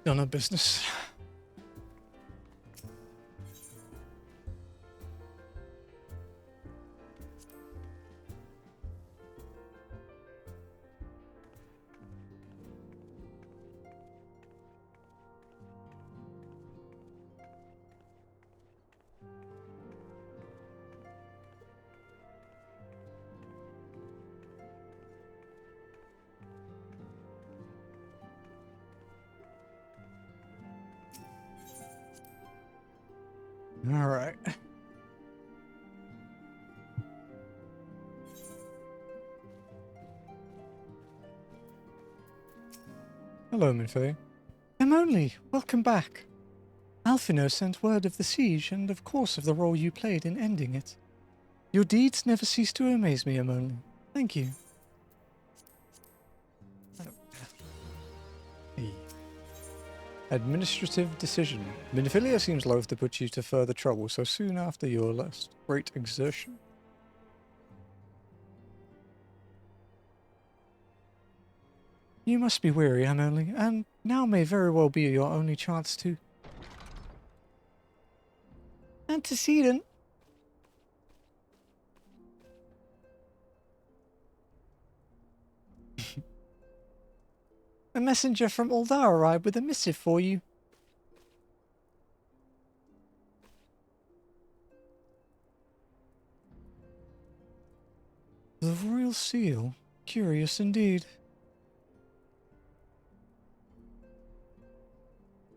None of business. Alright. Hello, Minfei. I'm only. Welcome back. Alphino sent word of the siege and, of course, of the role you played in ending it. Your deeds never cease to amaze me, Amonly. Thank you. Administrative decision. Minfilia seems loath to put you to further trouble so soon after your last great exertion. You must be weary, Amonly, and now may very well be your only chance to... Antecedent. A messenger from Uldar arrived with a missive for you. The royal seal. Curious indeed.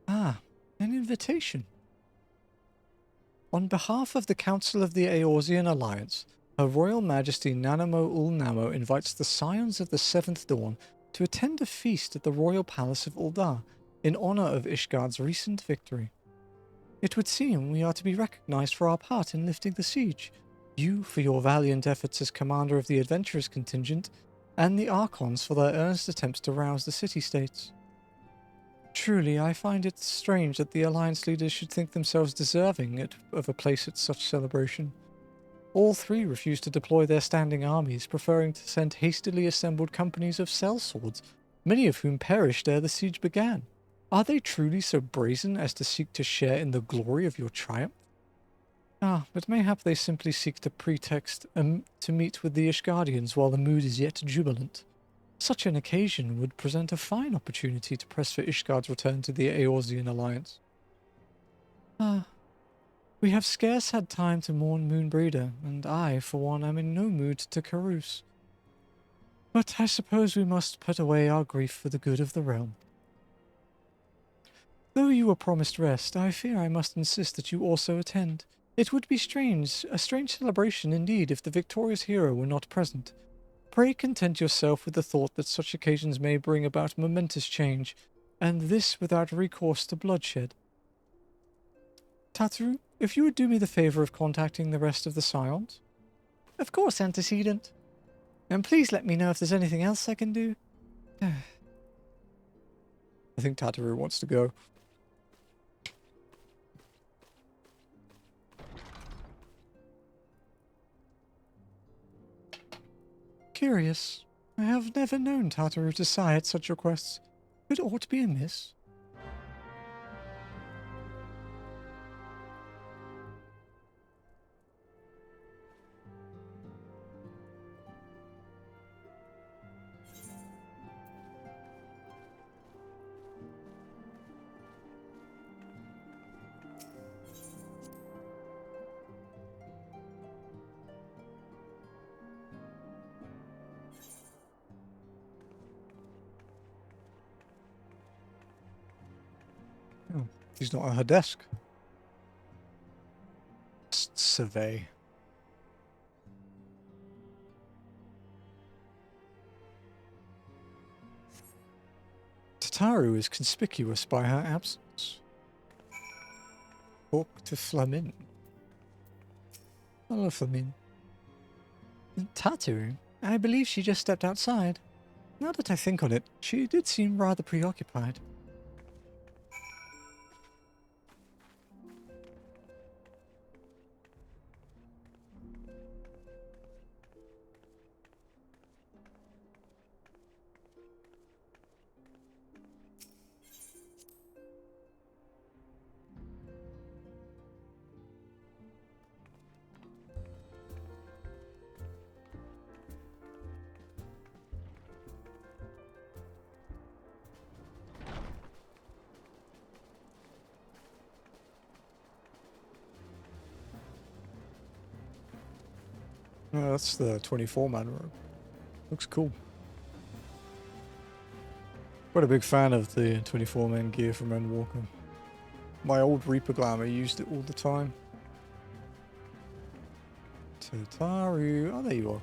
Ah, an invitation. On behalf of the Council of the Eorzean Alliance, Her Royal Majesty Nanamo Ul Namo invites the Scions of the Seventh Dawn to attend a feast at the Royal Palace of Uldar in honor of Ishgard's recent victory. It would seem we are to be recognized for our part in lifting the siege, you for your valiant efforts as commander of the adventurers contingent, and the Archons for their earnest attempts to rouse the city-states. Truly, I find it strange that the Alliance leaders should think themselves deserving of a place at such celebration. All three refused to deploy their standing armies, preferring to send hastily assembled companies of sellswords, many of whom perished ere the siege began. Are they truly so brazen as to seek to share in the glory of your triumph? Ah, but mayhap they simply seek to pretext to meet with the Ishgardians while the mood is yet jubilant. Such an occasion would present a fine opportunity to press for Ishgard's return to the Eorzean Alliance. Ah, we have scarce had time to mourn Moonbreeder, and I, for one, am in no mood to carouse. But I suppose we must put away our grief for the good of the realm. Though you were promised rest, I fear I must insist that you also attend. It would be a strange celebration indeed if the victorious hero were not present. Pray content yourself with the thought that such occasions may bring about momentous change, and this without recourse to bloodshed. Tataru, if you would do me the favor of contacting the rest of the Scions? Of course, Antecedent. And please let me know if there's anything else I can do. I think Tataru wants to go. Curious. I have never known Tataru to sigh at such requests. Could aught be amiss? Oh, she's not at her desk. Survey. Tataru is conspicuous by her absence. Talk to Flamin. Hello, Flamin. Tataru? I believe she just stepped outside. Now that I think on it, she did seem rather preoccupied. Oh, that's the 24-man room. Looks cool. Quite a big fan of the 24-man gear from Endwalker. My old Reaper Glamour used it all the time. Tataru. Oh, there you are.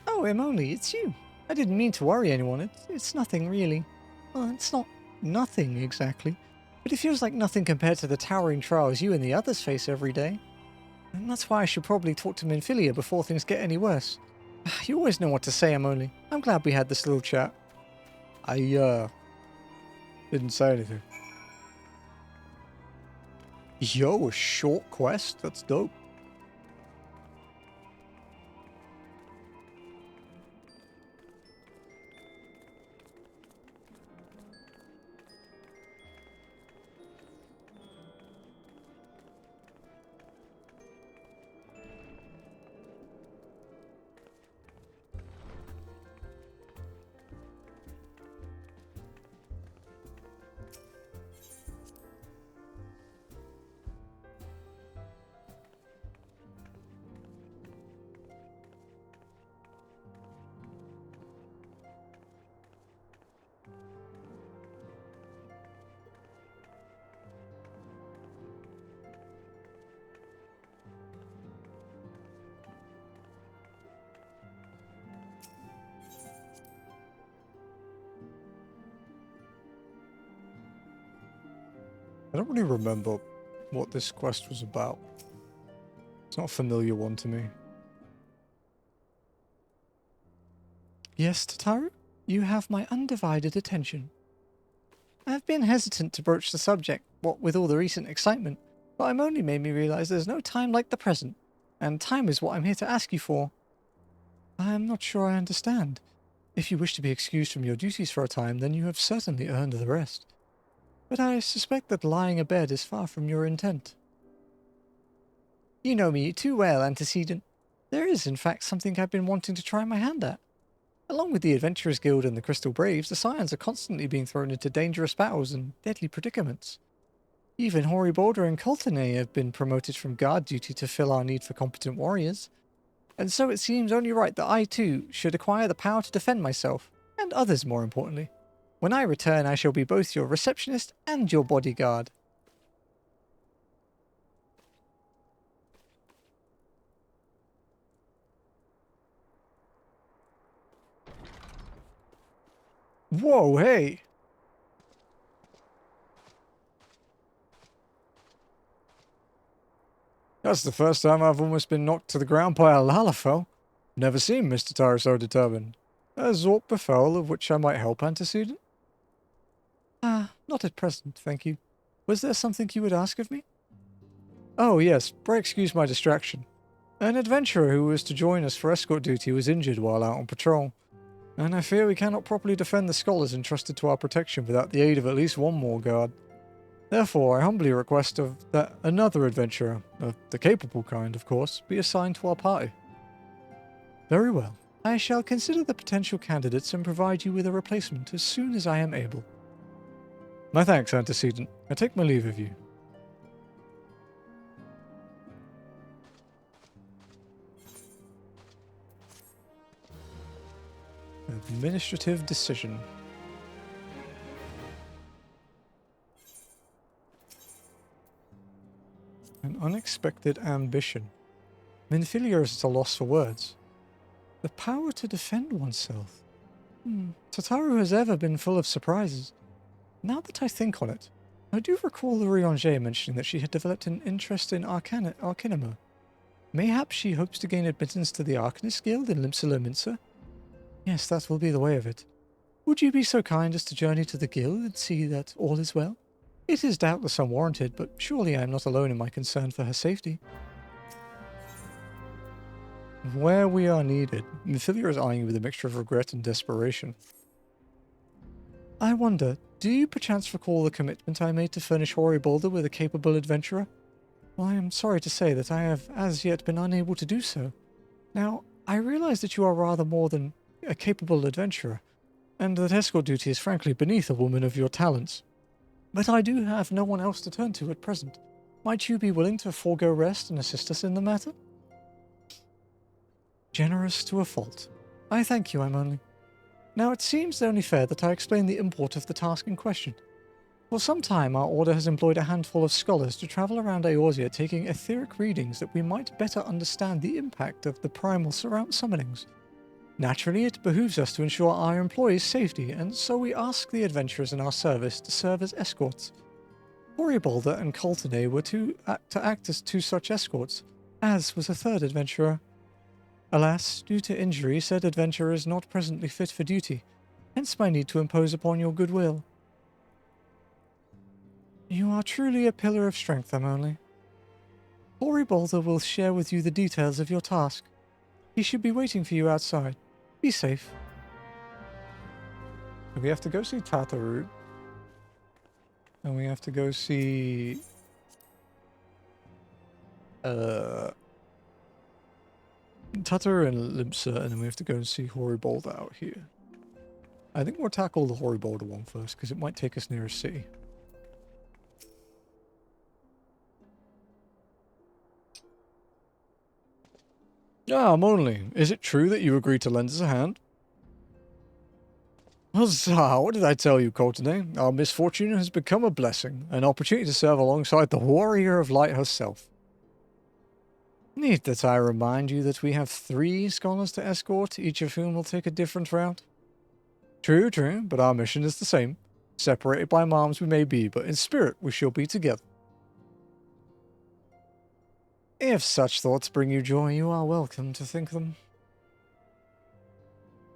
Oh, Emoli, it's you. I didn't mean to worry anyone. It's nothing, really. Well, it's not nothing, exactly. But it feels like nothing compared to the towering trials you and the others face every day. And that's why I should probably talk to Minfilia before things get any worse. You always know what to say, Emoli. I'm glad we had this little chat. I, didn't say anything. Yo, a short quest? That's dope. I don't really remember what this quest was about. It's not a familiar one to me. Yes, Tataru? You have my undivided attention. I've been hesitant to broach the subject, what with all the recent excitement, but I'm only made me realize there's no time like the present, and time is what I'm here to ask you for. I'm not sure I understand. If you wish to be excused from your duties for a time, then you have certainly earned the rest. But I suspect that lying abed is far from your intent. You know me too well, Antecedent. There is, in fact, something I've been wanting to try my hand at. Along with the Adventurers Guild and the Crystal Braves, the Scions are constantly being thrown into dangerous battles and deadly predicaments. Even Hoary Boulder and Coltonay have been promoted from guard duty to fill our need for competent warriors. And so it seems only right that I too should acquire the power to defend myself, and others more importantly. When I return, I shall be both your receptionist and your bodyguard. Whoa, hey! That's the first time I've almost been knocked to the ground by a Lalafell. Never seen Mr. Tyre so determined. Has aught befell of which I might help, Antecedent? Not at present, thank you. Was there something you would ask of me? Oh yes, pray excuse my distraction. An adventurer who was to join us for escort duty was injured while out on patrol, and I fear we cannot properly defend the scholars entrusted to our protection without the aid of at least one more guard. Therefore, I humbly request that another adventurer, of the capable kind of course, be assigned to our party. Very well. I shall consider the potential candidates and provide you with a replacement as soon as I am able. My thanks, Antecedent. I take my leave of you. Administrative decision. An unexpected ambition. Minfilia is at a loss for words. The power to defend oneself. Tataru has ever been full of surprises. Now that I think on it, I do recall the Rianger mentioning that she had developed an interest in arcanima. Mayhaps she hopes to gain admittance to the Arcanist Guild in Limsala Minsa? Yes, that will be the way of it. Would you be so kind as to journey to the guild and see that all is well? It is doubtless unwarranted, but surely I am not alone in my concern for her safety. Where we are needed, Minfilia is eyeing you with a mixture of regret and desperation. I wonder, do you perchance recall the commitment I made to furnish Hoary Boulder with a capable adventurer? Well, I am sorry to say that I have as yet been unable to do so. Now, I realize that you are rather more than a capable adventurer, and that escort duty is frankly beneath a woman of your talents. But I do have no one else to turn to at present. Might you be willing to forego rest and assist us in the matter? Generous to a fault. I thank you, I'm only. Now it seems only fair that I explain the import of the task in question. For some time our order has employed a handful of scholars to travel around Eorzea taking etheric readings that we might better understand the impact of the primal surround summonings. Naturally, it behooves us to ensure our employees' safety, and so we ask the adventurers in our service to serve as escorts. Horibolda and Coltene were to act as two such escorts, as was a third adventurer. Alas, due to injury, said adventurer is not presently fit for duty, hence my need to impose upon your goodwill. You are truly a pillar of strength, Amoni. Horibolda will share with you the details of your task. He should be waiting for you outside. Be safe. We have to go see Tataru. And we have to go see... Tataru and Limsa, and then we have to go and see Horibolda out here. I think we'll tackle the Horibolda one first, because it might take us near a city. Ah, Monley, is it true that you agreed to lend us a hand? Huzzah! What did I tell you, Coltene? Our misfortune has become a blessing, an opportunity to serve alongside the Warrior of Light herself. Need that I remind you that we have 3 scholars to escort, each of whom will take a different route? True, true, but our mission is the same. Separated by arms we may be, but in spirit we shall be together. If such thoughts bring you joy, you are welcome to think them.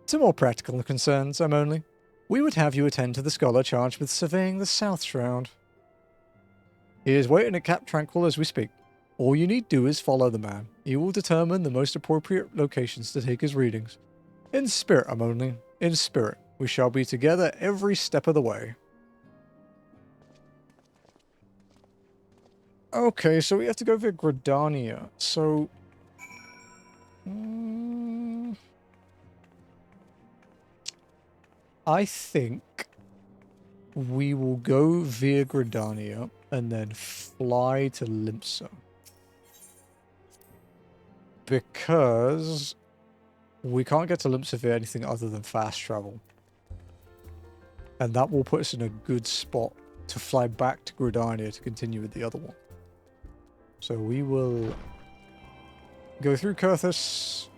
To more practical concerns, Amoni, we would have you attend to the scholar charged with surveying the South Shroud. He is waiting at Cap Tranquil as we speak. All you need do is follow the man. He will determine the most appropriate locations to take his readings. In spirit, Amoni, in spirit. We shall be together every step of the way. Okay, so we have to go via Gridania. So... I think we will go via Gridania and then fly to Limsa. Because we can't get to Limsa via anything other than fast travel. And that will put us in a good spot to fly back to Gridania to continue with the other one. So we will go through Kurthus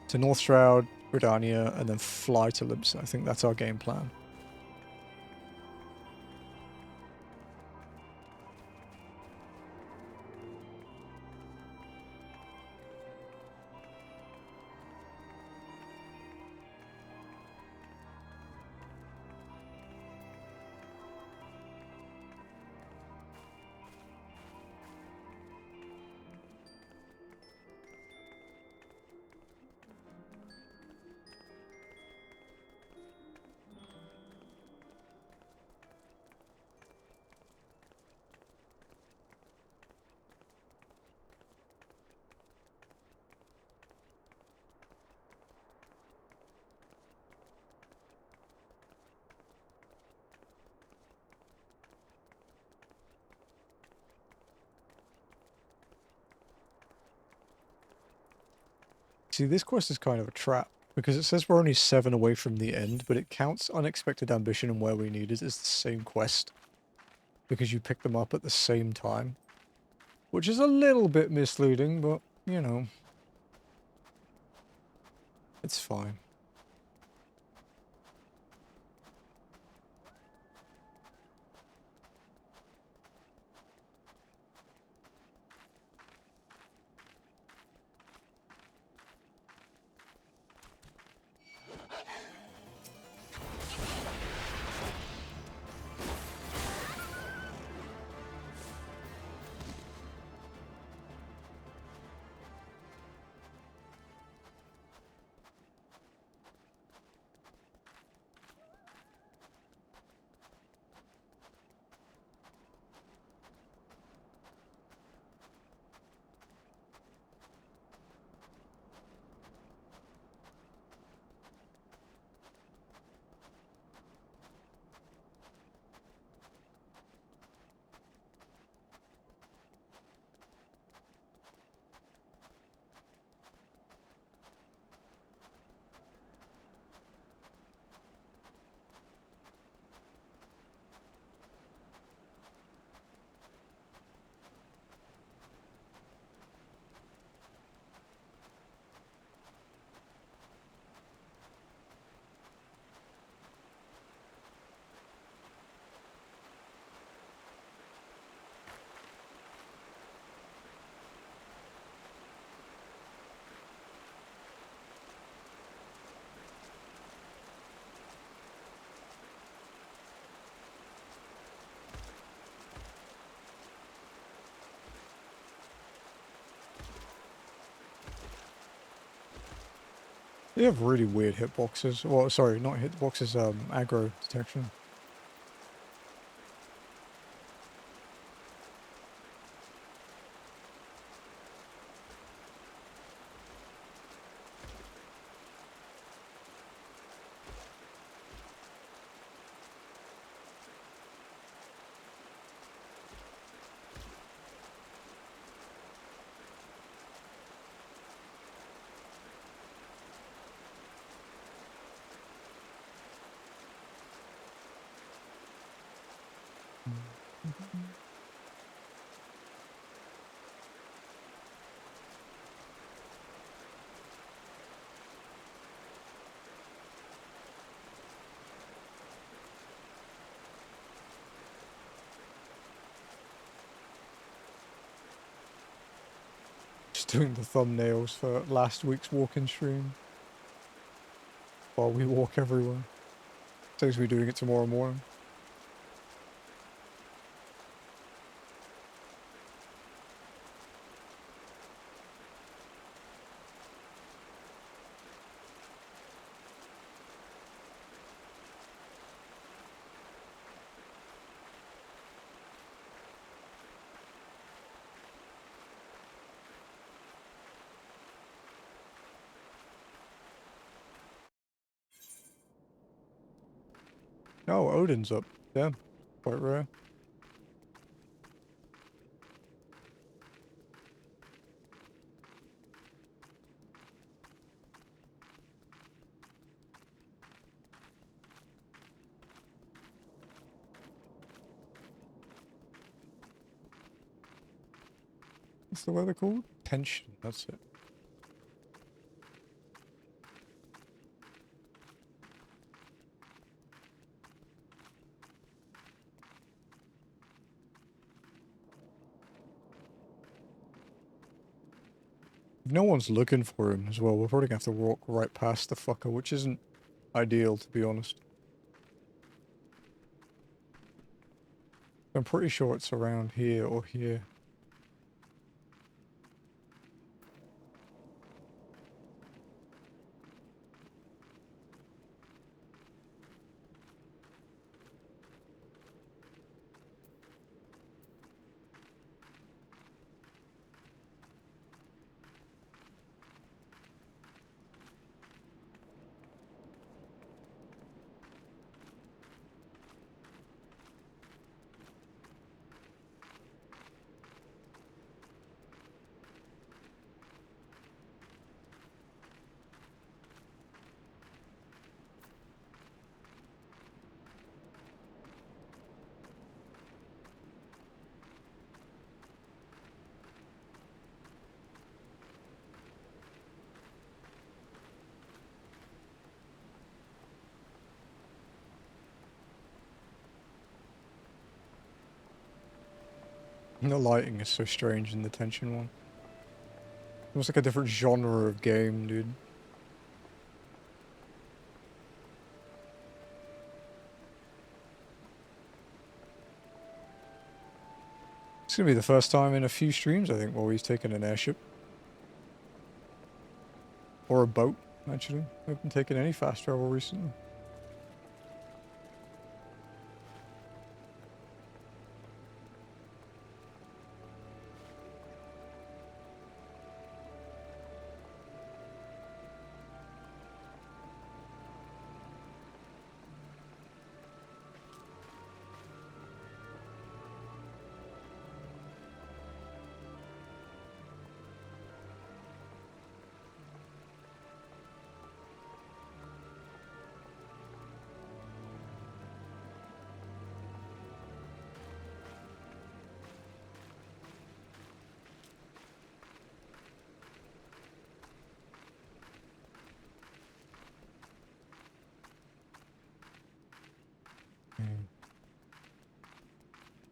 to North Shroud, Gridania, and then fly to Limsa. I think that's our game plan. See, this quest is kind of a trap, because it says we're only 7 away from the end, but it counts Unexpected Ambition and Where We Need It as the same quest, because you pick them up at the same time, which is a little bit misleading, but, you know, it's fine. They have really weird hitboxes. Well, sorry, not hitboxes, aggro detection. Just doing the thumbnails for last week's walk-in stream while we walk everywhere. Says we're doing it tomorrow morning. Oh, Odin's up. Yeah, quite rare. What's the weather called? Tension, that's it. If no one's looking for him as well, we're probably gonna have to walk right past the fucker, which isn't ideal, to be honest. I'm pretty sure it's around here or here. The lighting is so strange in the tension one. It was like a different genre of game, dude. It's gonna be the first time in a few streams, I think, while he's taken an airship. Or a boat, actually. I haven't taken any fast travel recently.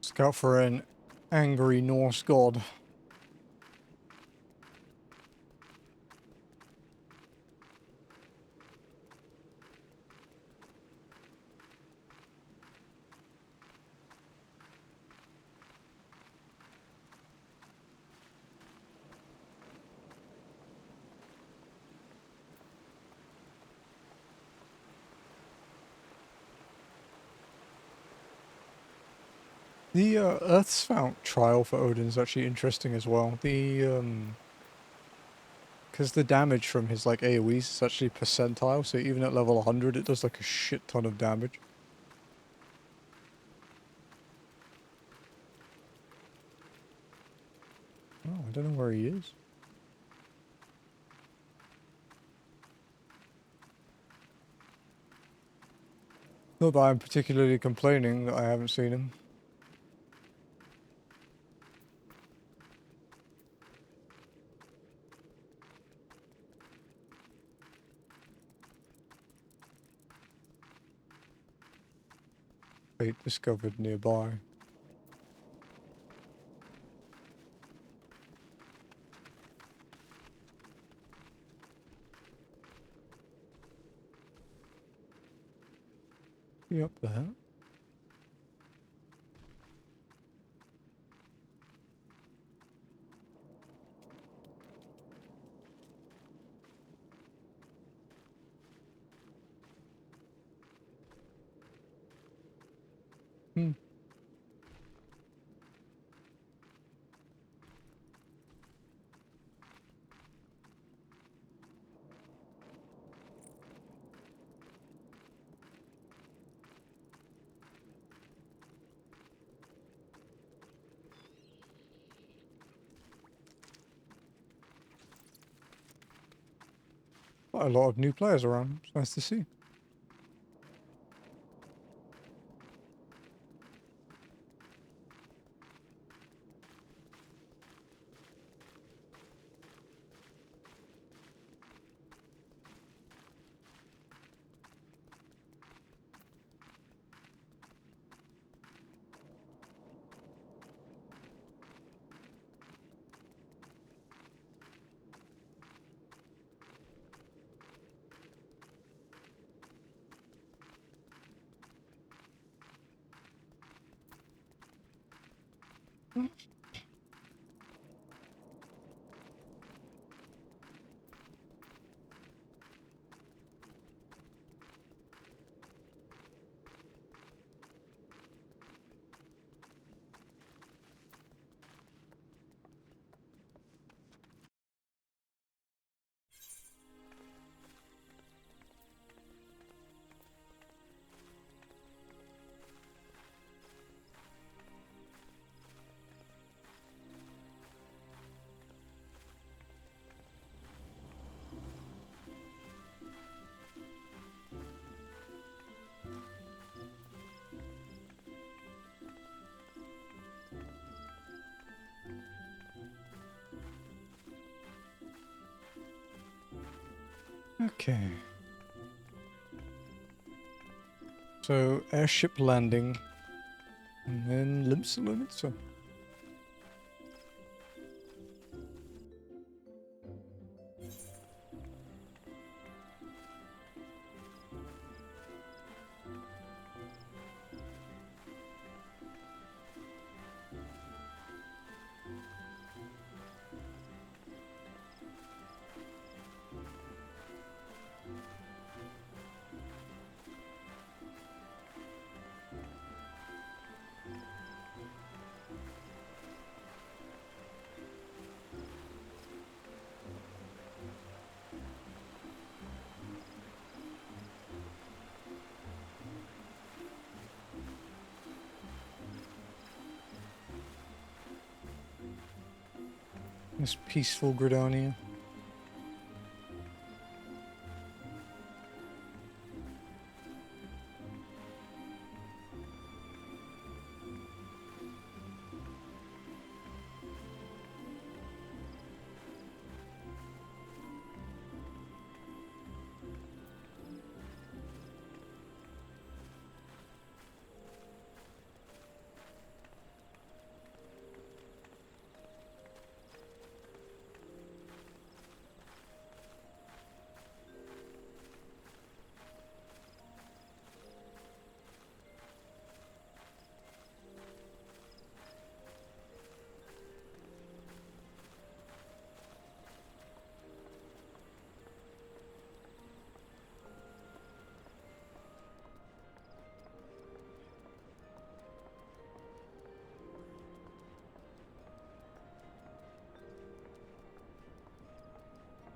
Scout for an angry Norse god. The Earth's Fount trial for Odin is actually interesting as well. Because the damage from his like AoEs is actually percentile, so even at level 100 it does like a shit ton of damage. Oh, I don't know where he is. Not that I'm particularly complaining that I haven't seen him. Fate discovered nearby. He up there? Hmm. Quite a lot of new players around. It's nice to see. Okay. So, airship landing. And then Limsa. This peaceful Gridania.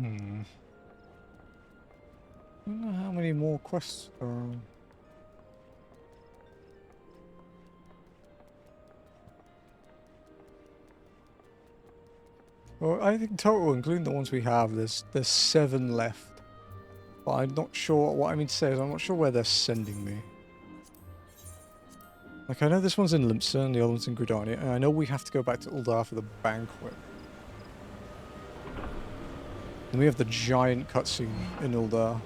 Hmm. I don't know how many more quests there are. Well, I think total, including the ones we have, there's 7 left. But I'm not sure, what I mean to say is I'm not sure where they're sending me. Like, I know this one's in Limsa and the other one's in Gridania, and I know we have to go back to Uldar for the banquet. And we have the giant cutscene in Uldar.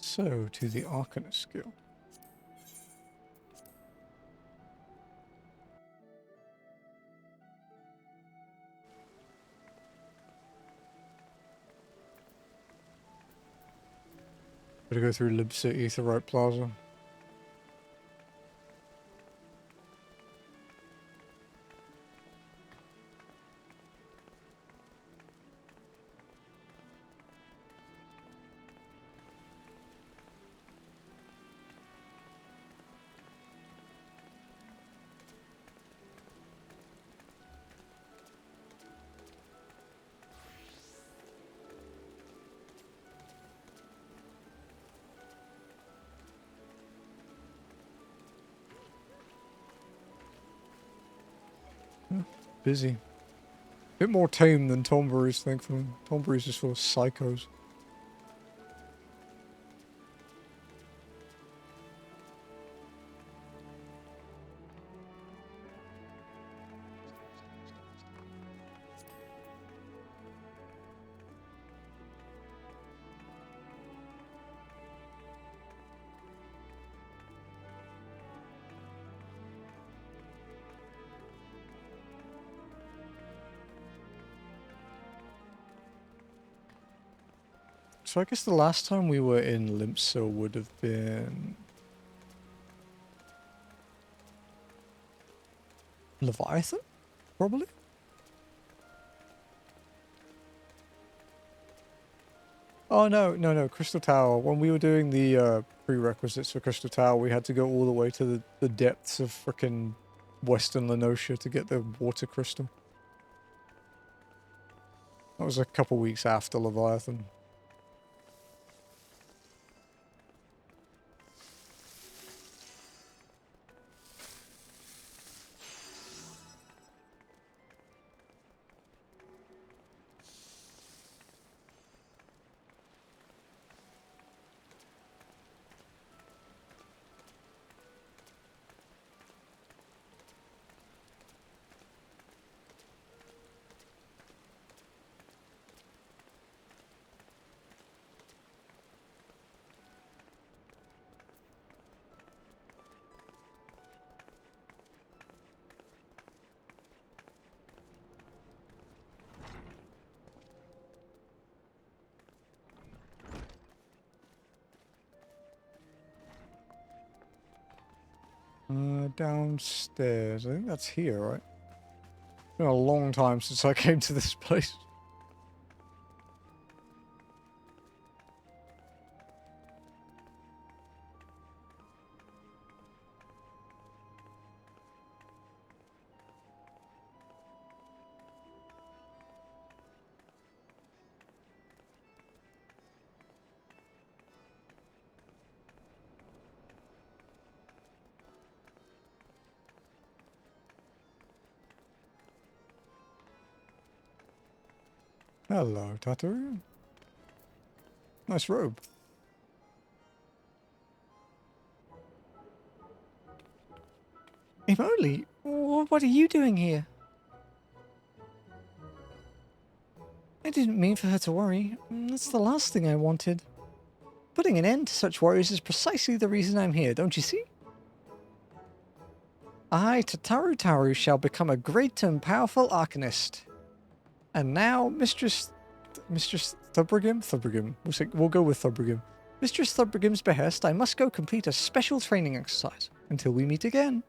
So, to the Arcanist skill. Gotta go through Limsa Aetheryte Plaza. Busy. Bit more tame than Tombury's, thankfully. Tombury's just full of psychos. So I guess the last time we were in Limsa would have been Leviathan, probably? Oh no, Crystal Tower. When we were doing the prerequisites for Crystal Tower, we had to go all the way to the depths of frickin' Western Lenosha to get the water crystal. That was a couple weeks after Leviathan. Downstairs. I think that's here, right? It's been a long time since I came to this place. Hello, Tataru. Nice robe. Emoli, what are you doing here? I didn't mean for her to worry. That's the last thing I wanted. Putting an end to such worries is precisely the reason I'm here, don't you see? I, Tataru Taru, shall become a great and powerful arcanist. And now, Mistress Thubrigim? We'll go with Thubrigim. Mistress Thubrigim's behest, I must go complete a special training exercise. Until we meet again.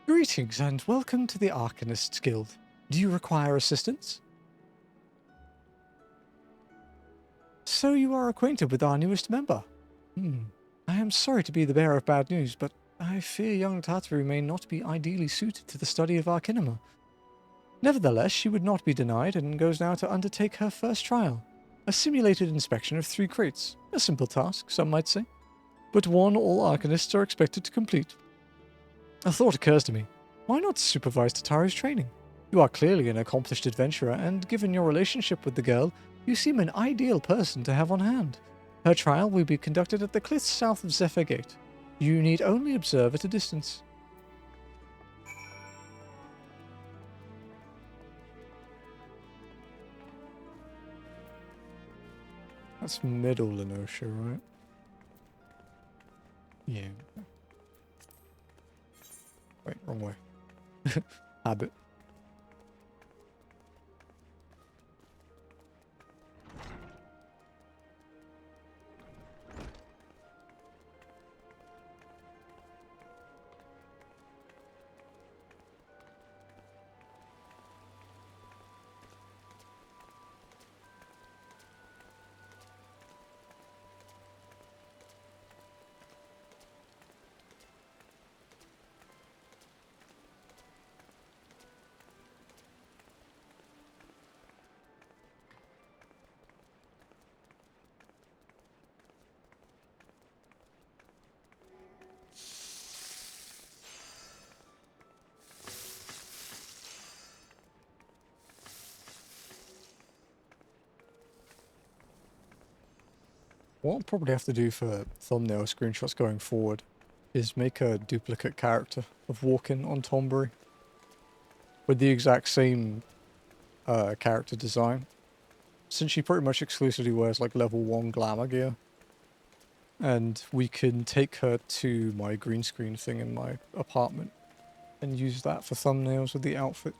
Greetings and welcome to the Arcanists Guild. Do you require assistance? So you are acquainted with our newest member? I am sorry to be the bearer of bad news, but I fear young Tataru may not be ideally suited to the study of Arcanima. Nevertheless, she would not be denied and goes now to undertake her first trial. A simulated inspection of 3 crates. A simple task, some might say, but one all Arcanists are expected to complete. A thought occurs to me. Why not supervise Tataru's training? You are clearly an accomplished adventurer, and given your relationship with the girl, you seem an ideal person to have on hand. Her trial will be conducted at the cliffs south of Zephyr Gate. You need only observe at a distance. That's middle Lenosha, right? Yeah. Wait, wrong way. Habit. What I'll probably have to do for thumbnail screenshots going forward is make a duplicate character of Walking on Tombury with the exact same character design, since she pretty much exclusively wears like level 1 glamour gear, and we can take her to my green screen thing in my apartment and use that for thumbnails with the outfit.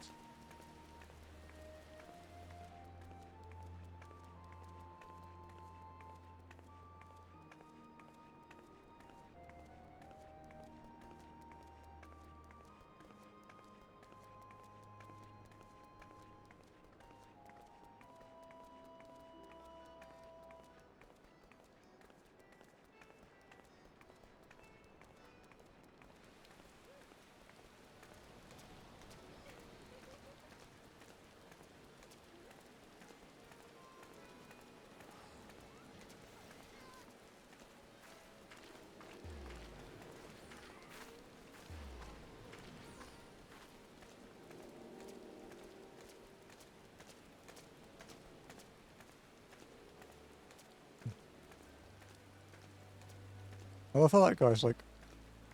I love how that guy's like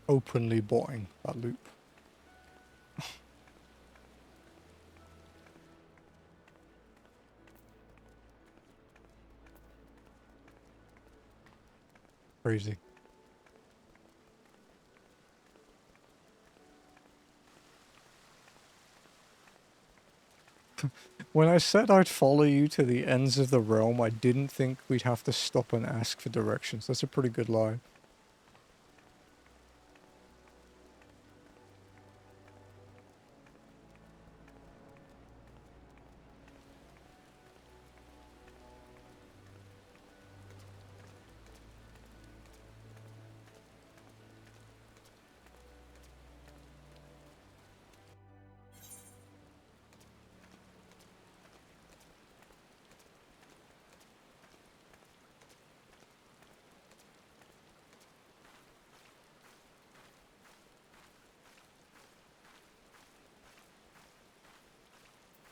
openly botting that loop. Crazy. When I said I'd follow you to the ends of the realm, I didn't think we'd have to stop and ask for directions. That's a pretty good lie.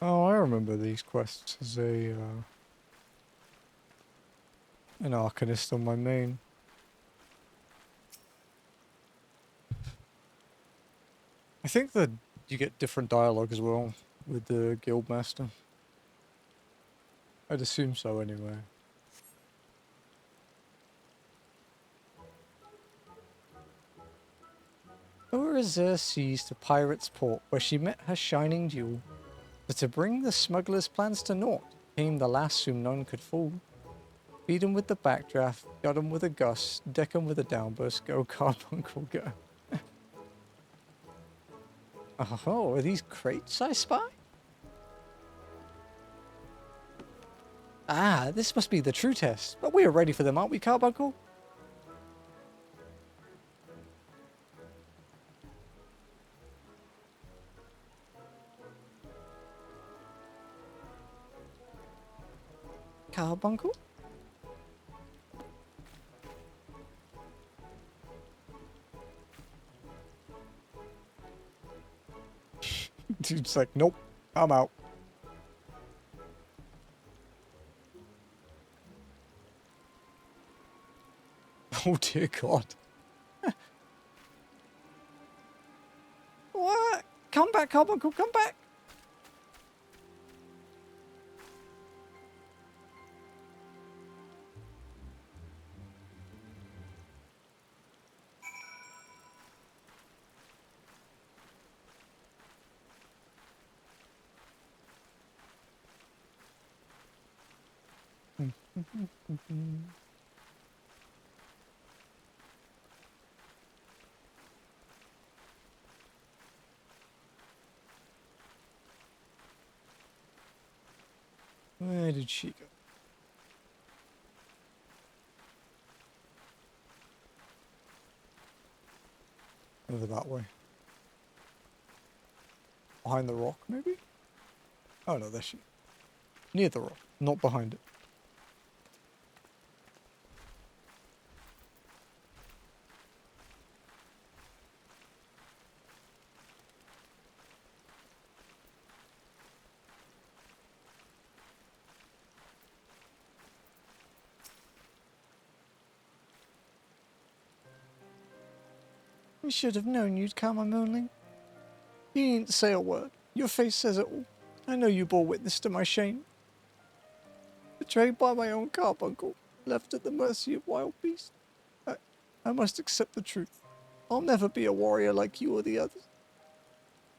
Oh, I remember these quests as an Arcanist on my main. I think that you get different dialogue as well with the Guildmaster. I'd assume so anyway. Azure sees to Pirate's Port, where she met her shining jewel. But to bring the smuggler's plans to naught came the lass whom none could fool. Feed 'em with the backdraft, gut 'em with a gust, deck 'em with a downburst, go carbuncle go. Oh, are these crates I spy? Ah, this must be the true test, but we are ready for them, aren't we, Carbuncle? Carbuncle? Dude's like, nope, I'm out. Oh dear God. What? Come back, Carbuncle, come back. Where did she go? Over that way. Behind the rock, maybe? Oh no, there she is. Near the rock, not behind it. I should have known you'd come, my moonling. You needn't say a word. Your face says it all. I know you bore witness to my shame. Betrayed by my own carbuncle, left at the mercy of wild beasts. I must accept the truth. I'll never be a warrior like you or the others.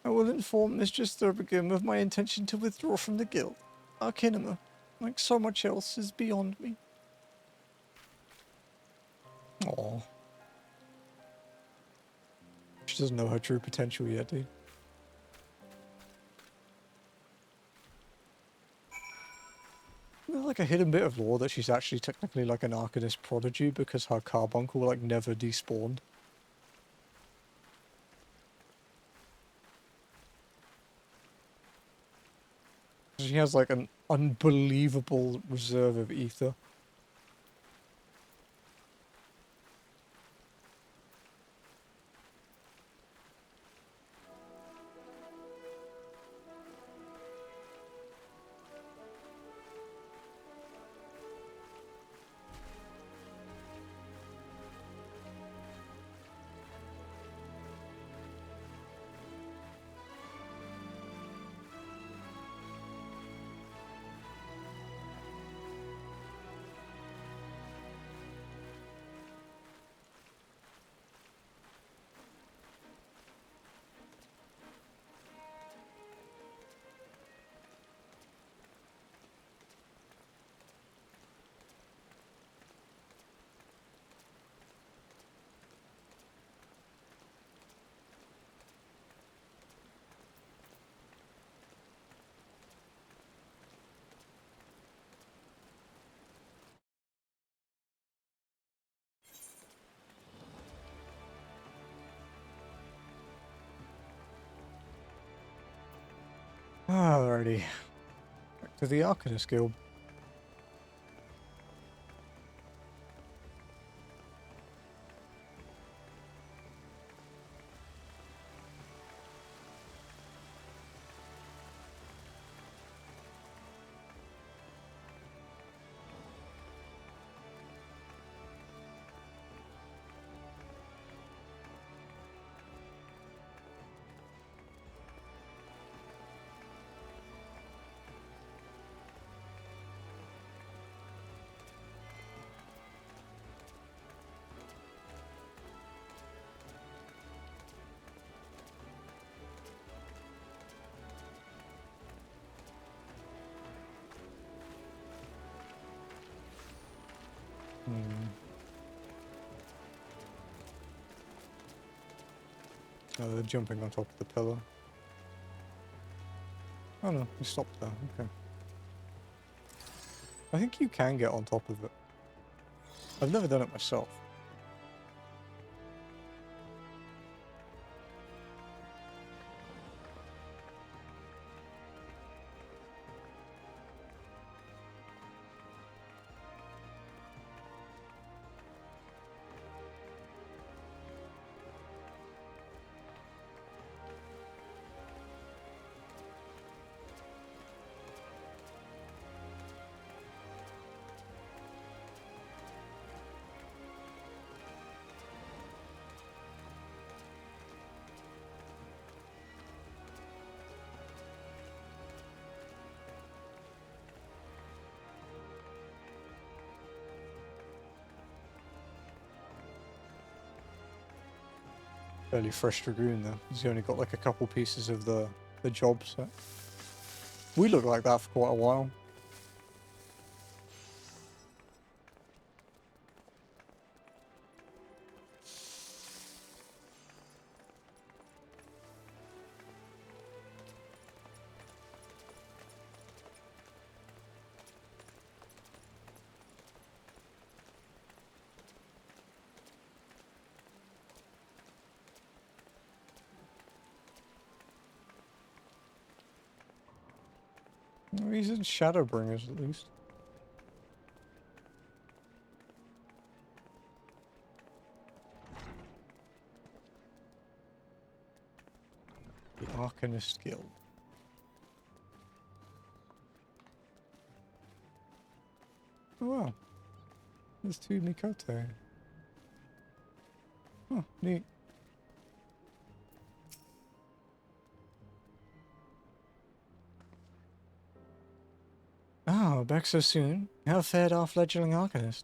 I will inform Mistress Thurbegrim of my intention to withdraw from the guild. Our kinema, like so much else, is beyond me. Aww. She doesn't know her true potential yet, dude. There's like a hidden bit of lore that she's actually technically like an Arcanist prodigy because her carbuncle like never despawned. She has like an unbelievable reserve of ether. Alrighty. Back to the Arcanist Guild. No, they're jumping on top of the pillar. Oh no, we stopped there. Okay. I think you can get on top of it. I've never done it myself. Fairly fresh Dragoon though. He's only got like a couple pieces of the job set. We looked like that for quite a while. Well, he's in Shadowbringers at least. The Arcanist Guild. Oh wow. There's two Mikote. Oh, neat. Oh, back so soon. How fared our fledgling Arcanist?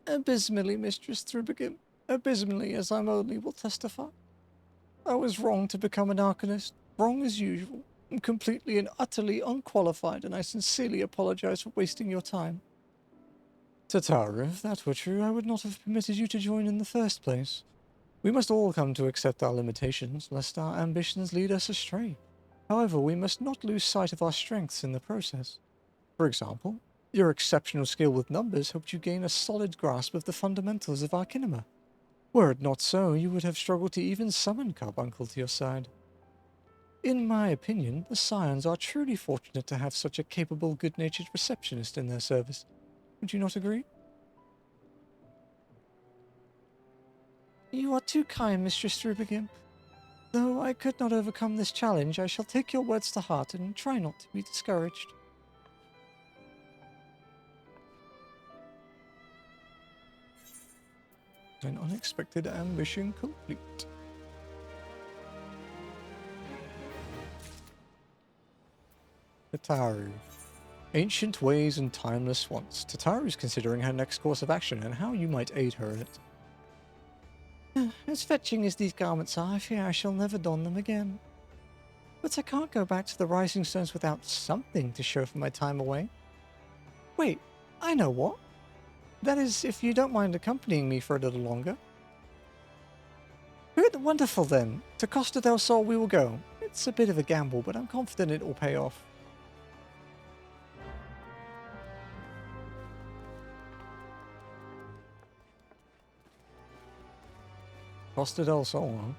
Abysmally, Mistress Thrubergim. Abysmally, as I'm only will testify. I was wrong to become an Arcanist. Wrong as usual. I'm completely and utterly unqualified, and I sincerely apologize for wasting your time. Tataru, if that were true, I would not have permitted you to join in the first place. We must all come to accept our limitations, lest our ambitions lead us astray. However, we must not lose sight of our strengths in the process. For example, your exceptional skill with numbers helped you gain a solid grasp of the fundamentals of Arcanima. Were it not so, you would have struggled to even summon Carbuncle to your side. In my opinion, the Scions are truly fortunate to have such a capable, good-natured receptionist in their service. Would you not agree? You are too kind, Mistress Rubigimp. Though I could not overcome this challenge, I shall take your words to heart and try not to be discouraged. An unexpected ambition complete. Tataru. Ancient ways and timeless wants. Tataru is considering her next course of action and how you might aid her in it. As fetching as these garments are, I fear I shall never don them again. But I can't go back to the Rising Stones without something to show for my time away. Wait, I know what. That is, if you don't mind accompanying me for a little longer. Good, wonderful then. To Costa del Sol we will go. It's a bit of a gamble, but I'm confident it will pay off. Costa del Sol, huh?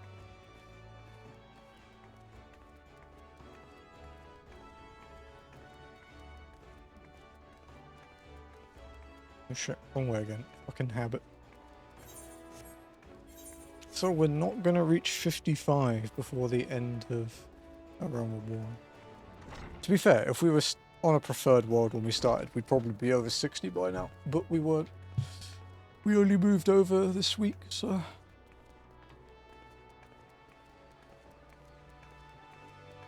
Oh shit, wrong way again. Fucking habit. So we're not gonna reach 55 before the end of A Realm of War. To be fair, if we were on a preferred world when we started, we'd probably be over 60 by now. But we weren't. We only moved over this week, so...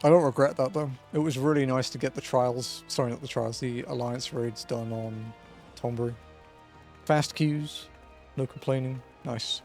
I don't regret that though. It was really nice to get the trials, sorry not the trials, the alliance raids done on Tombury. Fast queues, no complaining, nice.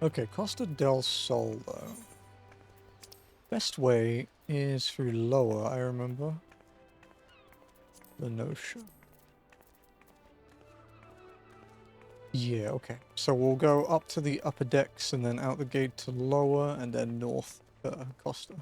Okay, Costa del Sol, though. Best way is through lower, I remember. Lenosha. Yeah, okay. So we'll go up to the upper decks and then out the gate to lower and then north to Costa.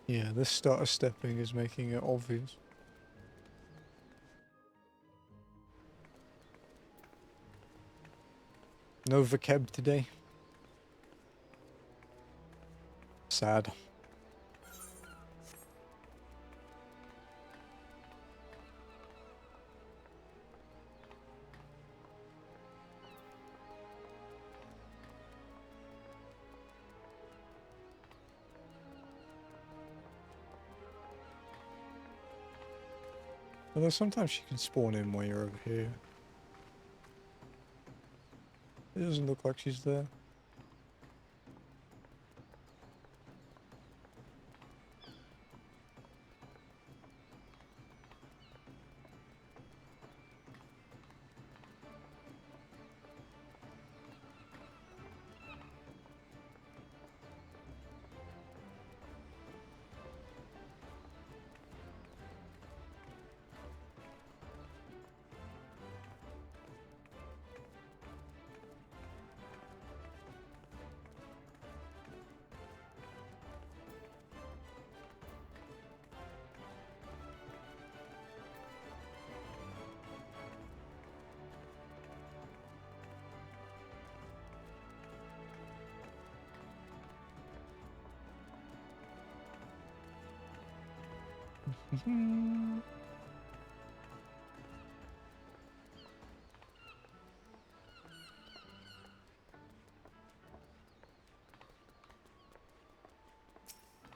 Yeah, this starter stepping is making it obvious. No vocab today. Sad. Although sometimes she can spawn in while you're over here. It doesn't look like she's there.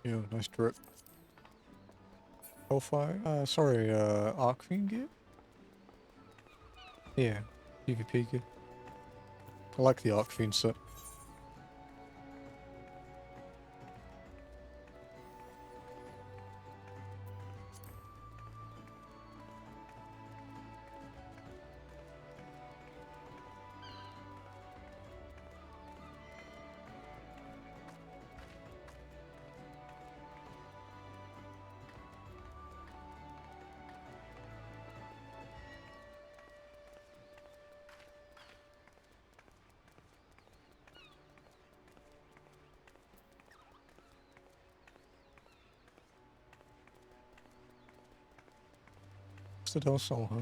Yo, nice drip. Hellfire? Sorry, Arc Fiend gear? Yeah, PvP gear. I like the Arc Fiend set. Del Sol, huh?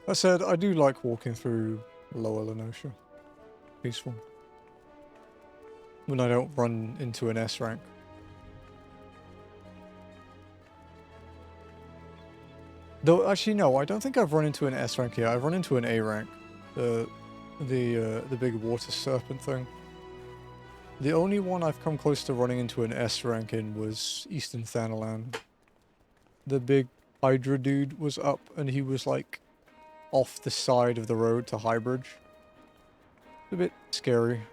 That said, I do like walking through Lower Lenosha. Peaceful. When I don't run into an S rank. Though, actually, no, I don't think I've run into an S rank here. I've run into an A rank. The big water serpent thing. The only one I've come close to running into an S rank in was Eastern Thanalan. The big Hydra dude was up and he was like off the side of the road to Highbridge. A bit scary.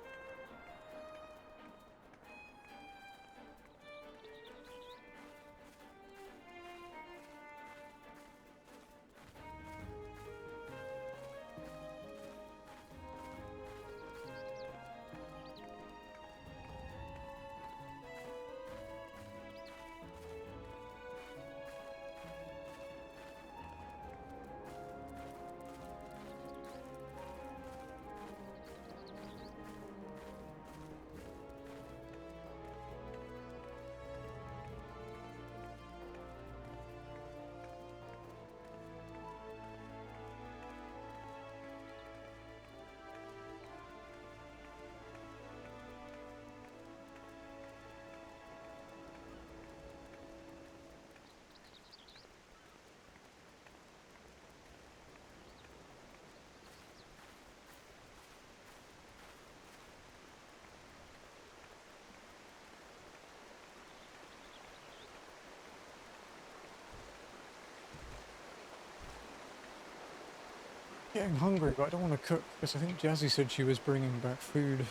Getting hungry, but I don't want to cook because I think Jazzy said she was bringing back food.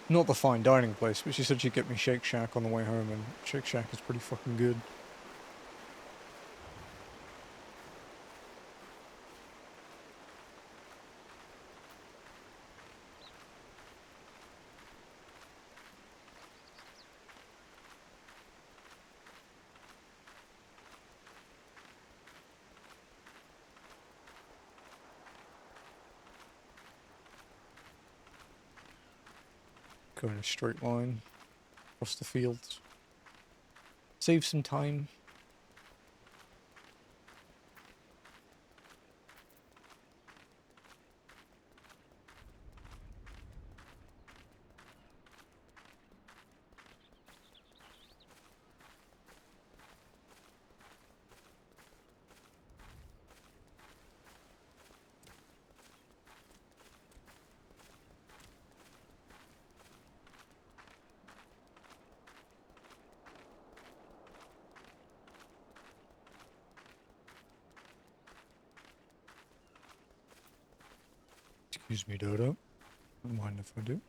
Not the fine dining place, but she said she'd get me Shake Shack on the way home, and Shake Shack is pretty fucking good. Go in a straight line across the fields. Save some time. Excuse me, Dodo. Don't mind if I do.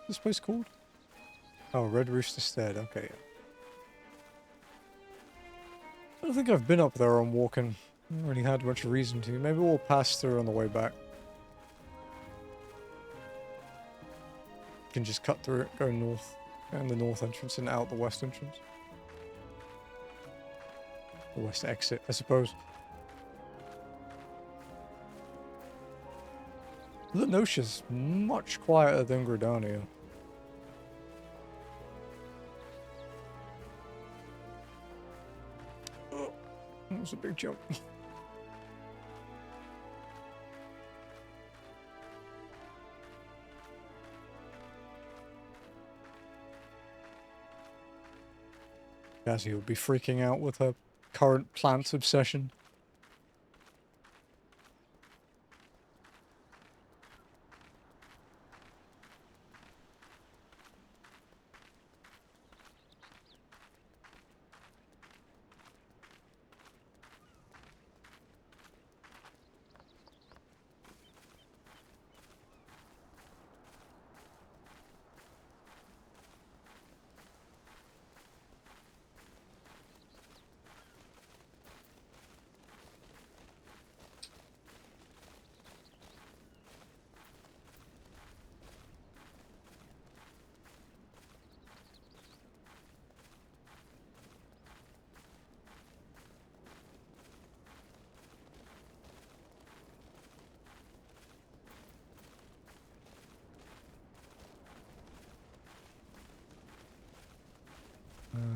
What's this place called? Oh, Red Rooster Stead. Okay. I don't think I've been up there on walking. I haven't really had much reason to. Maybe we'll pass through on the way back. Can just cut through it, go north, and the north entrance and out the west entrance. The west exit, I suppose. Lenosia's much quieter than Gridania. Oh, that was a big jump. Jazzy will be freaking out with her current plant obsession.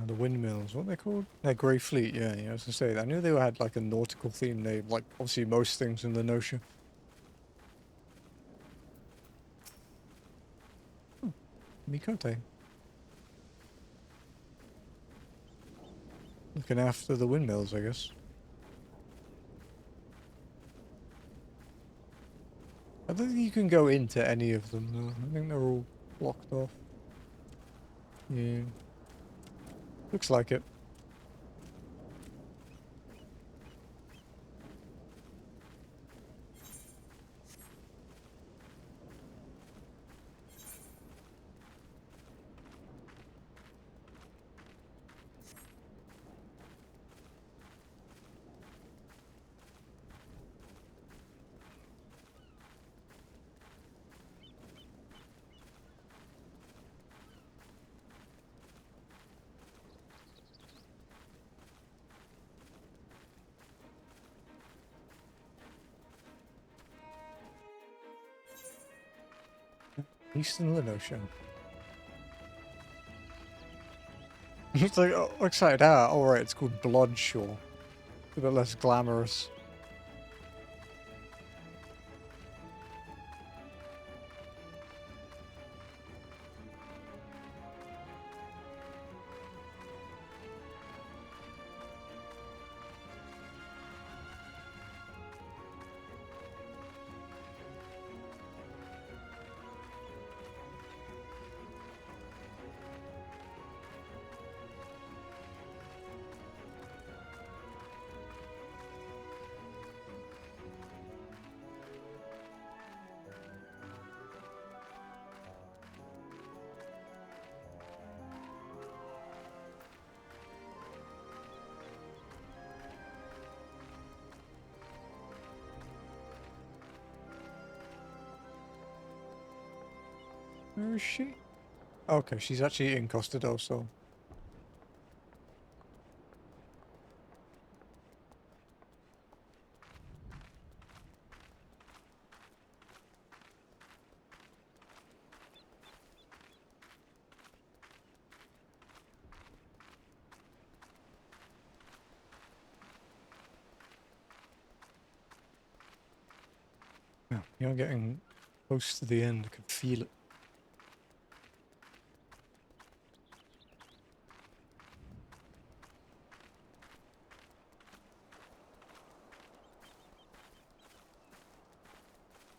The windmills, what are they called? They're Grey Fleet, yeah, I was gonna say, I knew they had like a nautical theme. They, like, obviously most things in the Notion. Mikote. Looking after the windmills, I guess. I don't think you can go into any of them, though. I think they're all blocked off. Yeah. Looks like it. Eastern Lenosha. It's like, oh, excited. Ah, alright, it's called Bloodshore. A bit less glamorous. Where is she? Okay, she's actually in Costa del Sol. Yeah, you're getting close to the end. I can feel it.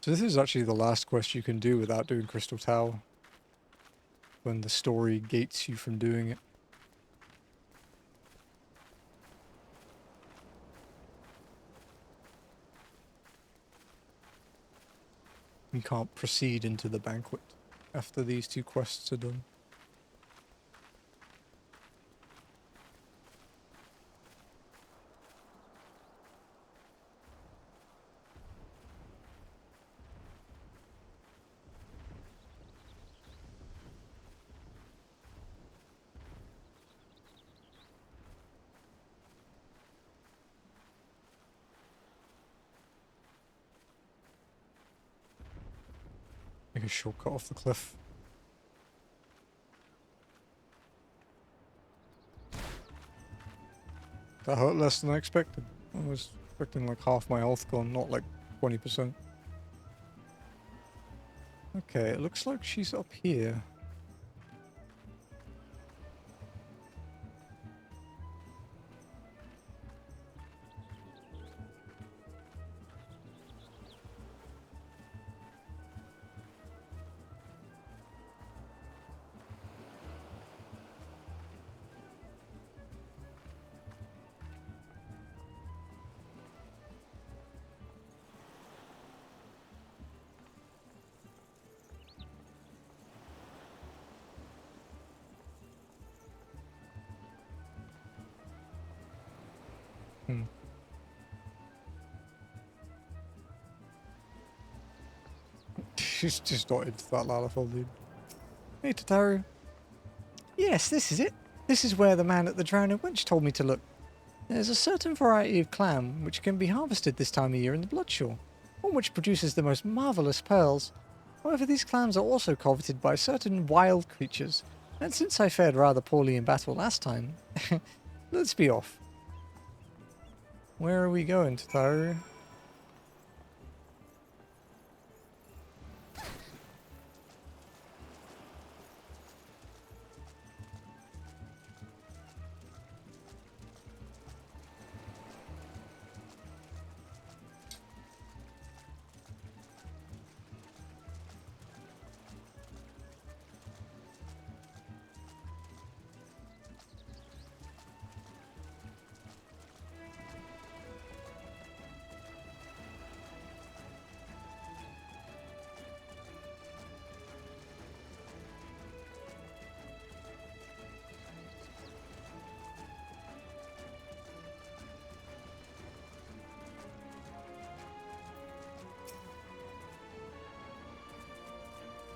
So this is actually the last quest you can do without doing Crystal Tower. When the story gates you from doing it. You can't proceed into the banquet after these two quests are done. Make a shortcut off the cliff. That hurt less than I expected. I was expecting like half my health gone, not like 20%. Okay, it looks like she's up here. She's just not into that Lalafell, dude. Hey, Tataru. Yes, this is it. This is where the man at the Drowning Wench told me to look. There's a certain variety of clam which can be harvested this time of year in the Bloodshore, one which produces the most marvellous pearls. However, these clams are also coveted by certain wild creatures, and since I fared rather poorly in battle last time, let's be off. Where are we going, Tataru?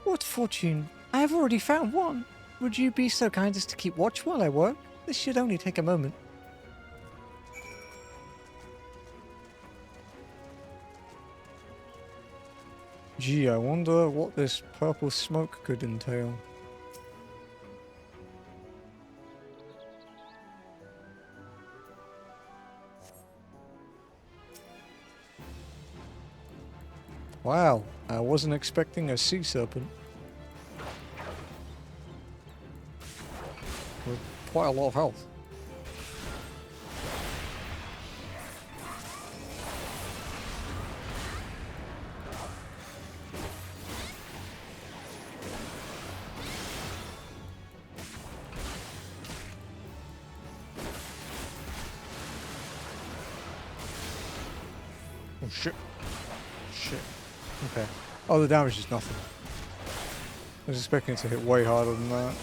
What fortune! I have already found one. Would you be so kind as to keep watch while I work? This should only take a moment. Gee, I wonder what this purple smoke could entail. Wow, I wasn't expecting a sea serpent. With quite a lot of health. Oh shit. Shit. Okay. Oh, the damage is nothing. I was expecting it to hit way harder than that.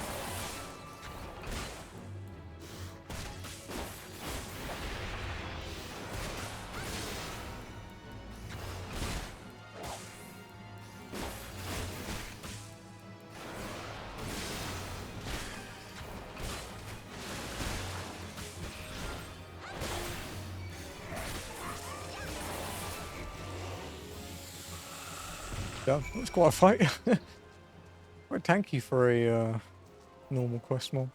Damn, that was quite a fight. Quite tanky for a normal quest mob.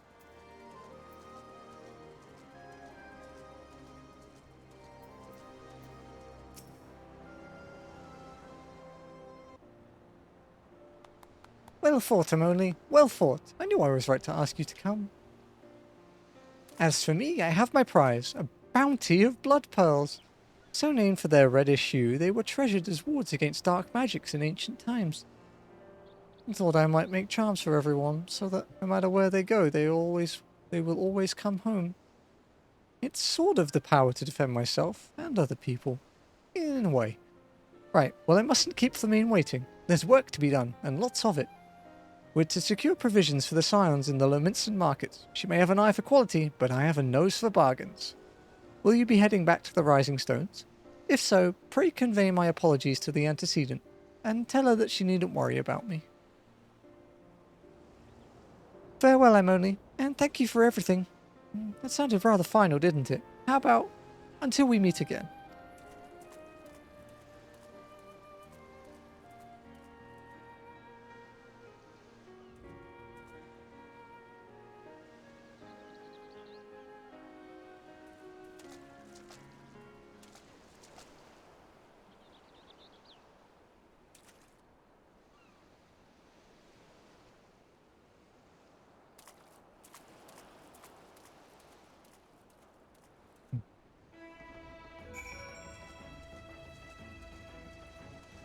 Well fought, Amoni. Well fought. I knew I was right to ask you to come. As for me, I have my prize, a bounty of blood pearls. So named for their reddish hue, they were treasured as wards against dark magics in ancient times. I thought I might make charms for everyone, so that no matter where they go, they will always come home. It's sort of the power to defend myself and other people, in a way. Right, well I mustn't keep Flamine waiting. There's work to be done, and lots of it. We're to secure provisions for the scions in the Lominson markets. She may have an eye for quality, but I have a nose for bargains. Will you be heading back to the Rising Stones? If so, pray convey my apologies to the antecedent, and tell her that she needn't worry about me. Farewell, Emily, and thank you for everything. That sounded rather final, didn't it? How about until we meet again?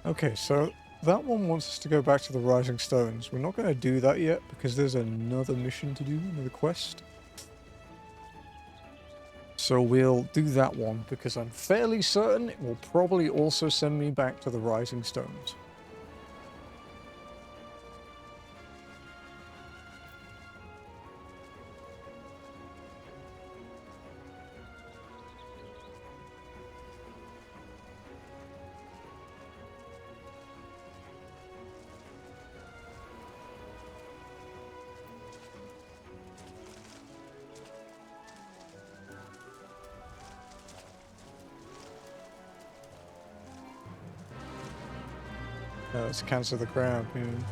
Okay, so that one wants us to go back to the Rising Stones. We're not going to do that yet because there's another mission to do, another quest. So we'll do that one because I'm fairly certain it will probably also send me back to the Rising Stones. Let's cancel the crowd, man.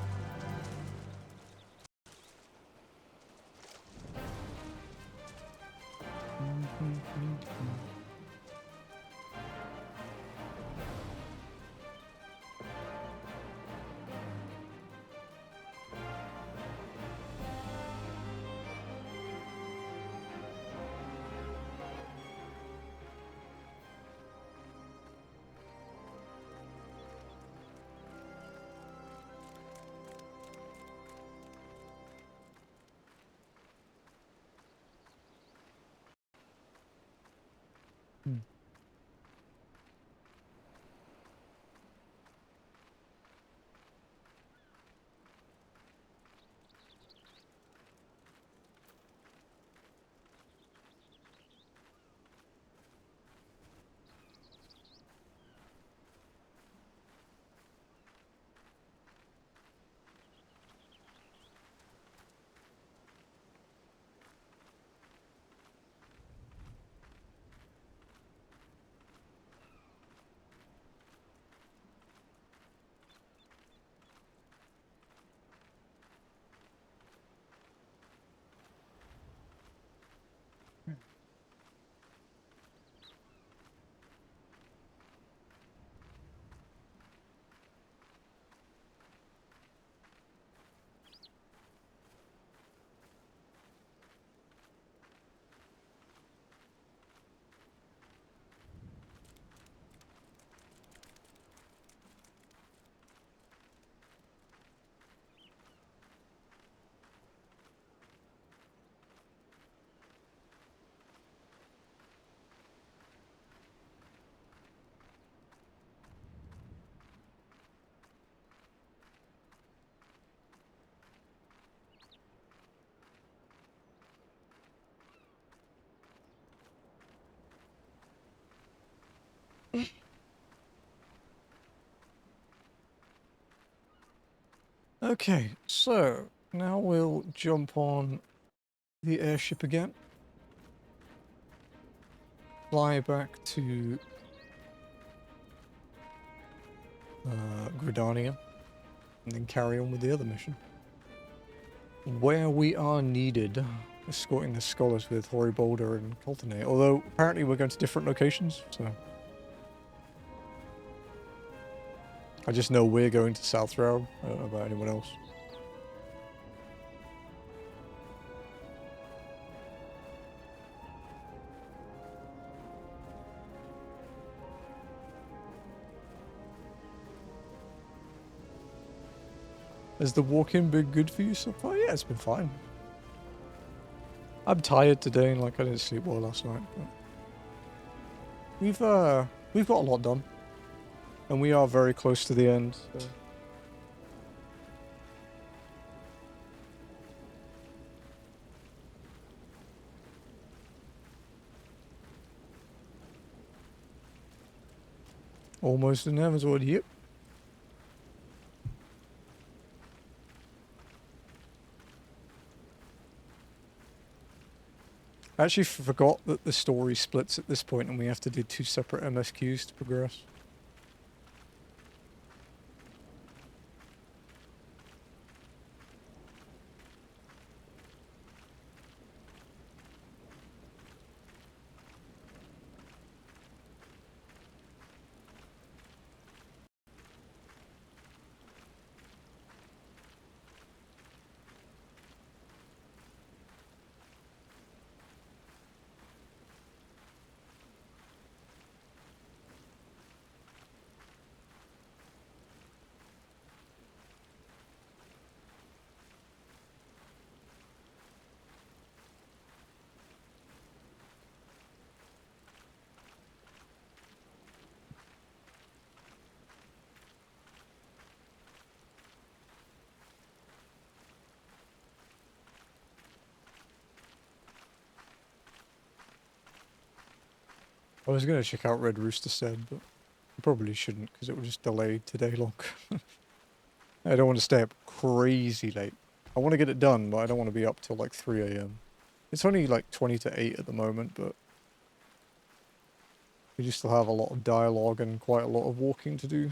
Okay, so now we'll jump on the airship again. Fly back to Gridania. and then carry on with the other mission. Where we are needed, escorting the scholars with Hoary Boulder and Cultinate. Although apparently we're going to different locations, so I just know we're going to South Row. I don't know about anyone else. Has the walk-in been good for you so far? Yeah, it's been fine. I'm tired today, and like I didn't sleep well last night. But we've got a lot done, and we are very close to the end. So. Almost in Heavensward, yep. I actually forgot that the story splits at this point and we have to do 2 separate MSQs to progress. I was going to check out Red Rooster said, but I probably shouldn't because it will just delay today long. I don't want to stay up crazy late. I want to get it done, but I don't want to be up till like 3 AM. It's only like 20 to 8 at the moment, but we just still have a lot of dialogue and quite a lot of walking to do.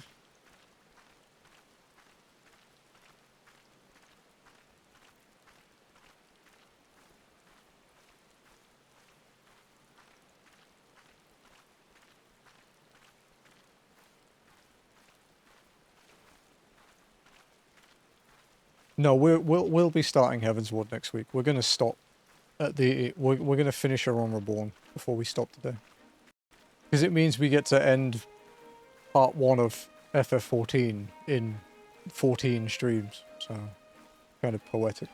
No, we'll be starting Heavensward next week. We're gonna stop at the we're gonna finish our own Reborn before we stop today, because it means we get to end part 1 of FF14 in 14 streams. So kind of poetic.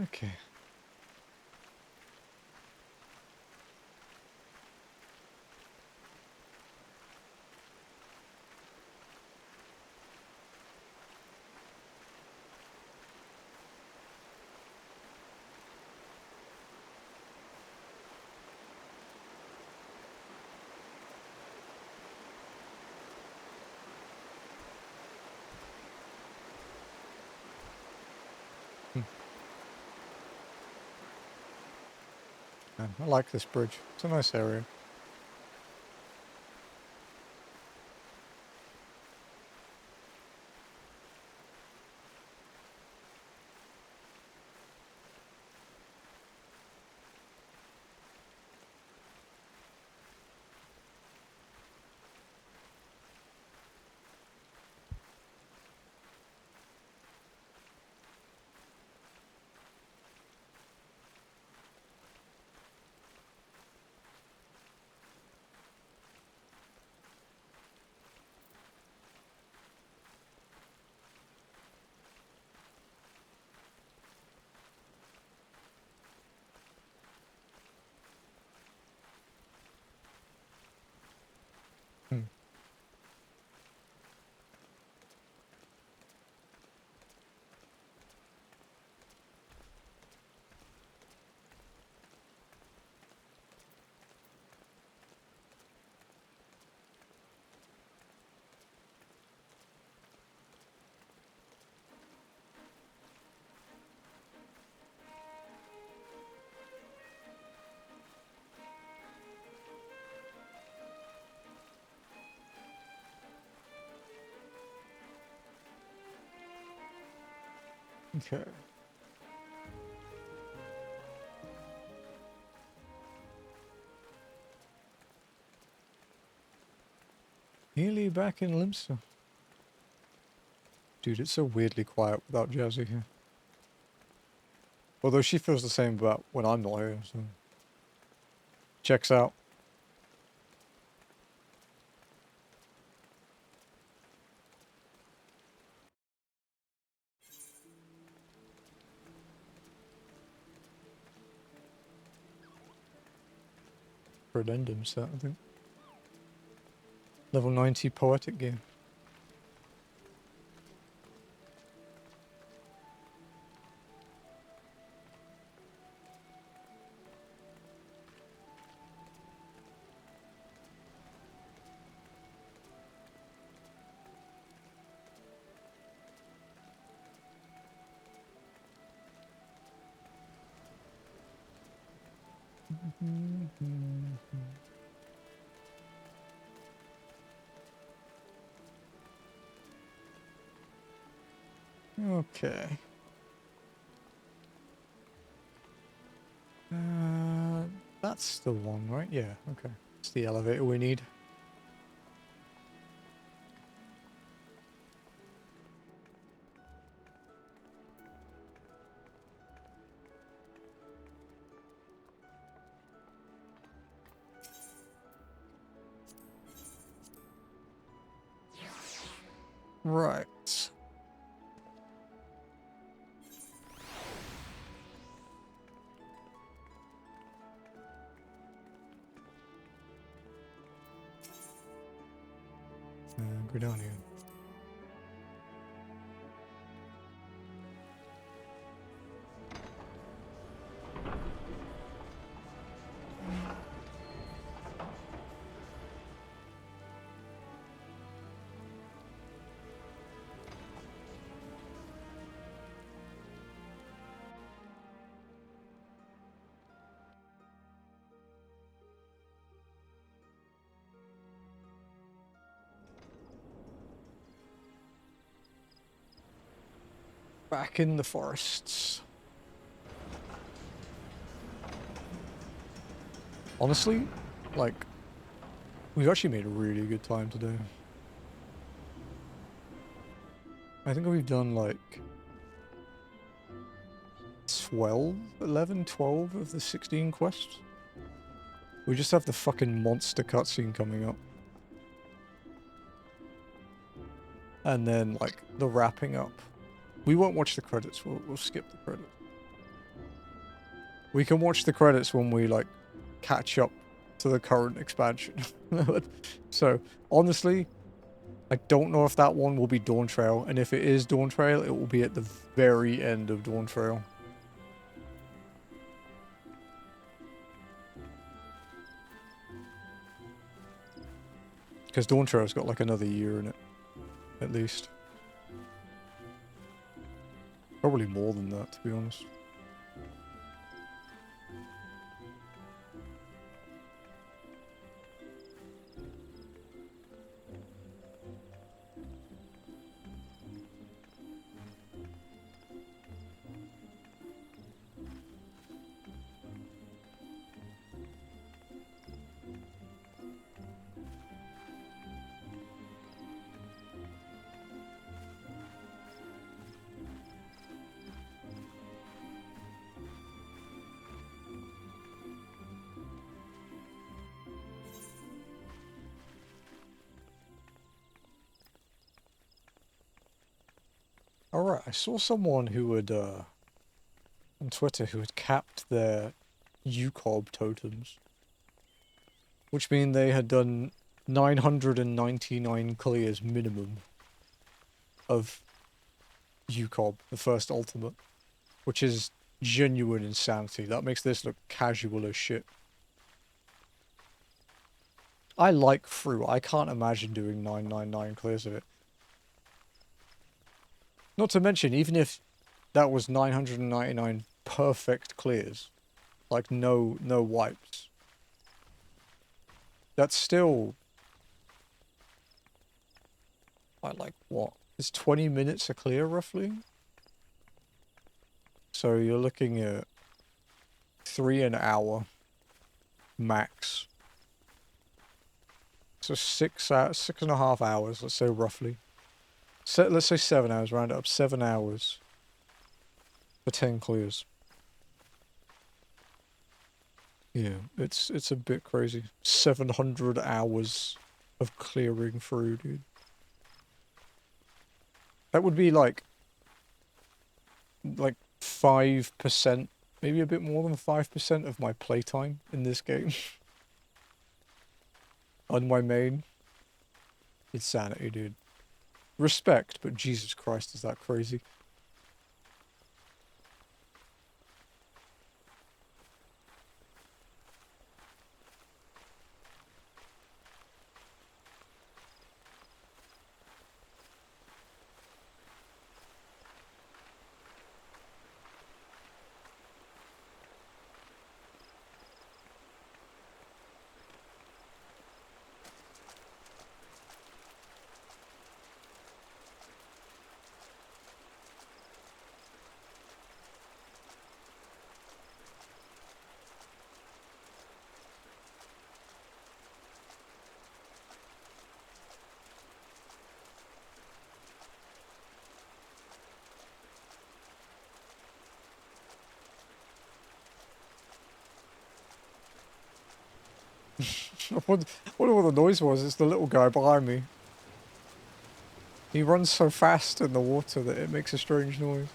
Okay. I like this bridge. It's a nice area. Okay. Nearly back in Limsa. Dude, it's so weirdly quiet without Jazzy here. Although she feels the same about when I'm not here, so... Checks out. Addendum set, I think. Level 90 poetic gear. Okay. That's the one, right? Yeah, okay. It's the elevator we need. Right. Go down here. Back in the forests. Honestly, like, we've actually made a really good time today. I think we've done like 11, 12 of the 16 quests. We just have the fucking monster cutscene coming up. And then, like, the wrapping up. We won't watch the credits, we'll skip the credits. We can watch the credits when we, like, catch up to the current expansion. So, honestly, I don't know if that one will be Dawn Trail, and if it is Dawn Trail, it will be at the very end of Dawn Trail. Because Dawn Trail's got like another year in it, at least. Probably more than that, to be honest. Alright, I saw someone who had, on Twitter, who had capped their UCOB totems. Which mean they had done 999 clears minimum of UCOB, the first ultimate. Which is genuine insanity. That makes this look casual as shit. I like Fruit. I can't imagine doing 999 clears of it. Not to mention, even if that was 999 perfect clears, like no wipes, that's still, like what? Is 20 minutes a clear roughly? So you're looking at 3 an hour max. So 6.5 hours, let's say roughly. Let's say 7 hours, round it up, 7 hours for 10 clears. Yeah, it's a bit crazy. 700 hours of clearing through, dude. That would be like 5%, maybe a bit more than 5% of my playtime in this game. On my main. Insanity, dude. Respect, but Jesus Christ, is that crazy. I wonder what the noise was. It's the little guy behind me. He runs so fast in the water that it makes a strange noise.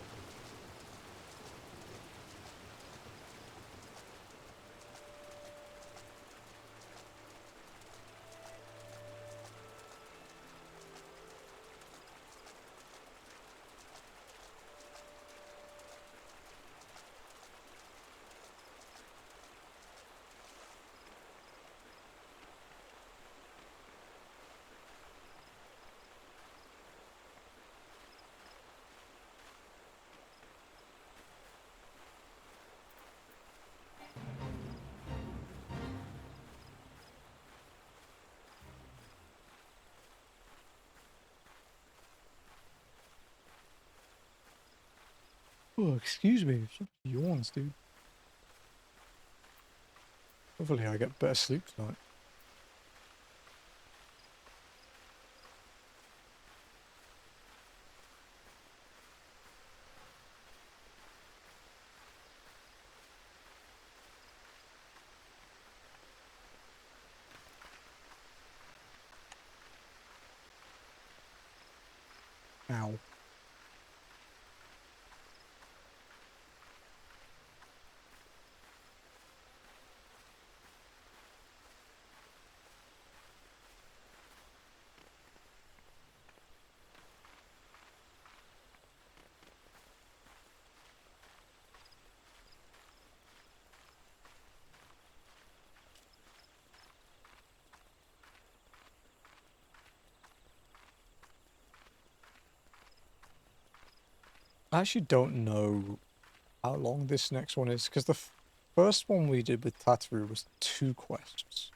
Oh, excuse me. Yawns, dude. Hopefully I get better sleep tonight. Ow. I actually don't know how long this next one is, because the first one we did with Tataru was 2 quests.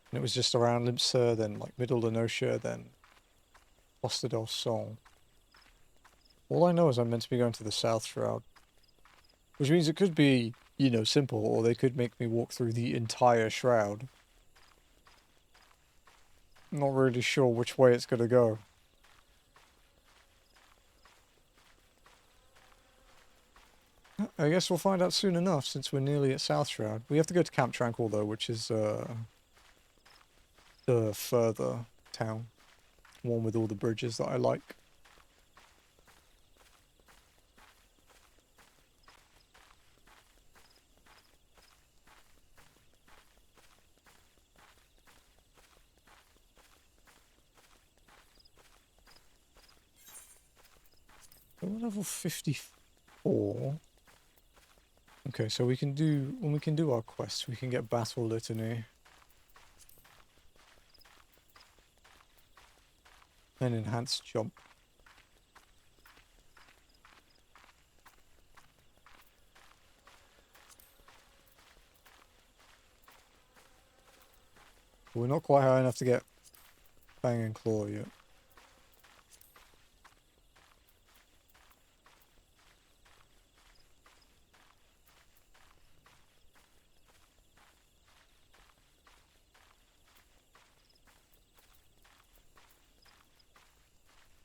And it was just around Limpsa, then like Middle Lenosha, then Costa del Sol. All I know is I'm meant to be going to the South Shroud. Which means it could be, you know, simple, or they could make me walk through the entire Shroud. I'm not really sure which way it's gonna go. I guess we'll find out soon enough, since we're nearly at South Shroud. We have to go to Camp Tranquil, though, which is, the further town. One with all the bridges that I like. We're level 54. Okay, so we can do, when we can do our quests, we can get Battle Litany. And Enhanced Jump. But we're not quite high enough to get Fang and Claw yet.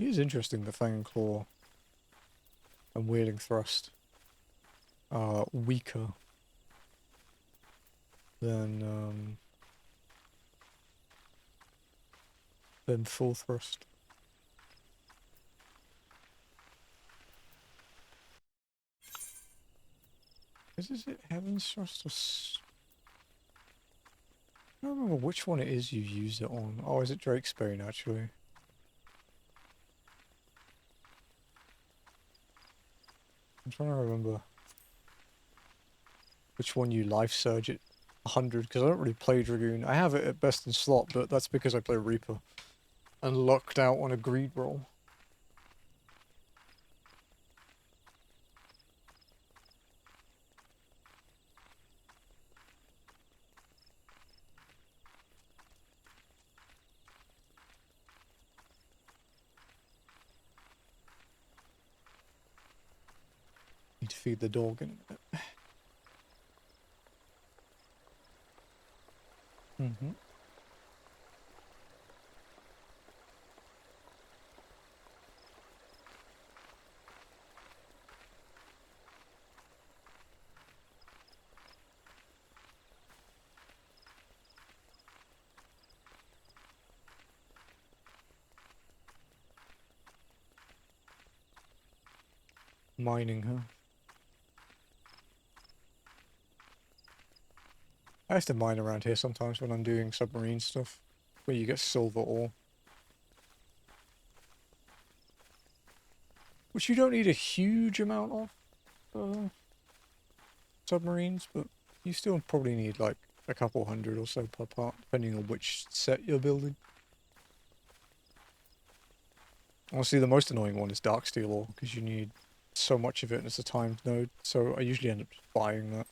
It is interesting the Fang Claw and Wheeling Thrust are weaker than Full Thrust. Is it Heaven's Thrust or... I don't remember which one it is you use it on. Oh, is it Drakesbane actually? I'm trying to remember which one you life surge at 100, because I don't really play Dragoon. I have it at best in slot, but that's because I play Reaper and lucked out on a greed roll. Need to feed the dog in a bit. Mm-hmm. Mining, huh? I have to mine around here sometimes when I'm doing submarine stuff, where you get silver ore. Which you don't need a huge amount of submarines, but you still probably need like a couple hundred or so per part, depending on which set you're building. Honestly, the most annoying one is dark steel ore, because you need so much of it and it's a timed node, so I usually end up just buying that.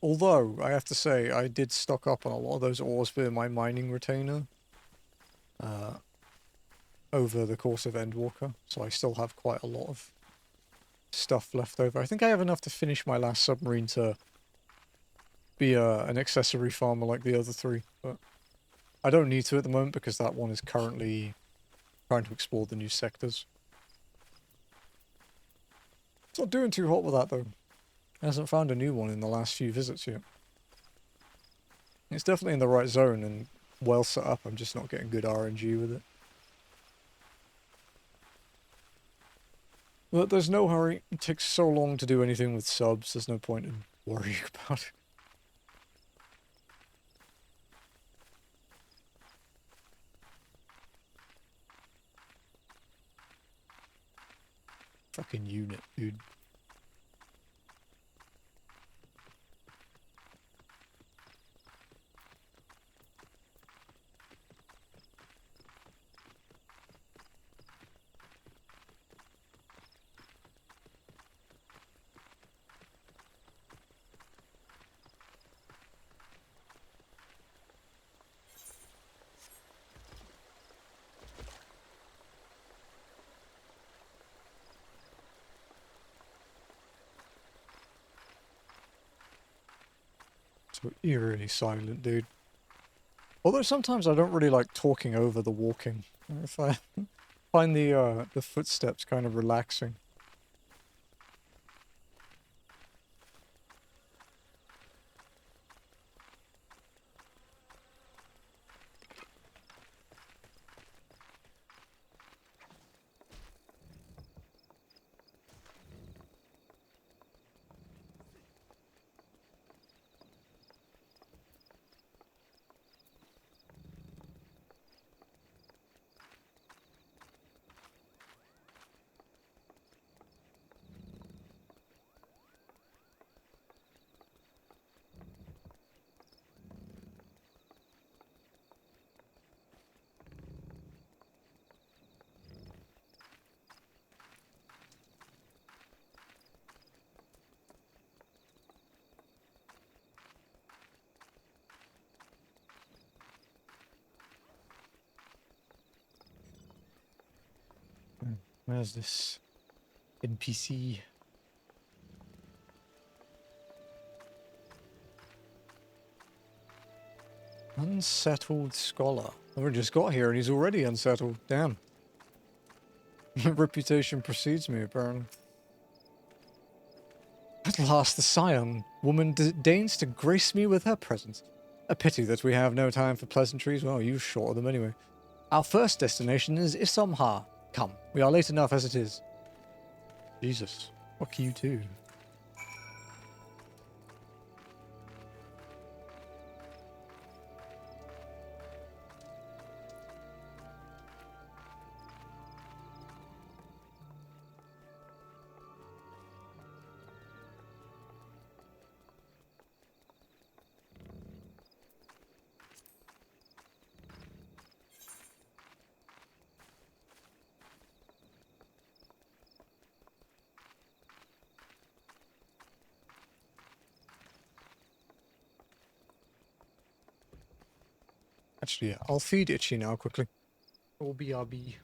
Although, I have to say, I did stock up on a lot of those ores for my mining retainer over the course of Endwalker, so I still have quite a lot of stuff left over. I think I have enough to finish my last submarine to be an accessory farmer like the other three, but I don't need to at the moment because that one is currently trying to explore the new sectors. It's not doing too hot with that though. Hasn't found a new one in the last few visits yet. It's definitely in the right zone and well set up, I'm just not getting good RNG with it. But there's no hurry, it takes so long to do anything with subs, there's no point in worrying about it. Fucking unit, dude. So eerily silent, dude. Although sometimes I don't really like talking over the walking. If I find the footsteps kind of relaxing. Where's this NPC? Unsettled scholar. I just got here and he's already unsettled. Damn. Reputation precedes me, apparently. At last the Scion woman deigns to grace me with her presence. A pity that we have no time for pleasantries. Well, you short of them anyway. Our first destination is Isomha. Come, we are late enough as it is. Jesus, what can you do? Actually, yeah, I'll feed Itchy now quickly. Oh, BRB.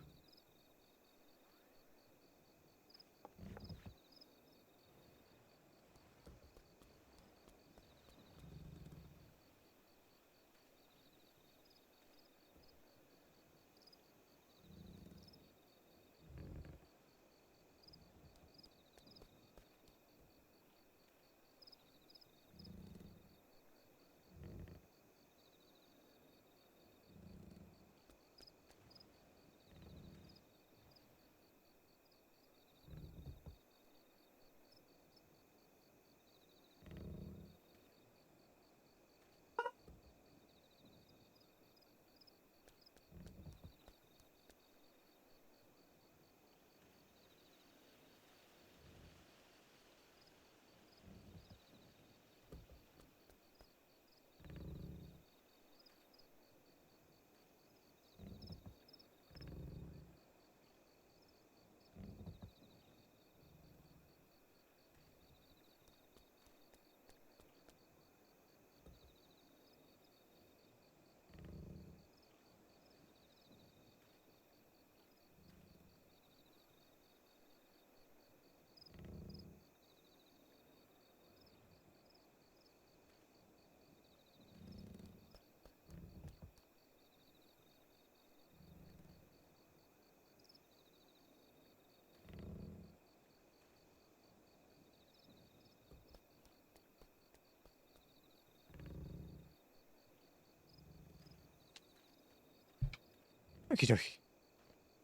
Okie dokie.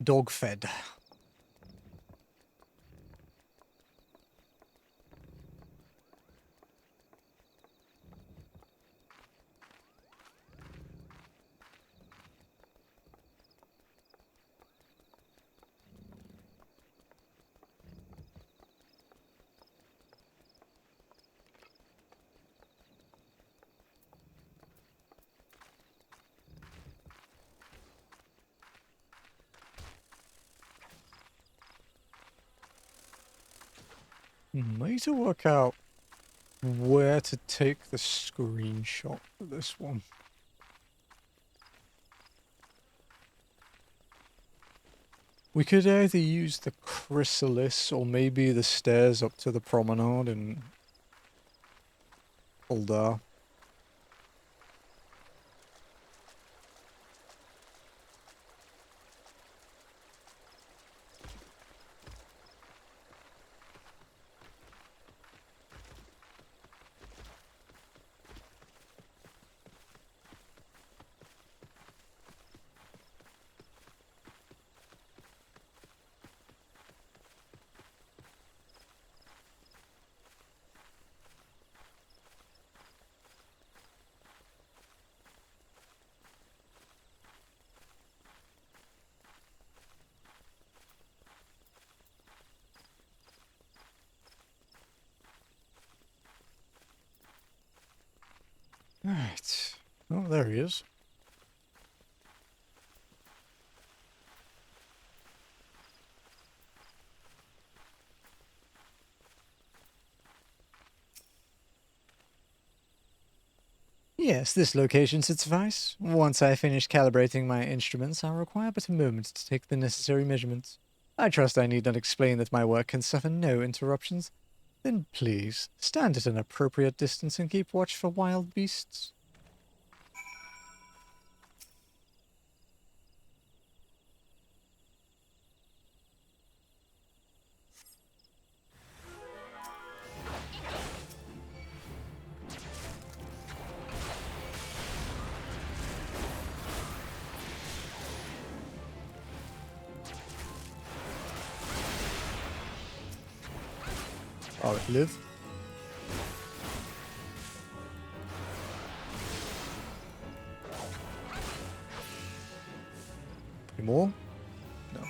Dog fed. I need to work out where to take the screenshot for this one. We could either use the chrysalis or maybe the stairs up to the promenade in Uldar. Alright. Oh, there he is. Yes, this location should suffice. Once I finish calibrating my instruments, I'll require but a moment to take the necessary measurements. I trust I need not explain that my work can suffer no interruptions. Then please, stand at an appropriate distance and keep watch for wild beasts. Oh, live. Any more? No.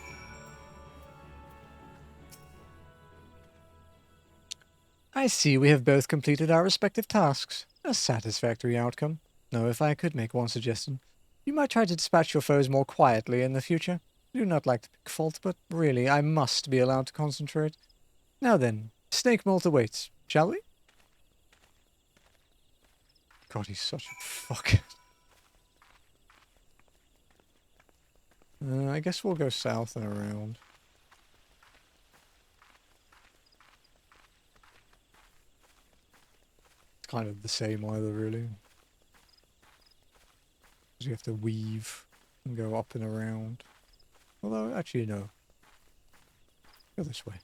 I see we have both completed our respective tasks. A satisfactory outcome. Now, if I could make one suggestion, you might try to dispatch your foes more quietly in the future. I do not like to pick fault, but really, I must be allowed to concentrate. Now then, Snake Molt awaits, shall we? God, he's such a fuck. I guess we'll go south and around. It's kind of the same either, really. Because you have to weave and go up and around. Although, actually, no. Go this way.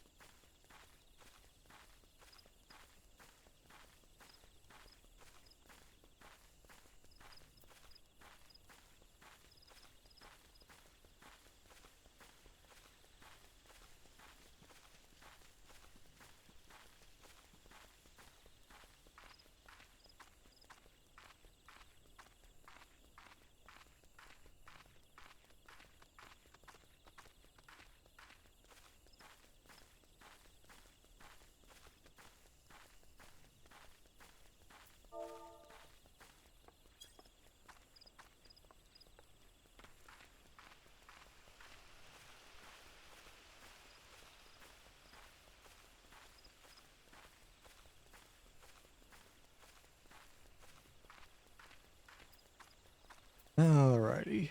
Alrighty.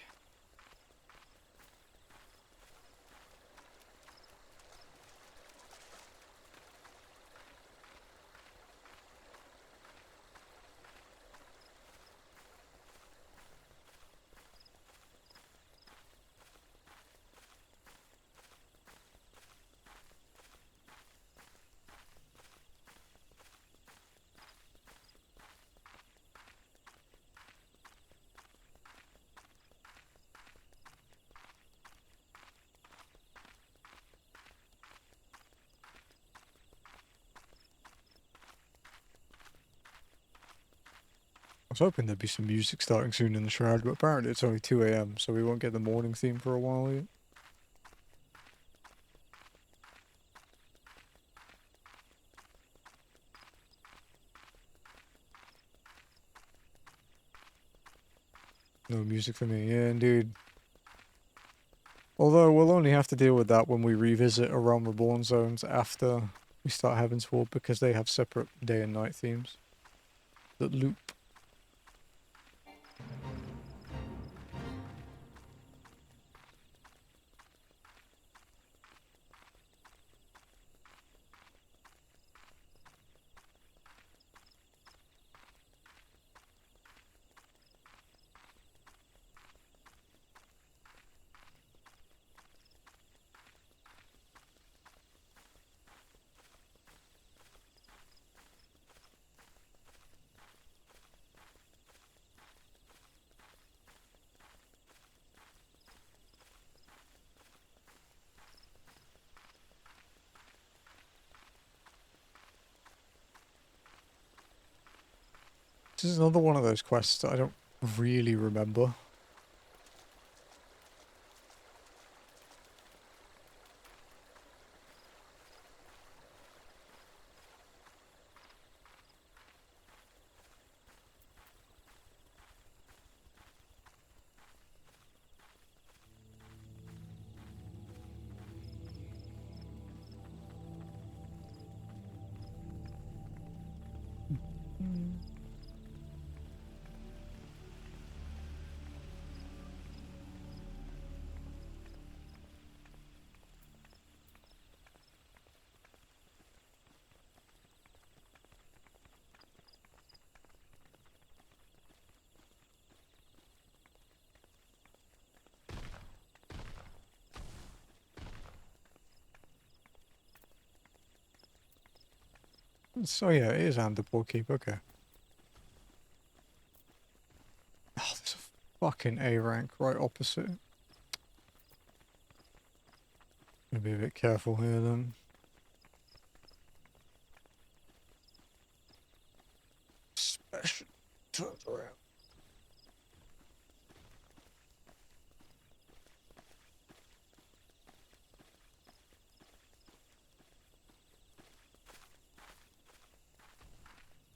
I was hoping there'd be some music starting soon in the Shroud, but apparently it's only 2 AM, so we won't get the morning theme for a while yet. No music for me, yeah, indeed. Although we'll only have to deal with that when we revisit A Realm Reborn zones after we start Heavensward, because they have separate day and night themes that loop. This is another one of those quests that I don't really remember. So yeah, it is Anderport Keep, okay. Oh, there's a fucking A rank right opposite. Gonna be a bit careful here then. turns around.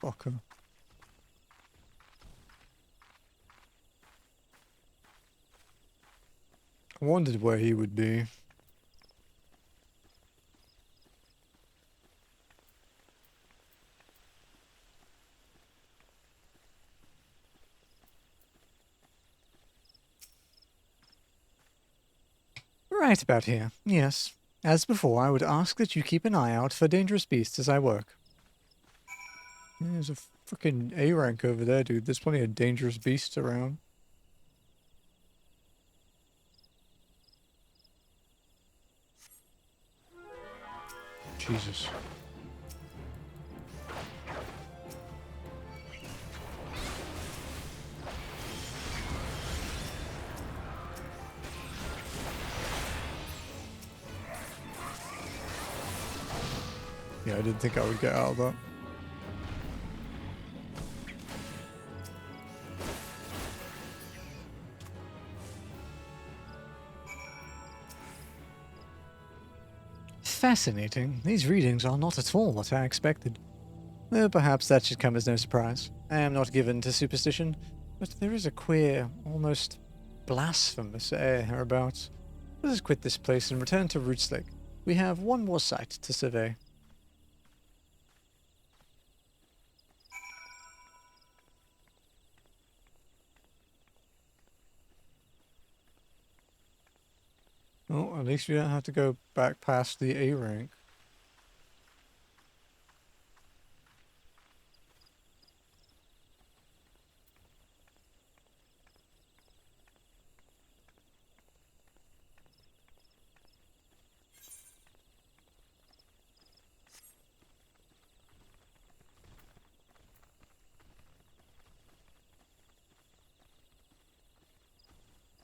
Fucker. I wondered where he would be. Right about here, yes. As before, I would ask that you keep an eye out for dangerous beasts as I work. There's a freaking A rank over there, dude. There's plenty of dangerous beasts around. Jesus. Yeah, I didn't think I would get out of that. Fascinating. These readings are not at all what I expected. Perhaps that should come as no surprise. I am not given to superstition, but there is a queer, almost blasphemous air hereabouts. Let us quit this place and return to Roots Lake. We have one more site to survey. Oh, at least we don't have to go back past the A rank.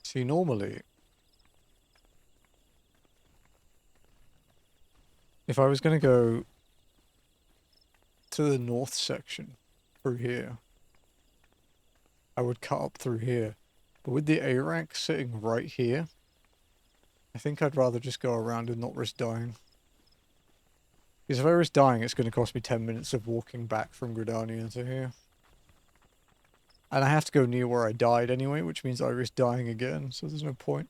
See, normally, if I was going to go to the north section through here, I would cut up through here. But with the A rank sitting right here, I think I'd rather just go around and not risk dying. Because if I risk dying, it's going to cost me 10 minutes of walking back from Gridania to here. And I have to go near where I died anyway, which means I risk dying again, so there's no point.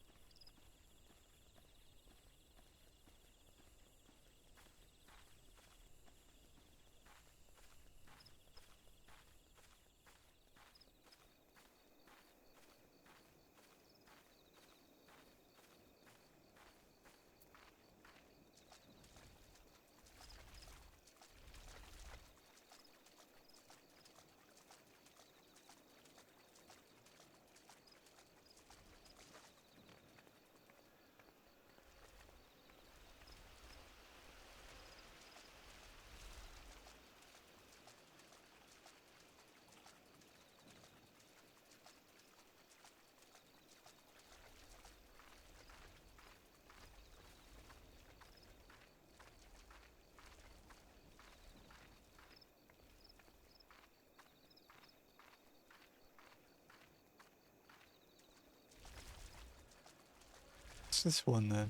What's this one then?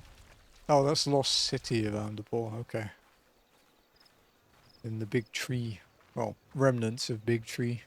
Oh, that's Lost City of Amdapor, okay. In the big tree. Well, remnants of big tree.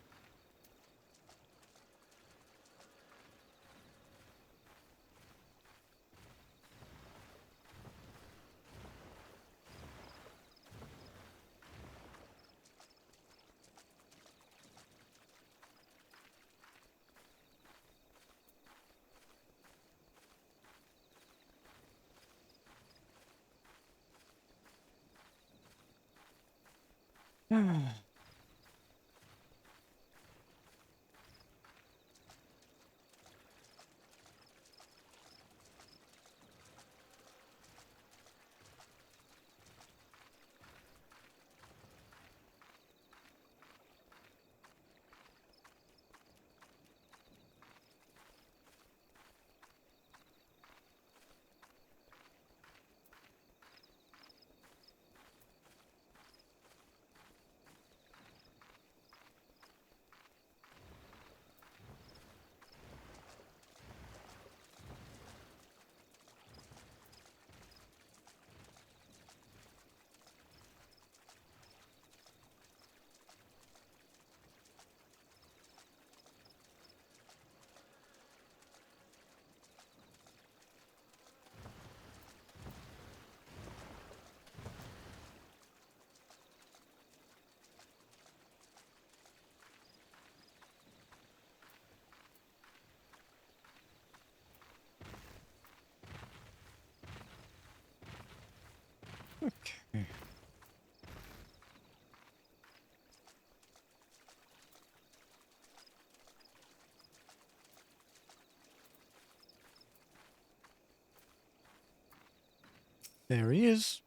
There he is.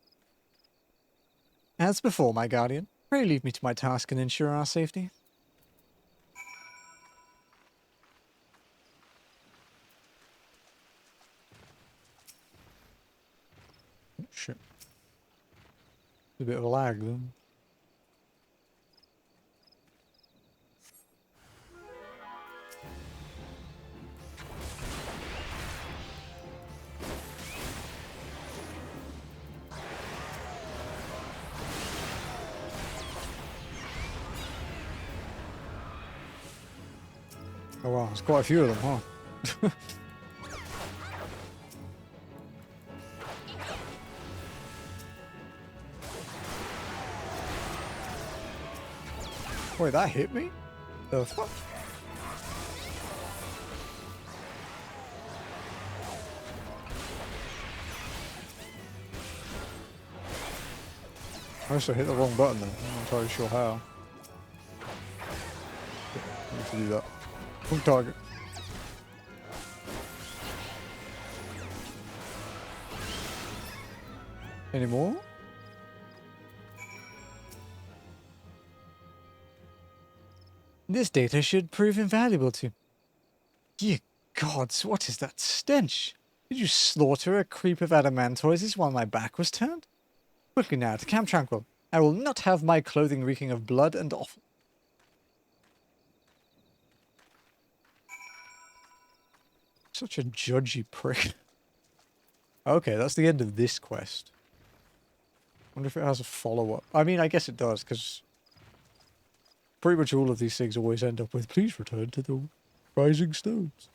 As before, my guardian, pray leave me to my task and ensure our safety. Oh, shit. A bit of a lag then. Oh wow, there's quite a few of them, huh? Wait, that hit me? The fuck? I must have hit the wrong button then. I'm not entirely sure how. I need to do that. Wrong target. Any more? This data should prove invaluable to... Ye gods, what is that stench? Did you slaughter a creep of adamantoises while my back was turned? Quickly now, to Camp Tranquil. I will not have my clothing reeking of blood and offal. Such a judgy prick. Okay, that's the end of this quest. Wonder if it has a follow-up. I mean, I guess it does, because pretty much all of these things always end up with, please return to the Rising Stones.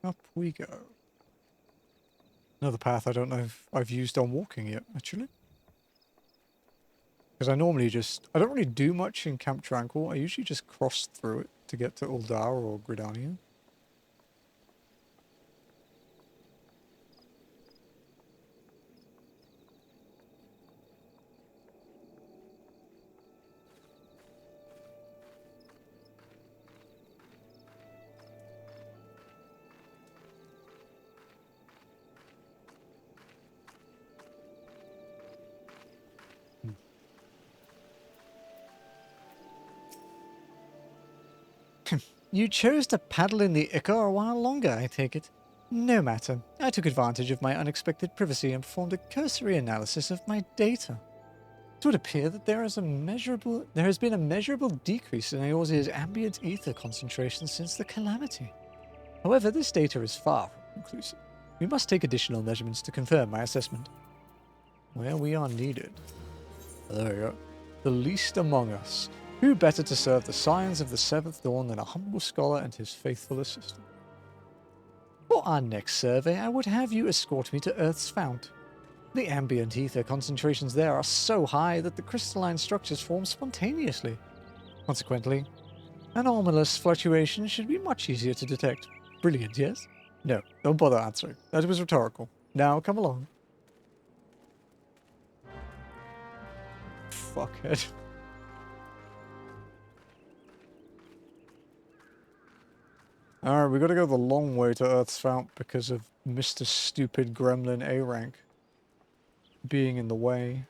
Up we go. Another path I don't know if I've used on walking yet, actually. Because I normally just... I don't really do much in Camp Tranquil. I usually just cross through it to get to Uldar or Gridania. You chose to paddle in the Ichor a while longer, I take it. No matter. I took advantage of my unexpected privacy and performed a cursory analysis of my data. It would appear that there has been a measurable decrease in Eorzea's ambient ether concentration since the calamity. However, this data is far from conclusive. We must take additional measurements to confirm my assessment. Where we are needed. There we go. The least among us. Who better to serve the scions of the Seventh Dawn than a humble scholar and his faithful assistant? For our next survey, I would have you escort me to Earth's fount. The ambient ether concentrations there are so high that the crystalline structures form spontaneously. Consequently, anomalous fluctuations should be much easier to detect. Brilliant, yes? No, don't bother answering. That was rhetorical. Now, come along. Fuckhead. Alright, we gotta go the long way to Earth's Fount because of Mr. Stupid Gremlin A-Rank being in the way.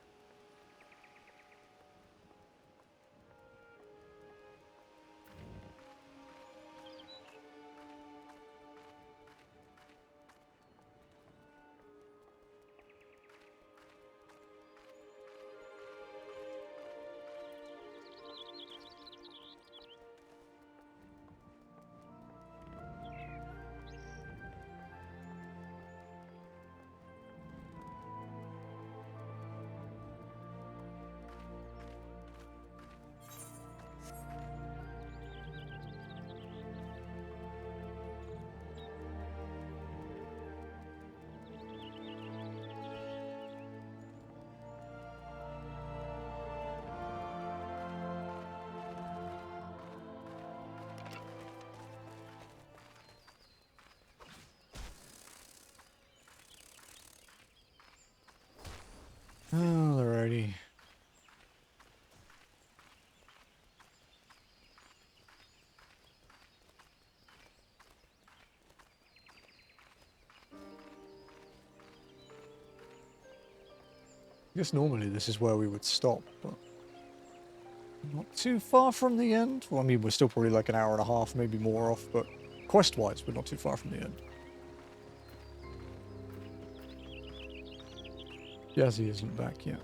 Alrighty. I guess normally this is where we would stop, but not too far from the end. Well, I mean, we're still probably like an hour and a half, maybe more off, but quest-wise, we're not too far from the end. Jazzy isn't back yet.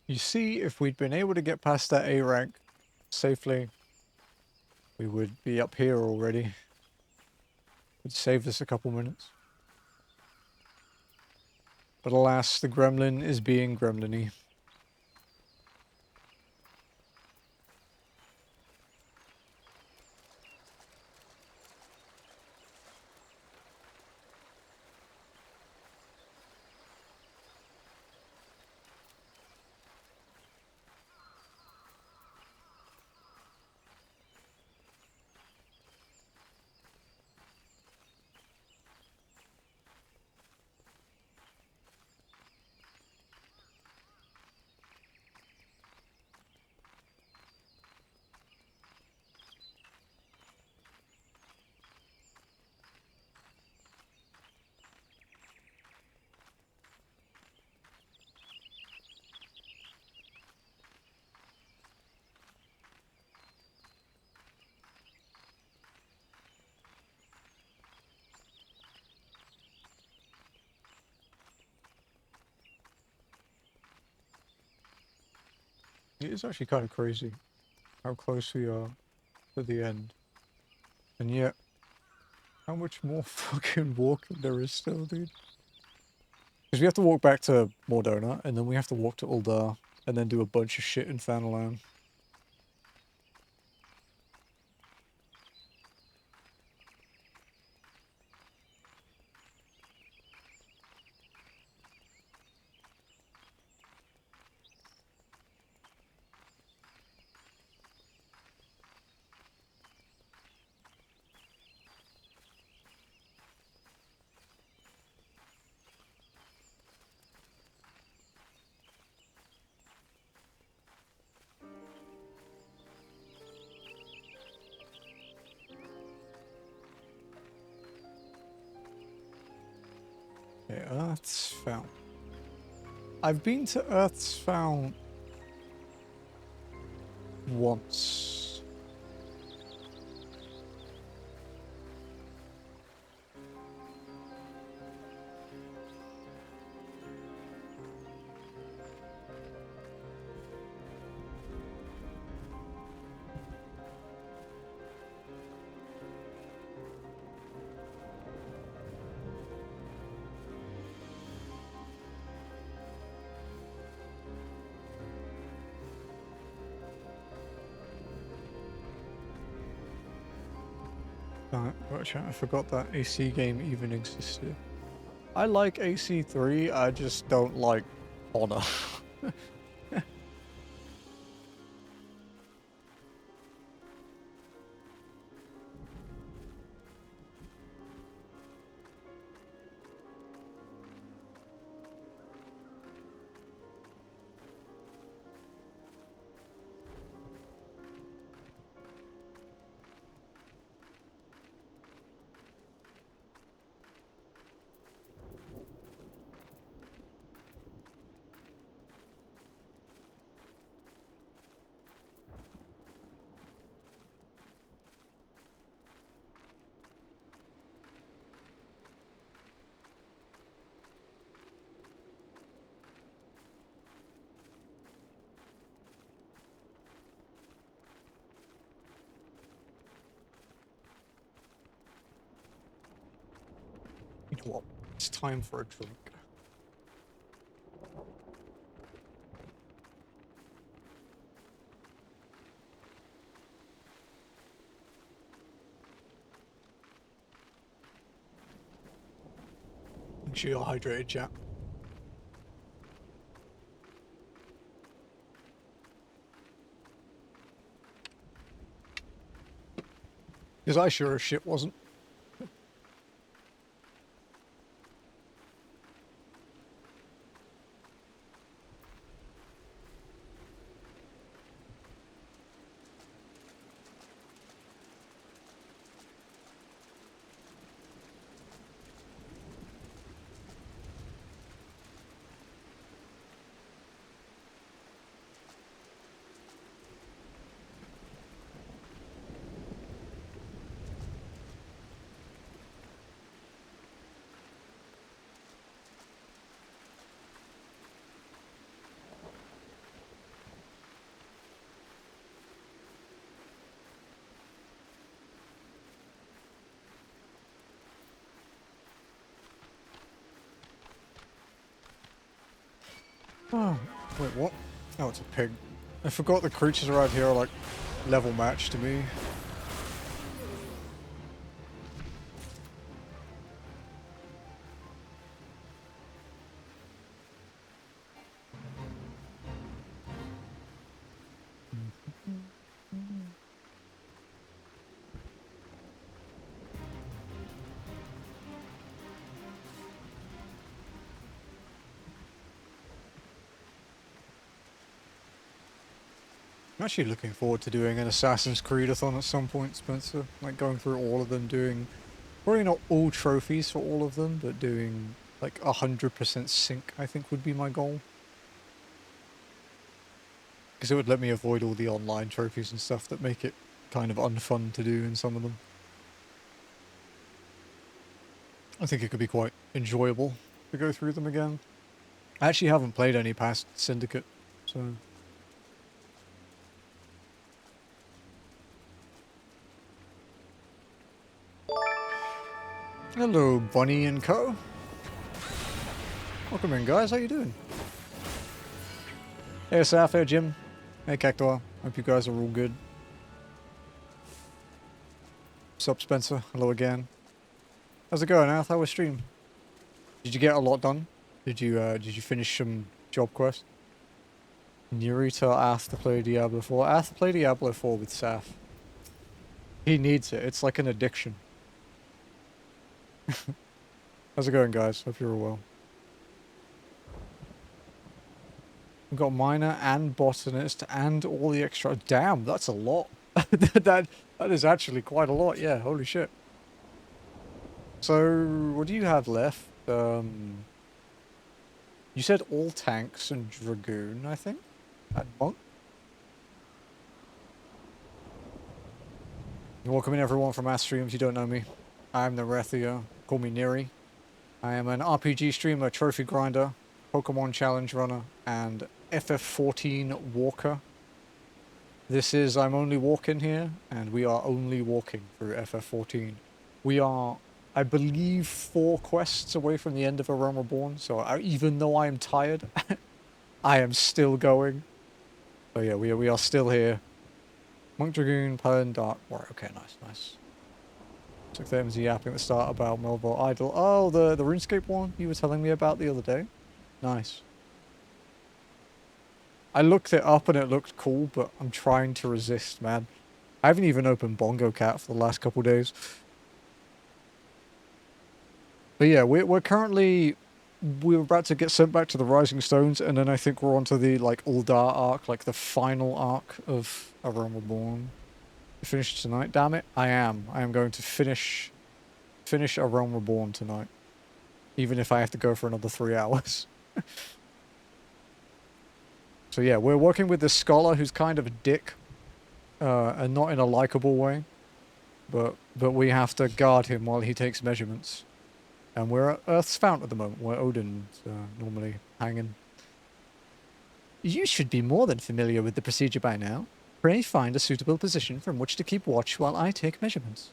You see, if we'd been able to get past that A rank safely, we would be up here already. Would save us a couple minutes. But alas, the gremlin is being gremlin-y. It is actually kind of crazy how close we are to the end. And yet, how much more fucking walking there is still, dude. Because we have to walk back to Mordona, and then we have to walk to Uldar, and then do a bunch of shit in Thanalan. Okay, Earth's Fount. I've been to Earth's Fount once. Watch out, I forgot that AC game even existed. I like AC3, I just don't like Honor. You know what? It's time for a drink. Make sure you're hydrated, chat. Because I sure as shit wasn't. Oh, wait, what? Oh, it's a pig. I forgot the creatures around here are like level match to me. I'm actually looking forward to doing an Assassin's Creed-a-thon at some point, Spencer. Like going through all of them, doing probably not all trophies for all of them, but doing like 100% sync, I think would be my goal. Because it would let me avoid all the online trophies and stuff that make it kind of unfun to do in some of them. I think it could be quite enjoyable to go through them again. I actually haven't played any past Syndicate, so... Hello, Bunny and Co. Welcome in, guys. How you doing? Hey, Saf. Hey, Jim. Hey, Cactuar. Hope you guys are all good. What's up, Spencer? Hello again. How's it going, Ath? How was stream? Did you get a lot done? Did you finish some job quests? Nirethia Ath to play Diablo 4. Ath play Diablo 4 with Saf. He needs it. It's like an addiction. How's it going, guys? Hope you're all well. We've got miner and botanist and all the extra. Damn, that's a lot. that is actually quite a lot. Yeah, holy shit. So, what do you have left? You said all tanks and dragoon, I think, and monk. Welcome in, everyone from our stream. If you don't know me, I'm Nirethia. Call me Neri. I am an RPG streamer, trophy grinder, Pokemon challenge runner, and FF14 walker. This is I'm Only Walking here, and we are only walking through FF14. We are, I believe, 4 quests away from the end of A Realm Reborn, so even though I am tired, I am still going. So yeah, we are still here. Monk Dragoon, Paladin, Dark Warrior. Okay, nice, nice. Took them to yapping at the start about Melville Idol. Oh, the RuneScape one you were telling me about the other day. Nice. I looked it up and it looked cool, but I'm trying to resist, man. I haven't even opened Bongo Cat for the last couple days. But yeah, we're about to get sent back to the Rising Stones, and then I think we're onto the like Uldar arc, like the final arc of A Realm Reborn. Finish tonight, damn it. I am going to finish A Realm Reborn tonight. Even if I have to go for another 3 hours. So yeah, we're working with this scholar who's kind of a dick. And not in a likable way. But we have to guard him while he takes measurements. And we're at Earth's Fount at the moment, where Odin's normally hanging. You should be more than familiar with the procedure by now. Pray find a suitable position from which to keep watch while I take measurements.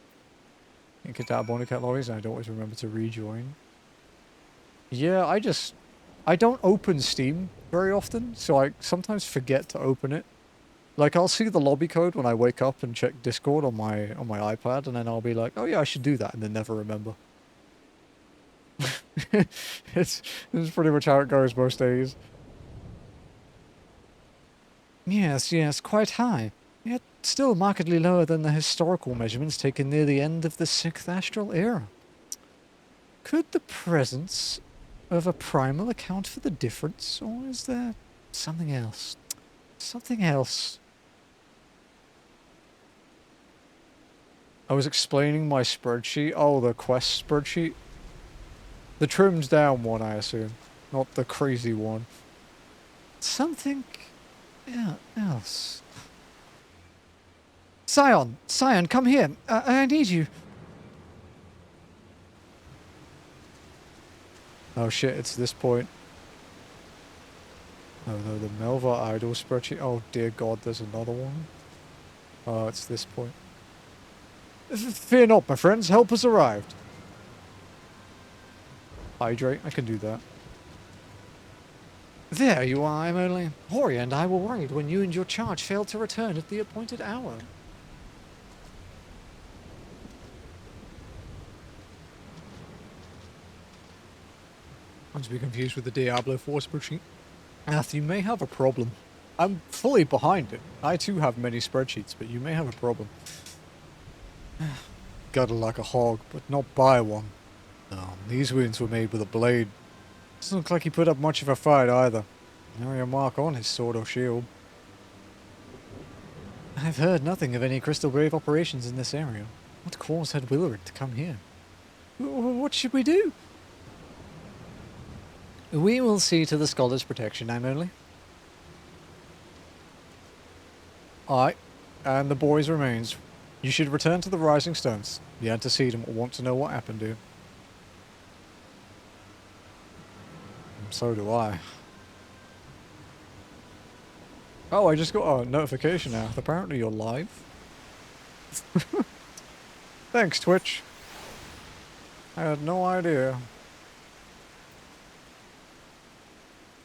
You get out of Bondicat lorries, and I don't always remember to rejoin. Yeah, I don't open Steam very often, so I sometimes forget to open it. Like, I'll see the lobby code when I wake up and check Discord on my iPad, and then I'll be like, oh yeah, I should do that, and then never remember. It's pretty much how it goes most days. Yes, yes, quite high. Yet still markedly lower than the historical measurements taken near the end of the 6th astral era. Could the presence of a primal account for the difference, or is there something else? Something else. I was explaining my spreadsheet. Oh, the quest spreadsheet. The trimmed down one, I assume. Not the crazy one. Something else. Scion! Scion, come here! I need you! Oh shit, it's this point. Oh no, the Melva Idol spreadsheet. Oh dear god, there's another one. Oh, it's this point. Fear not, my friends, help has arrived. Hydrate, I can do that. There you are, Emily. Hori and I were worried when you and your charge failed to return at the appointed hour. Not to be confused with the Diablo 4 spreadsheet. Ath, you may have a problem. I'm fully behind it. I too have many spreadsheets, but you may have a problem. Gutter like a hog, but not buy one. No, these wounds were made with a blade. Doesn't look like he put up much of a fight either. Nary a mark on his sword or shield. I've heard nothing of any Crystal Grave operations in this area. What cause had Willard to come here? What should we do? We will see to the scholar's protection, I'm only. Aye, and the boy's remains. You should return to the Rising Stones. The antecedent will want to know what happened to you. So do I. Oh, I just got a notification now. Apparently you're live. Thanks, Twitch. I had no idea.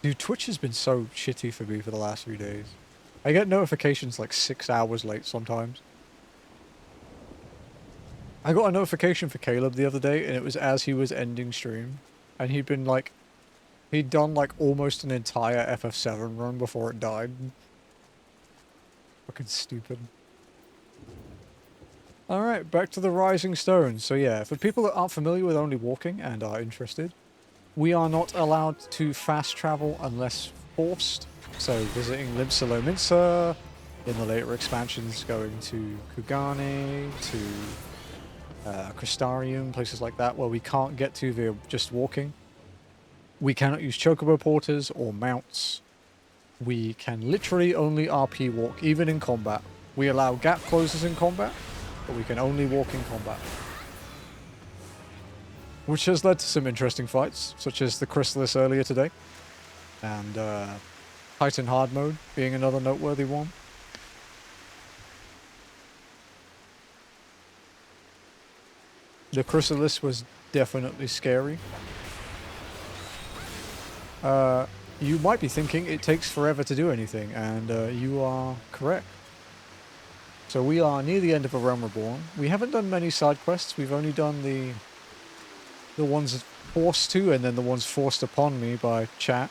Dude, Twitch has been so shitty for me for the last few days. I get notifications like 6 hours late sometimes. I got a notification for Caleb the other day, and it was as he was ending stream. And he'd been like... He'd done like almost an entire FF7 run before it died. Fucking stupid. Alright, back to the Rising Stones. So yeah, for people that aren't familiar with only walking and are interested, we are not allowed to fast travel unless forced. So visiting Limsa Lominsa, in the later expansions going to Kugane, to Crystarium, places like that where we can't get to via just walking. We cannot use chocobo porters or mounts. We can literally only RP walk, even in combat. We allow gap closers in combat, but we can only walk in combat. Which has led to some interesting fights, such as the Chrysalis earlier today. And Titan Hard Mode being another noteworthy one. The Chrysalis was definitely scary. You might be thinking it takes forever to do anything, and you are correct. So we are near the end of A Realm Reborn. We haven't done many side quests. We've only done the ones forced to, and then the ones forced upon me by chat.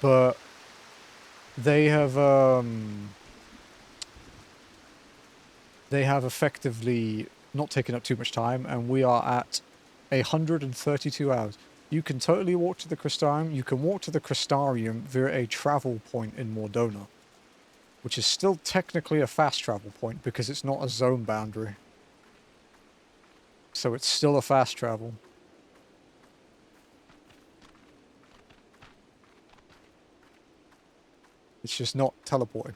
But they have effectively not taken up too much time, and we are at 132 hours. You can totally walk to the Crystarium. You can walk to the Crystarium via a travel point in Mordona, which is still technically a fast travel point because it's not a zone boundary. So it's still a fast travel. It's just not teleporting.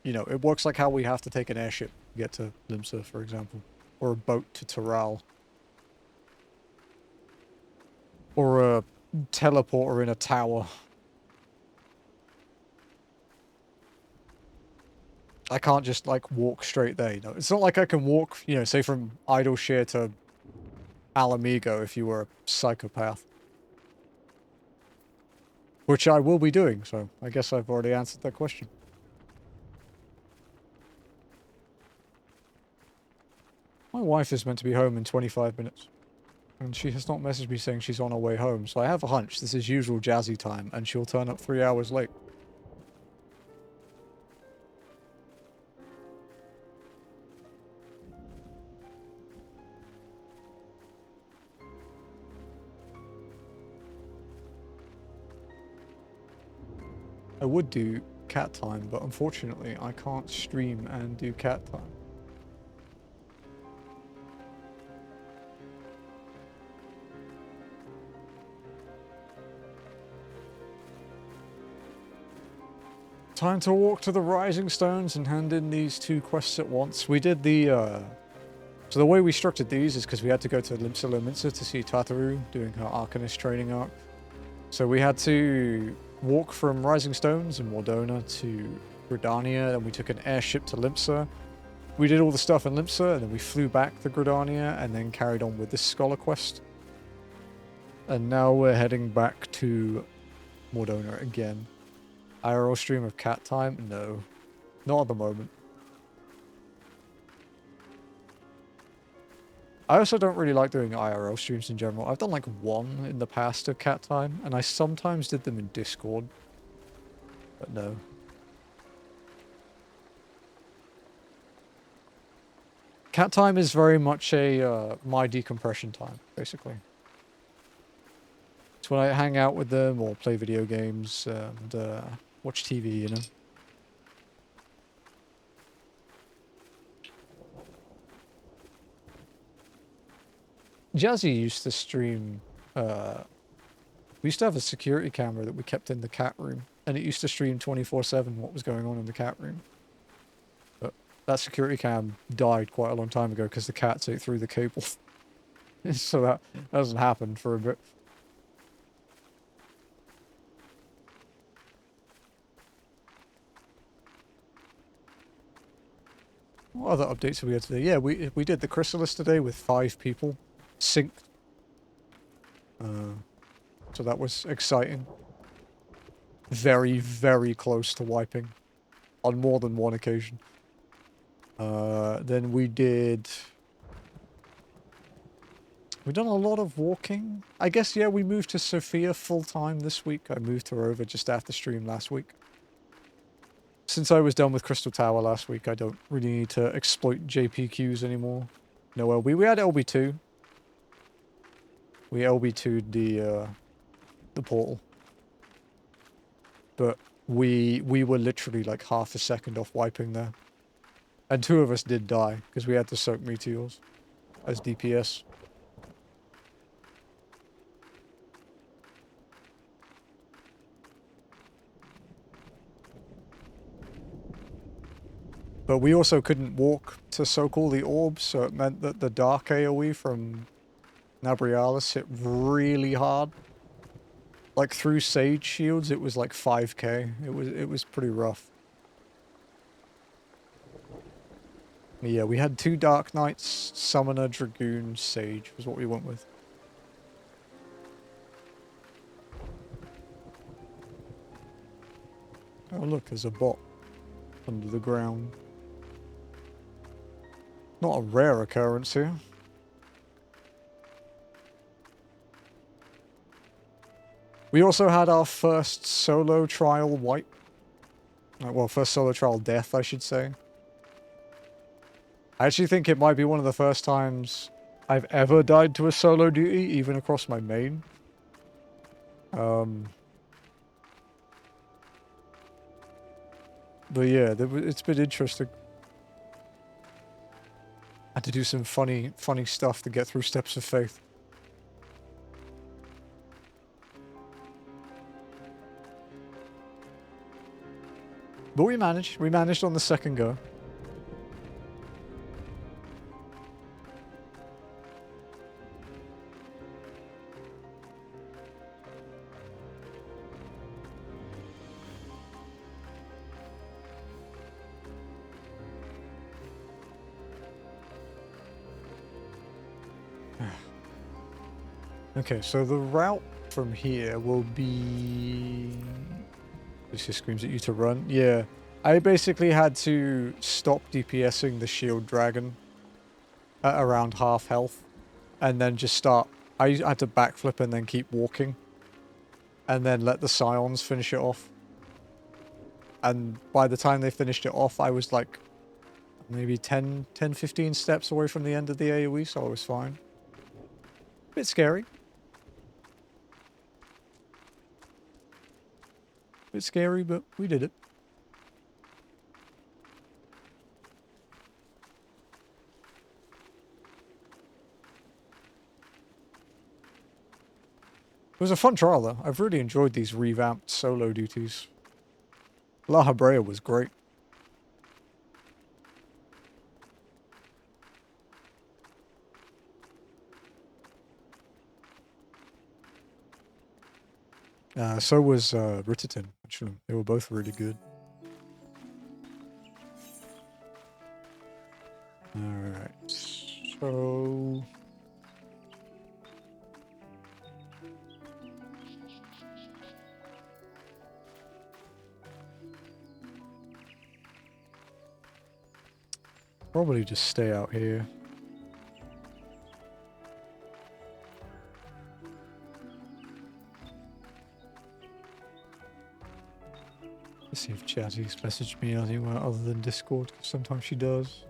You know, it works like how we have to take an airship to get to Limsa, for example. Or a boat to Taral. Or a teleporter in a tower. I can't just, like, walk straight there, you know. It's not like I can walk, you know, say from Idleshire to Alamigo if you were a psychopath. Which I will be doing, so I guess I've already answered that question. My wife is meant to be home in 25 minutes. And she has not messaged me saying she's on her way home, so I have a hunch this is usual Jazzy time, and she'll turn up 3 hours late. I would do cat time, but unfortunately I can't stream and do cat time. Time to walk to the Rising Stones and hand in these 2 quests at once. We did the, so the way we structured these is because we had to go to Limsa Lominsa to see Tataru doing her Arcanist training arc. So we had to walk from Rising Stones in Mordona to Gridania, and we took an airship to Limsa. We did all the stuff in Limsa, and then we flew back to Gridania, and then carried on with this Scholar quest. And now we're heading back to Mordona again. IRL stream of cat time? No. Not at the moment. I also don't really like doing IRL streams in general. I've done like 1 in the past of cat time, and I sometimes did them in Discord. But no. Cat time is very much a my decompression time, basically. It's when I hang out with them or play video games and watch TV, you know. Jazzy used to stream, we used to have a security camera that we kept in the cat room, and it used to stream 24/7 what was going on in the cat room. But that security cam died quite a long time ago because the cats ate through the cable. So that hasn't happened for a bit. What other updates have we had today? Yeah, we did the Chrysalis today with 5 people synced. So that was exciting. Very, very close to wiping on more than 1 occasion. Then we done a lot of walking. I guess, yeah, we moved to Sophia full-time this week. I moved her over just after stream last week. Since I was done with Crystal Tower last week, I don't really need to exploit JPQs anymore. No LB. We had LB2. We LB2'd the portal. But we were literally like half a second off wiping there. And 2 of us did die, because we had to soak meteors as DPS. But we also couldn't walk to soak all the orbs, so it meant that the dark AoE from Nabrialis hit really hard. Like through Sage shields, it was like 5k. It was pretty rough. Yeah, we had 2 Dark Knights, Summoner, Dragoon, Sage was what we went with. Oh look, there's a bot under the ground. Not a rare occurrence here. We also had our first solo trial wipe. Well, first solo trial death, I should say. I actually think it might be one of the first times I've ever died to a solo duty, even across my main. But yeah, it's been interesting. Had to do some funny stuff to get through Steps of Faith. But we managed. We managed on the second go. Okay, so the route from here will be... This just screams at you to run. Yeah. I basically had to stop DPSing the shield dragon at around half health. And then just start... I had to backflip and then keep walking. And then let the scions finish it off. And by the time they finished it off, I was like... maybe 15 steps away from the end of the AoE, so I was fine. Bit scary. Bit scary, but we did it. It was a fun trial, though. I've really enjoyed these revamped solo duties. La Habrea was great. So was Ritterton, actually. They were both really good. Alright, so... probably just stay out here. Let's see if Chatty's messaged me anywhere other than Discord, because sometimes she does.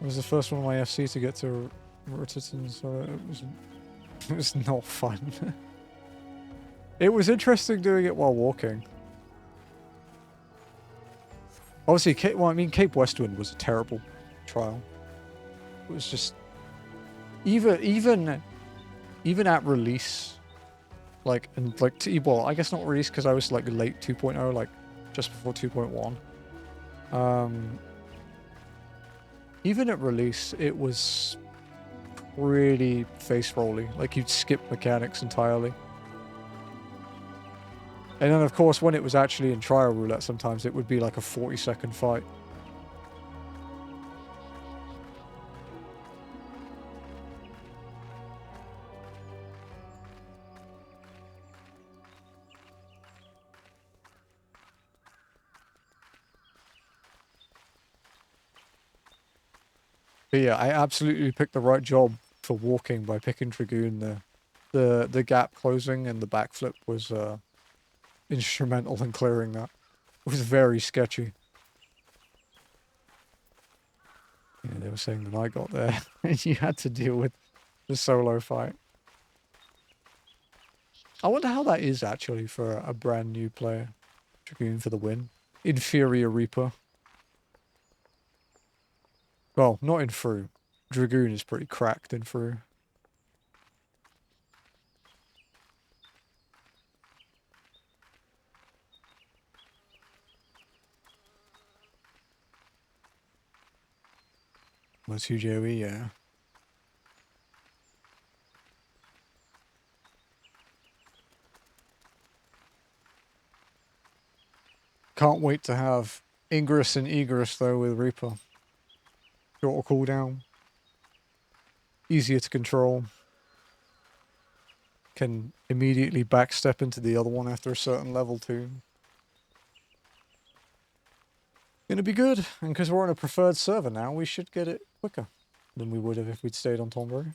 I was the first one on my FC to get to Ritterton, so it was not fun. It was interesting doing it while walking. Obviously, Cape Westwind was a terrible trial. It was just... Even at release, like, and like, well, I guess not release because I was like late 2.0, like just before 2.1. Even at release, it was really face-rolly. Like, you'd skip mechanics entirely. And then, of course, when it was actually in trial roulette, sometimes it would be like a 40-second fight. But yeah, I absolutely picked the right job for walking by picking Dragoon. The gap closing and the backflip was instrumental in clearing that. It was very sketchy. Yeah, they were saying that I got there and you had to deal with the solo fight. I wonder how that is actually for a brand new player. Dragoon for the win. Inferior Reaper. Well, not in Fru. Dragoon is pretty cracked in Fru. Was who Joey, yeah. Can't wait to have Ingress and Egress though with Reaper. Shorter cooldown. Easier to control. Can immediately backstep into the other one after a certain level too. Gonna be good, and because we're on a preferred server now, we should get it quicker than we would have if we'd stayed on Tonberry.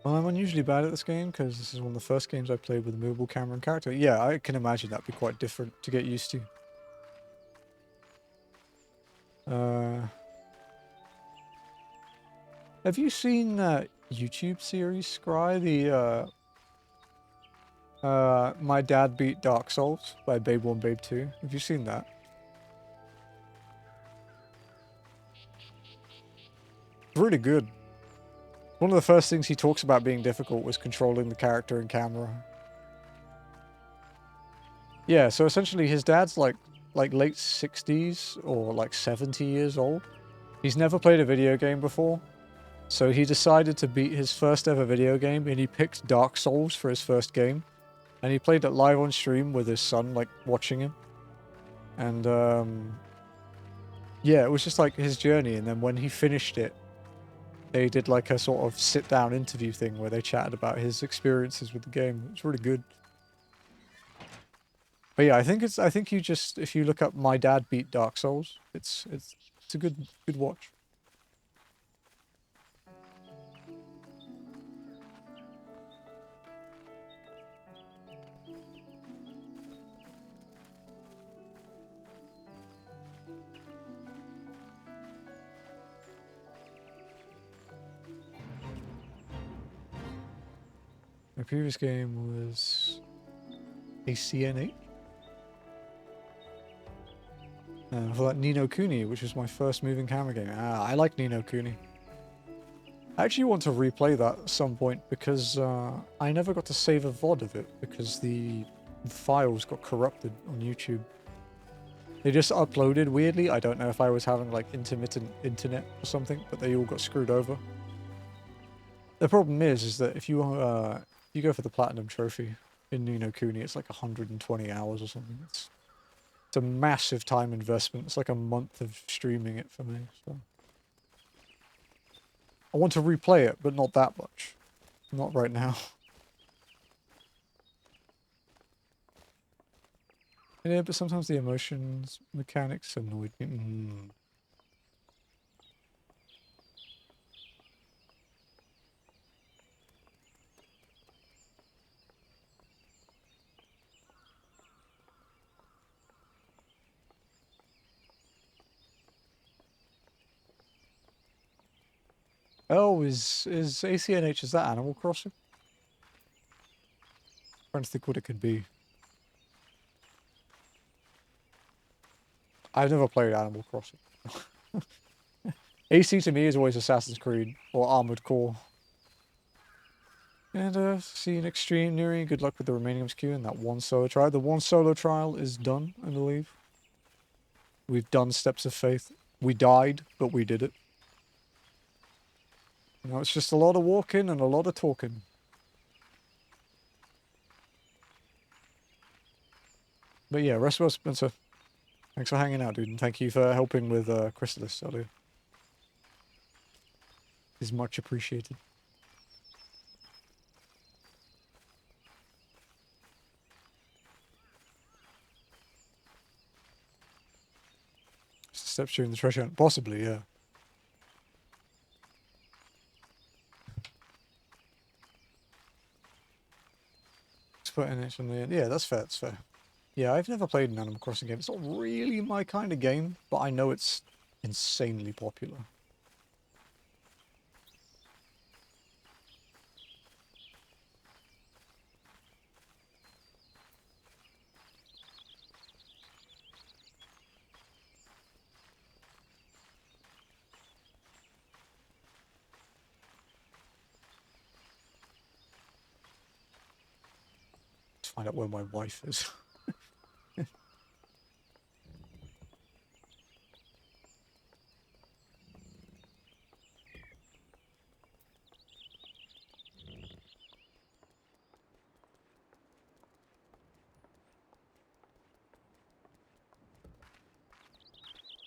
Well, I'm unusually bad at this game because this is one of the first games I played with a movable camera and character. Yeah, I can imagine that'd be quite different to get used to. Have you seen that YouTube series, Scry? The My Dad Beat Dark Souls by Babe 1, Babe 2. Have you seen that? It's really good. One of the first things he talks about being difficult was controlling the character and camera. Yeah, so essentially his dad's like late 60s or like 70 years old. He's never played a video game before. So he decided to beat his first ever video game, and he picked Dark Souls for his first game. And he played it live on stream with his son, like, watching him. And, yeah, it was just like his journey. And then when he finished it, they did like a sort of sit-down interview thing where they chatted about his experiences with the game. It was really good. But yeah, I think you just, if you look up My Dad Beat Dark Souls, it's a good watch. My previous game was ACNH. For that Ni no Kuni, which was my first moving camera game. I like Ni no Kuni. I actually want to replay that at some point because I never got to save a VOD of it because the files got corrupted on YouTube. They just uploaded weirdly. I don't know if I was having like intermittent internet or something, but they all got screwed over. The problem is that if you go for the Platinum Trophy in Ni no Kuni, it's like 120 hours or something. It's a massive time investment. It's like a month of streaming it for me. So I want to replay it, but not that much. Not right now. Yeah, but sometimes the emotions mechanics annoyed me. Oh, is ACNH, is that Animal Crossing? I'm trying to think what it could be. I've never played Animal Crossing. AC to me is always Assassin's Creed or Armored Core. And see an extreme nearing. Good luck with the remaining MSQ and that one solo trial. The one solo trial is done, I believe. We've done Steps of Faith. We died, but we did it. Now it's just a lot of walking and a lot of talking. But yeah, rest well, Spencer. Thanks for hanging out, dude, and thank you for helping with Chrysalis earlier. It's much appreciated. Steps during the treasure hunt. Possibly, yeah. Let's put in it on the end. Yeah, that's fair, that's fair. Yeah, I've never played an Animal Crossing game. It's not really my kind of game, but I know it's insanely popular. Let's find out where my wife is.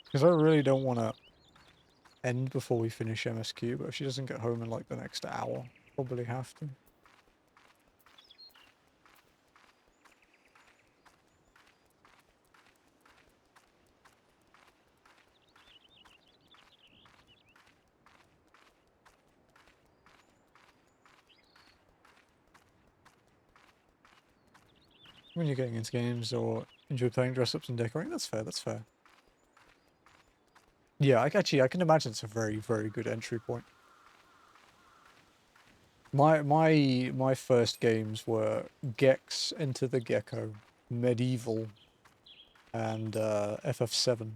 Because I really don't want to end before we finish MSQ, but if she doesn't get home in like the next hour, probably have to. When you're getting into games or enjoy playing dress-ups and decorating, that's fair, that's fair. Yeah, I can imagine it's a very, very good entry point. My first games were Gex, Enter the Gecko, Medieval, and FF7.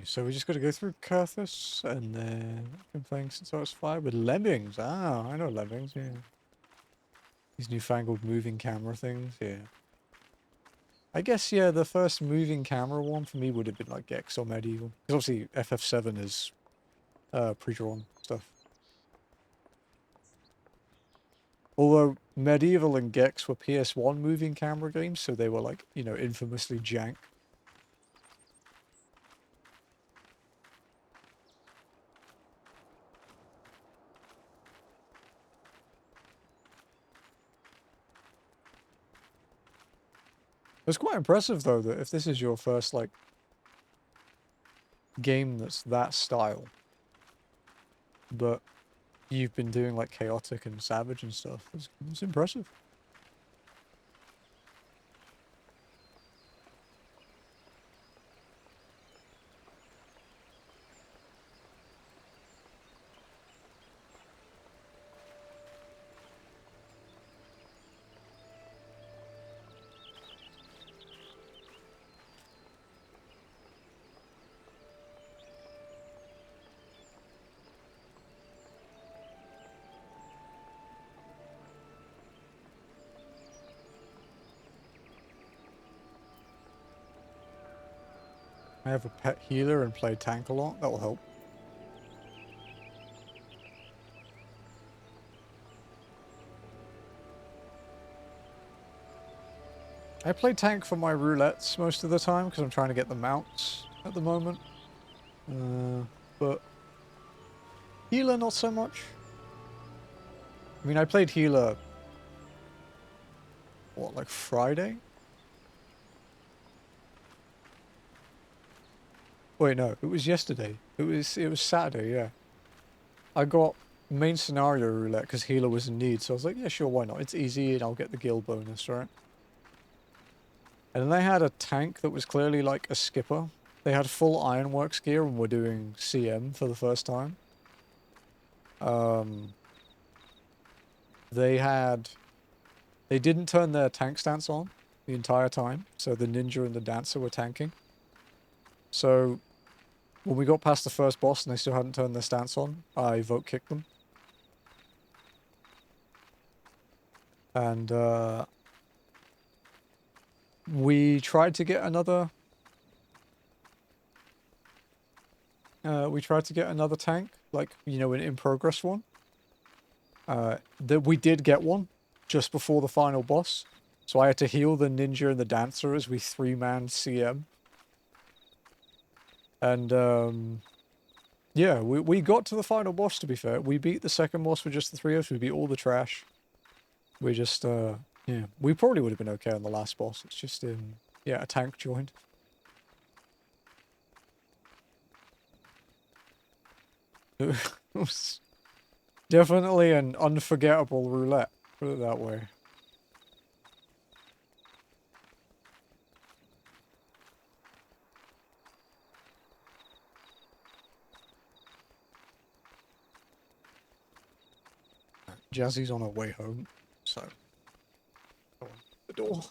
so we just got to go through Kurthus, and then I've been playing since I was 5 with Lemmings. Ah, I know Lemmings, yeah. These newfangled moving camera things, yeah. I guess, yeah, the first moving camera one for me would have been like Gex or Medieval. Because obviously FF7 is pre-drawn stuff. Although Medieval and Gex were PS1 moving camera games, so they were like, you know, infamously jank. It's quite impressive, though, that if this is your first, like, game that's that style, but you've been doing, like, Chaotic and Savage and stuff, it's impressive. I have a pet healer and play tank a lot. That will help. I play tank for my roulettes most of the time because I'm trying to get the mounts at the moment. But healer not so much. I mean, I played healer, what, like Friday? Wait, no, it was yesterday. It was Saturday, yeah. I got main scenario roulette because healer was in need, so I was like, yeah, sure, why not? It's easy and I'll get the guild bonus, right? And then they had a tank that was clearly like a skipper. They had full ironworks gear and were doing CM for the first time. They didn't turn their tank stance on the entire time, so the ninja and the dancer were tanking. So when we got past the first boss and they still hadn't turned their stance on, I vote kicked them. And we tried to get another tank, like, you know, an in-progress one. That we did get one just before the final boss. So I had to heal the ninja and the dancer as we 3-man CM. And yeah, we got to the final boss, to be fair. We beat the second boss with just the 3 of us. We beat all the trash. We just, yeah. We probably would have been okay on the last boss. It's just, yeah, a tank joined. It was definitely an unforgettable roulette, put it that way. Jazzy's on her way home, so... Go on, the door.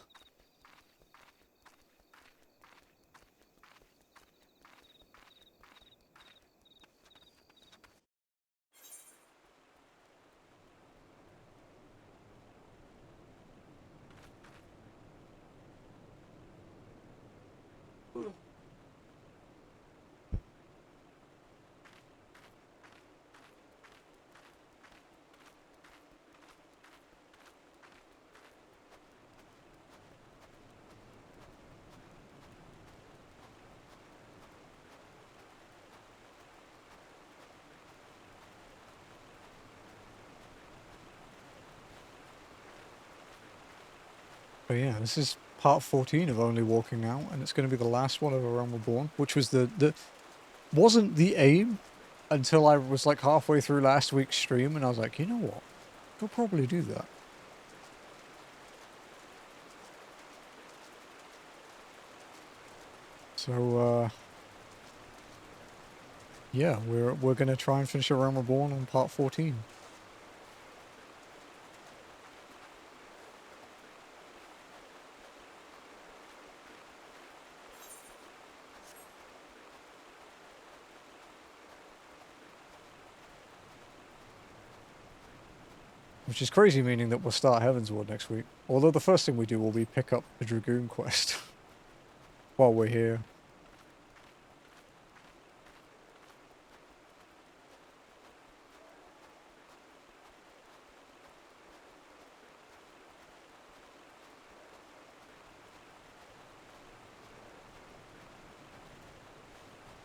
But yeah, this is part 14 of Only Walking Now, and it's going to be the last one of A Realm Reborn, which was wasn't the aim until I was like halfway through last week's stream, and I was like, you know what? I'll probably do that. So, yeah, we're going to try and finish A Realm Reborn on part 14. Which is crazy, meaning that we'll start Heavensward next week. Although the first thing we do will be pick up the Dragoon quest while we're here.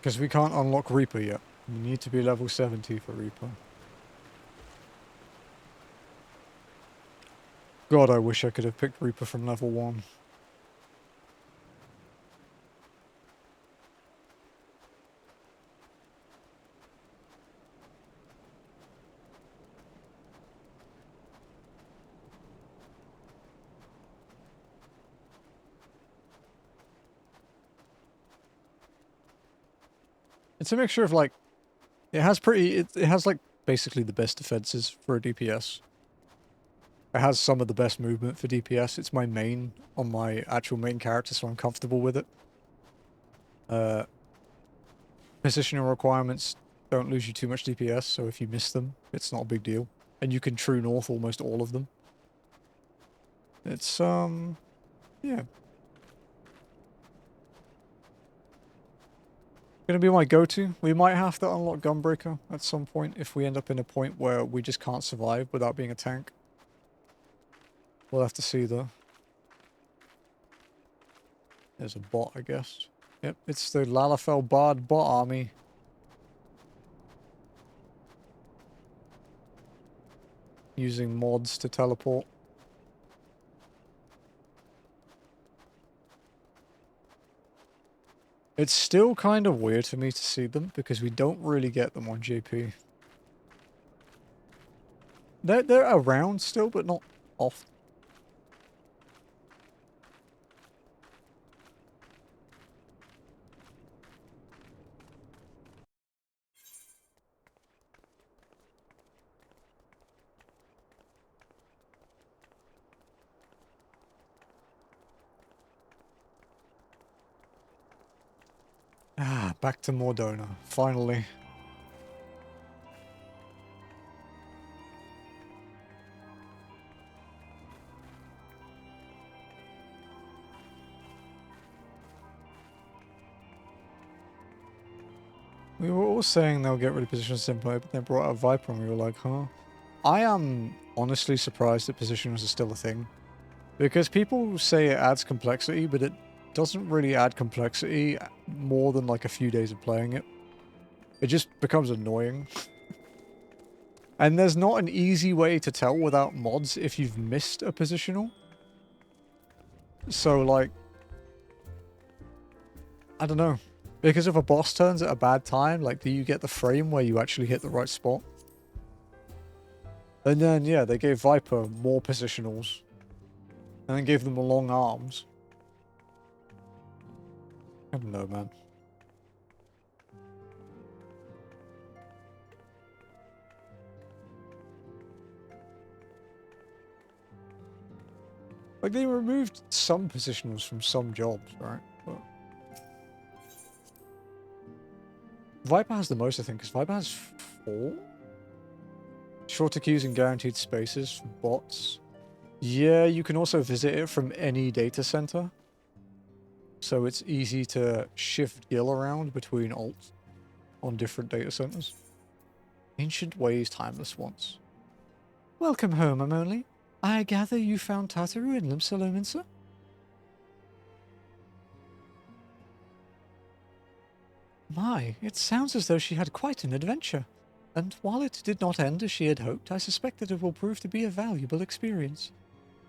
Because we can't unlock Reaper yet. We need to be level 70 for Reaper. God, I wish I could have picked Reaper from level 1. It's a mixture of like, it has like basically the best defenses for a DPS. It has some of the best movement for DPS. It's my main on my actual main character, so I'm comfortable with it. Positioning requirements don't lose you too much DPS, so if you miss them, it's not a big deal. And you can true north almost all of them. It's, yeah. Gonna be my go-to. We might have to unlock Gunbreaker at some point if we end up in a point where we just can't survive without being a tank. We'll have to see though. There's a bot, I guess. Yep, it's the Lalafell Bard bot army. Using mods to teleport. It's still kind of weird for me to see them because we don't really get them on JP. They're around still, but not often. Ah, back to Mordona, finally. We were all saying they'll get rid of Position Senpai, but they brought out Viper and we were like, huh? I am honestly surprised that Positioners are still a thing. Because people say it adds complexity, but it doesn't really add complexity more than like a few days of playing it. It just becomes annoying. And there's not an easy way to tell without mods if you've missed a positional. So like, I don't know. Because if a boss turns at a bad time, like do you get the frame where you actually hit the right spot? And then yeah, they gave Viper more positionals. And then gave them the long arms. I don't know, man. Like, they removed some positionals from some jobs, right? But Viper has the most, I think, because Viper has 4? Shorter queues and guaranteed spaces for bots. Yeah, you can also visit it from any data center. So it's easy to shift gil around between alts on different data centers. Ancient ways, timeless ones. Welcome home, Amoli. I gather you found Tataru in Limsa. My, it sounds as though she had quite an adventure. And while it did not end as she had hoped, I suspect that it will prove to be a valuable experience.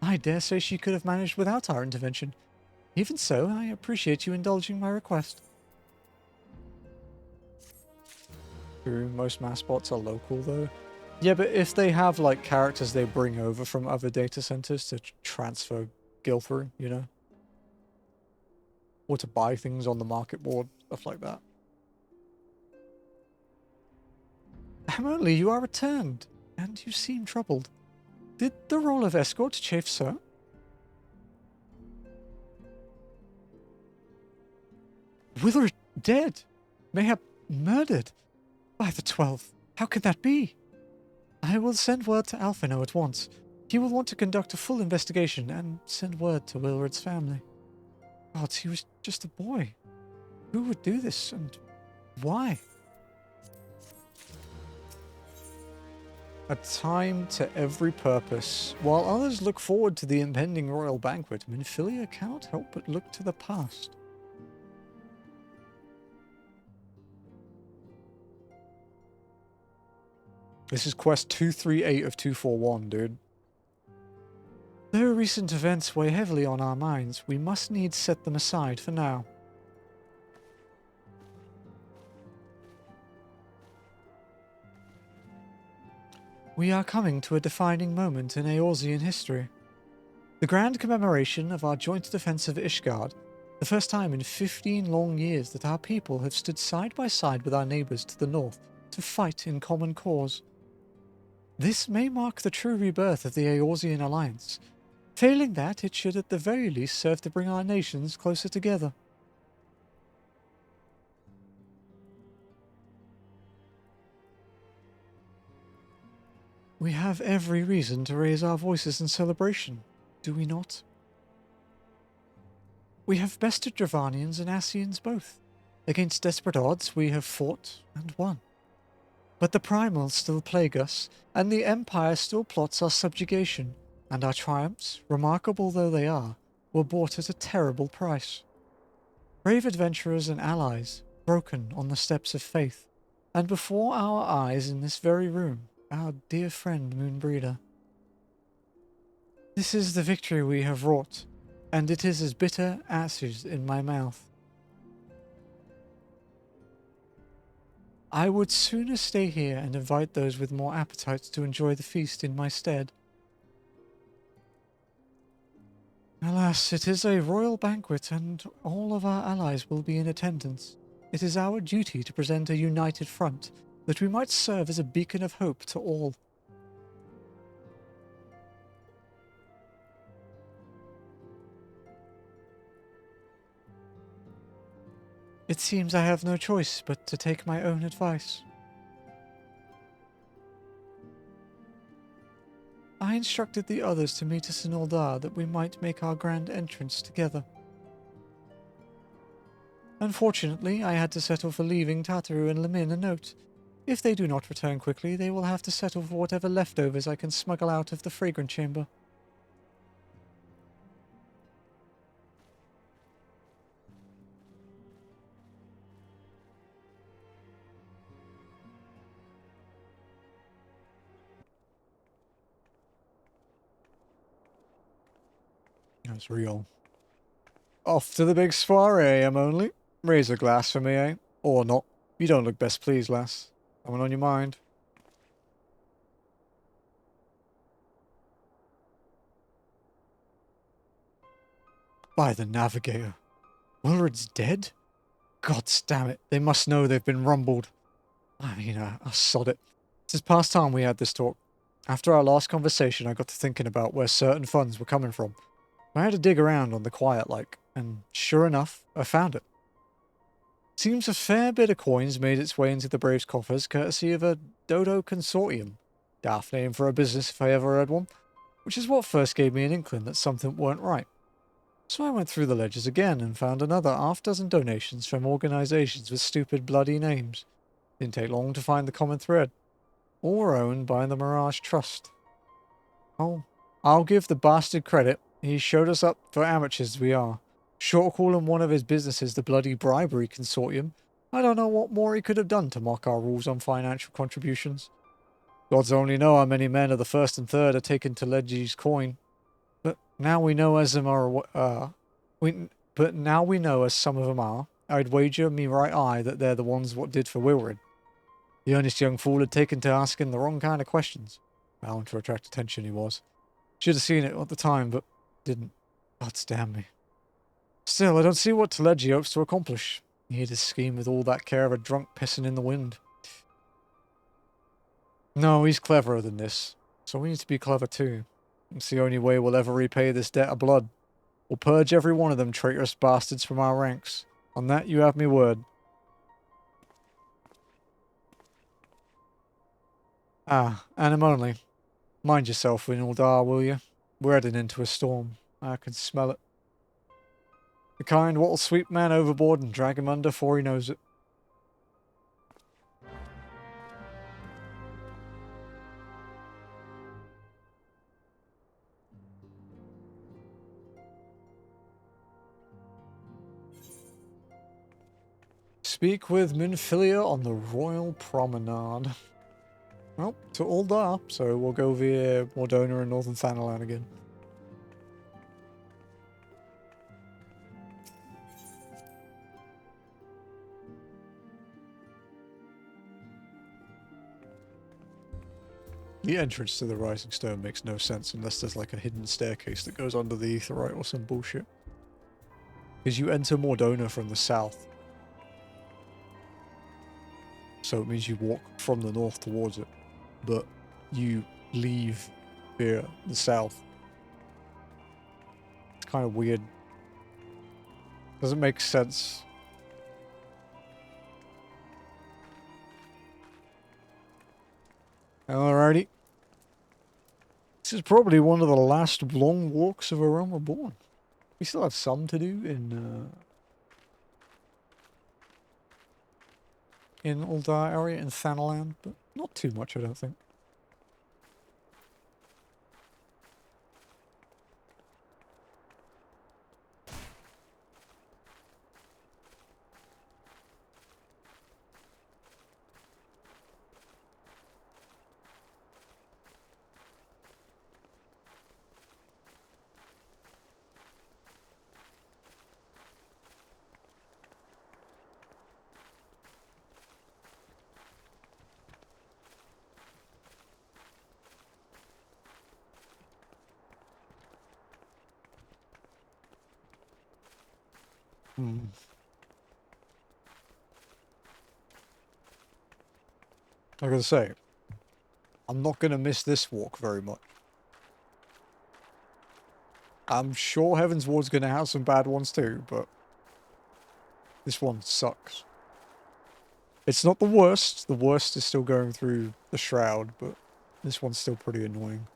I dare say she could have managed without our intervention. Even so, I appreciate you indulging my request. True, most mass bots are local though. Yeah, but if they have like characters they bring over from other data centers to transfer gil through, you know? Or to buy things on the market board, stuff like that. Emily, you are returned, and you seem troubled. Did the role of escort chafe so? Wither dead, mayhap murdered. By the 12, how could that be? I will send word to Alphino at once. He will want to conduct a full investigation and send word to Wilred's family. God, he was just a boy. Who would do this and why? A time to every purpose. While others look forward to the impending royal banquet, Minfilia cannot help but look to the past. This is quest 238 of 241, dude. Though recent events weigh heavily on our minds, we must needs set them aside for now. We are coming to a defining moment in Eorzean history. The grand commemoration of our joint defense of Ishgard, the first time in 15 long years that our people have stood side by side with our neighbours to the north to fight in common cause. This may mark the true rebirth of the Eorzean alliance. Failing that, it should at the very least serve to bring our nations closer together. We have every reason to raise our voices in celebration, do we not? We have bested Dravanians and Ascians both. Against desperate odds we have fought and won. But the primals still plague us, and the Empire still plots our subjugation, and our triumphs, remarkable though they are, were bought at a terrible price. Brave adventurers and allies, broken on the steps of faith, and before our eyes in this very room, our dear friend Moonbreeder. This is the victory we have wrought, and it is as bitter ashes in my mouth. I would sooner stay here and invite those with more appetites to enjoy the feast in my stead. Alas, it is a royal banquet, and all of our allies will be in attendance. It is our duty to present a united front, that we might serve as a beacon of hope to all. It seems I have no choice but to take my own advice. I instructed the others to meet us in Uldar that we might make our grand entrance together. Unfortunately, I had to settle for leaving Tataru and Lemin a note. If they do not return quickly, they will have to settle for whatever leftovers I can smuggle out of the fragrant chamber. That's real. Off to the big soiree, I'm only. Raise a glass for me, eh? Or not. You don't look best pleased, lass. Something on your mind? By the Navigator. Wilred's dead? God damn it. They must know they've been rumbled. I mean, I'll sod it. It's past time we had this talk. After our last conversation, I got to thinking about where certain funds were coming from. I had to dig around on the quiet like, and sure enough, I found it. Seems a fair bit of coins made its way into the Braves' coffers courtesy of a Dodo consortium. Daft name for a business if I ever heard one, which is what first gave me an inkling that something weren't right. So I went through the ledgers again and found another half-dozen donations from organisations with stupid bloody names. Didn't take long to find the common thread. All were owned by the Mirage Trust. Oh, I'll give the bastard credit. He showed us up for amateurs we are. Short of calling one of his businesses the bloody bribery consortium, I don't know what more he could have done to mock our rules on financial contributions. Gods only know how many men of the first and third are taken to Ledgy's coin. But now we know as some are, some of them are, I'd wager me right eye that they're the ones what did for Wilred. The earnest young fool had taken to asking the wrong kind of questions. Bound to attract attention he was. Should have seen it at the time, but didn't. Gods damn me. Still, I don't see what Teledji hopes to accomplish. He'd his scheme with all that care of a drunk pissing in the wind. No, he's cleverer than this. So we need to be clever too. It's the only way we'll ever repay this debt of blood. We'll purge every one of them traitorous bastards from our ranks. On that you have me word. Ah, and only. Mind yourself in Uldar, will you? We're heading into a storm. I can smell it. The kind what'll sweep man overboard and drag him under before he knows it. Speak with Minfilia on the Royal Promenade. Well, to Uldar, so we'll go via Mordona and Northern Thanalan again. The entrance to the Rising Stone makes no sense unless there's like a hidden staircase that goes under the Aetheryte or some bullshit. Because you enter Mordona from the south. So it means you walk from the north towards it. But you leave via the south. It's kind of weird. Doesn't make sense. Alrighty. This is probably one of the last long walks of A Realm Reborn. We still have some to do in Uldar area, in Thanalan, but not too much, I don't think. Like I say, I'm not going to miss this walk very much. I'm sure Heavensward's going to have some bad ones too, but this one sucks. It's not the worst. The worst is still going through the Shroud, but this one's still pretty annoying.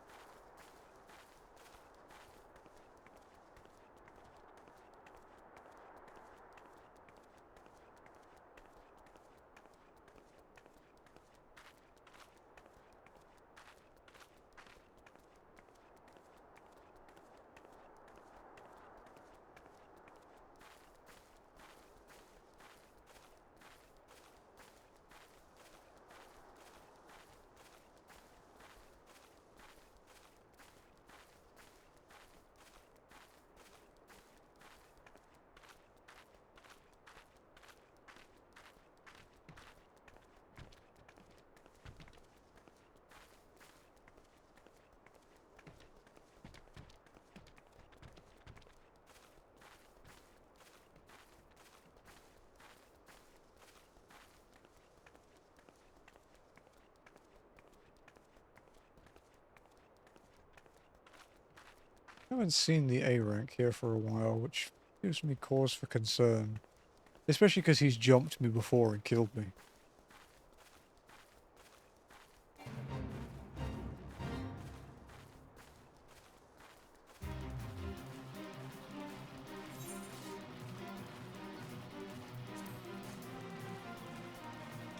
I haven't seen the A rank here for a while, which gives me cause for concern. Especially because he's jumped me before and killed me.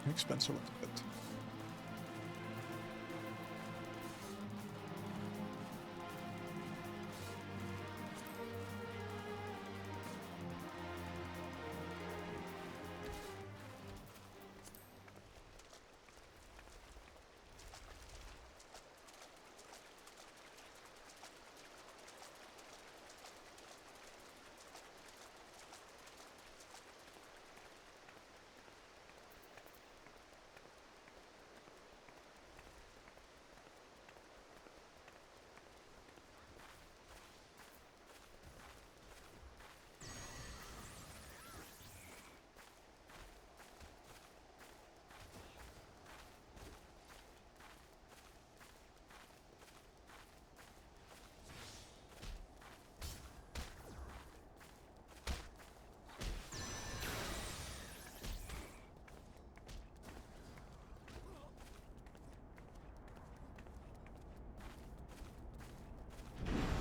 Expensive a little bit.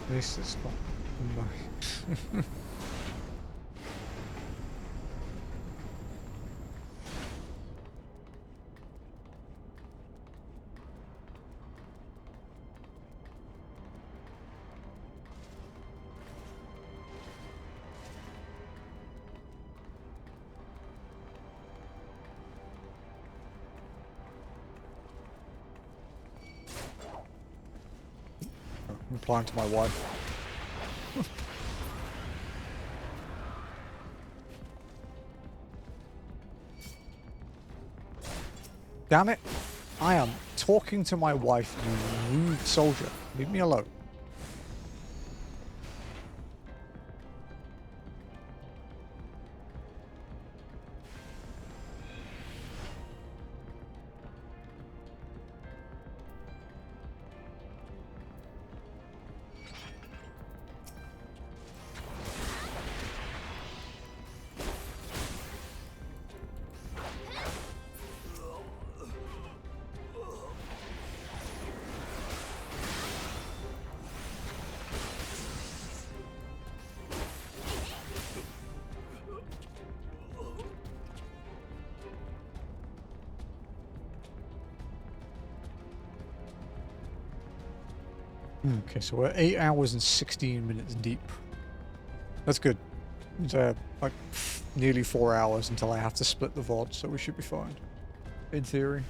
At least it's not nice. I'm replying to my wife. Damn it! I am talking to my wife, you rude soldier. Leave me alone. Okay, so we're 8 hours and 16 minutes deep. That's good. It's like nearly 4 hours until I have to split the VOD, so we should be fine. In theory.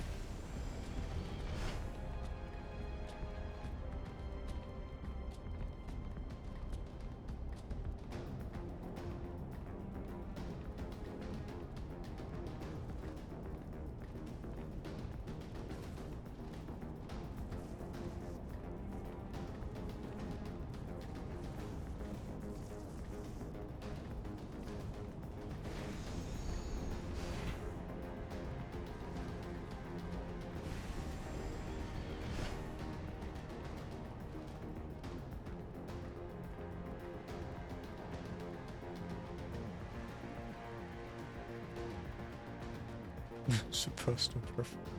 It's a personal preference.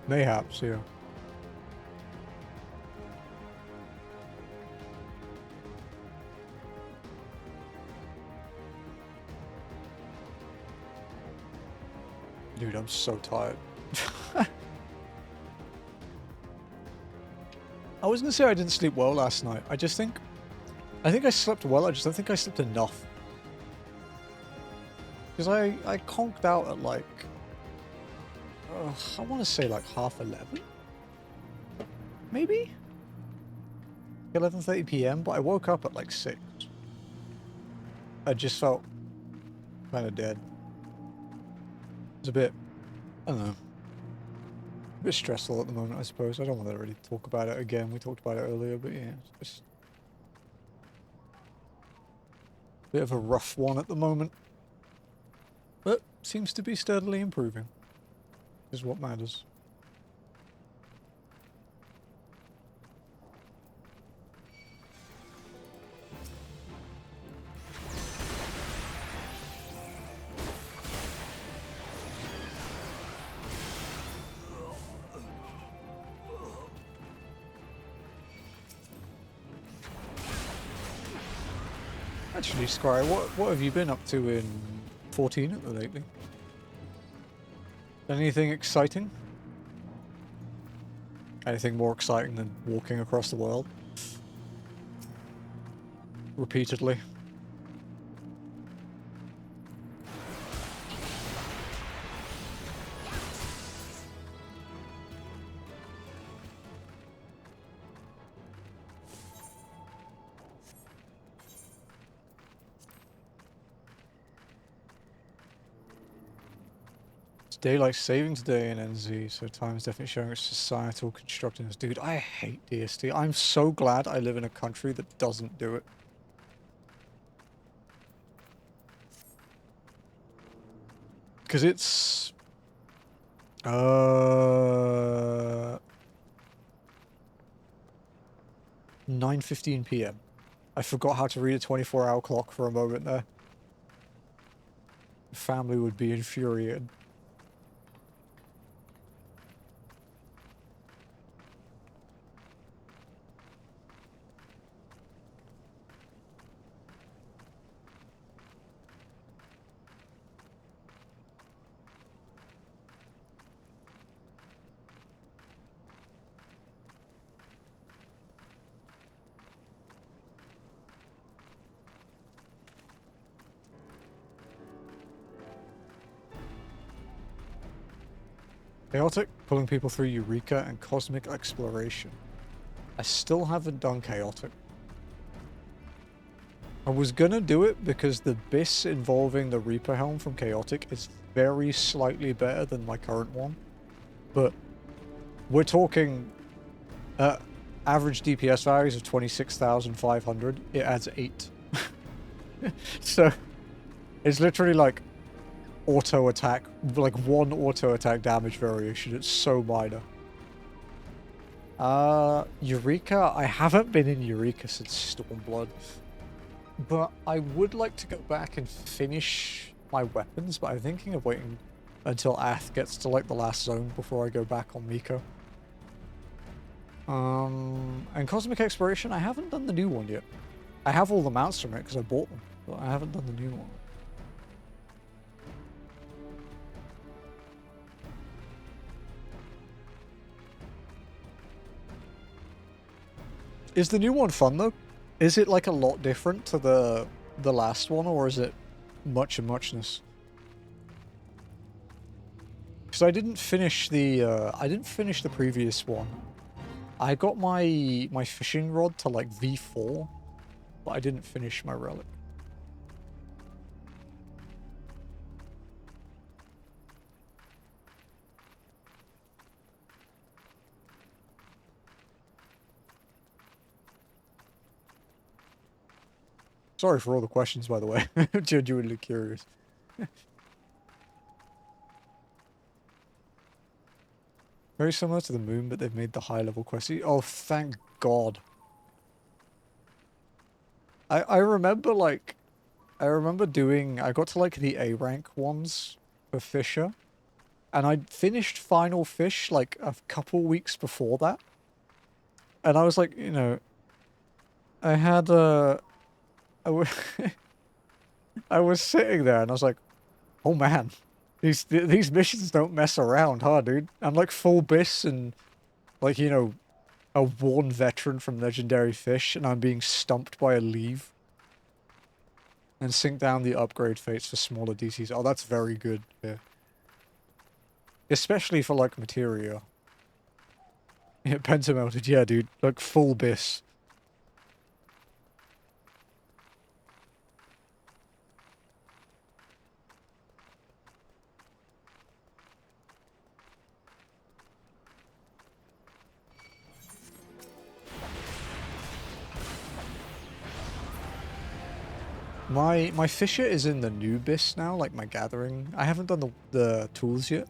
Mayhaps, yeah. Dude, I'm so tired. I was gonna say I didn't sleep well last night. I think I slept well, I just don't think I slept enough. Because I conked out at like, I want to say like 11:30? Maybe? 11:30 PM, but I woke up at like 6. I just felt kind of dead. It's a bit, I don't know, a bit stressful at the moment, I suppose. I don't want to really talk about it again. We talked about it earlier, but yeah, it's just a bit of a rough one at the moment. But seems to be steadily improving, is what matters. Actually, Sky, what have you been up to in 14 lately? Anything exciting? Anything more exciting than walking across the world? Repeatedly. Daylight savings day in NZ, so time's definitely showing its societal constructiveness. Dude, I hate DST. I'm so glad I live in a country that doesn't do it. Because it's... 9:15 PM. I forgot how to read a 24-hour clock for a moment there. The family would be infuriated. Chaotic, pulling people through Eureka, and Cosmic Exploration. I still haven't done Chaotic. I was gonna do it because the BIS involving the Reaper Helm from Chaotic is very slightly better than my current one. But we're talking average DPS values of 26,500. It adds 8. So it's literally like auto attack, like 1 auto attack damage variation. It's so minor. Eureka, I haven't been in Eureka since Stormblood. But I would like to go back and finish my weapons, but I'm thinking of waiting until Ath gets to like the last zone before I go back on Miko. And Cosmic Exploration, I haven't done the new one yet. I have all the mounts from it because I bought them, but I haven't done the new one. Is the new one fun though? Is it like a lot different to the last one, or is it much of muchness? Because I didn't finish the previous one. I got my fishing rod to like V4, but I didn't finish my relic. Sorry for all the questions, by the way. I'm genuinely curious. Very similar to the moon, but they've made the high-level quests. Oh, thank God. I remember, like... I remember doing... I got to, like, the A rank ones for Fisher. And I finished Final Fish, like, a couple weeks before that. And I was like, you know... I had, I was sitting there and I was like, oh man, these missions don't mess around, huh, dude? I'm like full BIS and like, you know, a worn veteran from Legendary Fish, and I'm being stumped by a leave. And sink down the upgrade fates for smaller DCs. Oh, that's very good, yeah. Especially for like Materia. Yeah, Pentamelted, yeah, dude. Like full BIS. My Fisher is in the new BIS now, like my gathering. I haven't done the tools yet.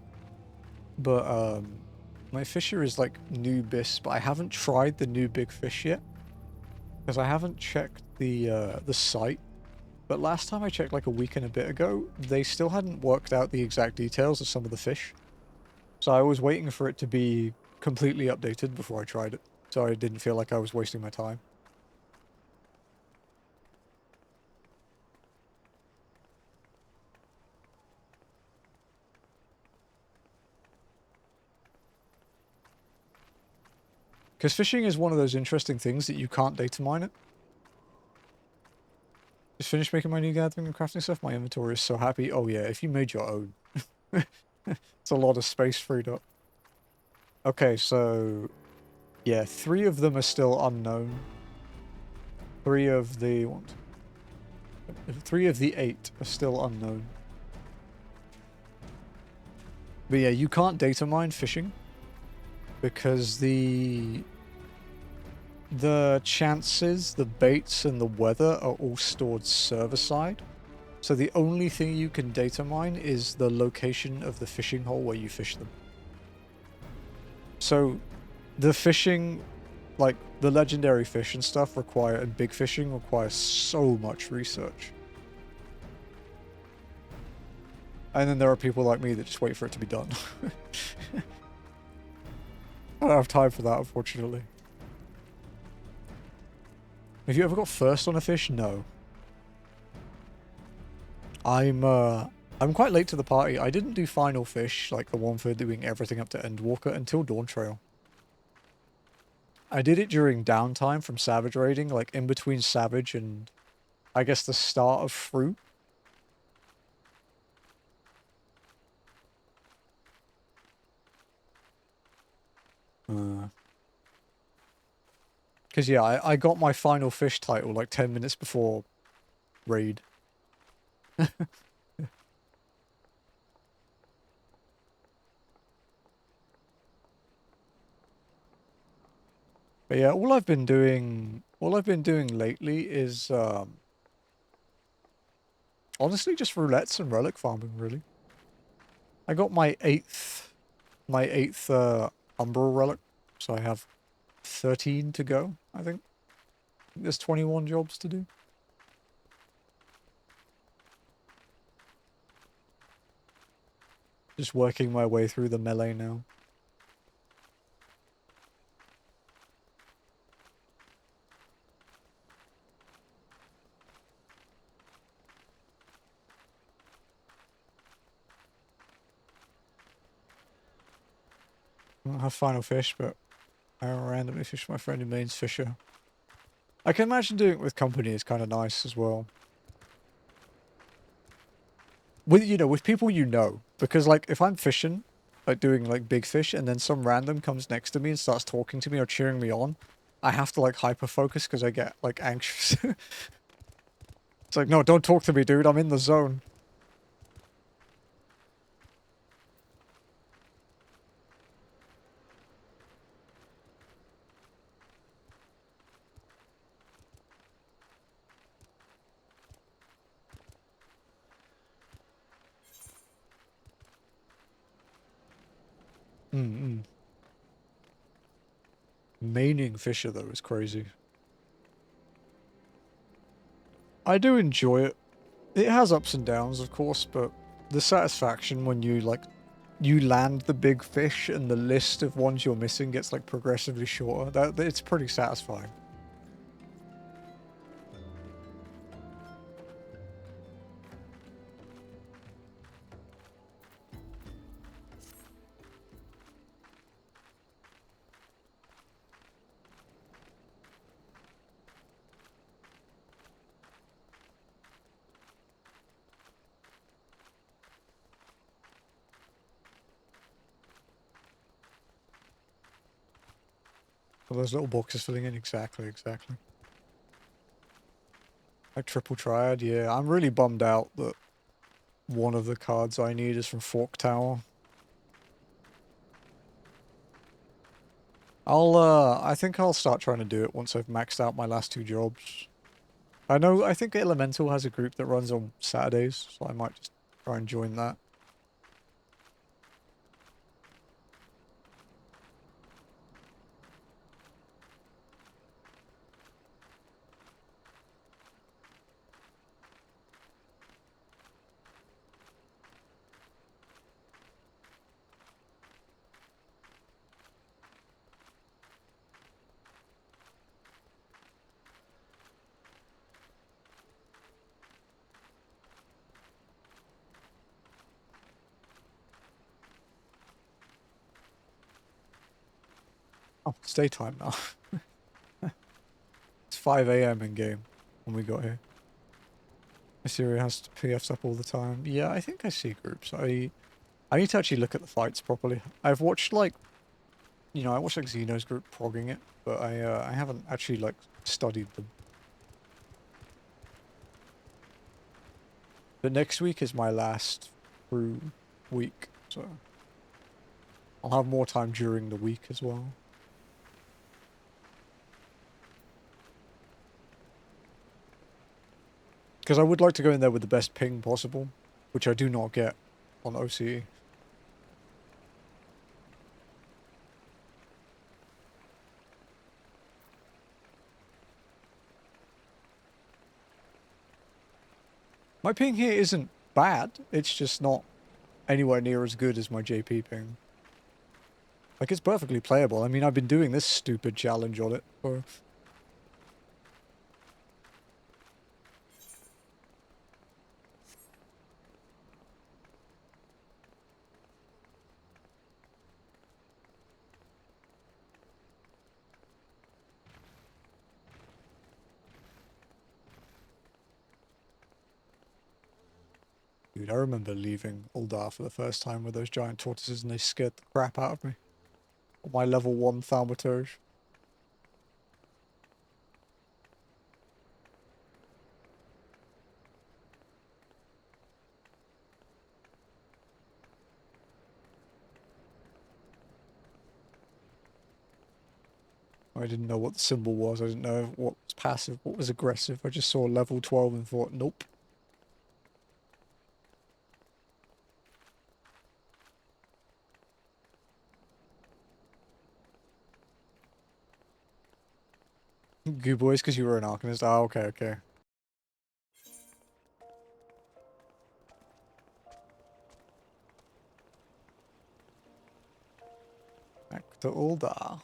But my Fisher is like new BIS, but I haven't tried the new big fish yet. Because I haven't checked the site. But last time I checked like a week and a bit ago, they still hadn't worked out the exact details of some of the fish. So I was waiting for it to be completely updated before I tried it. So I didn't feel like I was wasting my time. Because fishing is one of those interesting things that you can't data mine it. Just finished making my new gathering and crafting stuff. My inventory is so happy. Oh yeah, if you made your own. It's a lot of space freed up. Okay, so... yeah, 3 of them are still unknown. 3 of the... what? 3 of the 8 are still unknown. But yeah, you can't data mine fishing. Because the chances, the baits, and the weather are all stored server-side. So the only thing you can data mine is the location of the fishing hole where you fish them. So the fishing, like the legendary fish and stuff and big fishing require so much research. And then there are people like me that just wait for it to be done. I don't have time for that, unfortunately. Have you ever got first on a fish? No. I'm quite late to the party. I didn't do Final Fish, like the one for doing everything up to Endwalker, until Dawn Trail. I did it during downtime from Savage raiding, like in between Savage and I guess the start of Fruit. Because yeah, I got my final fish title like 10 minutes before raid. But yeah, all I've been doing lately is honestly just roulettes and relic farming, really. I got my eighth Umbral relic, so I have 13 to go, I think. There's 21 jobs to do. Just working my way through the melee now. I don't have final fish, but I randomly fish my friend who mains fisher. I can imagine doing it with company is kind of nice as well. With, you know, with people you know. Because, like, if I'm fishing, like, doing, like, big fish, and then some random comes next to me and starts talking to me or cheering me on, I have to, like, hyper-focus because I get, like, anxious. It's like, no, don't talk to me, dude. I'm in the zone. Maining fisher, though, is crazy. I do enjoy it. It has ups and downs, of course, but the satisfaction when you, like, you land the big fish and the list of ones you're missing gets, like, progressively shorter. It's pretty satisfying. Well, those little boxes filling in, exactly. Like triple triad, yeah. I'm really bummed out that one of the cards I need is from Fork Tower. I think I'll start trying to do it once I've maxed out my last 2 jobs. I think Elemental has a group that runs on Saturdays, so I might just try and join that. Oh, it's daytime now. It's 5 AM in game when we got here. Assyria has PFs up all the time. Yeah, I think I see groups. I need to actually look at the fights properly. I've watched, like, you know, I watched, like, Xeno's group progging it, but I haven't actually, like, studied them. But next week is my last true week, so I'll have more time during the week as well. Because I would like to go in there with the best ping possible, which I do not get on OCE. My ping here isn't bad, it's just not anywhere near as good as my JP ping. Like, it's perfectly playable. I mean, I've been doing this stupid challenge on it for... Dude, I remember leaving Uldar for the first time with those giant tortoises and they scared the crap out of me. My level 1 thaumaturge. I didn't know what the symbol was. I didn't know what was passive, what was aggressive. I just saw level 12 and thought, nope. Goo boys, because you were an Arcanist. Ah, okay, okay. Back to Uldar.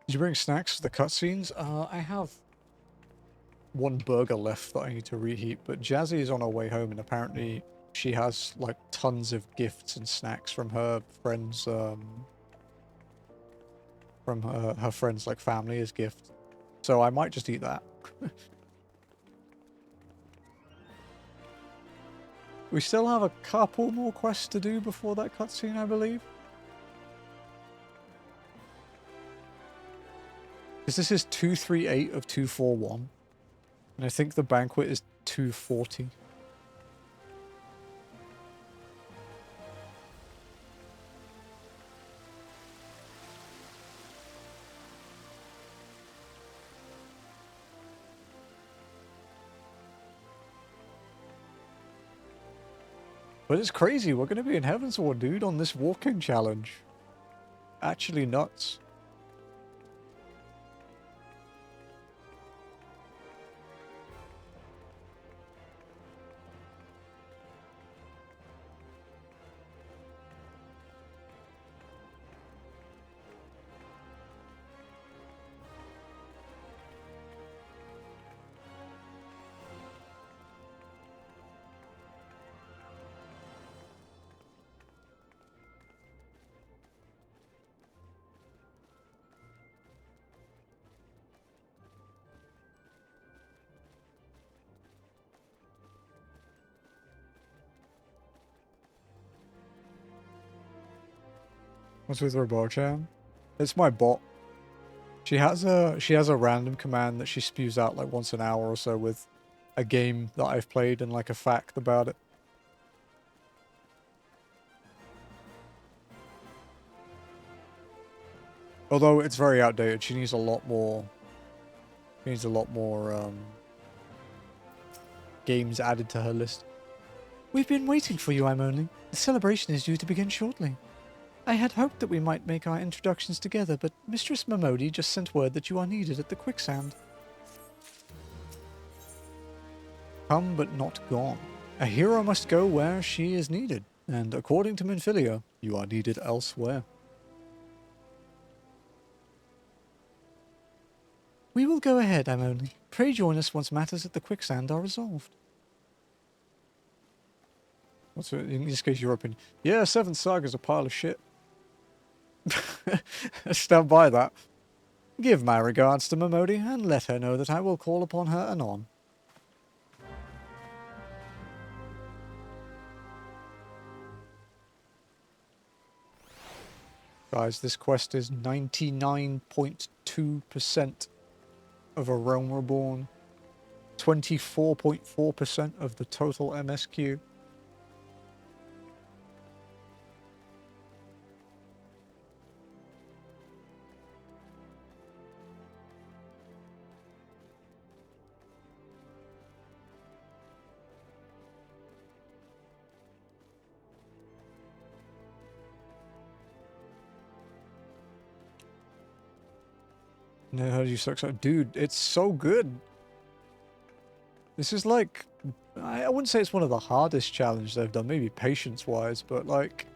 Did you bring snacks for the cutscenes? I have one burger left that I need to reheat, but Jazzy is on her way home and apparently she has like tons of gifts and snacks from her friends, from her friends like family as gifts. So I might just eat that. We still have a couple more quests to do before that cutscene, I believe. Because this is 238 of 241. And I think the banquet is 240. But it's crazy. We're going to be in Heavensward, dude, on this walking challenge. Actually nuts. What's with Robochan? It's my bot. She has a random command that she spews out like once an hour or so with a game that I've played and like a fact about it. Although it's very outdated, she needs a lot more. Games added to her list. We've been waiting for you, I'm only. The celebration is due to begin shortly. I had hoped that we might make our introductions together, but Mistress Mamodi just sent word that you are needed at the quicksand. Come but not gone. A hero must go where she is needed, and according to Minfilia, you are needed elsewhere. We will go ahead, I'm only. Pray join us once matters at the quicksand are resolved. What's it, in this case, your opinion? Yeah, Seventh Saga's a pile of shit. Stand by that. Give my regards to Mamodi, and let her know that I will call upon her anon. Guys, this quest is 99.2% of a Realm Reborn. 24.4% of the total MSQ. No, how do you suck so? Dude, it's so good. This is like, I wouldn't say it's one of the hardest challenges they've done, maybe patience-wise, but like,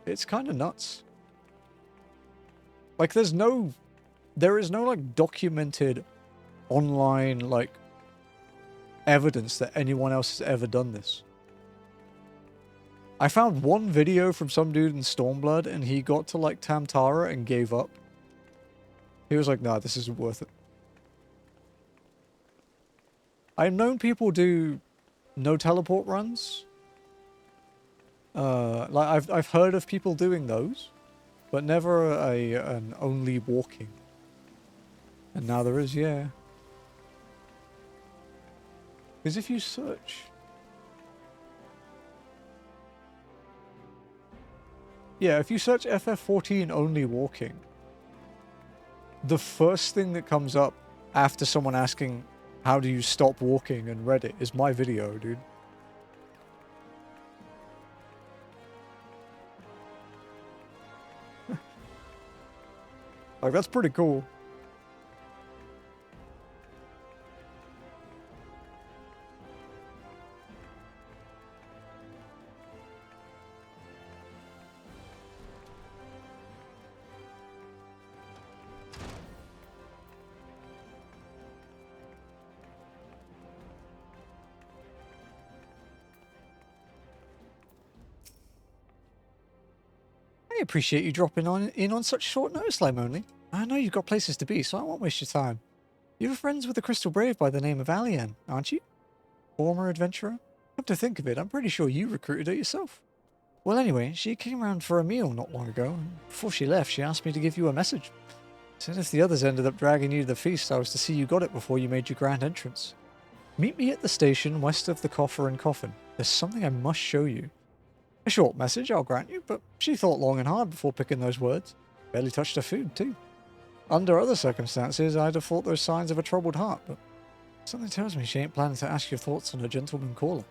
it's kind of nuts. Like, there is no like documented online, like, evidence that anyone else has ever done this. I found one video from some dude in Stormblood, and he got to, like, Tamtara and gave up. He was like, nah, this isn't worth it. I've known people do no teleport runs. Like, I've heard of people doing those, but never an only walking. And now there is, yeah. Because if you search... Yeah, if you search FF14 only walking, the first thing that comes up after someone asking, how do you stop walking in Reddit, is my video, dude. Like, that's pretty cool. I appreciate you dropping in on such short notice, Limonly. I know you've got places to be, so I won't waste your time. You're friends with the Crystal Brave by the name of Alian, aren't you? Former adventurer? Come to think of it, I'm pretty sure you recruited her yourself. Well, anyway, she came round for a meal not long ago, and before she left, she asked me to give you a message. Said if the others ended up dragging you to the feast, I was to see you got it before you made your grand entrance. Meet me at the station west of the Coffer and Coffin. There's something I must show you. A short message, I'll grant you, but she thought long and hard before picking those words. Barely touched her food, too. Under other circumstances, I'd have thought those signs of a troubled heart, but something tells me she ain't planning to ask your thoughts on a gentleman caller.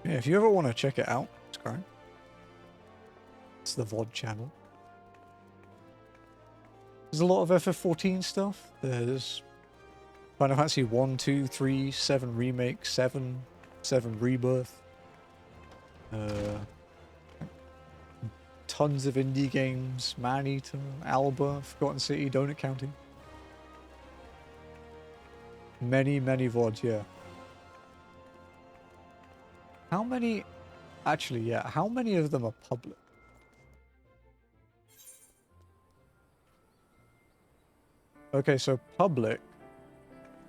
Yeah, if you ever want to check it out, subscribe. It's the VOD channel. There's a lot of FF14 stuff. There's Final Fantasy 1, 2, 3, 7 Remake, 7 Rebirth. Tons of indie games. Maneater, Alba, Forgotten City, Donut County. Many VODs, yeah. How many... Actually, yeah, how many of them are public? Okay, so public,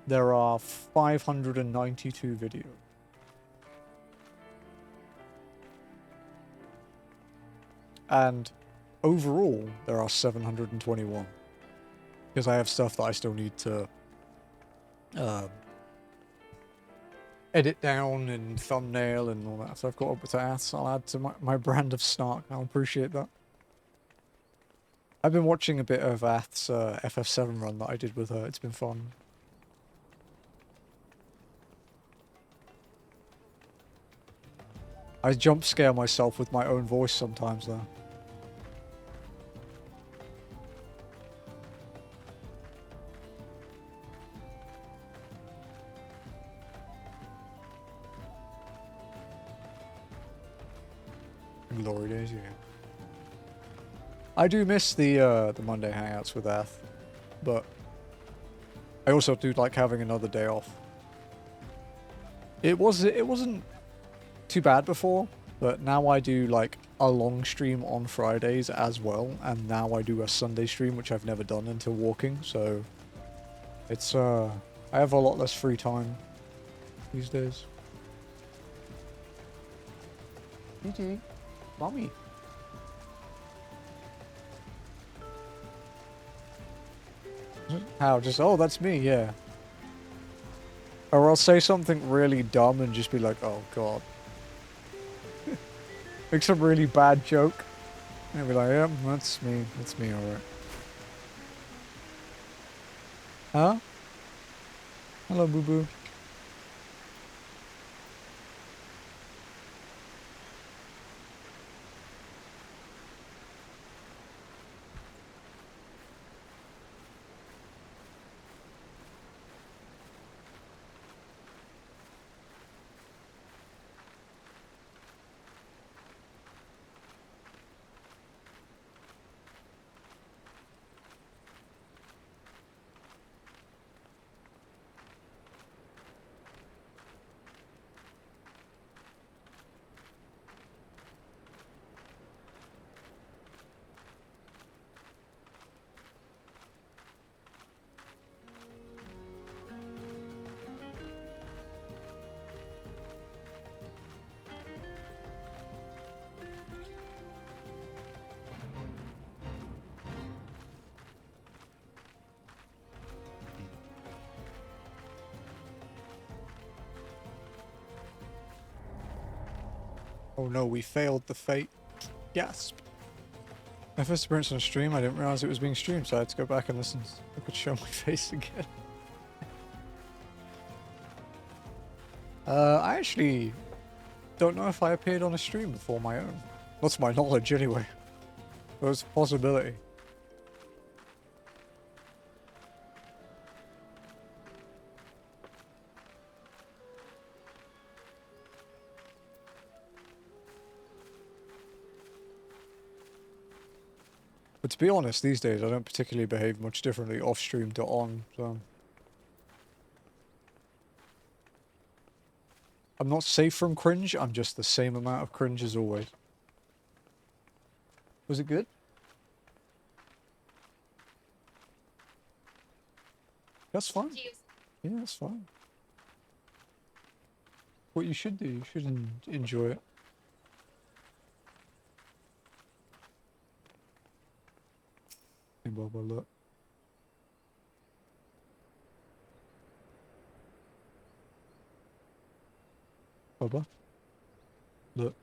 there are 592 videos. And overall, there are 721. Because I have stuff that I still need to edit down and thumbnail and all that. So I've got up to ads. I'll add to my brand of snark. I'll appreciate that. I've been watching a bit of Ath's FF7 run that I did with her. It's been fun. I jump scare myself with my own voice sometimes though. Glory days, yeah. I do miss the Monday hangouts with Ath, but I also do like having another day off. It wasn't too bad before, but now I do like a long stream on Fridays as well, and now I do a Sunday stream, which I've never done until walking, so it's I have a lot less free time these days. GG. Mommy. How? Just, oh, that's me, yeah. Or I'll say something really dumb and just be like, oh god. Make some really bad joke. And be like, yeah, that's me, alright. Huh? Hello, boo-boo. Oh no, we failed the fate. Gasp. My first appearance on a stream, I didn't realize it was being streamed, so I had to go back and listen. I could show my face again. I actually don't know if I appeared on a stream before my own. Not to my knowledge, anyway. But it's a possibility. But to be honest, these days I don't particularly behave much differently off stream to on, so... I'm not safe from cringe, I'm just the same amount of cringe as always. Was it good? That's fine. Yeah, that's fine. What you should do, you should enjoy it. Hey, Boba, look. Boba. Look.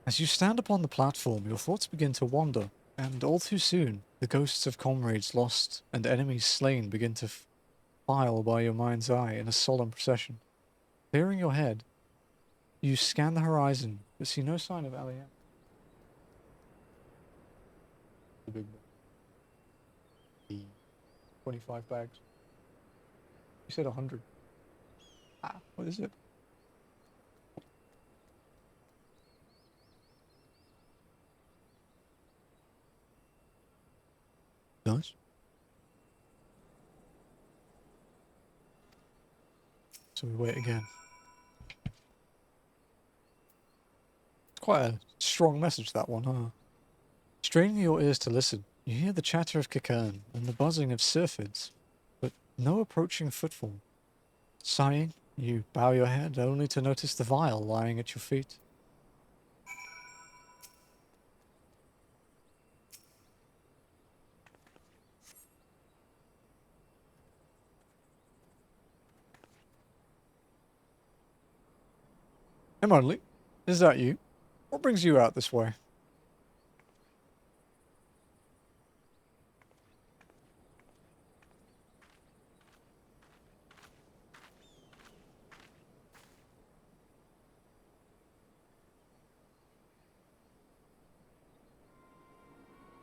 As you stand upon the platform, your thoughts begin to wander, and all too soon, the ghosts of comrades lost and enemies slain begin to file by your mind's eye in a solemn procession. Clearing your head, you scan the horizon, but see no sign of Alien. The big boy. 25 bags. You said 100. Ah, what is it? Nice. So we wait again. It's quite a strong message, that one, huh? Straining your ears to listen, you hear the chatter of Kikern and the buzzing of syrphids, but no approaching footfall. Sighing, you bow your head only to notice the vial lying at your feet. Emily, is that you? What brings you out this way?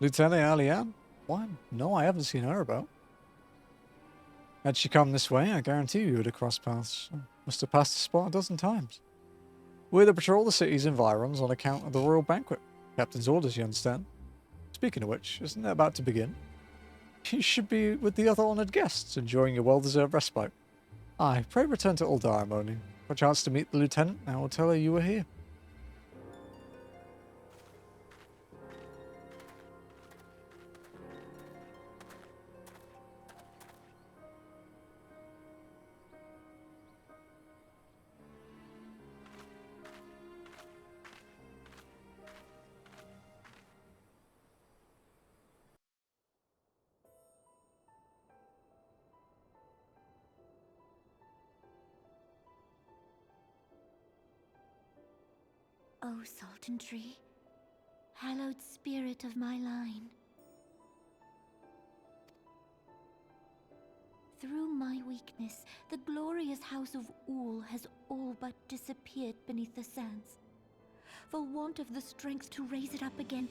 Lieutenant Alian? Why? No, I haven't seen her about. Had she come this way, I guarantee you would have crossed paths. Must have passed the spot a dozen times. We're to patrol the city's environs on account of the royal banquet. Captain's orders, you understand? Speaking of which, isn't it about to begin? You should be with the other honoured guests, enjoying your well-deserved respite. Aye, pray return to Uldar, Moni. For a chance to meet the lieutenant, I will tell her you were here. O Sultan Tree, hallowed spirit of my line. Through my weakness, the glorious house of Ul has all but disappeared beneath the sands. For want of the strength to raise it up again,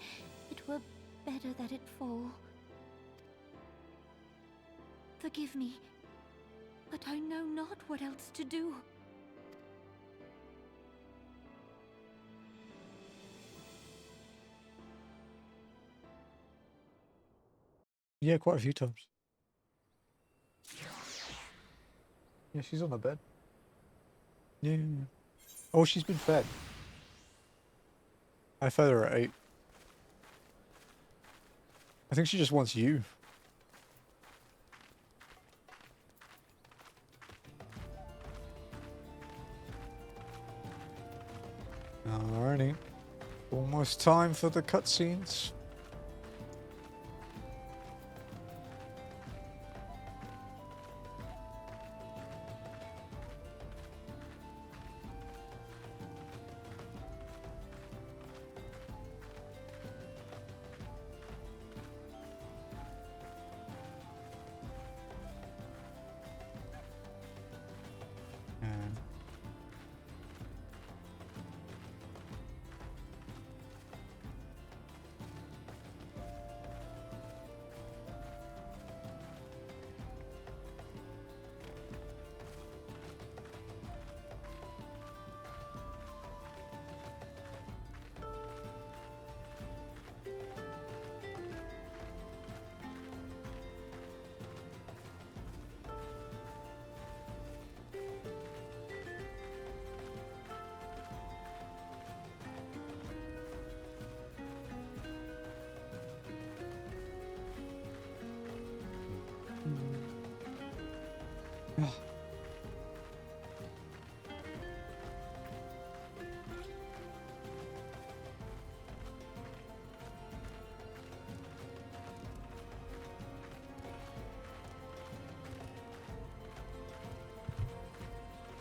it were better that it fall. Forgive me, but I know not what else to do. Yeah, quite a few times. Yeah, she's on the bed. Yeah. Oh, she's been fed. I fed her at 8. I think she just wants you. Alrighty. Almost time for the cutscenes.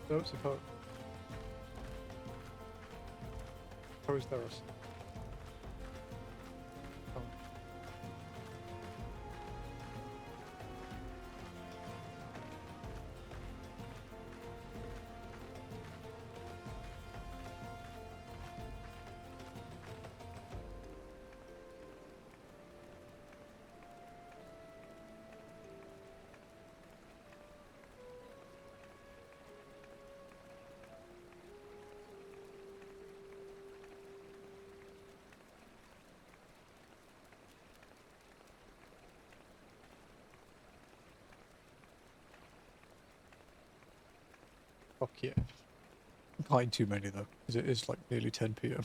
Nope, suppose. Suppose there is. Oh. Fuck yeah. Not too many though, because it is like nearly 10 PM.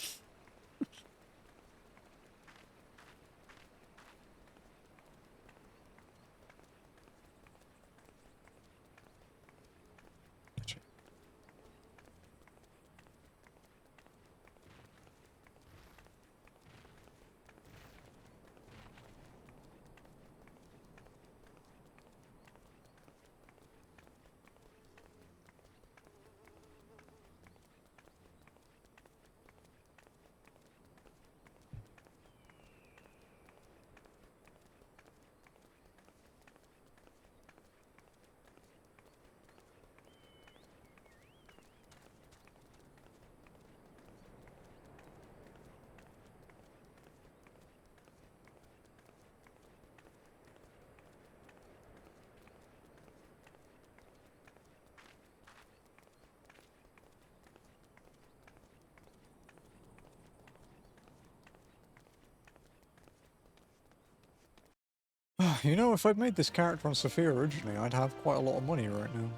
You know, if I'd made this character on Sophia originally, I'd have quite a lot of money right now.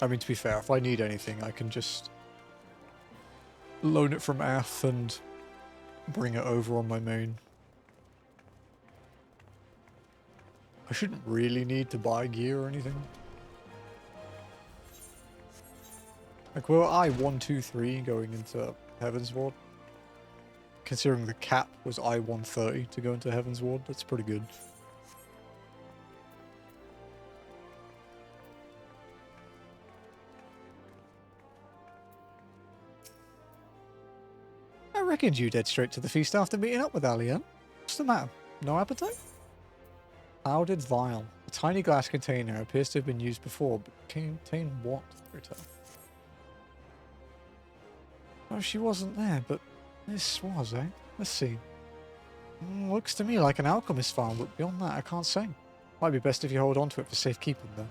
I mean, to be fair, if I need anything, I can just loan it from Ath and bring it over on my main. I shouldn't really need to buy gear or anything. Like, we're I-123 going into Heavensward. Considering the cap was I-130 to go into Heavensward, that's pretty good. I reckoned you'd head straight to the feast after meeting up with Alian. What's the matter? No appetite? Clouded vial. A tiny glass container appears to have been used before, but contain what? Oh, she wasn't there, but this was, eh? Let's see. Looks to me like an alchemist farm, but beyond that, I can't say. Might be best if you hold on to it for safekeeping, though.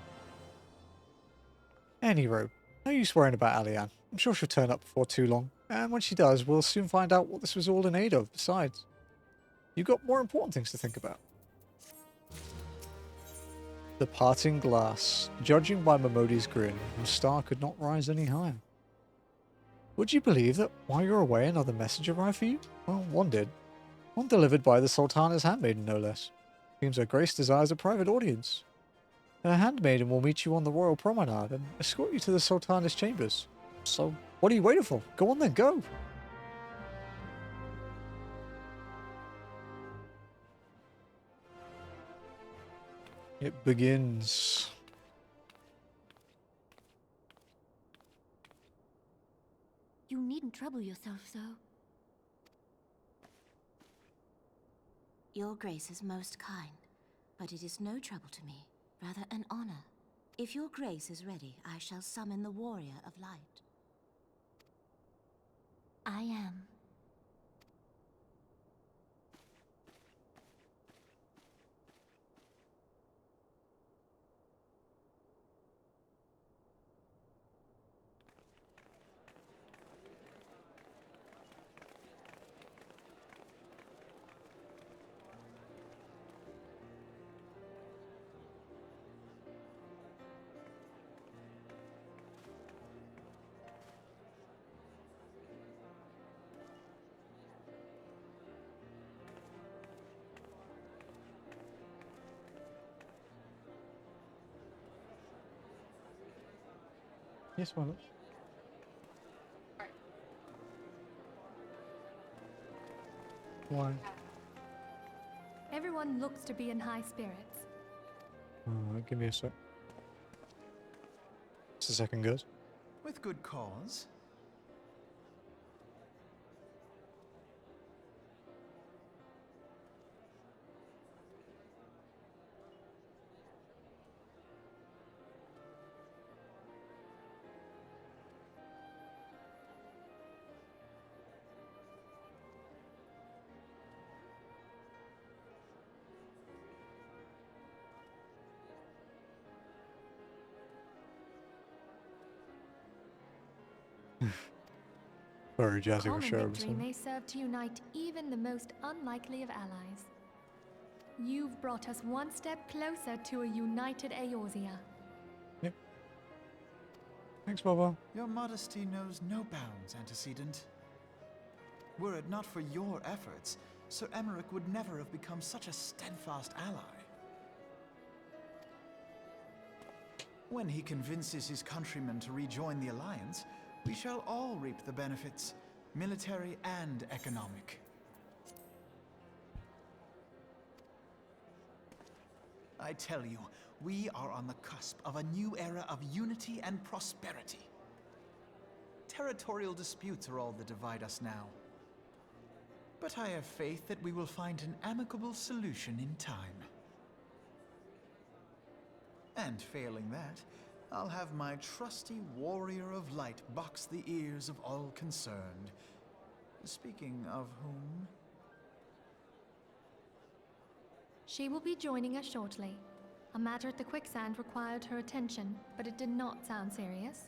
Anyway, no use worrying about Alian. I'm sure she'll turn up before too long, and when she does, we'll soon find out what this was all in aid of, besides. You've got more important things to think about. The parting glass. Judging by Momodi's grin, the star could not rise any higher. Would you believe that while you were away, another message arrived for you? Well, one did. One delivered by the Sultana's handmaiden, no less. Seems her grace desires a private audience. Her handmaiden will meet you on the royal promenade and escort you to the Sultana's chambers. So, what are you waiting for? Go on then, go! It begins. You needn't trouble yourself so. Your grace is most kind, but it is no trouble to me, rather an honor. If your grace is ready, I shall summon the warrior of light. I am. Yes, my lord. Why? Everyone looks to be in high spirits. Give me a sec. It's a second, guys. With good cause. Very jazzy Common with Sherwood. victory may serve to unite even the most unlikely of allies. You've brought us one step closer to a united Eorzea. Yep. Thanks, Baba. Your modesty knows no bounds, Antecedent. Were it not for your efforts, Sir Emmerich would never have become such a steadfast ally. When he convinces his countrymen to rejoin the Alliance, we shall all reap the benefits, military and economic. I tell you, we are on the cusp of a new era of unity and prosperity. Territorial disputes are all that divide us now. But I have faith that we will find an amicable solution in time. And failing that, I'll have my trusty warrior of light box the ears of all concerned. Speaking of whom... She will be joining us shortly. A matter at the quicksand required her attention, but it did not sound serious.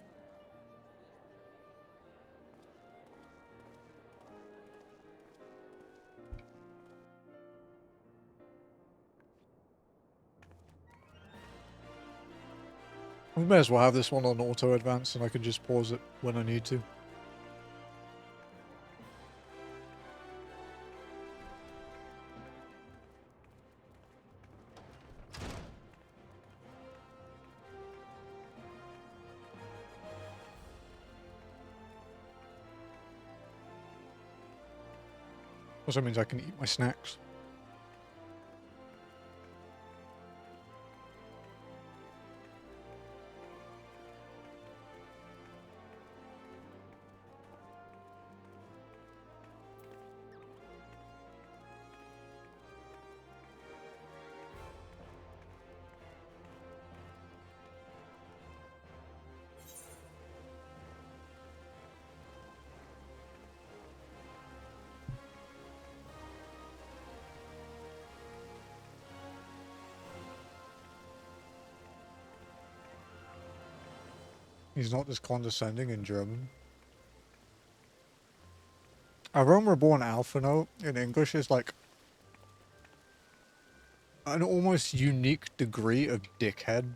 We may as well have this one on auto advance and I can just pause it when I need to. Also means I can eat my snacks. He's not as condescending in German. A Rome Reborn Alpha note in English is like an almost unique degree of dickhead.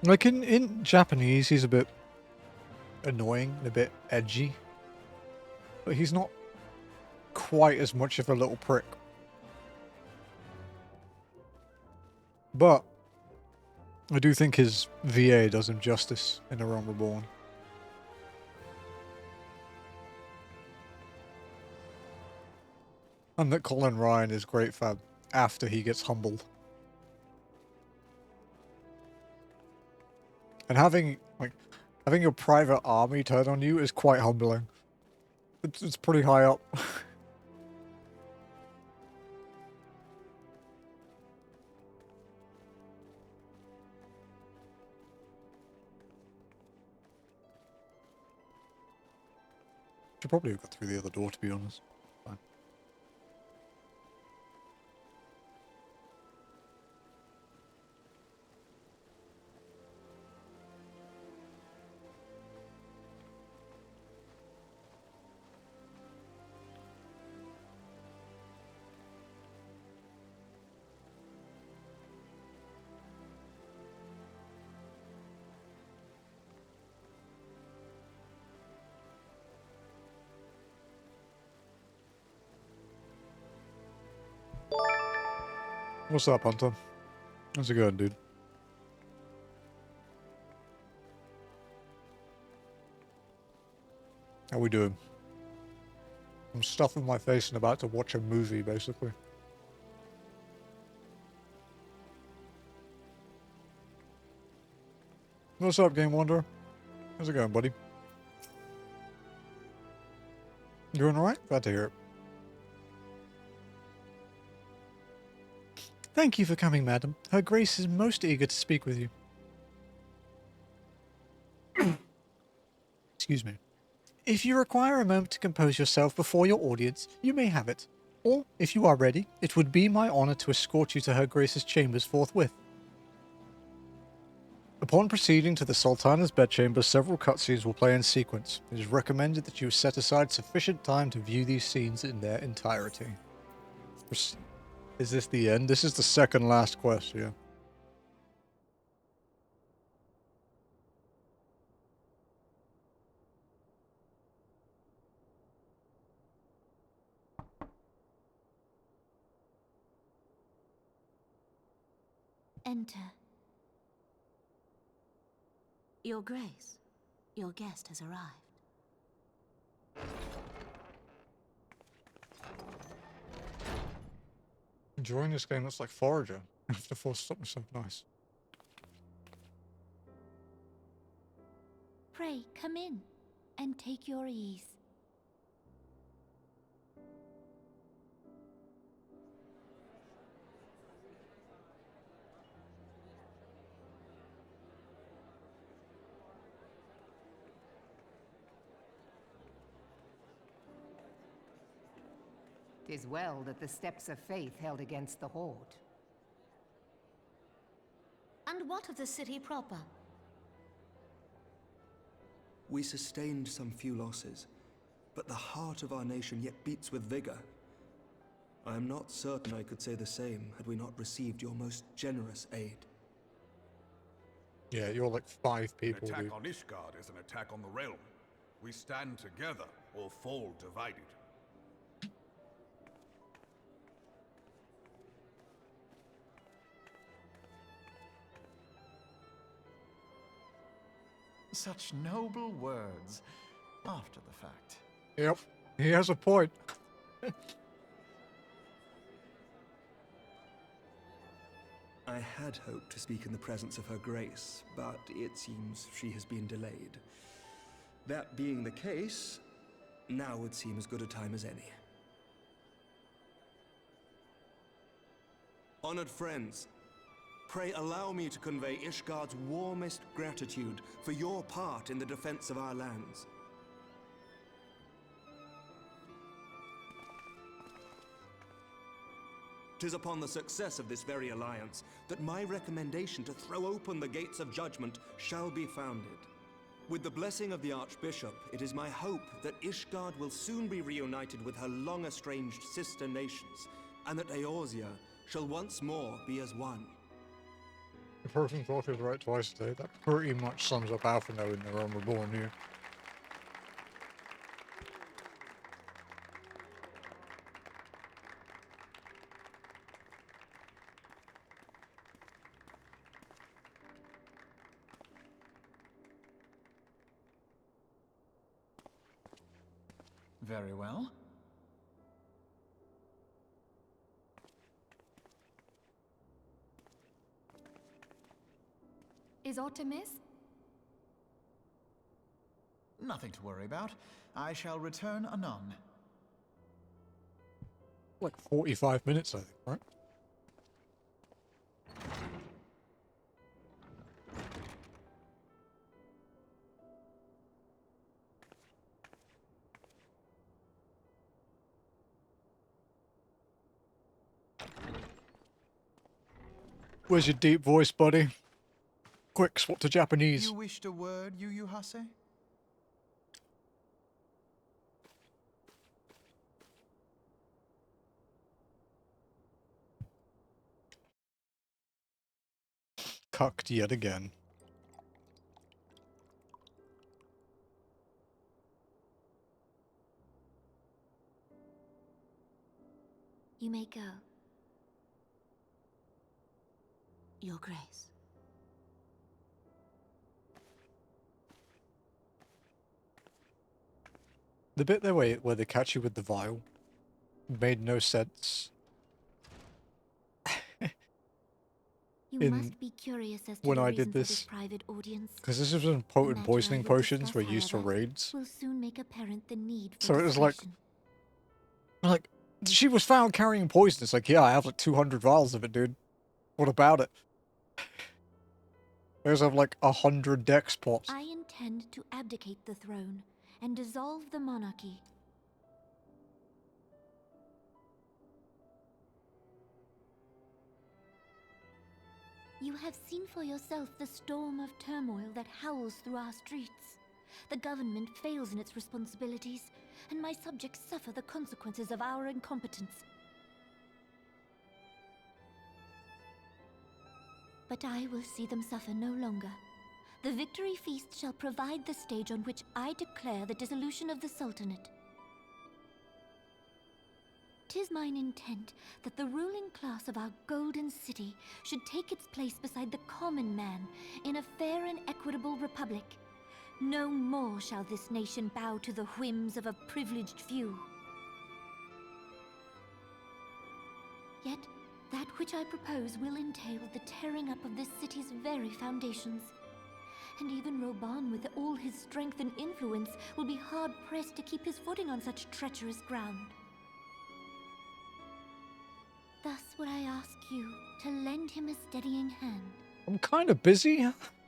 Like in Japanese, he's a bit annoying, a bit edgy, but he's not quite as much of a little prick. But I do think his VA does him justice in A Realm Reborn. And that Colin Ryan is great for after he gets humbled. And having your private army turn on you is quite humbling. It's pretty high up. Should probably have got through the other door, to be honest. Fine. What's up, Hunter? How's it going, dude? How we doing? I'm stuffing my face and about to watch a movie, basically. What's up, Game Wanderer? How's it going, buddy? You doing alright? Glad to hear it. Thank you for coming, madam. Her Grace is most eager to speak with you. Excuse me. If you require a moment to compose yourself before your audience, you may have it. Or, if you are ready, it would be my honor to escort you to Her Grace's chambers forthwith. Upon proceeding to the Sultana's bedchamber, several cutscenes will play in sequence. It is recommended that you set aside sufficient time to view these scenes in their entirety. Is this the end? This is the second last quest, yeah. Enter. Your Grace, your guest has arrived. Enjoying this game looks like Forager. I have to force stop myself. Nice. Pray, come in and take your ease. "'Tis well that the steps of faith held against the Horde." And what of the city proper? We sustained some few losses, but the heart of our nation yet beats with vigor. I am not certain I could say the same had we not received your most generous aid. Yeah, you're like 5 people, An attack dude. on Ishgard is an attack on the realm. We stand together or fall divided. Such noble words after the fact. Yep, he has a point. I had hoped to speak in the presence of Her Grace, but it seems she has been delayed. That being the case, now would seem as good a time as any. Honored friends, pray allow me to convey Ishgard's warmest gratitude for your part in the defense of our lands. "'Tis upon the success of this very alliance that my recommendation to throw open the gates of judgment shall be founded. With the blessing of the Archbishop, it is my hope that Ishgard will soon be reunited with her long-estranged sister nations, and that Eorzea shall once more be as one." The person thought he was right twice today. That pretty much sums up Alphino in their own reborn here. Very well. Is Artemis? Nothing to worry about. I shall return anon. Like 45 minutes, I think, right? Where's your deep voice, buddy? Quick, swap to Japanese. You wished a word, Yu Hase? Cucked yet again. You may go. Your Grace. The bit there where they catch you with the vial made no sense. You must be curious as to when the I reason did for this this, private audience. because this is when The potent matter poisoning I will potions discuss, were used for however, raids. will soon make apparent the need for So it was like, discretion. she was found carrying poison. It's like, yeah, I have like 200 vials of it, dude. What about it? There's like 100 dex pots. I intend to abdicate the throne and dissolve the monarchy. You have seen for yourself the storm of turmoil that howls through our streets. The government fails in its responsibilities, and my subjects suffer the consequences of our incompetence. But I will see them suffer no longer. The victory feast shall provide the stage on which I declare the dissolution of the Sultanate. 'Tis mine intent that the ruling class of our golden city should take its place beside the common man in a fair and equitable republic. No more shall this nation bow to the whims of a privileged few. Yet, that which I propose will entail the tearing up of this city's very foundations. And even Roban, with all his strength and influence, will be hard-pressed to keep his footing on such treacherous ground. Thus would I ask you to lend him a steadying hand. I'm kind of busy.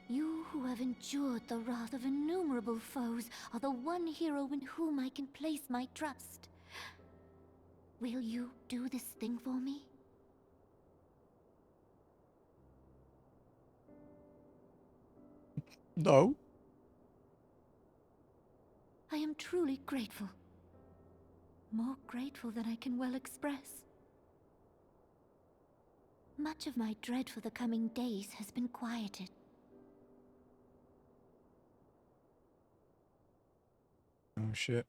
You who have endured the wrath of innumerable foes are the one hero in whom I can place my trust. Will you do this thing for me? No. I am truly grateful. More grateful than I can well express. Much of my dread for the coming days has been quieted. Oh shit.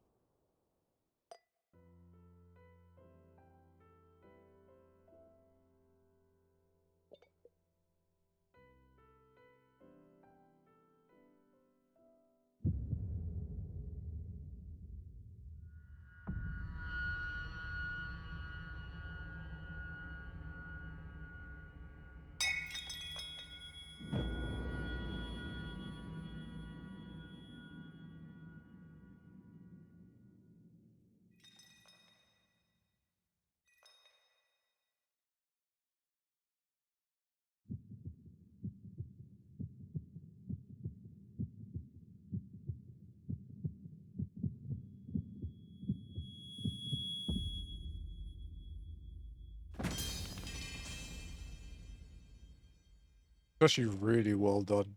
Actually, really well done.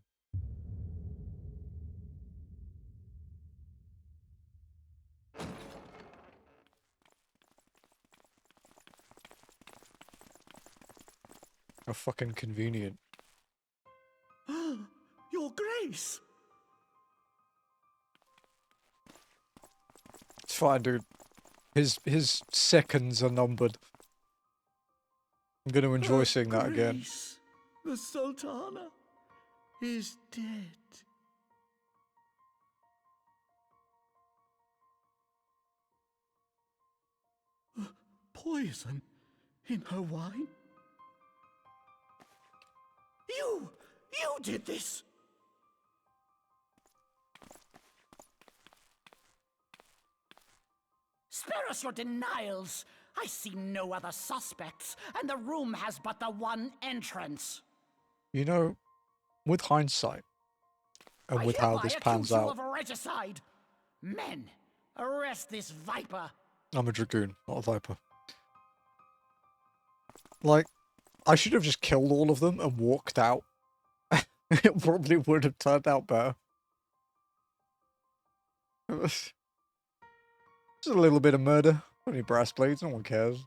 How fucking convenient. Your Grace! It's fine, dude. His seconds are numbered. I'm gonna enjoy seeing that again. Grace, the Sultana is dead. Poison in her wine? You did this! Spare us your denials! I see no other suspects, and the room has but the one entrance. You know, with hindsight, and with how this pans out, of regicide. Men, arrest this viper. I'm a dragoon, not a viper. Like, I should have just killed all of them and walked out. It probably would have turned out better. Just a little bit of murder. Only brass blades, no one cares.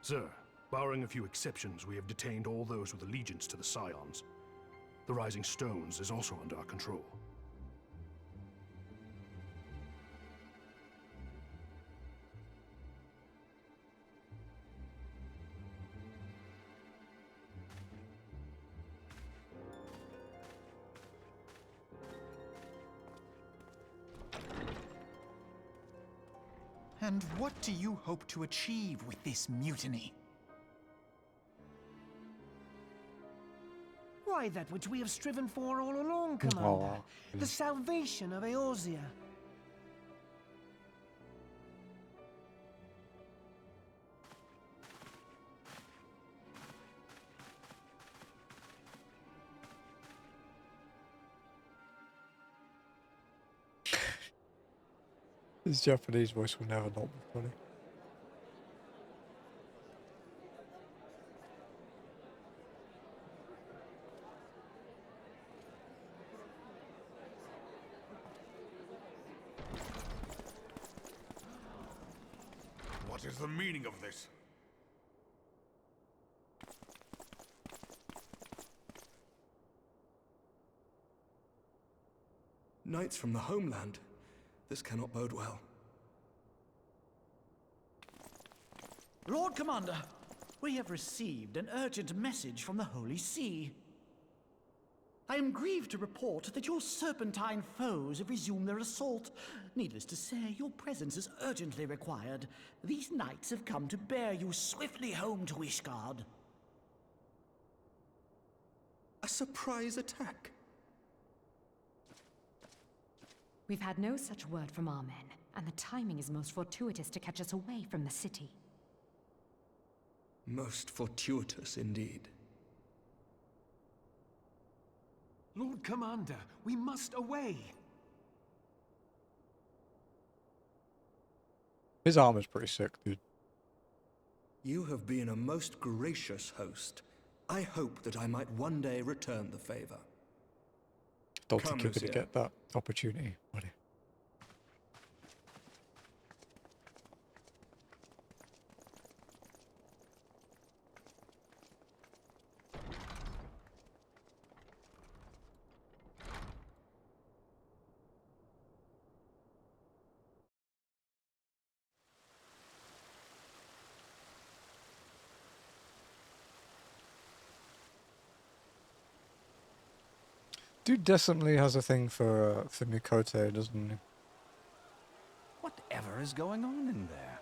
Sir, barring a few exceptions, we have detained all those with allegiance to the Scions. The Rising Stones is also under our control. And what do you hope to achieve with this mutiny? Why, that which we have striven for all along, Commander. The salvation of Eorzea. His Japanese voice will never not be funny. What is the meaning of this? Knights from the homeland. This cannot bode well. Lord Commander, we have received an urgent message from the Holy See. I am grieved to report that your serpentine foes have resumed their assault. Needless to say, your presence is urgently required. These knights have come to bear you swiftly home to Ishgard. A surprise attack? We've had no such word from our men, and the timing is most fortuitous to catch us away from the city. Most fortuitous indeed. Lord Commander, we must away. His armor's pretty sick, dude. You have been a most gracious host. I hope that I might one day return the favor. Don't think you're going to get that opportunity, buddy. Dude definitely has a thing for Mikote, doesn't he? Whatever is going on in there?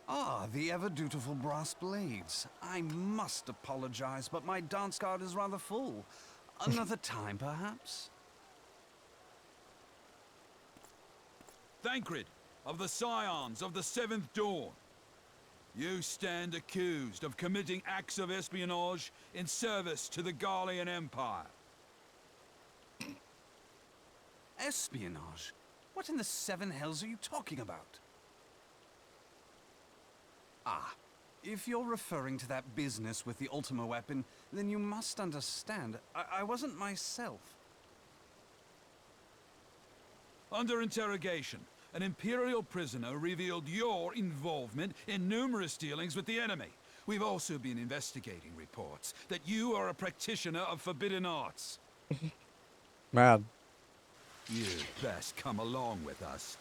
Ah, the ever-dutiful brass blades. I must apologize, but my dance card is rather full. Another time, perhaps? Thancred, of the Scions of the Seventh Dawn. You stand accused of committing acts of espionage in service to the Garlean Empire. Espionage? What in the seven hells are you talking about? Ah, if you're referring to that business with the Ultima weapon, then you must understand, I wasn't myself. Under interrogation, an Imperial prisoner revealed your involvement in numerous dealings with the enemy. We've also been investigating reports that you are a practitioner of forbidden arts. Man. You'd best come along with us.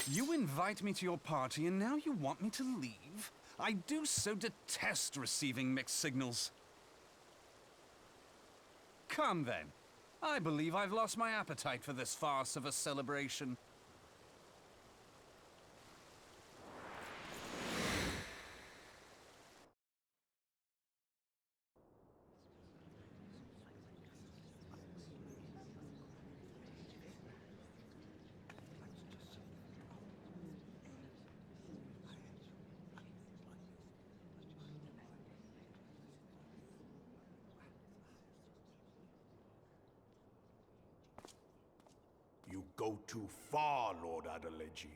You invite me to your party and now you want me to leave? I do so detest receiving mixed signals. Come then. I believe I've lost my appetite for this farce of a celebration. You go too far, Lord Adeleji.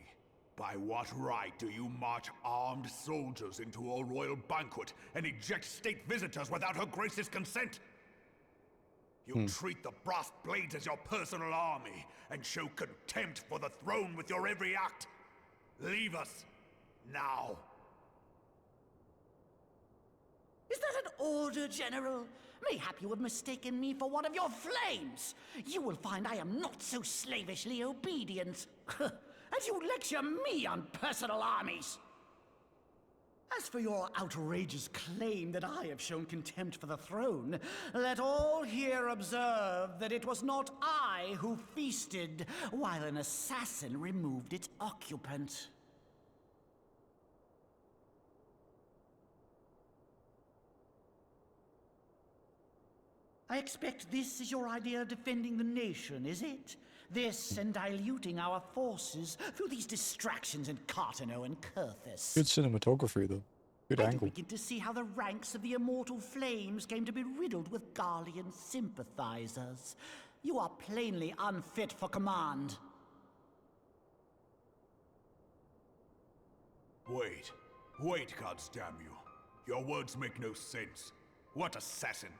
By what right do you march armed soldiers into a royal banquet and eject state visitors without her grace's consent? You treat the brass blades as your personal army, and show contempt for the throne with your every act. Leave us, now. Is that an order, General? Mayhap you have mistaken me for one of your flames. You will find I am not so slavishly obedient. As you lecture me on personal armies. As for your outrageous claim that I have shown contempt for the throne, let all here observe that it was not I who feasted while an assassin removed its occupant. I expect this is your idea of defending the nation, is it? This and diluting our forces through these distractions in Cartano and Kurthus. Good cinematography, though. Good I angle. begin to see how the ranks of the immortal flames came to be riddled with Garlean sympathizers. You are plainly unfit for command. Wait. Wait, goddamn you. Your words make no sense. What assassin?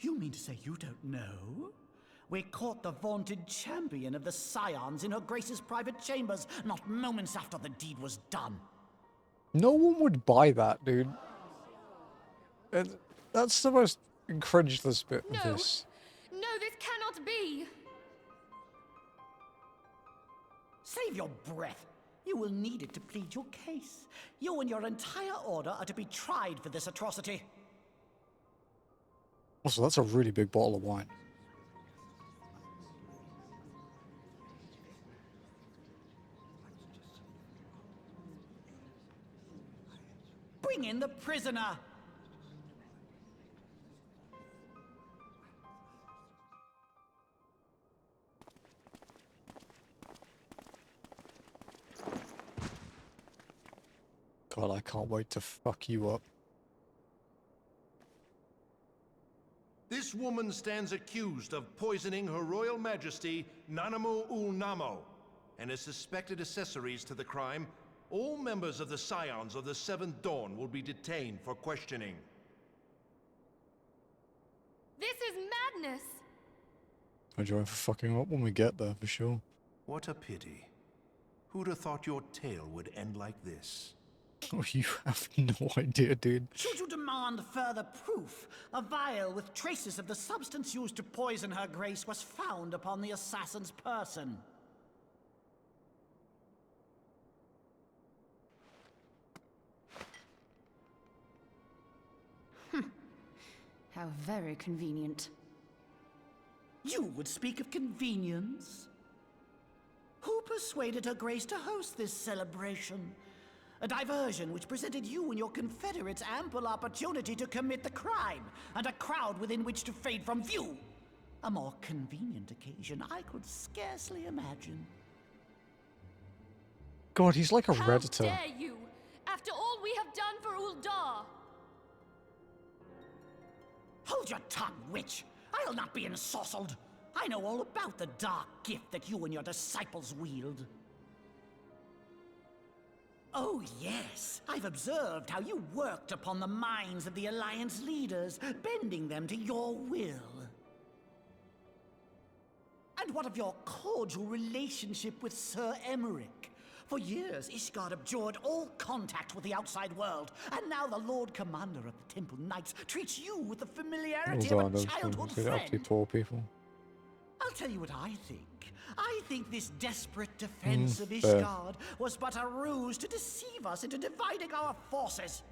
You mean to say you don't know? We caught the vaunted champion of the Scions in her Grace's private chambers, not moments after the deed was done. No one would buy that, dude. That's the most incredulous bit of this. No, this cannot be! Save your breath. You will need it to plead your case. You and your entire order are to be tried for this atrocity. Also, that's a really big bottle of wine. Bring in the prisoner! God, I can't wait to fuck you up. This woman stands accused of poisoning Her Royal Majesty Nanamu ul Namo, and as suspected accessories to the crime, all members of the Scions of the Seventh Dawn will be detained for questioning. This is madness! I'll join for fucking up when we get there, for sure. What a pity. Who'd have thought your tale would end like this? Oh, you have no idea, dude. Should you demand further proof, a vial with traces of the substance used to poison her grace was found upon the assassin's person. How very convenient. You would speak of convenience? Who persuaded her grace to host this celebration? A diversion which presented you and your confederates ample opportunity to commit the crime, and a crowd within which to fade from view. A more convenient occasion I could scarcely imagine. God, he's like a How Redditor. dare you! After all we have done for Uldar! Hold your tongue, witch! I'll not be ensorcelled! I know all about the dark gift that you and your disciples wield. Oh, yes. I've observed how you worked upon the minds of the Alliance leaders, bending them to your will. And what of your cordial relationship with Sir Emmerich? For years, Ishgard abjured all contact with the outside world, and now the Lord Commander of the Temple Knights treats you with the familiarity of a childhood They're actually friend. poor people. I'll tell you what I think. I think this desperate defense of fair. Ishgard was but a ruse to deceive us into dividing our forces.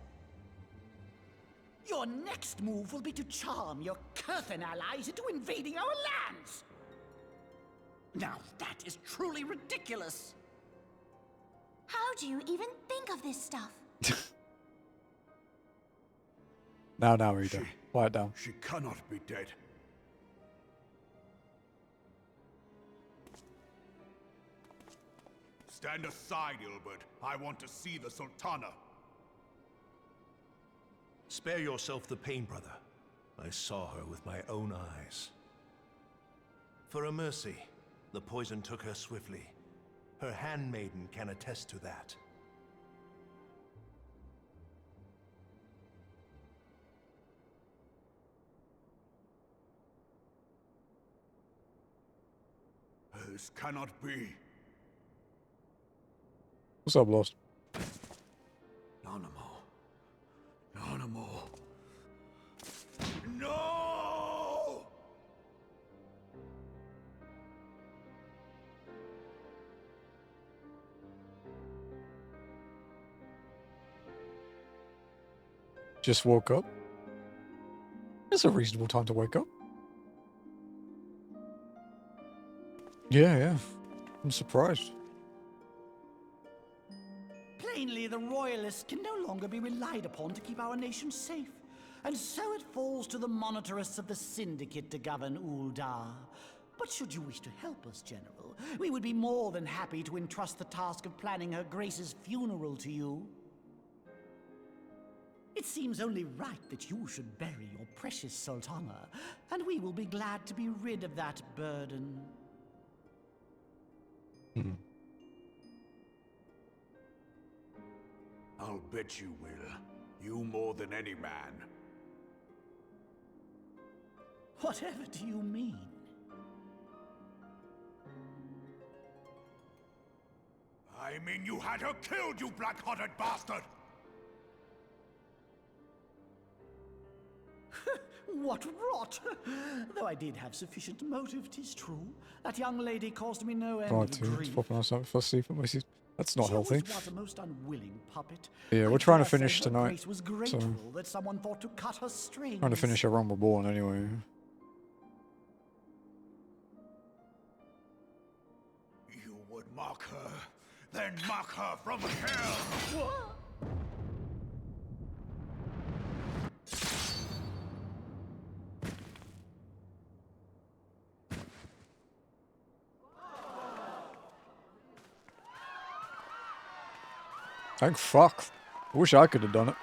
Your next move will be to charm your Kurthan allies into invading our lands. Now that is truly ridiculous. How do you even think of this stuff? Now, Rita. Quiet down. She cannot be dead. Stand aside, Ilbert. I want to see the Sultana. Spare yourself the pain, brother. I saw her with my own eyes. For a mercy, the poison took her swiftly. Her handmaiden can attest to that. This cannot be. What's up, Lost? Nanamo. Nanamo. No! Just woke up. It's a reasonable time to wake up. Yeah. I'm surprised. Plainly, the Royalists can no longer be relied upon to keep our nation safe. And so it falls to the monitorists of the Syndicate to govern Uldar. But should you wish to help us, General, we would be more than happy to entrust the task of planning Her Grace's funeral to you. It seems only right that you should bury your precious Sultana, and we will be glad to be rid of that burden. I'll bet you will. You more than any man. Whatever do you mean? I mean you had her killed, you black-hearted bastard! What rot! Though I did have sufficient motive, 'tis true. That young lady caused me no end Oh, of dude, grief. popping on something for sleeping. That's not She healthy. was a most unwilling puppet. Yeah, I we're trying to dare say finish Her tonight. Grace was So, grateful that someone thought to cut her strings. trying to finish a Run Reborn anyway. You would mock her, then mock her from hell! Thank fuck. I wish I could have done it.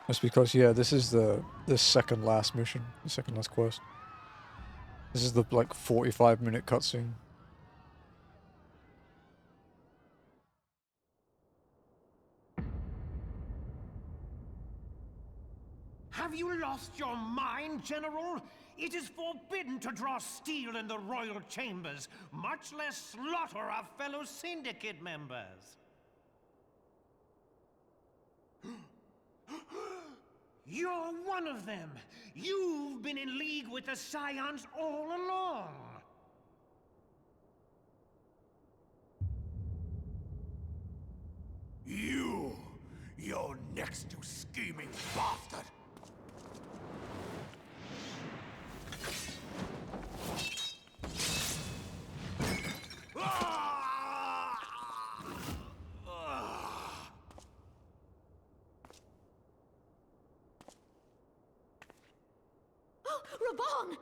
That's because, yeah, this is the second last mission. The second last quest. This is the, like, 45-minute cutscene. Have you lost your mind, General? It is forbidden to draw steel in the royal chambers, much less slaughter our fellow Syndicate members. You're one of them. You've been in league with the Scions all along. You're next, you scheming bastard! Raban!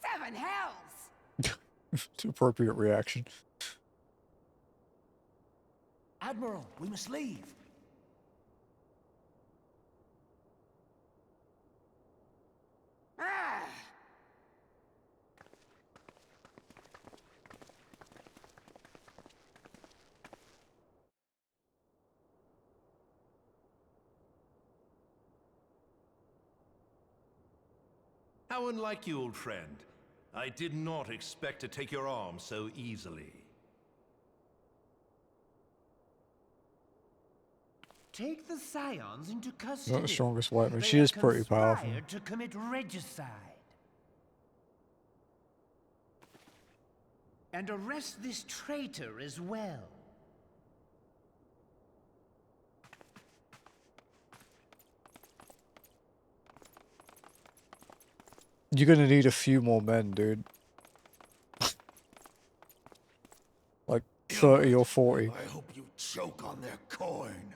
Seven hells! It's an appropriate reaction. Admiral, we must leave. Ah! How unlike you, old friend. I did not expect to take your arm so easily. Take the Scions into custody. Not the strongest white man. They She have is pretty powerful. conspired to commit regicide. And arrest this traitor as well. You're gonna need a few more men, dude. Like 30 or 40. I hope you choke on their coin.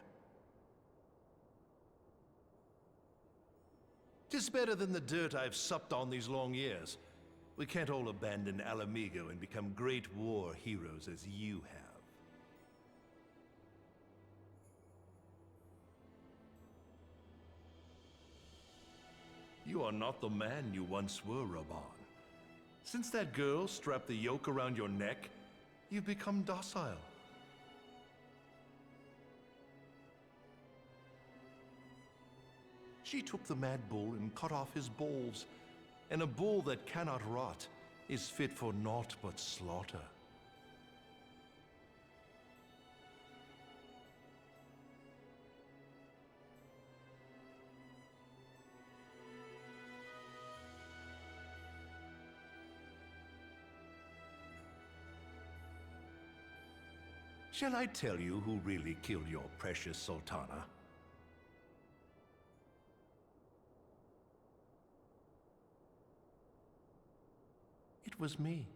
'Tis better than the dirt I've supped on these long years. We can't all abandon Alamigo and become great war heroes as you have. You are not the man you once were, Raban. Since that girl strapped the yoke around your neck, you've become docile. She took the mad bull and cut off his balls, and a bull that cannot rot is fit for naught but slaughter. Shall I tell you who really killed your precious Sultana? It was me.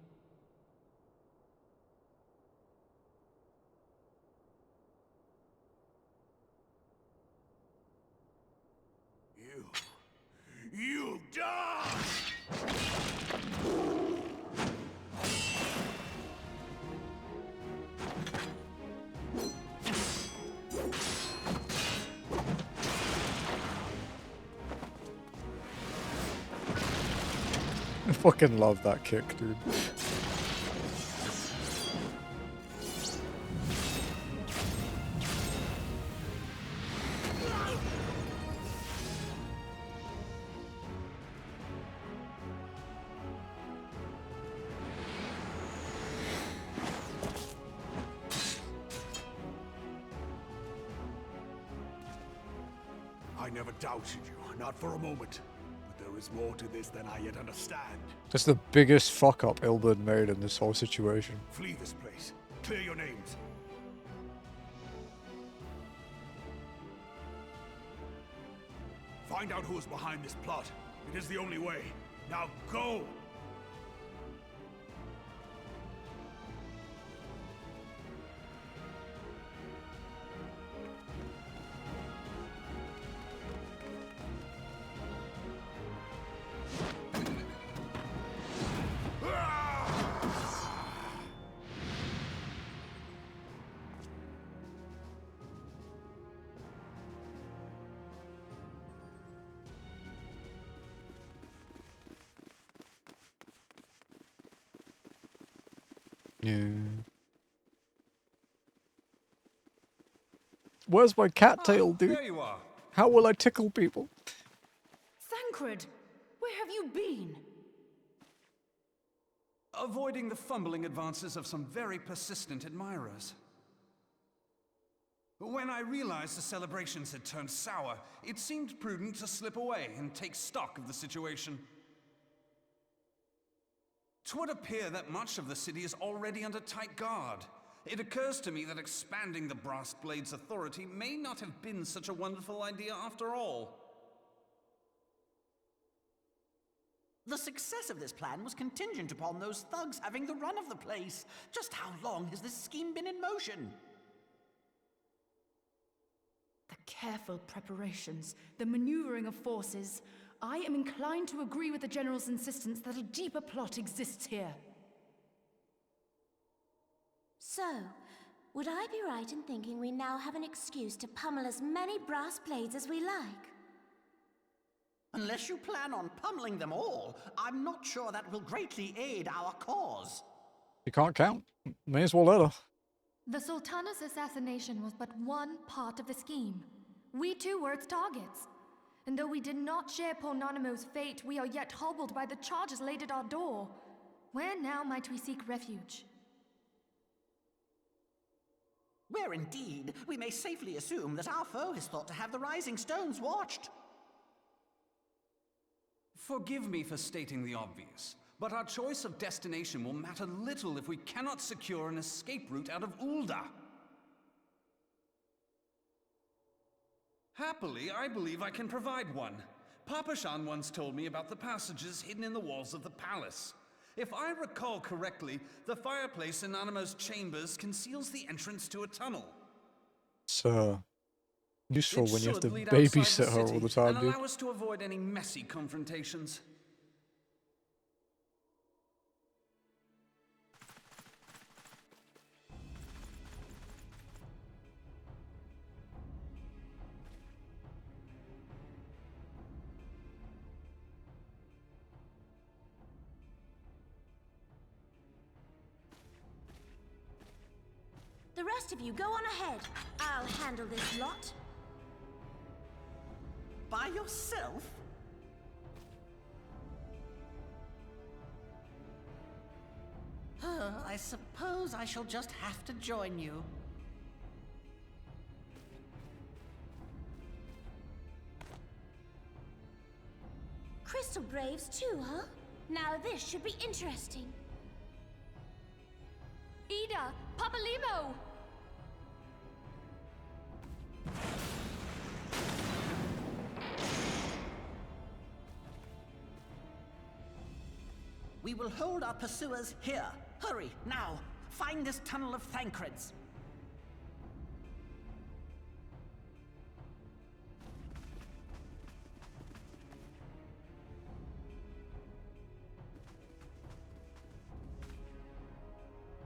You die! I fucking love that kick, dude. I never doubted you, not for a moment. But there is more to this than I yet understand. That's the biggest fuck up Ilberd made in this whole situation. Flee this place. Clear your names. Find out who is behind this plot. It is the only way. Now go! Yeah. Where's my cattail, dude? There you are. How will I tickle people? Thancred, where have you been? Avoiding the fumbling advances of some very persistent admirers. When I realized the celebrations had turned sour, it seemed prudent to slip away and take stock of the situation. 'Twould appear that much of the city is already under tight guard. It occurs to me that expanding the Brass Blade's authority may not have been such a wonderful idea after all. The success of this plan was contingent upon those thugs having the run of the place. Just how long has this scheme been in motion? The careful preparations, the maneuvering of forces. I am inclined to agree with the General's insistence that a deeper plot exists here. So, would I be right in thinking we now have an excuse to pummel as many brass blades as we like? Unless you plan on pummeling them all, I'm not sure that will greatly aid our cause. You can't count. May as well let her. The Sultana's assassination was but one part of the scheme. We too were its targets. And though we did not share poor Nanamo's fate, we are yet hobbled by the charges laid at our door. Where now might we seek refuge? Where indeed, we may safely assume that our foe is thought to have the Rising Stones watched. Forgive me for stating the obvious, but our choice of destination will matter little if we cannot secure an escape route out of Ul'dah. Happily, I believe I can provide one. Papa Shan once told me about the passages hidden in the walls of the palace. If I recall correctly, the fireplace in Animo's chambers conceals the entrance to a tunnel. It's useful when you have to should lead outside babysit her all the time, and dude. allow us to avoid any messy confrontations. The rest of you, go on ahead. I'll handle this lot. By yourself? I suppose I shall just have to join you. Crystal Braves too, huh? Now this should be interesting. Ida! Papalimo! We will hold our pursuers here. Hurry, now! Find this tunnel of Thancreds.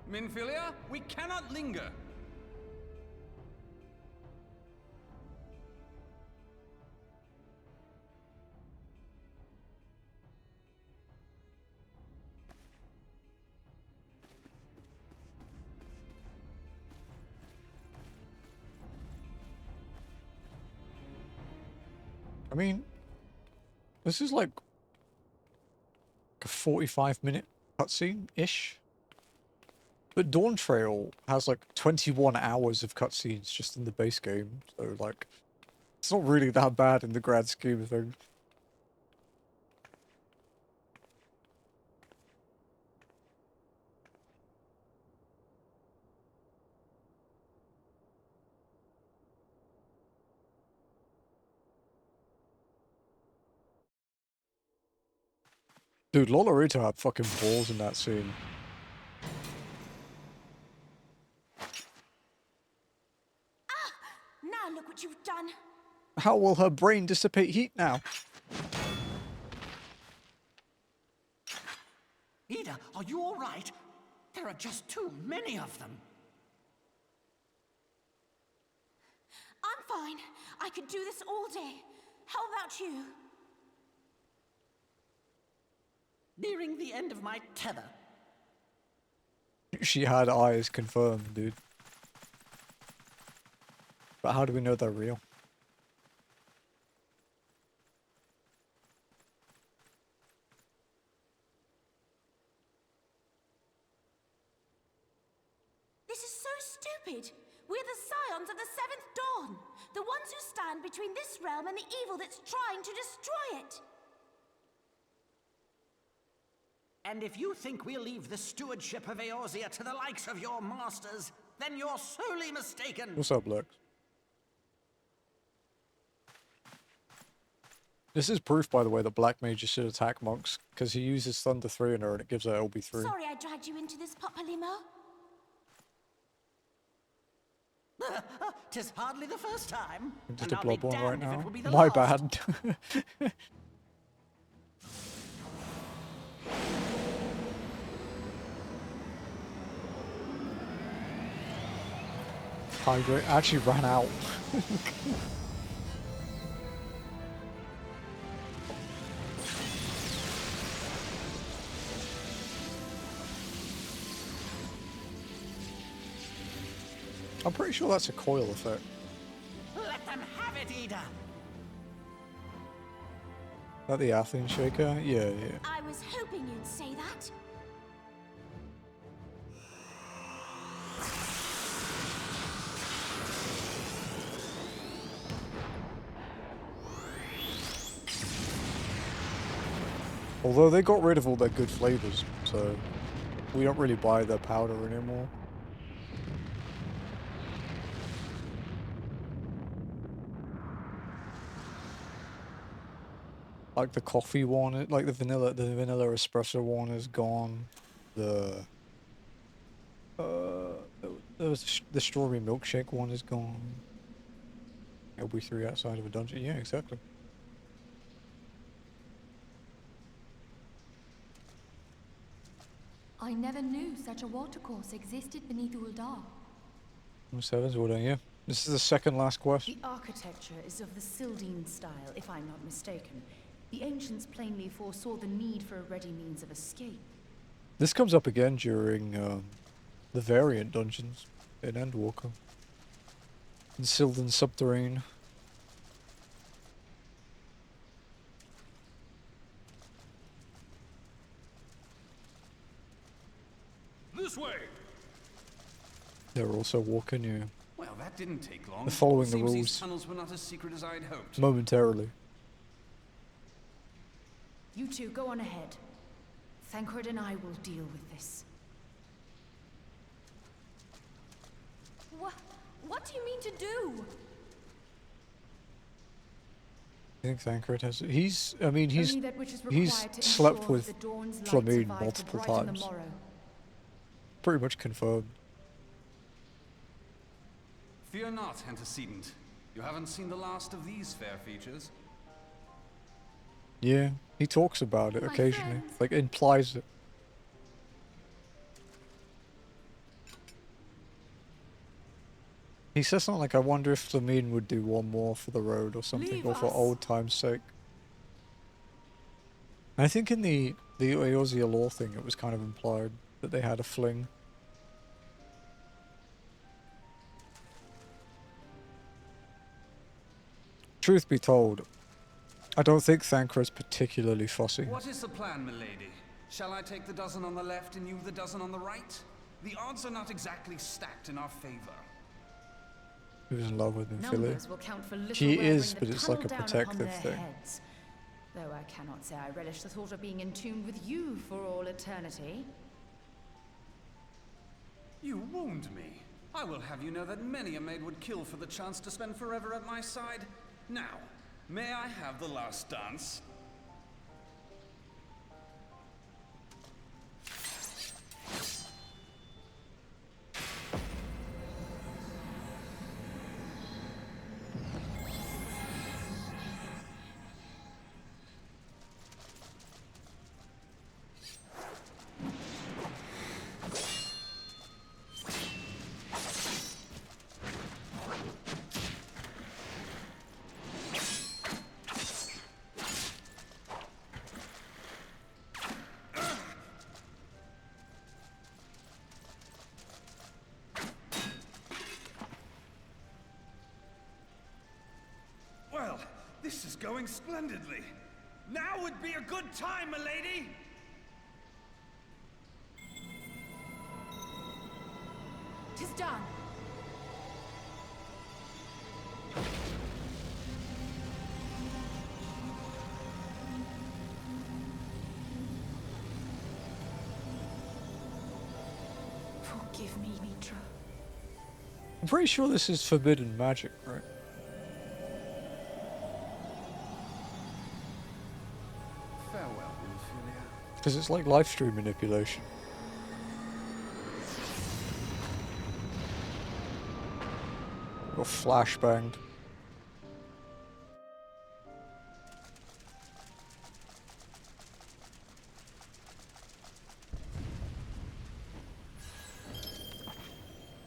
Minfilia, we cannot linger. I mean, this is like a 45-minute cutscene-ish. But Dawn Trail has like 21 hours of cutscenes just in the base game, so like, it's not really that bad in the grand scheme of things. Dude, Lolorita had fucking balls in that scene. Now look what you've done. How will her brain dissipate heat now? Ida, are you all right? There are just too many of them. I'm fine. I could do this all day. How about you? Nearing the end of my tether. She had eyes confirmed, dude. But how do we know they're real? This is so stupid. We're the scions of the Seventh Dawn. The ones who stand between this realm and the evil that's trying to destroy it. And if you think we'll leave the stewardship of Eorzea to the likes of your masters, then you're sorely mistaken. What's up, Lex? This is proof, by the way, that Black Mages should attack monks, because he uses Thunder 3 on her and it gives her LB3. Sorry I dragged you into this, Papalimo. 'Tis hardly the first time. I'm just and a I'll be blob one right damned if it now. will be the My last. bad. Hydrate actually ran out. I'm pretty sure that's a coil effect. Let them have it, Ida. That the Athene Shaker? Yeah, yeah. I was hoping you'd say that. Although they got rid of all their good flavors, so we don't really buy their powder anymore. Like the coffee one, like the vanilla espresso one is gone. The the strawberry milkshake one is gone. LB3 outside of a dungeon. Yeah, exactly. I never knew such a watercourse existed beneath Uldar. Heavensward, yeah. This is the second last quest. The architecture is of the Sildine style, if I'm not mistaken. The ancients plainly foresaw the need for a ready means of escape. This comes up again during the variant dungeons in Endwalker. In Sildin Subterrane. The This way. They're also walking you Well, that didn't take long. They're following the Seems these rules. tunnels were not as secret as I'd hoped. momentarily. You two go on ahead. Thancred and I will deal with this. What do you mean to do? I think Thancred has. I mean, Only that which is he's required to slept ensure with that the dawn's light Flamine survive to multiple brighten the times. morrow. Pretty much confirmed. Fear not, antecedent. You haven't seen the last of these fair features. Yeah, he talks about it My occasionally, friends. like implies it. He says something like, "I wonder if Flamine would do one more for the road or something, Leave or for us. old time's sake." And I think in the Eorzea law thing, it was kind of implied that they had a fling. Truth be told, I don't think Thancred's particularly fussy. What is the plan, milady? Shall I take the dozen on the left and you the dozen on the right? The odds are not exactly stacked in our favor. He was in love with Philly. Numbers will count for little He where is, bring but the it's like a tunnel down upon protective their thing. heads. Though I cannot say I relish the thought of being in tune with you for all eternity. You wound me. I will have you know that many a maid would kill for the chance to spend forever at my side. Now, may I have the last dance? Well, this is going splendidly. Now would be a good time, milady! Tis done. Forgive me, Mitra. I'm pretty sure this is forbidden magic, right? Farewell, Nirethia. Because it's like live stream manipulation. Or flashbanged.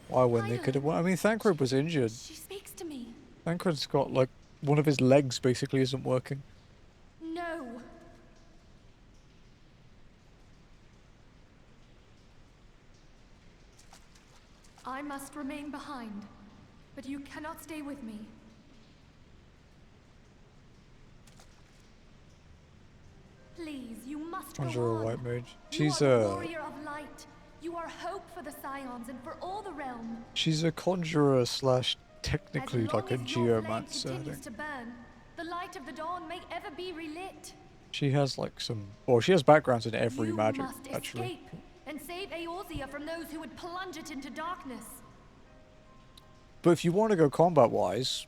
Why when they could have? I mean, Thancred was injured. She speaks to me. Thancred's got like one of his legs basically isn't working. No. I must remain behind, but you cannot stay with me. Please, you must go Conjurer on. White Mage. You She's are the a warrior of light. You are hope for the Scions and for all the realm. she's a conjurer slash technically As like a long as your flame geomancer. I continues think. to burn, the light of the dawn may ever be relit. She has like some, well, she has backgrounds in every You magic must actually. escape and save Eorzea from those who would plunge it into darkness. But if you want to go combat wise,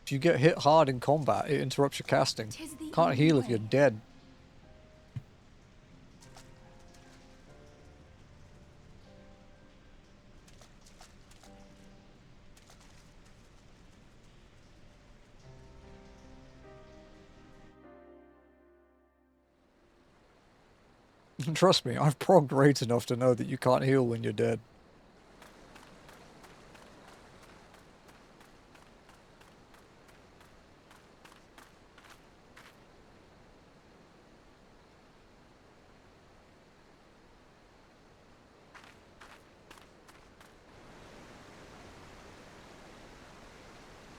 if you get hit hard in combat, it interrupts your casting. Tis the Can't only heal if way. you're dead. Trust me, I've progged raids enough to know that you can't heal when you're dead.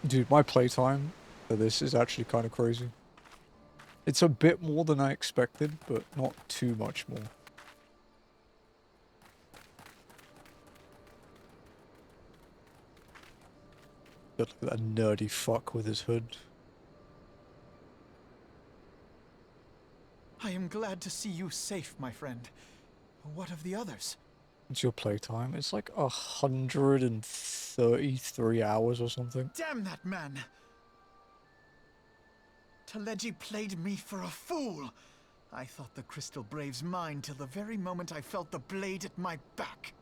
Dude, my playtime for this is actually kind of crazy. It's a bit more than I expected, but not too much more. Look at that nerdy fuck with his hood. I am glad to see you safe, my friend. What of the others? It's your playtime. It's like 133 hours or something. Damn that man! Teleji played me for a fool! I thought the Crystal Brave's mine till the very moment I felt the blade at my back.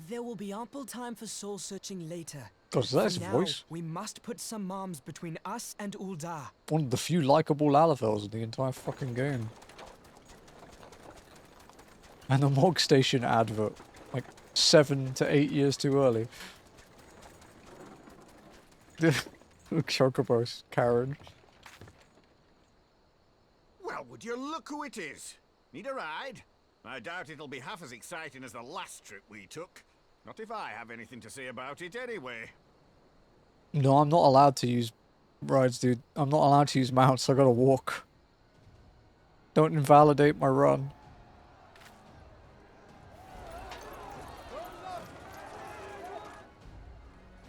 There will be ample time for soul-searching later. God, is that his For now, voice? we must put some arms between us and Ul'dah. One of the few likable Lalafels in the entire fucking game. And the Mog Station advert. Like 7 to 8 years too early. Chocobos, Karen. Well, would you look who it is? Need a ride? I doubt it'll be half as exciting as the last trip we took. Not if I have anything to say about it anyway. No, I'm not allowed to use rides, dude. I'm not allowed to use mounts. I gotta walk. Don't invalidate my run.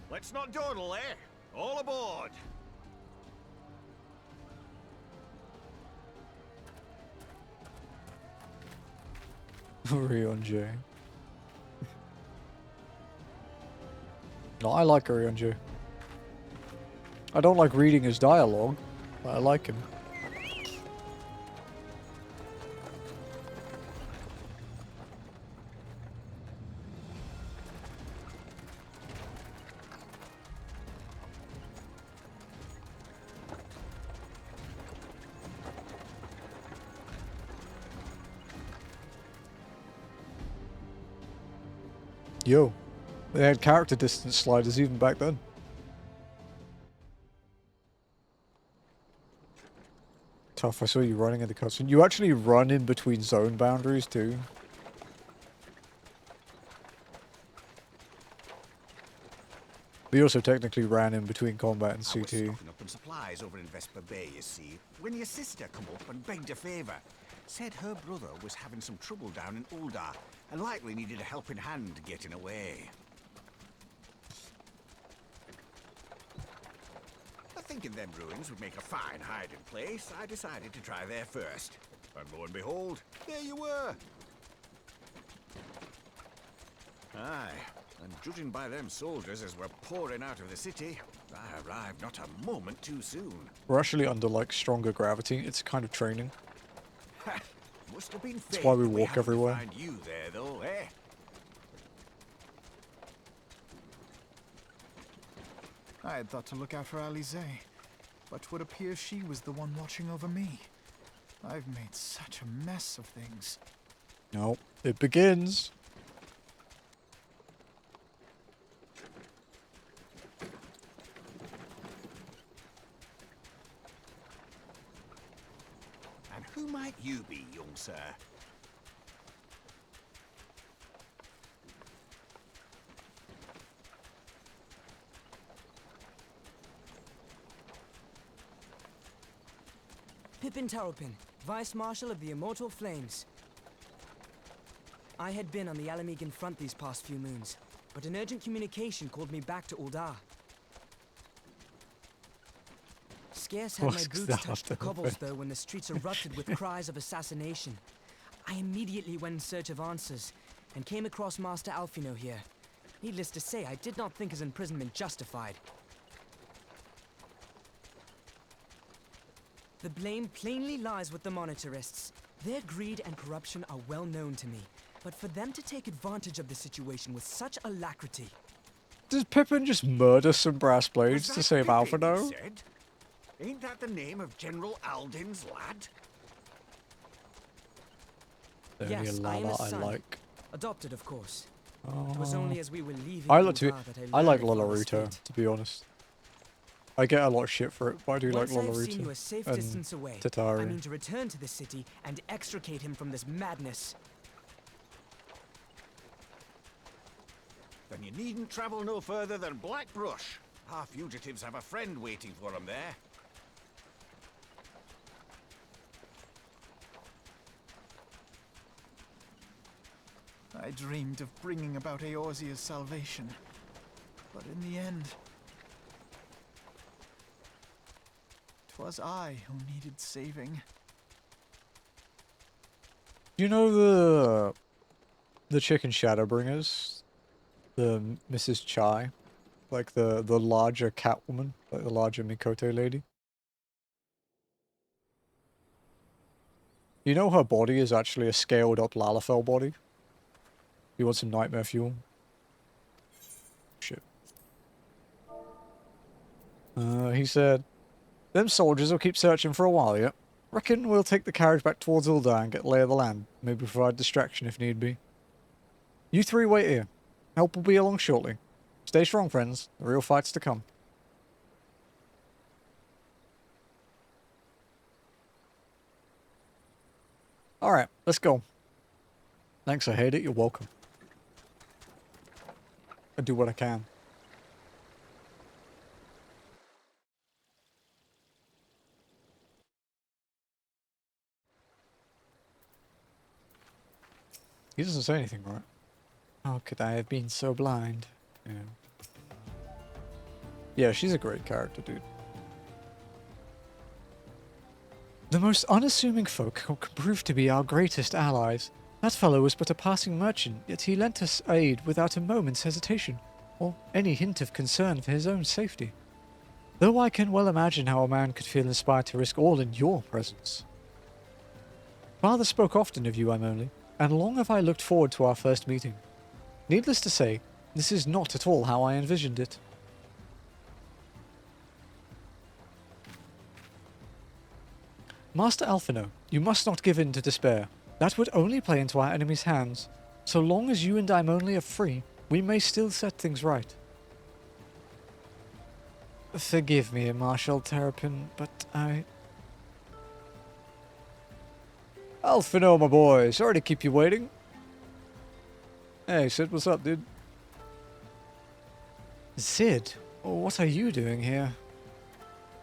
Let's not dawdle, eh? All aboard! Rion J. No, I like Rion J. I don't like reading his dialogue, but I like him. Yo, they had character distance sliders even back then. Tough, I saw you running in the cutscene. You actually run in between zone boundaries too. We also technically ran in between combat and I was CT. stocking up on supplies over in Vesper Bay, you see, when your sister come up and begged a favour. Said her brother was having some trouble down in Ul'dah and likely needed a helping hand getting away. Thinking them ruins would make a fine hiding place, I decided to try there first. And lo and behold, there you were. Aye, and judging by them soldiers as we're pouring out of the city, I arrived not a moment too soon. We're actually under like stronger gravity. It's kind of training. Must have been fate. That's why we that walk happened to everywhere. Find you there, though, eh? I had thought to look out for Alize, but would appear she was the one watching over me. I've made such a mess of things. No, it begins. And who might you be, young sir? Pippin Taropin, Vice Marshal of the Immortal Flames. I had been on the Alamegan front these past few moons, but an urgent communication called me back to Ul'dah. Scarce had my boots touched the cobbles, though, when the streets erupted with cries of assassination. I immediately went in search of answers, and came across Master Alfino here. Needless to say, I did not think his imprisonment justified. The blame plainly lies with the Monitarists. Their greed and corruption are well known to me, but for them to take advantage of the situation with such alacrity... Does Pippin just murder some brass blades to save Alfredo? Said? Ain't that the name of General Alden's lad? Only a Yes, I am Lala his I son. like. Adopted, of course. It was only as we were leaving I like to. Ul'dah that I like learned of Lala's Lolaruto, fate. to be honest. I get a lot of shit for it, but I do like Once I have seen you a Lolaruto safe and distance away, I Tatari. mean to return to the city and extricate him from this madness. Then you needn't travel no further than Blackbrush. Our fugitives have a friend waiting for them there. I dreamed of bringing about Eorzea's salvation. But in the end, 'twas I who needed saving. You know the chicken Shadowbringers? The Mrs. Chai? Like the larger Catwoman? Like the larger Mikoto lady? You know her body is actually a scaled up Lalafell body? You want some nightmare fuel? Shit. He said, them soldiers will keep searching for a while yet. Reckon we'll take the carriage back towards Ul'dah and get lay of the land. Maybe provide distraction if need be. You three wait here. Help will be along shortly. Stay strong, friends. The real fight's to come. Alright, let's go. Thanks, I hate it. You're welcome. I do what I can. He doesn't say anything, right? How could I have been so blind? Yeah, she's a great character, dude. The most unassuming folk can prove to be our greatest allies. That fellow was but a passing merchant, yet he lent us aid without a moment's hesitation, or any hint of concern for his own safety. Though I can well imagine how a man could feel inspired to risk all in your presence. Father spoke often of you, Emily, and long have I looked forward to our first meeting. Needless to say, this is not at all how I envisioned it. Master Alphino, you must not give in to despair. That would only play into our enemy's hands. So long as you and Daimoni are free, we may still set things right. Forgive me, Marshal Terrapin, but I... Alphino, my boy, sorry to keep you waiting. Hey, Sid, what's up, dude? Sid, what are you doing here?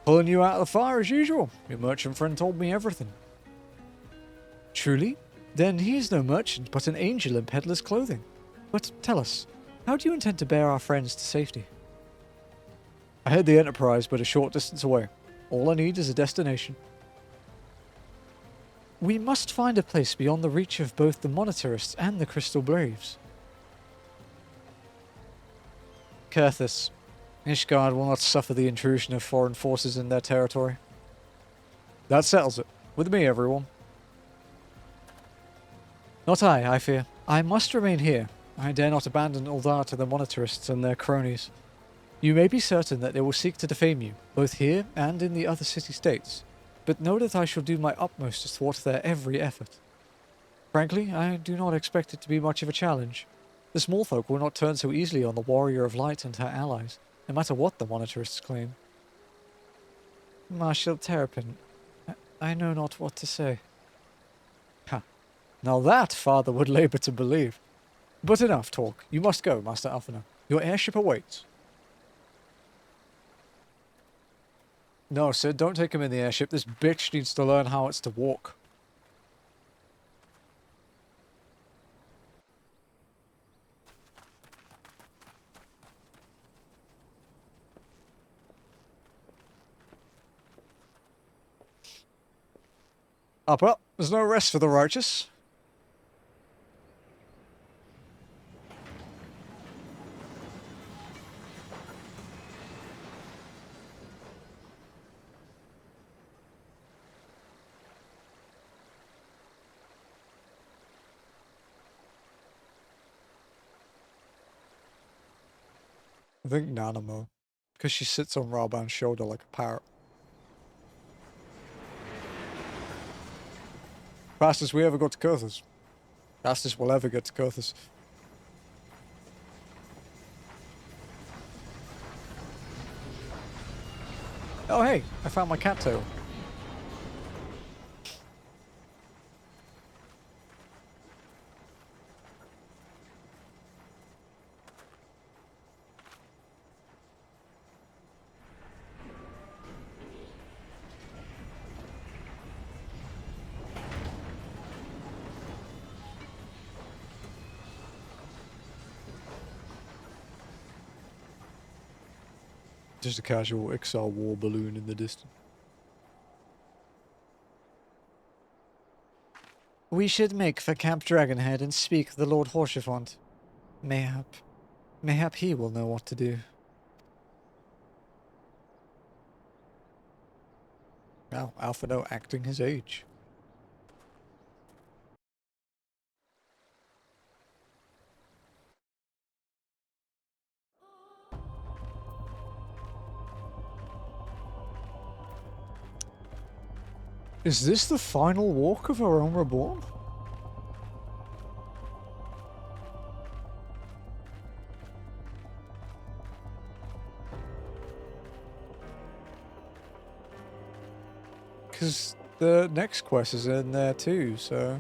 Pulling you out of the fire as usual. Your merchant friend told me everything. Truly? Then he is no merchant, but an angel in peddler's clothing. But tell us, how do you intend to bear our friends to safety? I head the Enterprise, but a short distance away. All I need is a destination. We must find a place beyond the reach of both the Monetarists and the Crystal Braves. Kurthus. Ishgard will not suffer the intrusion of foreign forces in their territory. That settles it. With me, everyone. Not I fear. I must remain here. I dare not abandon Ul'dah to the Monetarists and their cronies. You may be certain that they will seek to defame you, both here and in the other city-states, but know that I shall do my utmost to thwart their every effort. Frankly, I do not expect it to be much of a challenge. The small folk will not turn so easily on the Warrior of Light and her allies, no matter what the Monetarists claim. Marshal Terrapin, I know not what to say. Ha. Now that Father would labour to believe. But enough talk. You must go, Master Alphino. Your airship awaits. No, Sid, don't take him in the airship. This bitch needs to learn how it's to walk. Up. There's no rest for the righteous. I think Nanamo, because she sits on Raban's shoulder like a parrot. Fastest we ever got to Kurthus. Fastest we'll ever get to Kurthus. Oh hey, I found my cattail. Just a casual XR war balloon in the distance. We should make for Camp Dragonhead and speak the Lord Horsefont. Mayhap he will know what to do. Wow, Alphino acting his age. Is this the final walk of our own reborn? Because the next quest is in there too, so...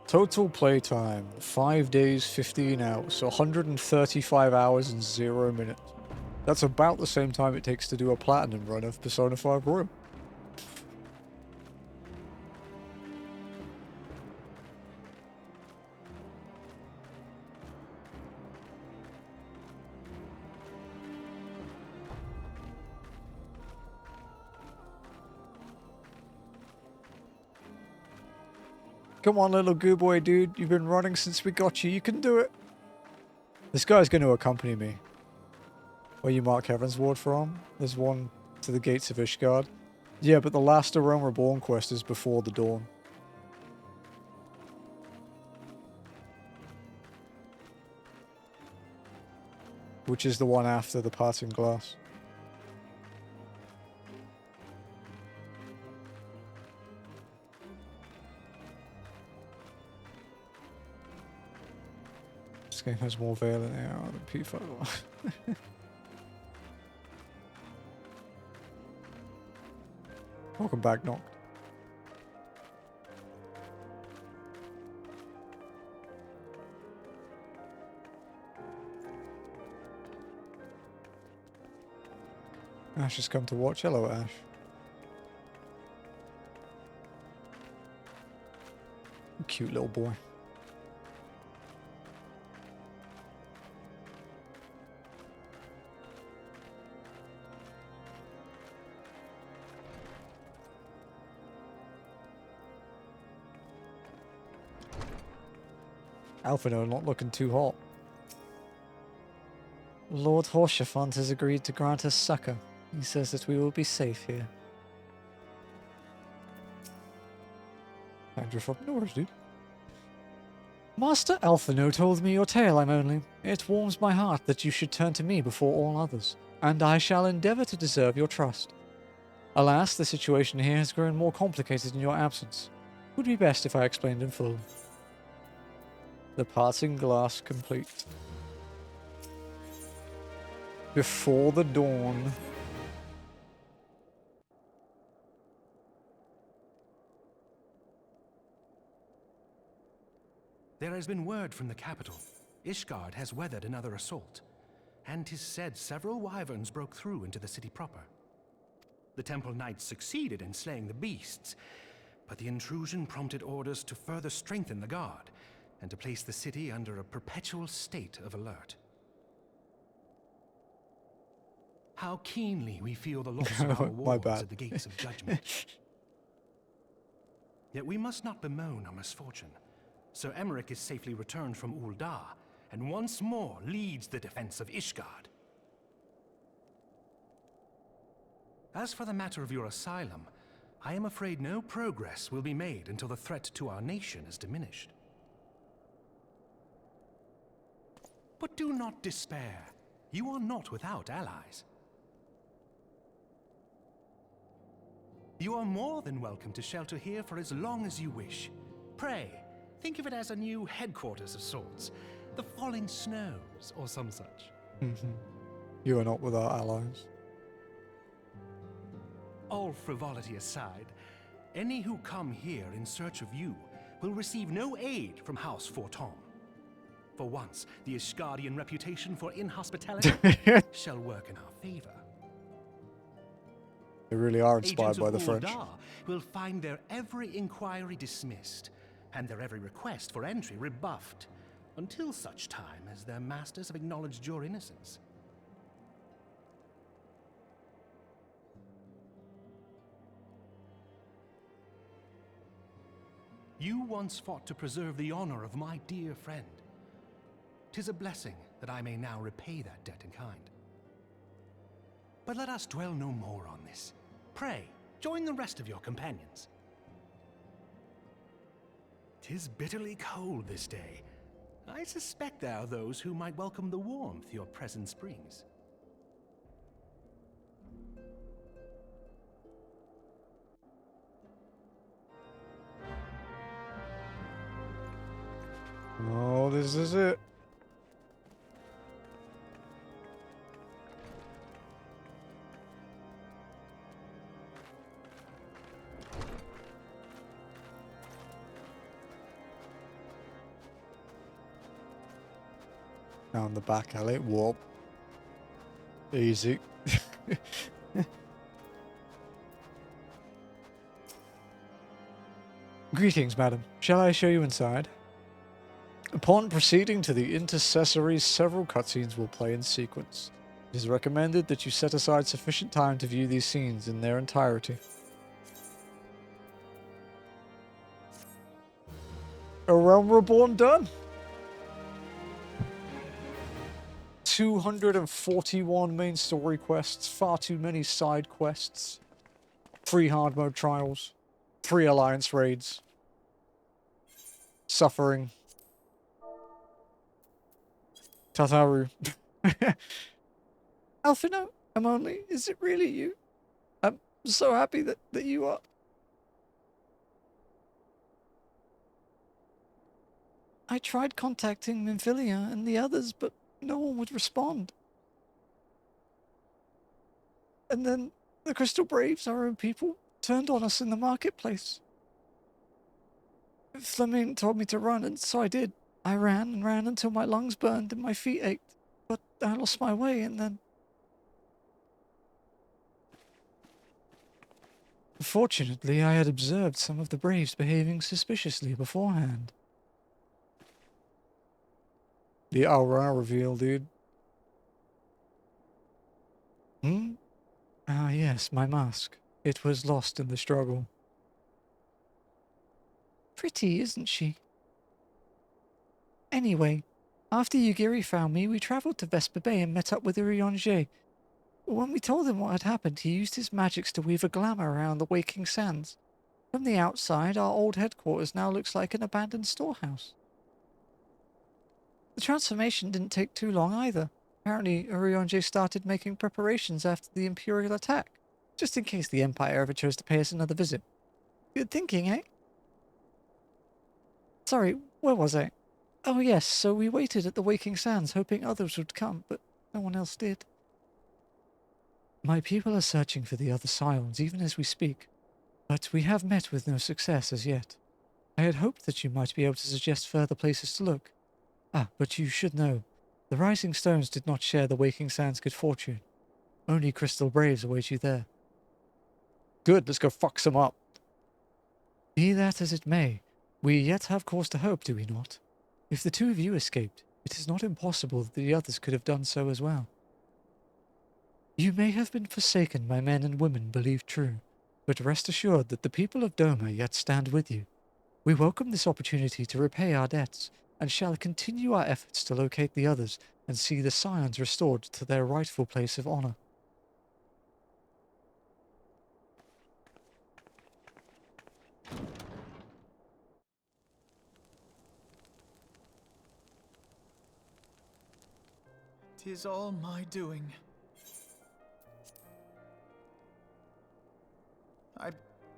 Total playtime, 5 days, 15 hours, so 135 hours and 0 minutes. That's about the same time it takes to do a platinum run of Persona 5 Royal. Come on, little goo boy, dude. You've been running since we got you. You can do it. This guy's going to accompany me. Where you mark Heavensward from? There's one to the gates of Ishgard. Yeah, but the last Realm Reborn quest is before the dawn. Which is the one after the parting glass. This game has more veil in it than P5. Welcome back, Noct. Ash has come to watch. Hello, Ash. Cute little boy. Alphino not looking too hot. Lord Horsefont has agreed to grant us succor. He says that we will be safe here. Thanks for fucking doors, dude. Master Alphino told me your tale, I'm only. It warms my heart that you should turn to me before all others, and I shall endeavour to deserve your trust. Alas, the situation here has grown more complicated in your absence. It would be best if I explained in full. The parting glass complete. Before the dawn. There has been word from the capital. Ishgard has weathered another assault, and 'tis said several wyverns broke through into the city proper. The temple knights succeeded in slaying the beasts, but the intrusion prompted orders to further strengthen the guard, and to place the city under a perpetual state of alert. How keenly we feel the loss of our wars at the gates of judgment. Yet we must not bemoan our misfortune. Sir Emmerich is safely returned from Ul'dah, and once more leads the defense of Ishgard. As for the matter of your asylum, I am afraid no progress will be made until the threat to our nation is diminished. But do not despair. You are not without allies. You are more than welcome to shelter here for as long as you wish. Pray, think of it as a new headquarters of sorts. The Falling Snows, or some such. You are not without allies. All frivolity aside, any who come here in search of you will receive no aid from House Fortom. For once, the Ishgardian reputation for inhospitality shall work in our favor. They really are inspired Agents by of the French. Uldar will find their every inquiry dismissed, and their every request for entry rebuffed, until such time as their masters have acknowledged your innocence. You once fought to preserve the honor of my dear friend. 'Tis a blessing that I may now repay that debt in kind. But let us dwell no more on this. Pray, join the rest of your companions. 'Tis bitterly cold this day. I suspect there are those who might welcome the warmth your presence brings. Oh, this is it. Down the back alley, warp. Easy. Greetings, madam. Shall I show you inside? Upon proceeding to the intercessories, several cutscenes will play in sequence. It is recommended that you set aside sufficient time to view these scenes in their entirety. A Realm Reborn done! 241 main story quests, far too many side quests, 3 hard mode trials, 3 alliance raids, suffering, Tataru. Alphino, I'm only, is it really you? I'm so happy that you are. I tried contacting Minfilia and the others, but no one would respond. And then the Crystal Braves, our own people, turned on us in the marketplace. Fleming told me to run, and so I did. I ran and ran until my lungs burned and my feet ached, but I lost my way, and then... Fortunately, I had observed some of the Braves behaving suspiciously beforehand. The Aura reveal, dude. Ah, yes, my mask. It was lost in the struggle. Pretty, isn't she? Anyway, after Yugiri found me, we travelled to Vesper Bay and met up with Urianger. When we told him what had happened, he used his magics to weave a glamour around the Waking Sands. From the outside, our old headquarters now looks like an abandoned storehouse. The transformation didn't take too long either. Apparently, Urianger started making preparations after the Imperial attack, just in case the Empire ever chose to pay us another visit. Good thinking, eh? Sorry, where was I? Oh yes, so we waited at the Waking Sands hoping others would come, but no one else did. My people are searching for the other Scions even as we speak, but we have met with no success as yet. I had hoped that you might be able to suggest further places to look. Ah, but you should know, the Rising Stones did not share the Waking Sands' good fortune. Only Crystal Braves await you there. Good, let's go fuck some up. Be that as it may, we yet have cause to hope, do we not? If the 2 of you escaped, it is not impossible that the others could have done so as well. You may have been forsaken by men and women believed true, but rest assured that the people of Doma yet stand with you. We welcome this opportunity to repay our debts, and shall continue our efforts to locate the others and see the Scions restored to their rightful place of honor. "'Tis all my doing.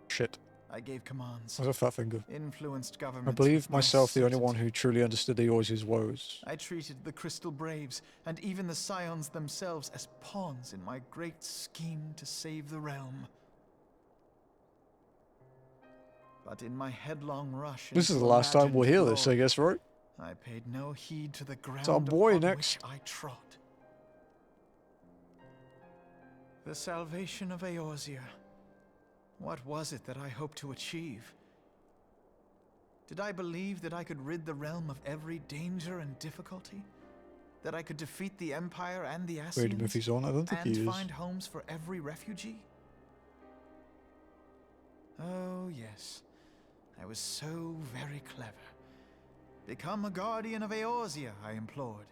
Shit. I gave commands. That's a fat finger. Influenced government. I believe myself the only one who truly understood the Eorze's woes. I treated the Crystal Braves, and even the Scions themselves, as pawns in my great scheme to save the realm. But in my headlong rush... This is the last time we'll hear this, I guess, right? I paid no heed to the ground it's our boy upon next. which I trod. The salvation of Eorzea. What was it that I hoped to achieve? Did I believe that I could rid the realm of every danger and difficulty? That I could defeat the Empire and the Wait, if Ascians? he's on, I don't think he And is. find homes for every refugee? Oh, yes. I was so very clever. Become a guardian of Eorzea, I implored,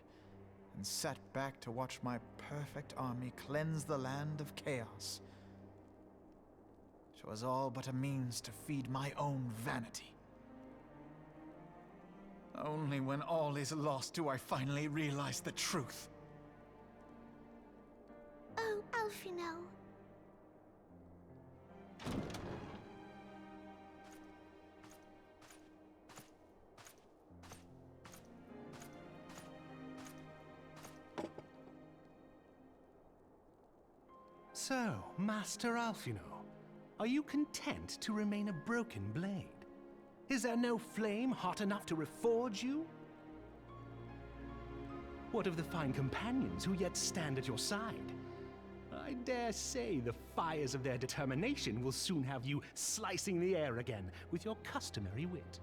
and sat back to watch my perfect army cleanse the land of chaos. 'Twas all but a means to feed my own vanity. Only when all is lost do I finally realize the truth. Oh, Alfino. So, Master Alfino, are you content to remain a broken blade? Is there no flame hot enough to reforge you? What of the fine companions who yet stand at your side? I dare say the fires of their determination will soon have you slicing the air again with your customary wit.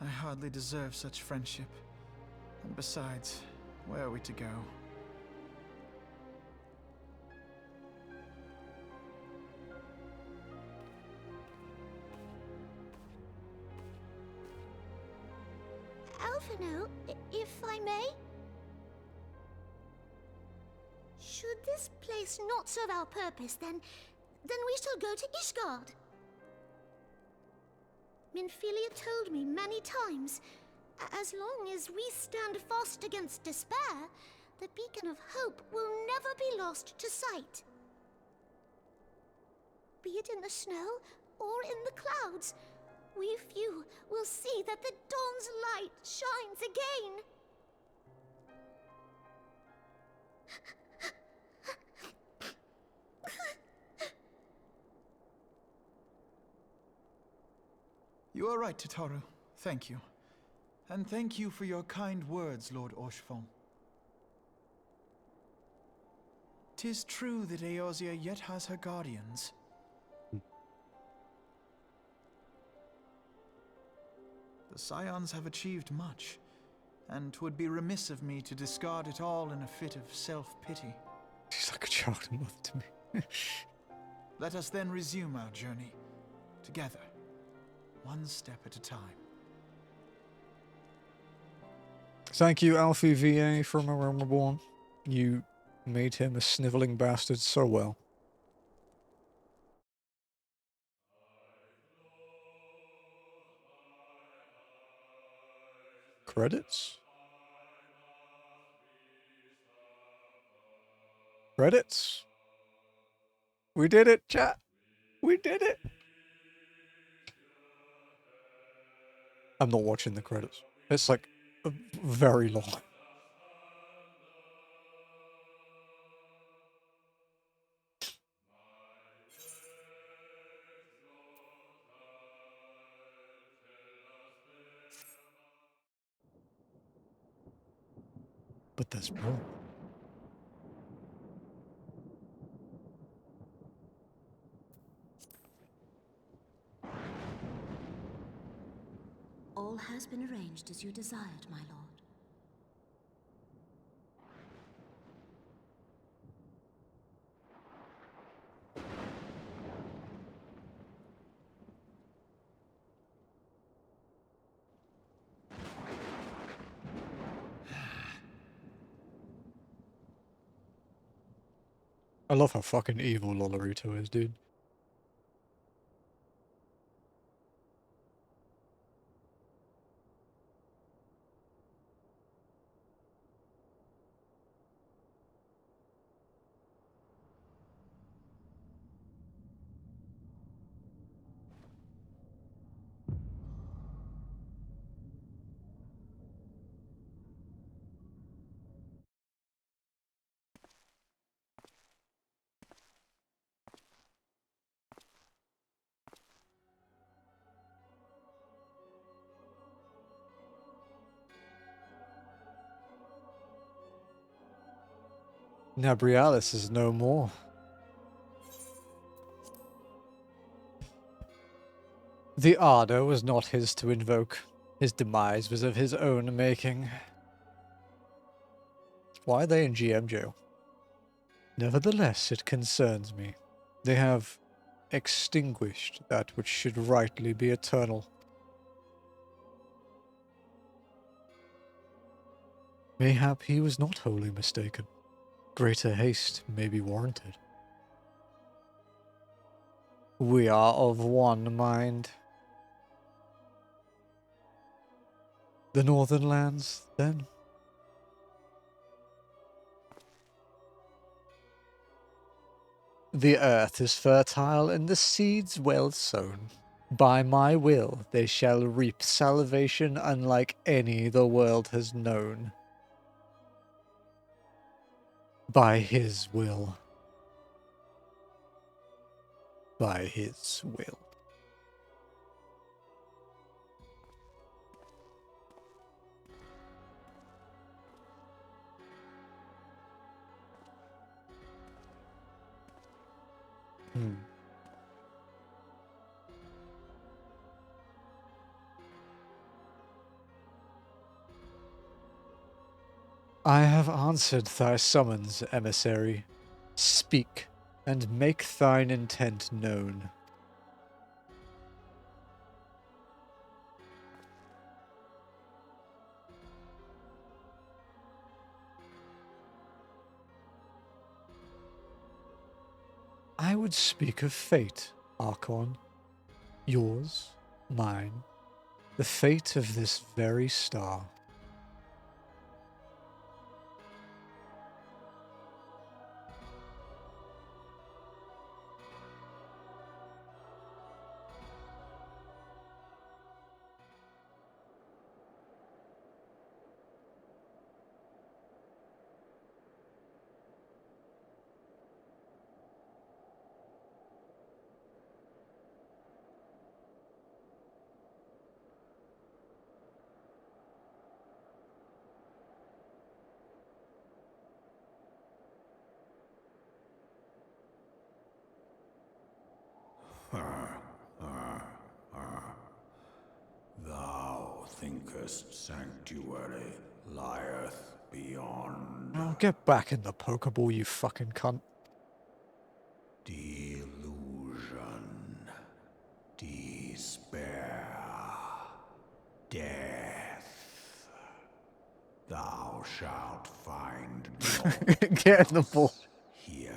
I hardly deserve such friendship. And besides, where are we to go? Alfino, if I may? Should this place not serve our purpose, then we shall go to Ishgard. Minfilia told me many times, as long as we stand fast against despair, the beacon of hope will never be lost to sight. Be it in the snow or in the clouds, we few will see that the dawn's light shines again. You are right, Tataru. Thank you. And thank you for your kind words, Lord Orshfon. 'Tis true that Eorzea yet has her guardians. The Scions have achieved much, and 'twould be remiss of me to discard it all in a fit of self-pity. She's like a child and mother to me. Let us then resume our journey, together, one step at a time. Thank you, Alfie VA, from Around Reborn. You made him a sniveling bastard so well. Credits? Credits? We did it, chat! We did it! I'm not watching the credits. It's like very long. But there's more. All has been arranged as you desired, my lord. I love how fucking evil Lolaruto is, dude. Nabrialis is no more. The ardor was not his to invoke. His demise was of his own making. Why are they in GM jail? Nevertheless, it concerns me. They have extinguished that which should rightly be eternal. Mayhap he was not wholly mistaken. Greater haste may be warranted. We are of one mind. The northern lands, then? The earth is fertile and the seeds well sown. By my will they shall reap salvation unlike any the world has known. By his will. By his will. I have answered thy summons, emissary. Speak, and make thine intent known. I would speak of fate, Archon. Yours, mine, the fate of this very star. Thou thinkest sanctuary lieth beyond. Now get back in the Pokeball, you fucking cunt. Delusion. Despair. Death. Thou shalt find Get in the ball. here.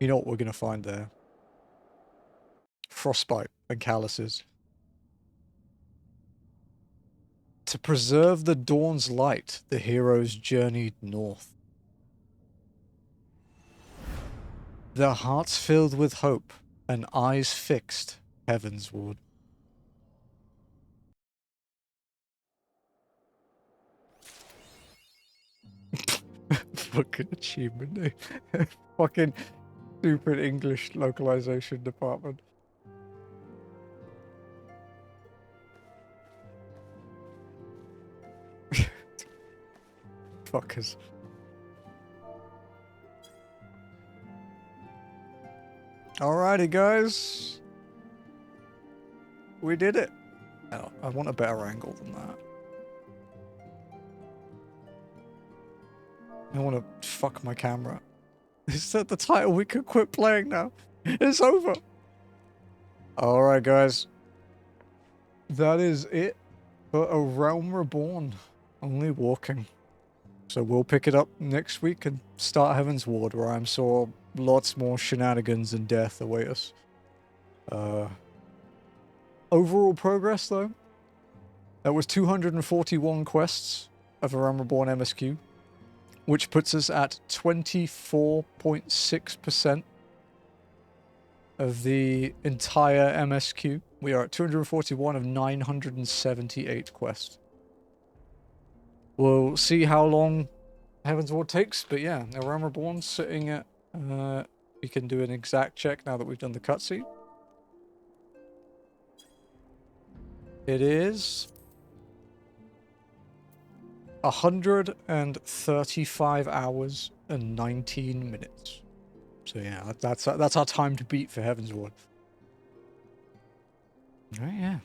You know what we're going to find there? Frostbite and calluses. To preserve the dawn's light, the heroes journeyed north. Their hearts filled with hope and eyes fixed heavensward. Fucking achievement name. Fucking stupid English localization department. Fuckers. Alrighty, guys. We did it. Oh, I want a better angle than that. I want to fuck my camera. Is that the title? We could quit playing now. It's over. Alright, guys. That is it for A Realm Reborn. Only walking. So we'll pick it up next week and start Heavensward, where I'm sure lots more shenanigans and death await us. Overall progress, though. That was 241 quests of A Realm Reborn MSQ, which puts us at 24.6% of the entire MSQ. We are at 241 of 978 quests. We'll see how long Heavensward takes, but yeah, A Realm Reborn sitting at We can do an exact check now that we've done the cutscene. It is 135 hours and 19 minutes. So yeah, that's our time to beat for Heavensward. Right, yeah.